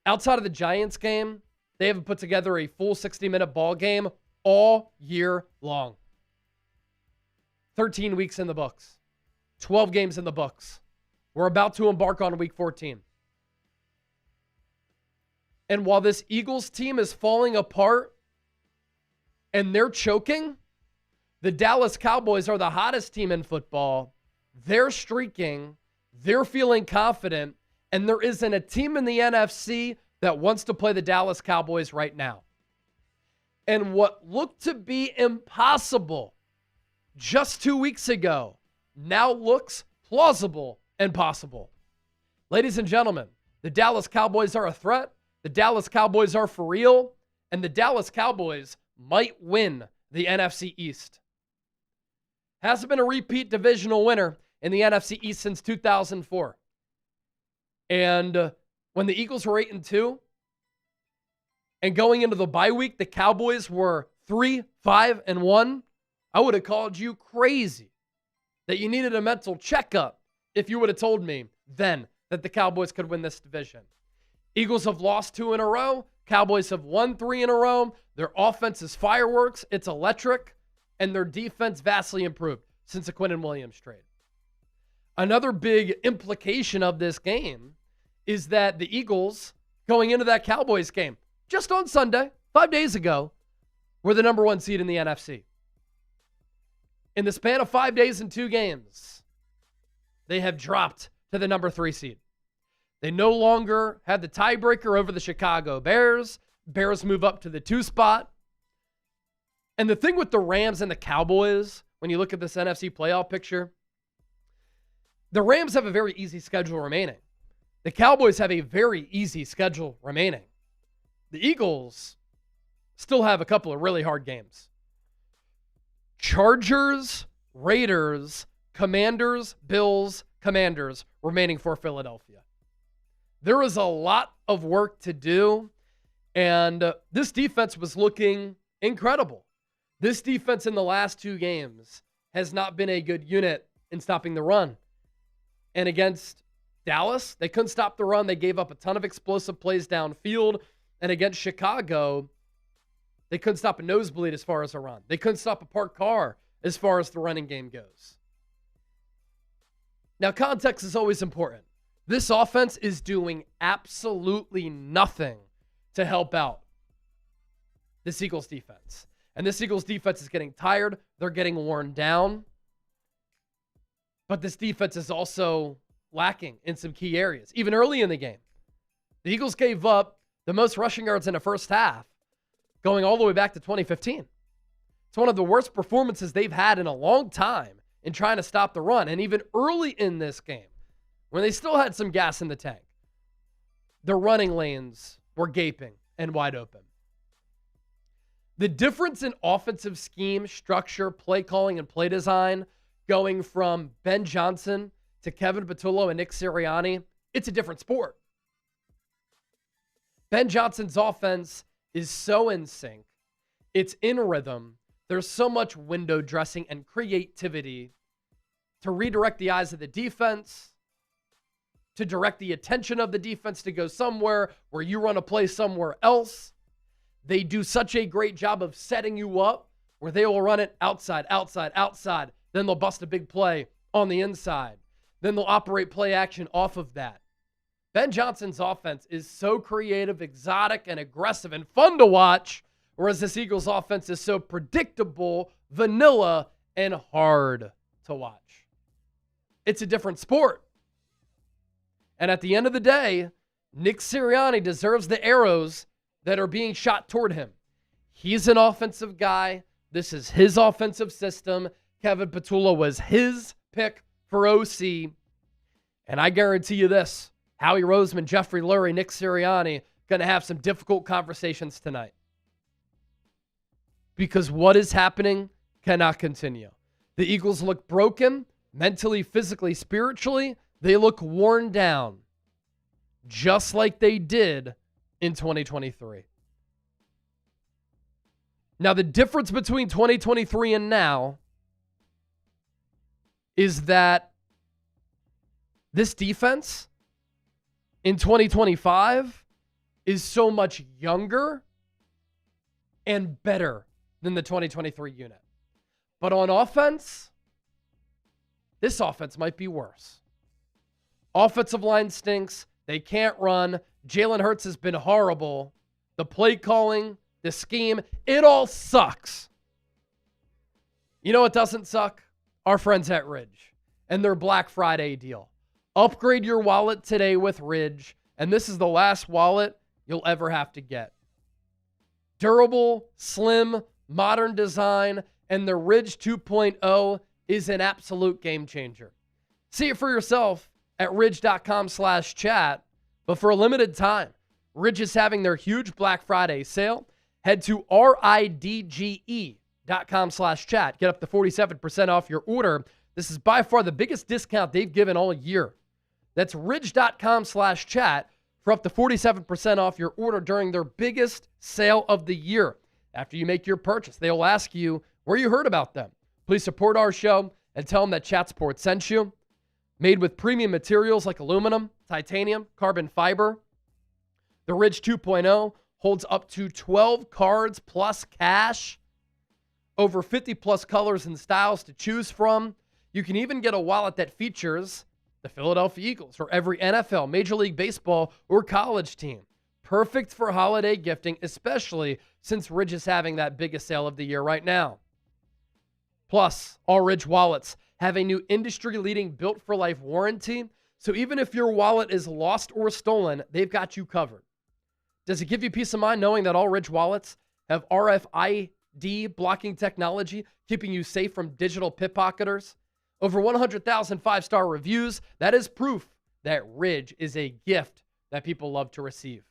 Outside of the Giants game, they haven't put together a full 60-minute ball game all year long. 13 weeks in the books. 12 games in the books. We're about to embark on week 14. And while this Eagles team is falling apart and they're choking, the Dallas Cowboys are the hottest team in football. They're streaking. They're feeling confident. And there isn't a team in the NFC that wants to play the Dallas Cowboys right now. And what looked to be impossible just 2 weeks ago now looks plausible and possible. Ladies and gentlemen, the Dallas Cowboys are a threat. The Dallas Cowboys are for real. And the Dallas Cowboys might win the NFC East. Hasn't been a repeat divisional winner in the NFC East since 2004. And when the Eagles were 8-2, and going into the bye week, the Cowboys were 3-5-1, I would have called you crazy that you needed a mental checkup if you would have told me then that the Cowboys could win this division. Eagles have lost 2 in a row. Cowboys have won 3 in a row. Their offense is fireworks. It's electric. And their defense vastly improved since the Quinnen Williams trade. Another big implication of this game is that the Eagles, going into that Cowboys game, just on Sunday, 5 days ago, were the number 1 seed in the NFC. In the span of 5 days and 2 games, they have dropped to the number 3 seed. They no longer have the tiebreaker over the Chicago Bears. Bears move up to the 2 spot. And the thing with the Rams and the Cowboys, when you look at this NFC playoff picture, the Rams have a very easy schedule remaining. The Cowboys have a very easy schedule remaining. The Eagles still have a couple of really hard games. Chargers, Raiders, Commanders, Bills, Commanders remaining for Philadelphia. There is a lot of work to do, and this defense was looking incredible. This defense in the last 2 games has not been a good unit in stopping the run. And against Dallas, they couldn't stop the run. They gave up a ton of explosive plays downfield. And against Chicago, they couldn't stop a nosebleed as far as a run. They couldn't stop a parked car as far as the running game goes. Now, context is always important. This offense is doing absolutely nothing to help out this Eagles defense. And this Eagles defense is getting tired. They're getting worn down. But this defense is also lacking in some key areas. Even early in the game, the Eagles gave up the most rushing yards in the first half, going all the way back to 2015. It's one of the worst performances they've had in a long time in trying to stop the run. And even early in this game, when they still had some gas in the tank, the running lanes were gaping and wide open. The difference in offensive scheme, structure, play calling, and play design going from Ben Johnson to Kevin Patullo and Nick Sirianni, it's a different sport. Ben Johnson's offense is so in sync. It's in rhythm. There's so much window dressing and creativity to redirect the eyes of the defense, to direct the attention of the defense to go somewhere where you run a play somewhere else. They do such a great job of setting you up where they will run it outside, outside, outside. Then they'll bust a big play on the inside. Then they'll operate play action off of that. Ben Johnson's offense is so creative, exotic, and aggressive and fun to watch, whereas this Eagles offense is so predictable, vanilla, and hard to watch. It's a different sport. And at the end of the day, Nick Sirianni deserves the arrows that are being shot toward him. He's an offensive guy. This is his offensive system. Kevin Patullo was his pick for OC. And I guarantee you this, Howie Roseman, Jeffrey Lurie, Nick Sirianni, going to have some difficult conversations tonight. Because what is happening cannot continue. The Eagles look broken, mentally, physically, spiritually. They look worn down, just like they did in 2023. Now, the difference between 2023 and now is that this defense in 2025 is so much younger and better than the 2023 unit. But on offense, this offense might be worse. Offensive line stinks. They can't run. Jalen Hurts has been horrible. The play calling, the scheme, it all sucks. You know what doesn't suck? Our friends at Ridge and their Black Friday deal. Upgrade your wallet today with Ridge, and this is the last wallet you'll ever have to get. Durable, slim, modern design, and the Ridge 2.0 is an absolute game changer. See it for yourself at ridge.com/chat, but for a limited time, Ridge is having their huge Black Friday sale. Head to ridge.com/chat. Get up to 47% off your order. This is by far the biggest discount they've given all year. That's ridge.com/chat for up to 47% off your order during their biggest sale of the year. After you make your purchase, they will ask you where you heard about them. Please support our show and tell them that ChatSport sent you. Made with premium materials like aluminum, titanium, carbon fiber. The Ridge 2.0 holds up to 12 cards plus cash. Over 50 plus colors and styles to choose from. You can even get a wallet that features the Philadelphia Eagles or every NFL, Major League Baseball, or college team. Perfect for holiday gifting, especially since Ridge is having that biggest sale of the year right now. Plus, all Ridge wallets have a new industry-leading built-for-life warranty, so even if your wallet is lost or stolen, they've got you covered. Does it give you peace of mind knowing that all Ridge wallets have RFID blocking technology, keeping you safe from digital pickpocketers? Over 100,000 five-star reviews. That is proof that Ridge is a gift that people love to receive.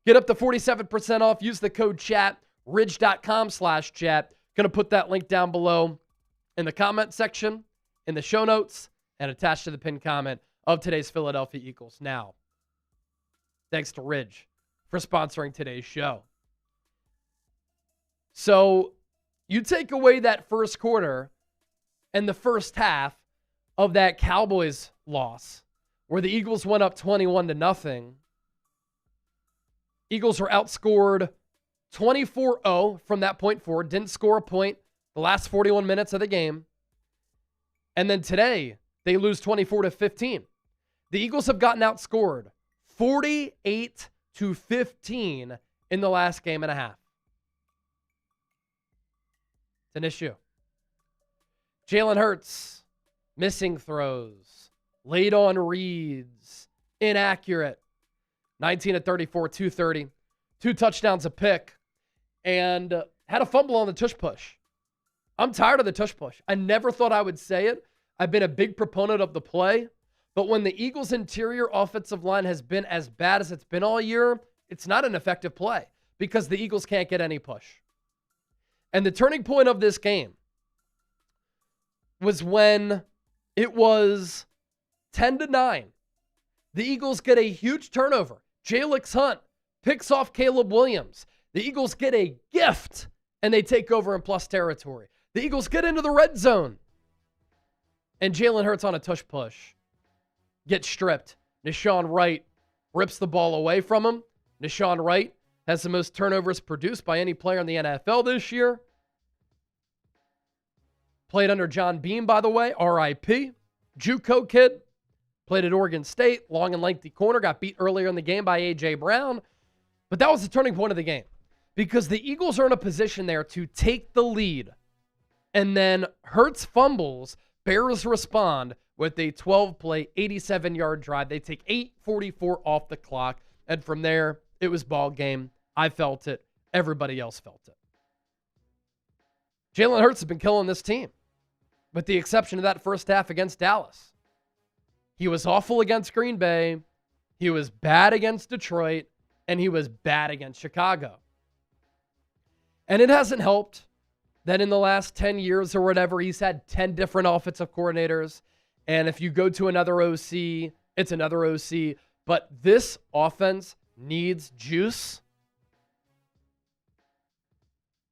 Get up to 47% off. Use the code CHAT, ridge.com/chat. Going to put that link down below in the comment section, in the show notes, and attached to the pinned comment of today's Philadelphia Eagles. Now, thanks to Ridge for sponsoring today's show. So, you take away that first quarter and the first half of that Cowboys loss, where the Eagles went up 21-0. Eagles were outscored 24-0 from that point forward. Didn't score a point the last 41 minutes of the game. And then today, they lose 24-15. The Eagles have gotten outscored 48-15 in the last game and a half. It's an issue. Jalen Hurts, missing throws, late on reads, inaccurate. 19-34, 230, 2 touchdowns a pick, and had a fumble on the tush push. I'm tired of the tush push. I never thought I would say it. I've been a big proponent of the play, but when the Eagles' interior offensive line has been as bad as it's been all year, it's not an effective play because the Eagles can't get any push. And the turning point of this game was when it was 10-9. The Eagles get a huge turnover. Jalix Hunt picks off Caleb Williams. The Eagles get a gift, and they take over in plus territory. The Eagles get into the red zone. And Jalen Hurts on a tush push gets stripped. Nahshon Wright rips the ball away from him. Nahshon Wright has the most turnovers produced by any player in the NFL this year. Played under John Beam, by the way, RIP. JUCO kid. Played at Oregon State, long and lengthy corner, got beat earlier in the game by A.J. Brown. But that was the turning point of the game because the Eagles are in a position there to take the lead. And then Hurts fumbles, Bears respond with a 12-play, 87-yard drive. They take 8:44 off the clock. And from there, it was ball game. I felt it. Everybody else felt it. Jalen Hurts has been killing this team, with the exception of that first half against Dallas. He was awful against Green Bay. He was bad against Detroit. And he was bad against Chicago. And it hasn't helped that in the last 10 years or whatever, he's had 10 different offensive coordinators. And if you go to another OC, it's another OC. But this offense needs juice.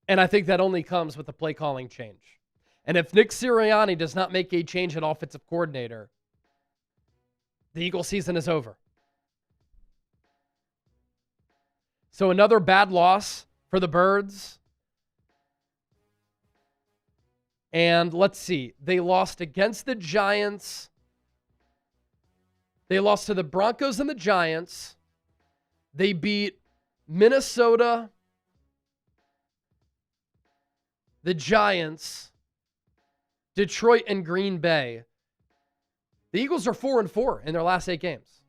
And I think that only comes with the play calling change. And if Nick Sirianni does not make a change at offensive coordinator, the Eagles season is over. So another bad loss for the Birds. And let's see. They lost against the Giants. They lost to the Broncos and the Giants. They beat Minnesota, the Giants, Detroit, and Green Bay. The Eagles are 4-4 in their last 8 games.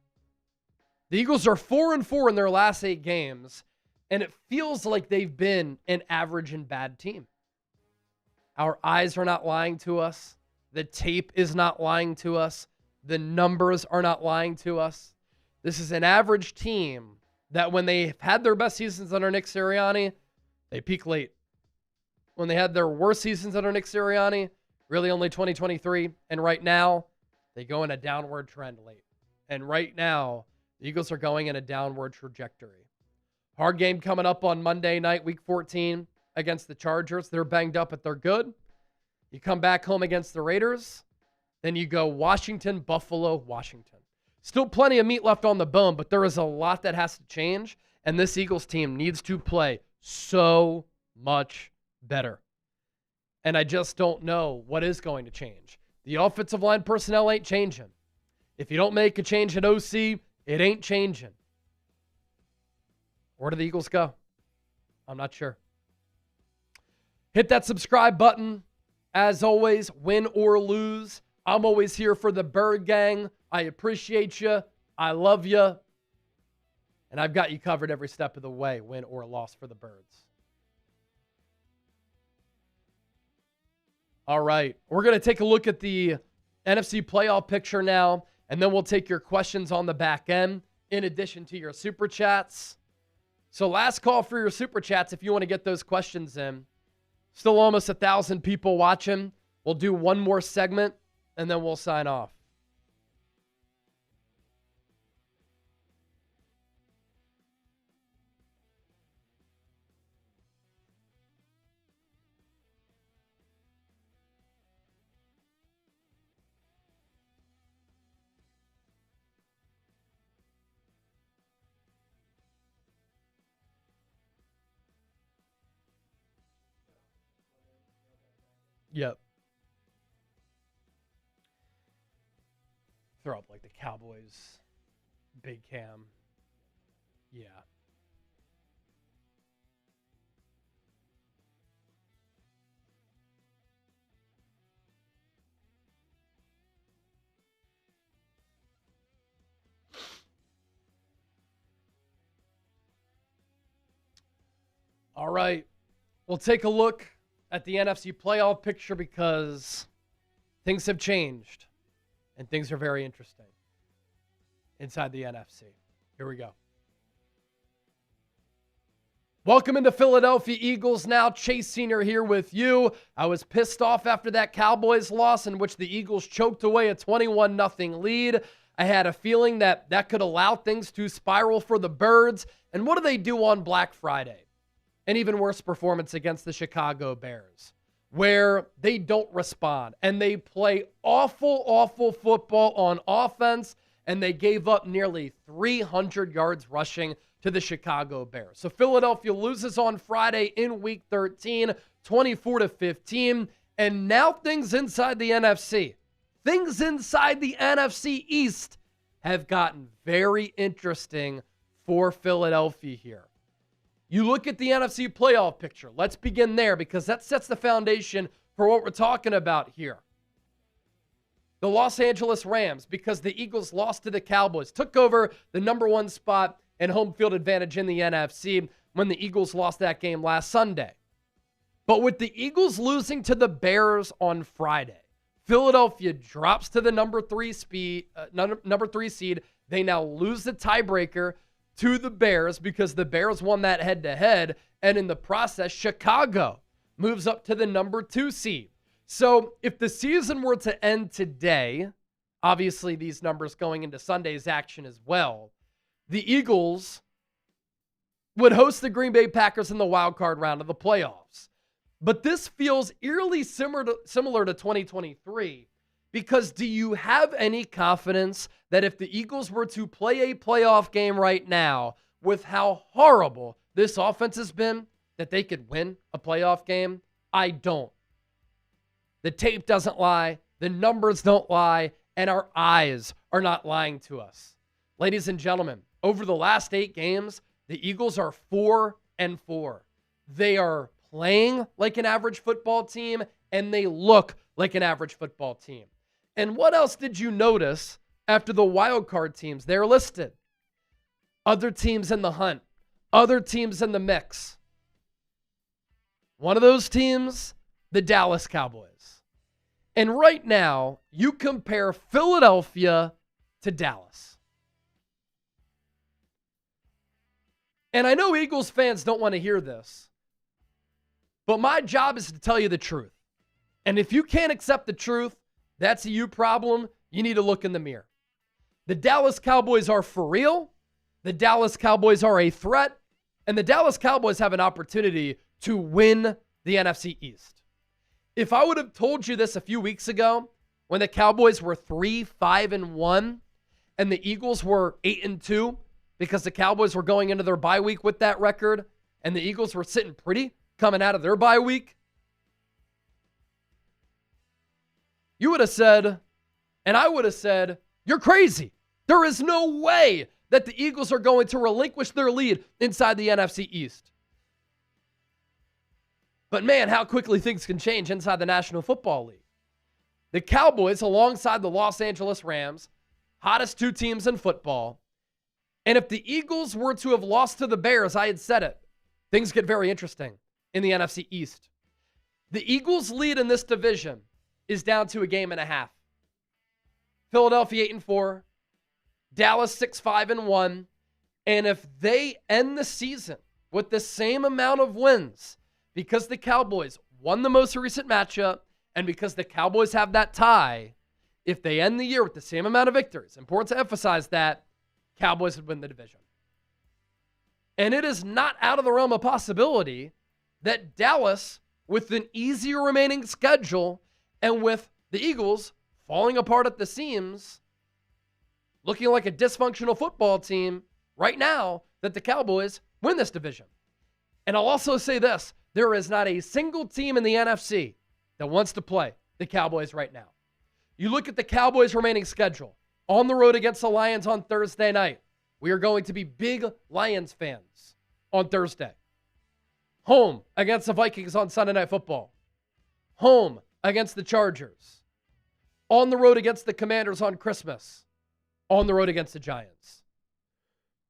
The Eagles are 4-4 in their last 8 games, and it feels like they've been an average and bad team. Our eyes are not lying to us. The tape is not lying to us. The numbers are not lying to us. This is an average team that when they've had their best seasons under Nick Sirianni, they peak late. When they had their worst seasons under Nick Sirianni, really only 2023, and right now, they go in a downward trend late. And right now, the Eagles are going in a downward trajectory. Hard game coming up on Monday night, week 14, against the Chargers. They're banged up, but they're good. You come back home against the Raiders. Then you go Washington, Buffalo, Washington. Still plenty of meat left on the bone, but there is a lot that has to change. And this Eagles team needs to play so much better. And I just don't know what is going to change. The offensive line personnel ain't changing. If you don't make a change at OC, it ain't changing. Where do the Eagles go? I'm not sure. Hit that subscribe button As always, win or lose, I'm always here for the Bird Gang. I appreciate you. I love you. And I've got you covered every step of the way, win or loss for the Birds. All right, we're going to take a look at the NFC playoff picture now, and then we'll take your questions on the back end in addition to your Super Chats. So last call for your Super Chats if you want to get those questions in. Still almost 1,000 people watching. We'll do one more segment, and then we'll sign off. Yep. Throw up like the Cowboys, big cam. Yeah. All right. We'll take a look at the NFC playoff picture because things have changed and things are very interesting inside the NFC. Here we go. Welcome into Philadelphia Eagles now. Chase Sr. here with you. I was pissed off after that Cowboys loss in which the Eagles choked away a 21-0 lead. I had a feeling that could allow things to spiral for the Birds. And what do they do on Black Friday? An even worse performance against the Chicago Bears, where they don't respond and they play awful football on offense, and they gave up nearly 300 yards rushing to the Chicago Bears. So Philadelphia loses on Friday in Week 13, 24-15, and now things inside the NFC. Things inside the NFC East have gotten very interesting for Philadelphia here. You look at the NFC playoff picture. Let's begin there because that sets the foundation for what we're talking about here. The Los Angeles Rams, because the Eagles lost to the Cowboys, took over the number one spot and home field advantage in the NFC when the Eagles lost that game last Sunday. But with the Eagles losing to the Bears on Friday, Philadelphia drops to the number three seed. They now lose the tiebreaker to the Bears because the Bears won that head-to-head, and in the process, Chicago moves up to the number 2 seed. So if the season were to end today, obviously these numbers going into Sunday's action as well, the Eagles would host the Green Bay Packers in the wild card round of the playoffs. But this feels eerily similar to 2023. Because do you have any confidence that if the Eagles were to play a playoff game right now with how horrible this offense has been, that they could win a playoff game? I don't. The tape doesn't lie. The numbers don't lie. And our eyes are not lying to us. Ladies and gentlemen, over the last 8 games, the Eagles are 4-4. They are playing like an average football team, and they look like an average football team. And what else did you notice after the wild card teams? They're listed. Other teams in the hunt. Other teams in the mix. One of those teams, the Dallas Cowboys. And right now, you compare Philadelphia to Dallas. And I know Eagles fans don't want to hear this, but my job is to tell you the truth. And if you can't accept the truth, that's a you problem. You need to look in the mirror. The Dallas Cowboys are for real. The Dallas Cowboys are a threat. And the Dallas Cowboys have an opportunity to win the NFC East. If I would have told you this a few weeks ago, when the Cowboys were 3-5-1 and the Eagles were 8-2, because the Cowboys were going into their bye week with that record, and the Eagles were sitting pretty coming out of their bye week, you would have said, and I would have said, you're crazy. There is no way that the Eagles are going to relinquish their lead inside the NFC East. But man, how quickly things can change inside the National Football League. The Cowboys, alongside the Los Angeles Rams, hottest two teams in football. And if the Eagles were to have lost to the Bears, I had said it, things get very interesting in the NFC East. The Eagles' lead in this division is down to a game and a half. Philadelphia 8-4, Dallas 6-5-1, and if they end the season with the same amount of wins, because the Cowboys won the most recent matchup, and because the Cowboys have that tie, if they end the year with the same amount of victories, important to emphasize that, Cowboys would win the division. And it is not out of the realm of possibility that Dallas, with an easier remaining schedule, and with the Eagles falling apart at the seams, looking like a dysfunctional football team right now, that the Cowboys win this division. And I'll also say this, there is not a single team in the NFC that wants to play the Cowboys right now. You look at the Cowboys' remaining schedule. On the road against the Lions on Thursday night. We are going to be big Lions fans on Thursday. Home against the Vikings on Sunday Night Football. Home against the Chargers. On the road against the Commanders on Christmas. On the road against the Giants.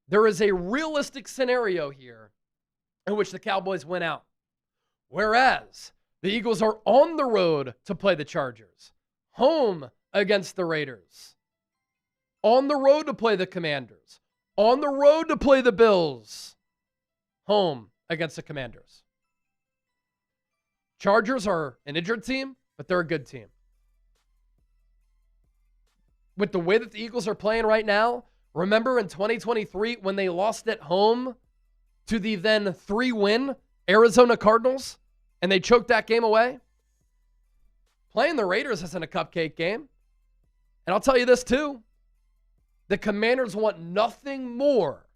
There is a realistic scenario here in which the Cowboys win out. Whereas the Eagles are on the road to play the Chargers. Home against the Raiders. On the road to play the Commanders. On the road to play the Bills. Home against the Commanders. Chargers are an injured team, but they're a good team. With the way that the Eagles are playing right now, remember in 2023 when they lost at home to the then 3-win Arizona Cardinals and they choked that game away? Playing the Raiders isn't a cupcake game. And I'll tell you this too. The Commanders want nothing more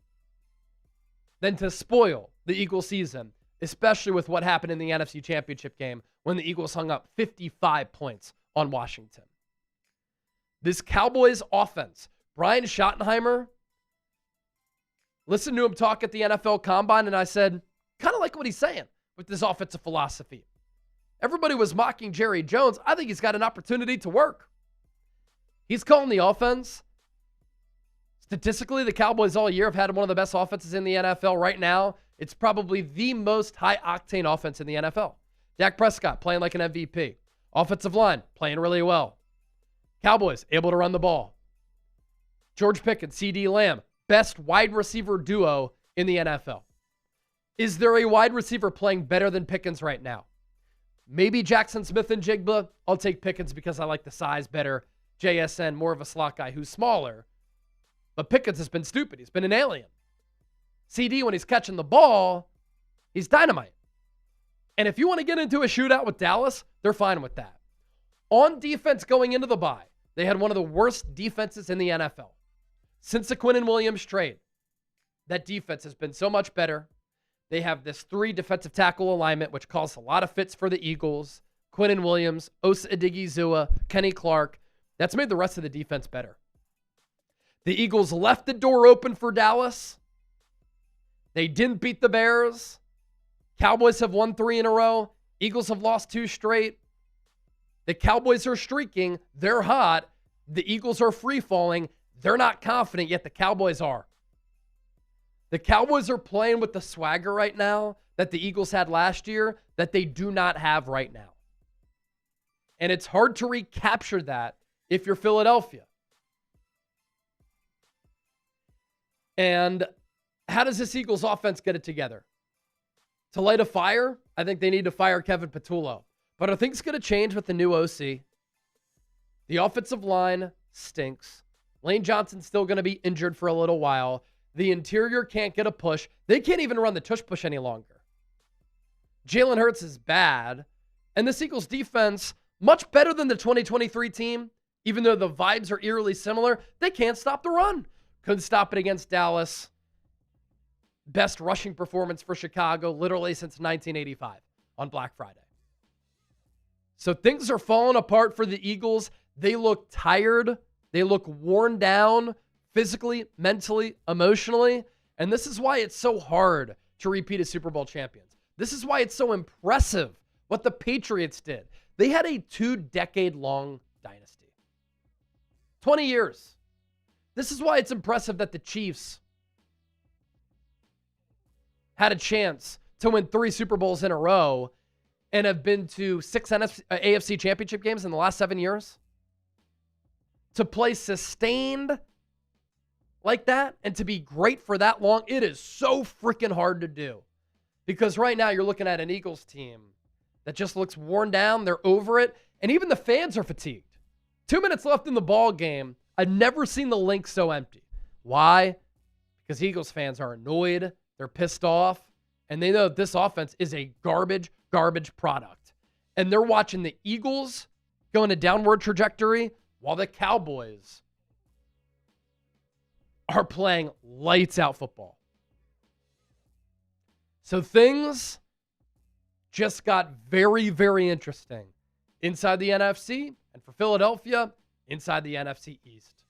than to spoil the Eagles season, especially with what happened in the NFC Championship game when the Eagles hung up 55 points on Washington. This Cowboys offense, Brian Schottenheimer, listened to him talk at the NFL Combine, and I said, kind of like what he's saying with this offensive philosophy. Everybody was mocking Jerry Jones. I think he's got an opportunity to work. He's calling the offense. Statistically, the Cowboys all year have had one of the best offenses in the NFL right now. It's probably the most high-octane offense in the NFL. Dak Prescott playing like an MVP. Offensive line playing really well. Cowboys able to run the ball. George Pickens, CD Lamb, best wide receiver duo in the NFL. Is there a wide receiver playing better than Pickens right now? Maybe Jackson Smith and Jigba. I'll take Pickens because I like the size better. JSN, more of a slot guy who's smaller. But Pickens has been stupid. He's been an alien. CD, when he's catching the ball, he's dynamite. And if you want to get into a shootout with Dallas, they're fine with that. On defense going into the bye, they had one of the worst defenses in the NFL. Since the Quinnen Williams trade, that defense has been so much better. They have this 3 defensive tackle alignment, which caused a lot of fits for the Eagles. Quinnen Williams, Osa Odigizua, Kenny Clark. That's made the rest of the defense better. The Eagles left the door open for Dallas. They didn't beat the Bears. Cowboys have won 3 in a row. Eagles have lost 2 straight. The Cowboys are streaking. They're hot. The Eagles are free-falling. They're not confident, yet the Cowboys are. The Cowboys are playing with the swagger right now that the Eagles had last year that they do not have right now. And it's hard to recapture that if you're Philadelphia. And how does this Eagles offense get it together? To light a fire, I think they need to fire Kevin Patullo. But are things going to change with the new OC? The offensive line stinks. Lane Johnson's still going to be injured for a little while. The interior can't get a push. They can't even run the tush push any longer. Jalen Hurts is bad. And this Eagles defense, much better than the 2023 team, even though the vibes are eerily similar, they can't stop the run. Couldn't stop it against Dallas. Best rushing performance for Chicago literally since 1985 on Black Friday. So things are falling apart for the Eagles. They look tired. They look worn down physically, mentally, emotionally. And this is why it's so hard to repeat as Super Bowl champions. This is why it's so impressive what the Patriots did. They had a 2-decade-long dynasty. 20 years. This is why it's impressive that the Chiefs had a chance to win 3 Super Bowls in a row and have been to 6 AFC championship games in the last 7 years. To play sustained like that and to be great for that long, it is so freaking hard to do. Because right now you're looking at an Eagles team that just looks worn down. They're over it. And even the fans are fatigued. 2 minutes left in the ball game. I've never seen the link so empty. Why? Because Eagles fans are annoyed. They're pissed off. And they know that this offense is a garbage product. And they're watching the Eagles go in a downward trajectory while the Cowboys are playing lights out football. So things just got very, very interesting inside the NFC, and for Philadelphia, inside the NFC East.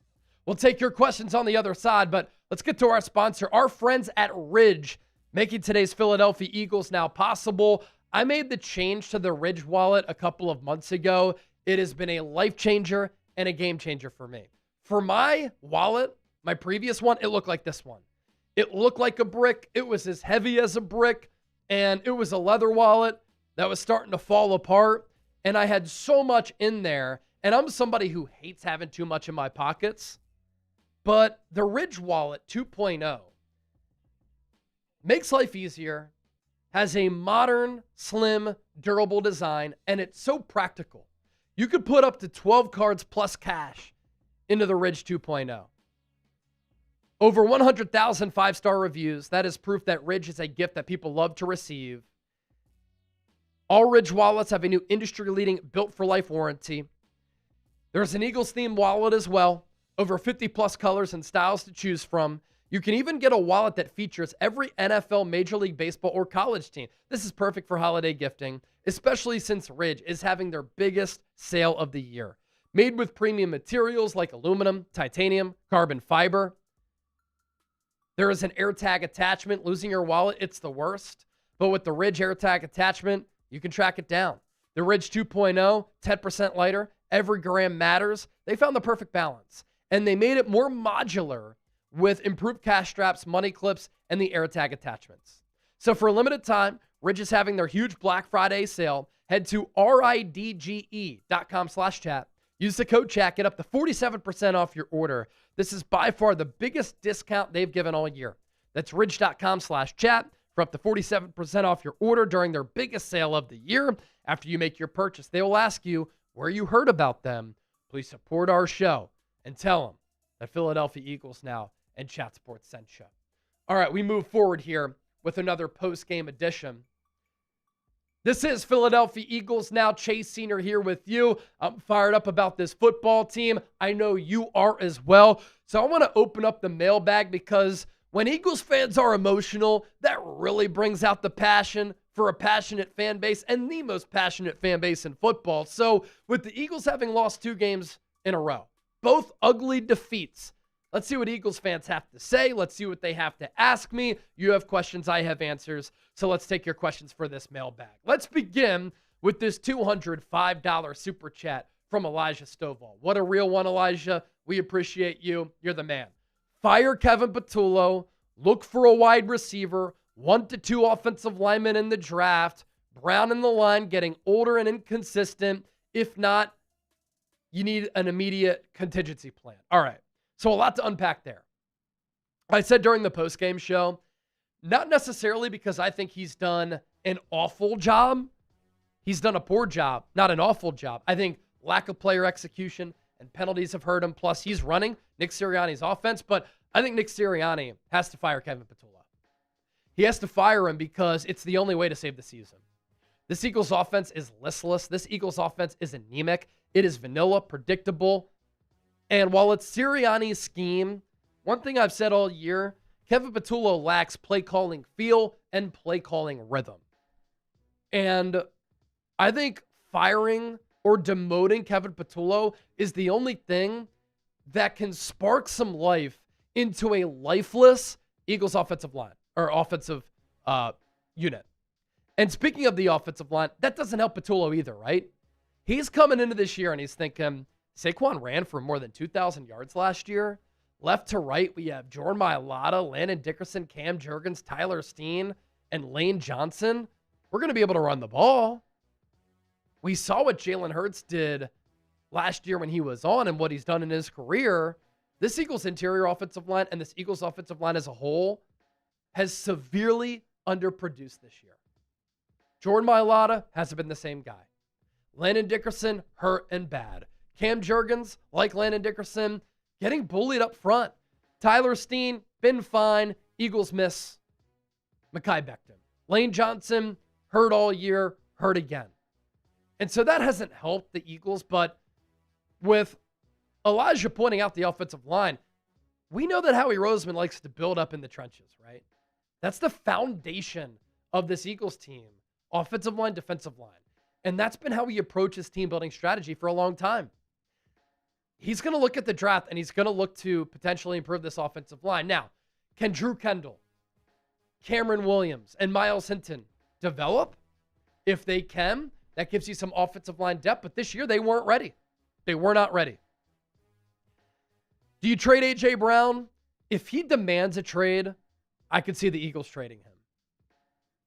We'll take your questions on the other side, but let's get to our sponsor, our friends at Ridge, making today's Philadelphia Eagles now possible. I made the change to the Ridge wallet a couple of months ago. It has been a life changer and a game changer for me. For my wallet, my previous one, it looked like this one. It looked like a brick. It was as heavy as a brick, and it was a leather wallet that was starting to fall apart, and I had so much in there, and I'm somebody who hates having too much in my pockets, but the Ridge Wallet 2.0 makes life easier, has a modern, slim, durable design, and it's so practical. You could put up to 12 cards plus cash into the Ridge 2.0. Over 100,000 five-star reviews. That is proof that Ridge is a gift that people love to receive. All Ridge wallets have a new industry-leading built-for-life warranty. There's an Eagles-themed wallet as well. Over 50-plus colors and styles to choose from. You can even get a wallet that features every NFL, Major League Baseball, or college team. This is perfect for holiday gifting, especially since Ridge is having their biggest sale of the year. Made with premium materials like aluminum, titanium, carbon fiber. There is an AirTag attachment. Losing your wallet, it's the worst. But with the Ridge AirTag attachment, you can track it down. The Ridge 2.0, 10% lighter. Every gram matters. They found the perfect balance. And they made it more modular with improved cash straps, money clips, and the AirTag attachments. So for a limited time, Ridge is having their huge Black Friday sale. Head to ridge.com/chat. Use the code chat, get up to 47% off your order. This is by far the biggest discount they've given all year. That's ridge.com/chat for up to 47% off your order during their biggest sale of the year. After you make your purchase, they will ask you where you heard about them. Please support our show and tell them that Philadelphia Eagles Now and Chat Sports sent you. All right, we move forward here with another post-game edition. This is Philadelphia Eagles Now. Chase Senior here with you. I'm fired up about this football team. I know you are as well. So I want to open up the mailbag because when Eagles fans are emotional, that really brings out the passion for a passionate fan base and the most passionate fan base in football. So with the Eagles having lost 2 games in a row, both ugly defeats, let's see what Eagles fans have to say. Let's see what they have to ask me. You have questions, I have answers. So let's take your questions for this mailbag. Let's begin with this $205 super chat from Elijah Stovall. What a real one, Elijah. We appreciate you. You're the man. Fire Kevin Patullo. Look for a wide receiver. 1 to 2 offensive linemen in the draft. Brown in the line, getting older and inconsistent. If not, you need an immediate contingency plan. All right. So a lot to unpack there. I said during the postgame show, not necessarily because I think he's done an awful job. He's done a poor job, not an awful job. I think lack of player execution and penalties have hurt him. Plus, he's running Nick Sirianni's offense. But I think Nick Sirianni has to fire Kevin Patullo. He has to fire him because it's the only way to save the season. This Eagles offense is listless. This Eagles offense is anemic. It is vanilla, predictable. And while it's Sirianni's scheme, one thing I've said all year, Kevin Patullo lacks play calling feel and play calling rhythm. And I think firing or demoting Kevin Patullo is the only thing that can spark some life into a lifeless Eagles offensive line or offensive unit. And speaking of the offensive line, that doesn't help Patullo either, right? He's coming into this year and he's thinking, Saquon ran for more than 2,000 yards last year. Left to right, we have Jordan Mailata, Landon Dickerson, Cam Jurgens, Tyler Steen, and Lane Johnson. We're going to be able to run the ball. We saw what Jalen Hurts did last year when he was on and what he's done in his career. This Eagles interior offensive line and this Eagles offensive line as a whole has severely underproduced this year. Jordan Mailata hasn't been the same guy. Landon Dickerson, hurt and bad. Cam Jurgens, like Landon Dickerson, getting bullied up front. Tyler Steen, been fine. Eagles miss Mekhi Becton. Lane Johnson, hurt all year, hurt again. And so that hasn't helped the Eagles, but with Elijah pointing out the offensive line, we know that Howie Roseman likes to build up in the trenches, right? That's the foundation of this Eagles team, offensive line, defensive line. And that's been how he approaches team building strategy for a long time. He's going to look at the draft and he's going to look to potentially improve this offensive line. Now, can Drew Kendall, Cameron Williams, and Miles Hinton develop? If they can, that gives you some offensive line depth. But this year, they weren't ready. They were not ready. Do you trade A.J. Brown? If he demands a trade, I could see the Eagles trading him.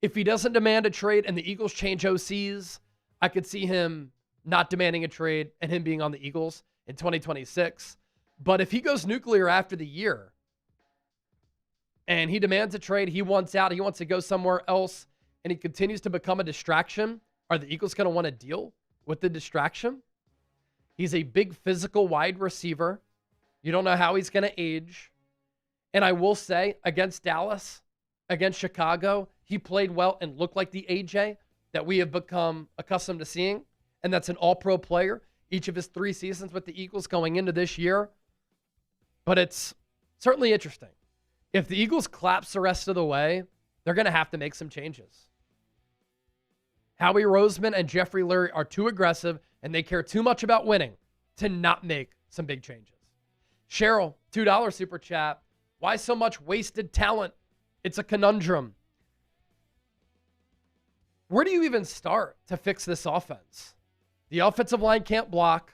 If he doesn't demand a trade and the Eagles change OCs, I could see him not demanding a trade and him being on the Eagles in 2026. But if he goes nuclear after the year and he demands a trade, he wants out, he wants to go somewhere else, and he continues to become a distraction, are the Eagles going to want to deal with the distraction? He's a big physical wide receiver. You don't know how he's going to age. And I will say, against Dallas, against Chicago, he played well and looked like the AJ that we have become accustomed to seeing. And that's an all-pro player each of his 3 seasons with the Eagles going into this year. But it's certainly interesting. If the Eagles collapse the rest of the way, they're going to have to make some changes. Howie Roseman and Jeffrey Lurie are too aggressive and they care too much about winning to not make some big changes. Cheryl, $2 super chat. Why so much wasted talent? It's a conundrum. Where do you even start to fix this offense? The offensive line can't block.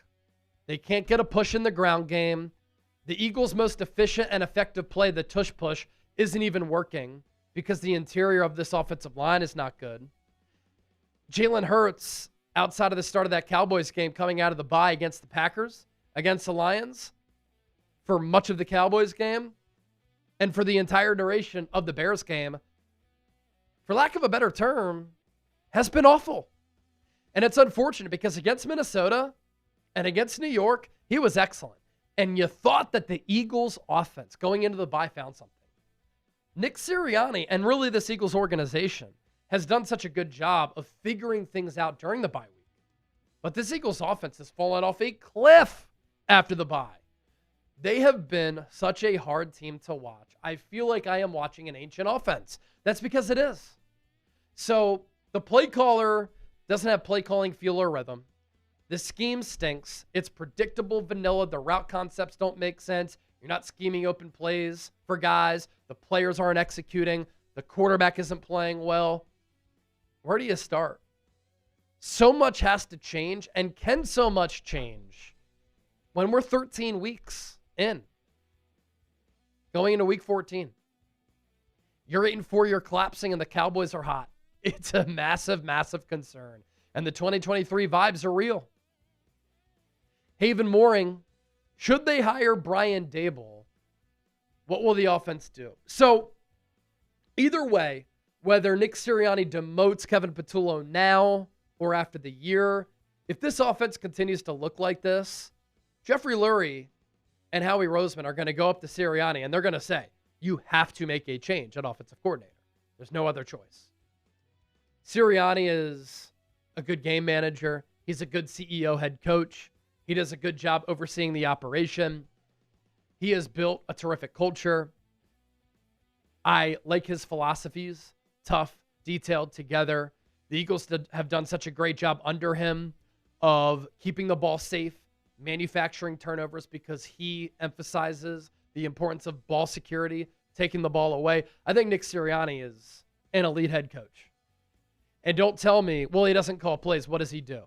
They can't get a push in the ground game. The Eagles' most efficient and effective play, the tush push, isn't even working because the interior of this offensive line is not good. Jalen Hurts, outside of the start of that Cowboys game, coming out of the bye against the Packers, against the Lions, for much of the Cowboys game, and for the entire duration of the Bears game, for lack of a better term, has been awful. And it's unfortunate because against Minnesota and against New York, he was excellent. And you thought that the Eagles offense going into the bye found something. Nick Sirianni and really this Eagles organization has done such a good job of figuring things out during the bye week. But this Eagles offense has fallen off a cliff after the bye. They have been such a hard team to watch. I feel like I am watching an ancient offense. That's because it is. So the play caller doesn't have play calling feel or rhythm. The scheme stinks. It's predictable vanilla. The route concepts don't make sense. You're not scheming open plays for guys. The players aren't executing. The quarterback isn't playing well. Where do you start? So much has to change, and can so much change when we're 13 weeks in, going into week 14. You're 8-4, you're collapsing, and the Cowboys are hot. It's a massive, massive concern. And the 2023 vibes are real. Haven Mooring, should they hire Brian Dable? What will the offense do? So, either way, whether Nick Sirianni demotes Kevin Patullo now or after the year, if this offense continues to look like this, Jeffrey Lurie and Howie Roseman are going to go up to Sirianni and they're going to say, you have to make a change at offensive coordinator. There's no other choice. Sirianni is a good game manager. He's a good CEO head coach. He does a good job overseeing the operation. He has built a terrific culture. I like his philosophies, tough, detailed, together. The Eagles have done such a great job under him of keeping the ball safe, manufacturing turnovers because he emphasizes the importance of ball security, taking the ball away. I think Nick Sirianni is an elite head coach. And don't tell me, well, he doesn't call plays. What does he do?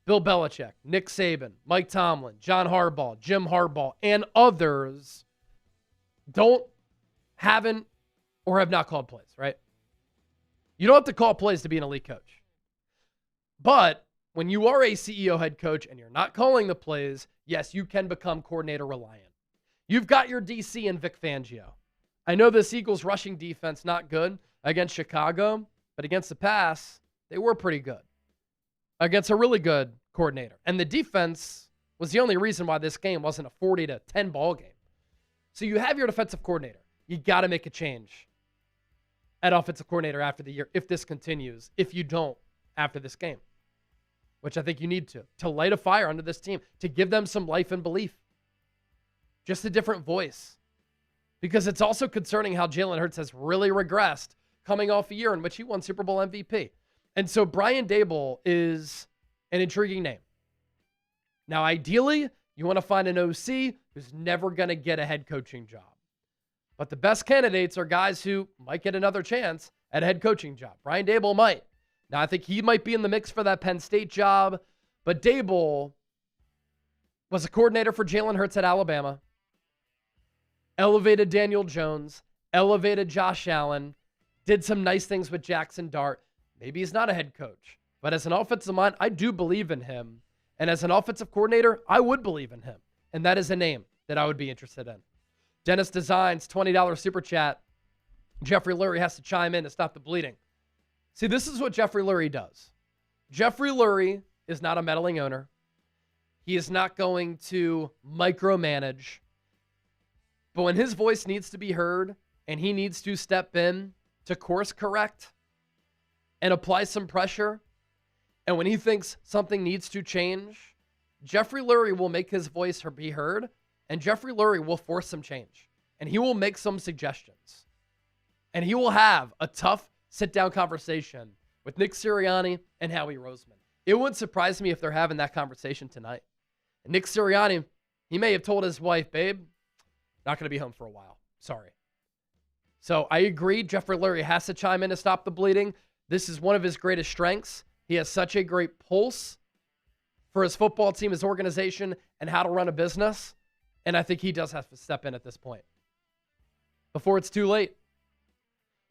Bill Belichick, Nick Saban, Mike Tomlin, John Harbaugh, Jim Harbaugh, and others haven't or have not called plays, right? You don't have to call plays to be an elite coach. But when you are a CEO head coach and you're not calling the plays, yes, you can become coordinator reliant. You've got your DC and Vic Fangio. I know this Eagles rushing defense not good against Chicago, but against the pass, they were pretty good against a really good coordinator. And the defense was the only reason why this game wasn't a 40-10 ball game. So you have your defensive coordinator. You got to make a change at offensive coordinator after the year if this continues. If you don't after this game, which I think you need to light a fire under this team, to give them some life and belief. Just a different voice. Because it's also concerning how Jalen Hurts has really regressed coming off a year in which he won Super Bowl MVP. And so Brian Daboll is an intriguing name. Now, ideally, you want to find an OC who's never going to get a head coaching job. But the best candidates are guys who might get another chance at a head coaching job. Brian Daboll might. Now, I think he might be in the mix for that Penn State job. But Daboll was a coordinator for Jalen Hurts at Alabama. Elevated Daniel Jones. Elevated Josh Allen. Did some nice things with Jackson Dart. Maybe he's not a head coach. But as an offensive mind, I do believe in him. And as an offensive coordinator, I would believe in him. And that is a name that I would be interested in. Dennis Designs, $20 super chat. Jeffrey Lurie has to chime in to stop the bleeding. See, this is what Jeffrey Lurie does. Jeffrey Lurie is not a meddling owner. He is not going to micromanage. But when his voice needs to be heard and he needs to step in to course correct and apply some pressure, and when he thinks something needs to change, Jeffrey Lurie will make his voice be heard, and Jeffrey Lurie will force some change. And he will make some suggestions. And he will have a tough sit-down conversation with Nick Sirianni and Howie Roseman. It wouldn't surprise me if they're having that conversation tonight. And Nick Sirianni, he may have told his wife, babe, not going to be home for a while. Sorry. So I agree. Jeffrey Lurie has to chime in to stop the bleeding. This is one of his greatest strengths. He has such a great pulse for his football team, his organization, and how to run a business. And I think he does have to step in at this point before it's too late.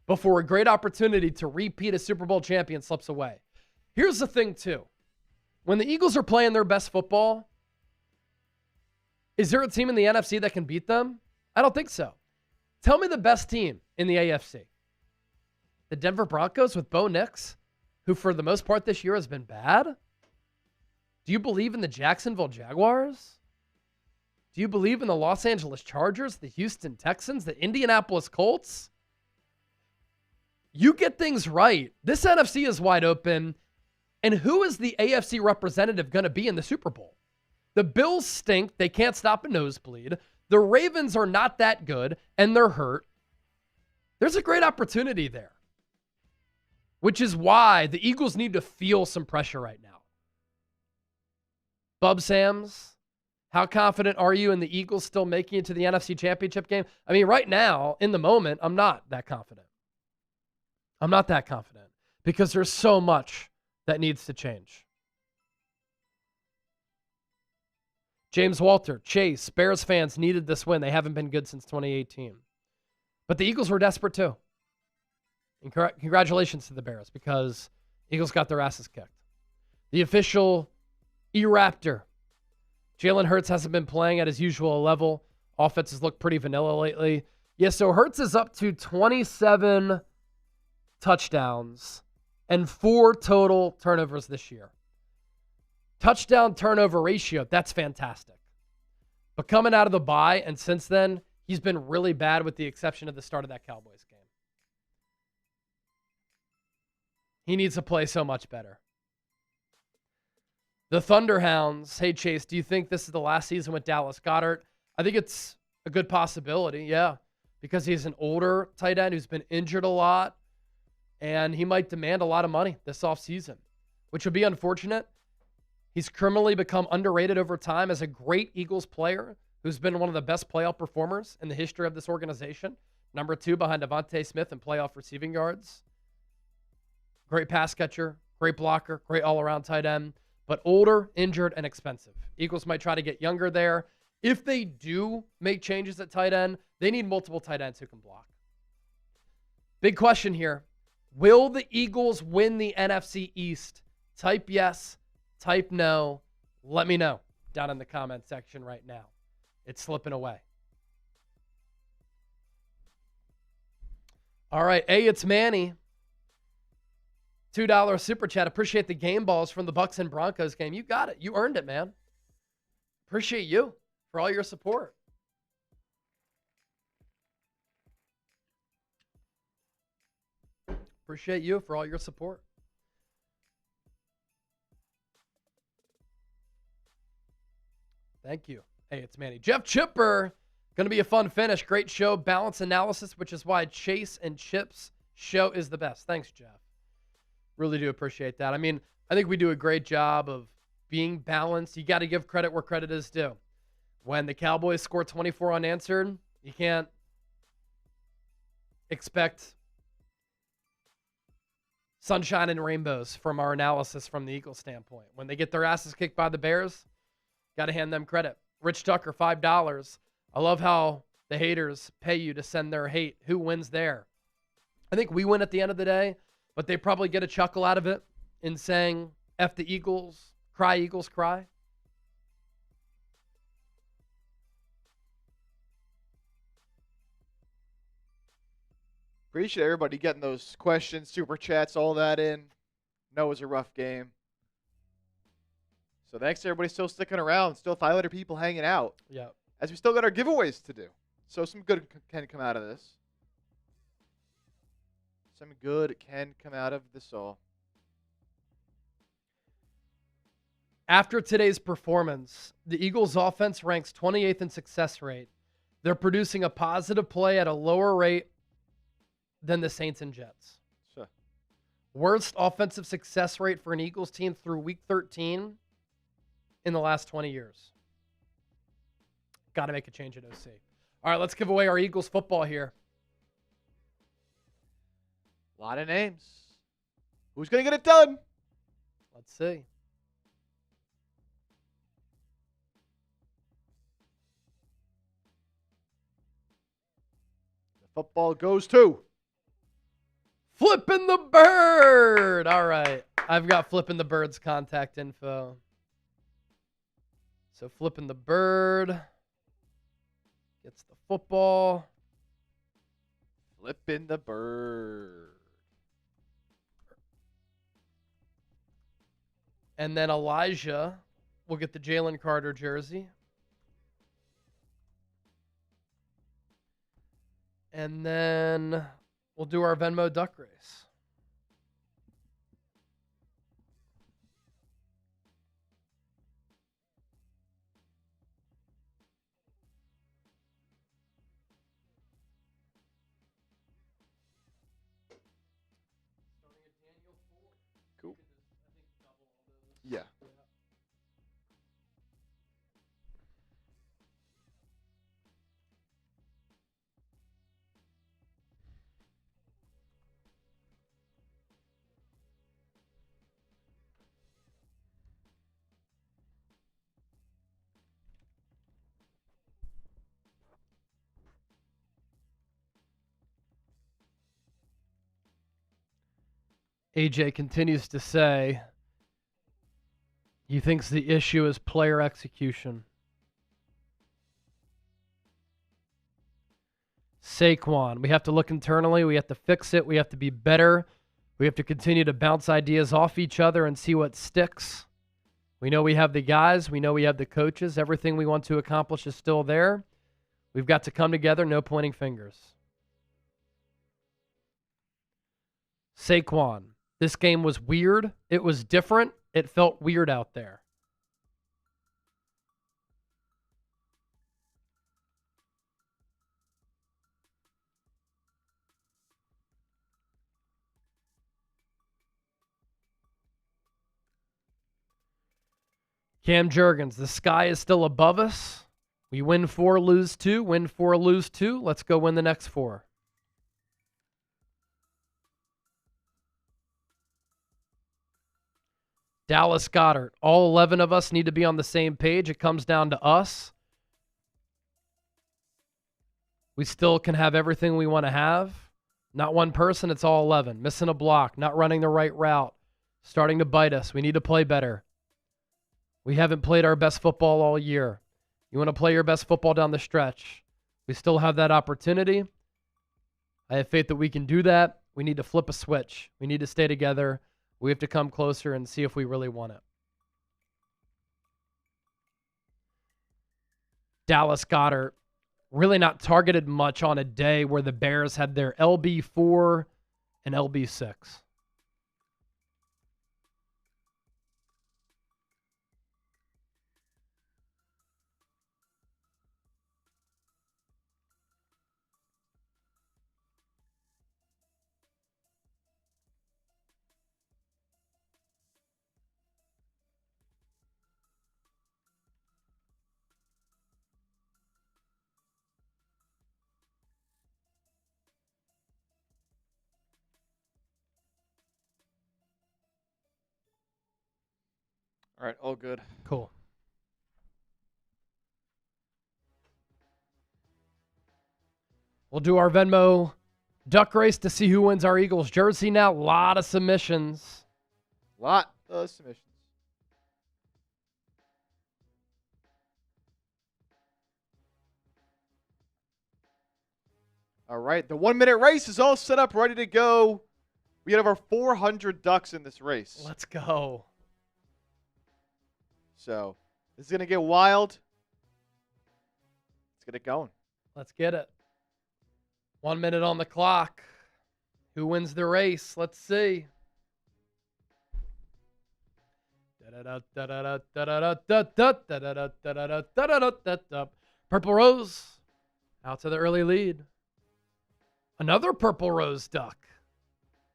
Before a great opportunity to repeat a Super Bowl champion slips away. Here's the thing, too. When the Eagles are playing their best football, is there a team in the NFC that can beat them? I don't think so. Tell me the best team in the AFC. The Denver Broncos with Bo Nix, who for the most part this year has been bad? Do you believe in the Jacksonville Jaguars? Do you believe in the Los Angeles Chargers, the Houston Texans, the Indianapolis Colts? You get things right. This NFC is wide open. And who is the AFC representative going to be in the Super Bowl? The Bills stink. They can't stop a nosebleed. The Ravens are not that good, and they're hurt. There's a great opportunity there, which is why the Eagles need to feel some pressure right now. Bub Sams, how confident are you in the Eagles still making it to the NFC Championship game? I mean, right now, in the moment, I'm not that confident. I'm not that confident because there's so much that needs to change. James Walter, Chase, Bears fans needed this win. They haven't been good since 2018. But the Eagles were desperate too. And congratulations to the Bears because Eagles got their asses kicked. The official E-Raptor. Jalen Hurts hasn't been playing at his usual level. Offenses look pretty vanilla lately. Yeah, so Hurts is up to 27 touchdowns and 4 total turnovers this year. Touchdown turnover ratio, that's fantastic. But coming out of the bye and since then, he's been really bad with the exception of the start of that Cowboys game. He needs to play so much better. The Thunderhounds, hey Chase, do you think this is the last season with Dallas Goedert? I think it's a good possibility, yeah, because he's an older tight end who's been injured a lot, and he might demand a lot of money this offseason, which would be unfortunate. He's criminally become underrated over time as a great Eagles player who's been one of the best playoff performers in the history of this organization. Number 2 behind Devontae Smith in playoff receiving yards. Great pass catcher, great blocker, great all-around tight end, but older, injured, and expensive. Eagles might try to get younger there. If they do make changes at tight end, they need multiple tight ends who can block. Big question here. Will the Eagles win the NFC East? Type yes, type no. Let me know down in the comment section right now. It's slipping away. All right, hey, it's Manny. $2 super chat. Appreciate the game balls from the Bucs and Broncos game. You got it. You earned it, man. Appreciate you for all your support. Appreciate you for all your support. Thank you. Hey, it's Manny. Jeff Chipper. Going to be a fun finish. Great show. Balance analysis, which is why Chase and Chip's show is the best. Thanks, Jeff. Really do appreciate that. I mean, I think we do a great job of being balanced. You got to give credit where credit is due. When the Cowboys score 24 unanswered, you can't expect sunshine and rainbows from our analysis from the Eagles standpoint. When they get their asses kicked by the Bears, got to hand them credit. Rich Tucker, $5. I love how the haters pay you to send their hate. Who wins there? I think we win at the end of the day, but they probably get a chuckle out of it in saying, F the Eagles, cry. Appreciate everybody getting those questions, super chats, all that in. Know it was a rough game. So thanks to everybody still sticking around. Still 500 people hanging out. Yeah. As we still got our giveaways to do. So some good can come out of this. Some good can come out of this all. After today's performance, the Eagles offense ranks 28th in success rate. They're producing a positive play at a lower rate than the Saints and Jets. Sure. Worst offensive success rate for an Eagles team through week 13 in the last 20 years. Got to make a change at OC. All right, let's give away our Eagles football here. A lot of names. Who's going to get it done? Let's see. The football goes to Flipping the Bird. All right. I've got Flipping the Bird's contact info. So Flipping the Bird gets the football. Flipping the Bird. And then Elijah will get the Jalen Carter jersey. And then we'll do our Venmo duck race. Cool. Yeah. AJ continues to say he thinks the issue is player execution. Saquon, we have to look internally. We have to fix it. We have to be better. We have to continue to bounce ideas off each other and see what sticks. We know we have the guys. We know we have the coaches. Everything we want to accomplish is still there. We've got to come together, no pointing fingers. Saquon, this game was weird. It was different. It felt weird out there. Cam Jurgens, the sky is still above us. We win 4, lose 2. Win 4, lose 2. Let's go win the next 4. Dallas Goddard. All 11 of us need to be on the same page. It comes down to us. We still can have everything we want to have. Not one person, it's all 11. Missing a block, not running the right route, starting to bite us. We need to play better. We haven't played our best football all year. You want to play your best football down the stretch. We still have that opportunity. I have faith that we can do that. We need to flip a switch. We need to stay together. We have to come closer and see if we really want it. Dallas Goddard, really not targeted much on a day where the Bears had their LB4 and LB6. All right, all good. Cool. We'll do our Venmo duck race to see who wins our Eagles jersey now. A lot of submissions. Lot of submissions. All right, the 1 minute race is all set up, ready to go. We have over 400 ducks in this race. Let's go. So this is going to get wild. Let's get it going. Let's get it. 1 minute on the clock. Who wins the race? Let's see. Purple Rose out to the early lead. Another Purple Rose duck.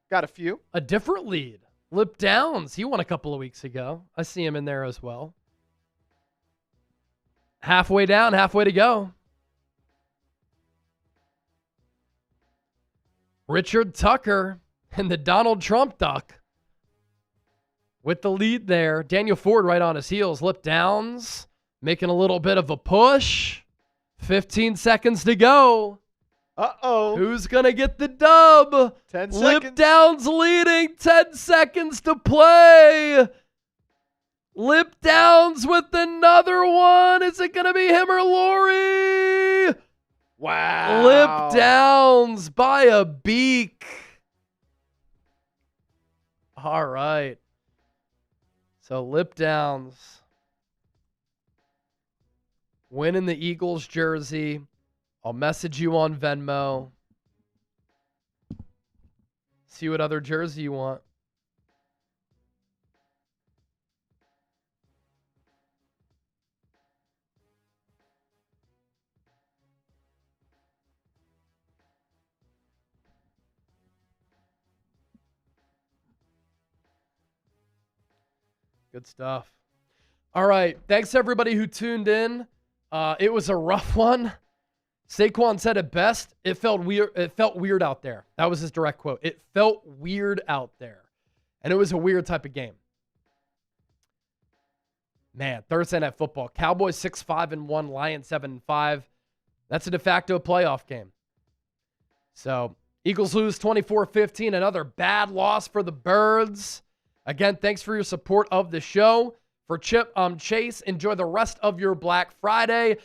Got a few. A different lead. Lip Downs. He won a couple of weeks ago. I see him in there as well. Halfway down, halfway to go. Richard Tucker and the Donald Trump duck with the lead there. Daniel Ford right on his heels. Lip Downs making a little bit of a push. 15 seconds to go. Uh-oh. Who's going to get the dub? 10 seconds. Lip Downs leading. 10 seconds to play. Lip Downs with another one. Is it going to be him or Lori? Wow. Lip Downs by a beak. All right. So Lip Downs winning the Eagles jersey. I'll message you on Venmo. See what other jersey you want. Good stuff. All right. Thanks, everybody who tuned in. It was a rough one. Saquon said it best. It felt weird. It felt weird out there. That was his direct quote. It felt weird out there. And it was a weird type of game. Man, Thursday Night Football. Cowboys 6-5-1, Lions 7-5. That's a de facto playoff game. So, Eagles lose 24-15. Another bad loss for the Birds. Again, thanks for your support of the show. For Chip, I'm Chase. Enjoy the rest of your Black Friday.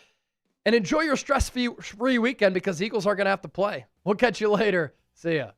And enjoy your stress-free weekend because Eagles are going to have to play. We'll catch you later. See ya.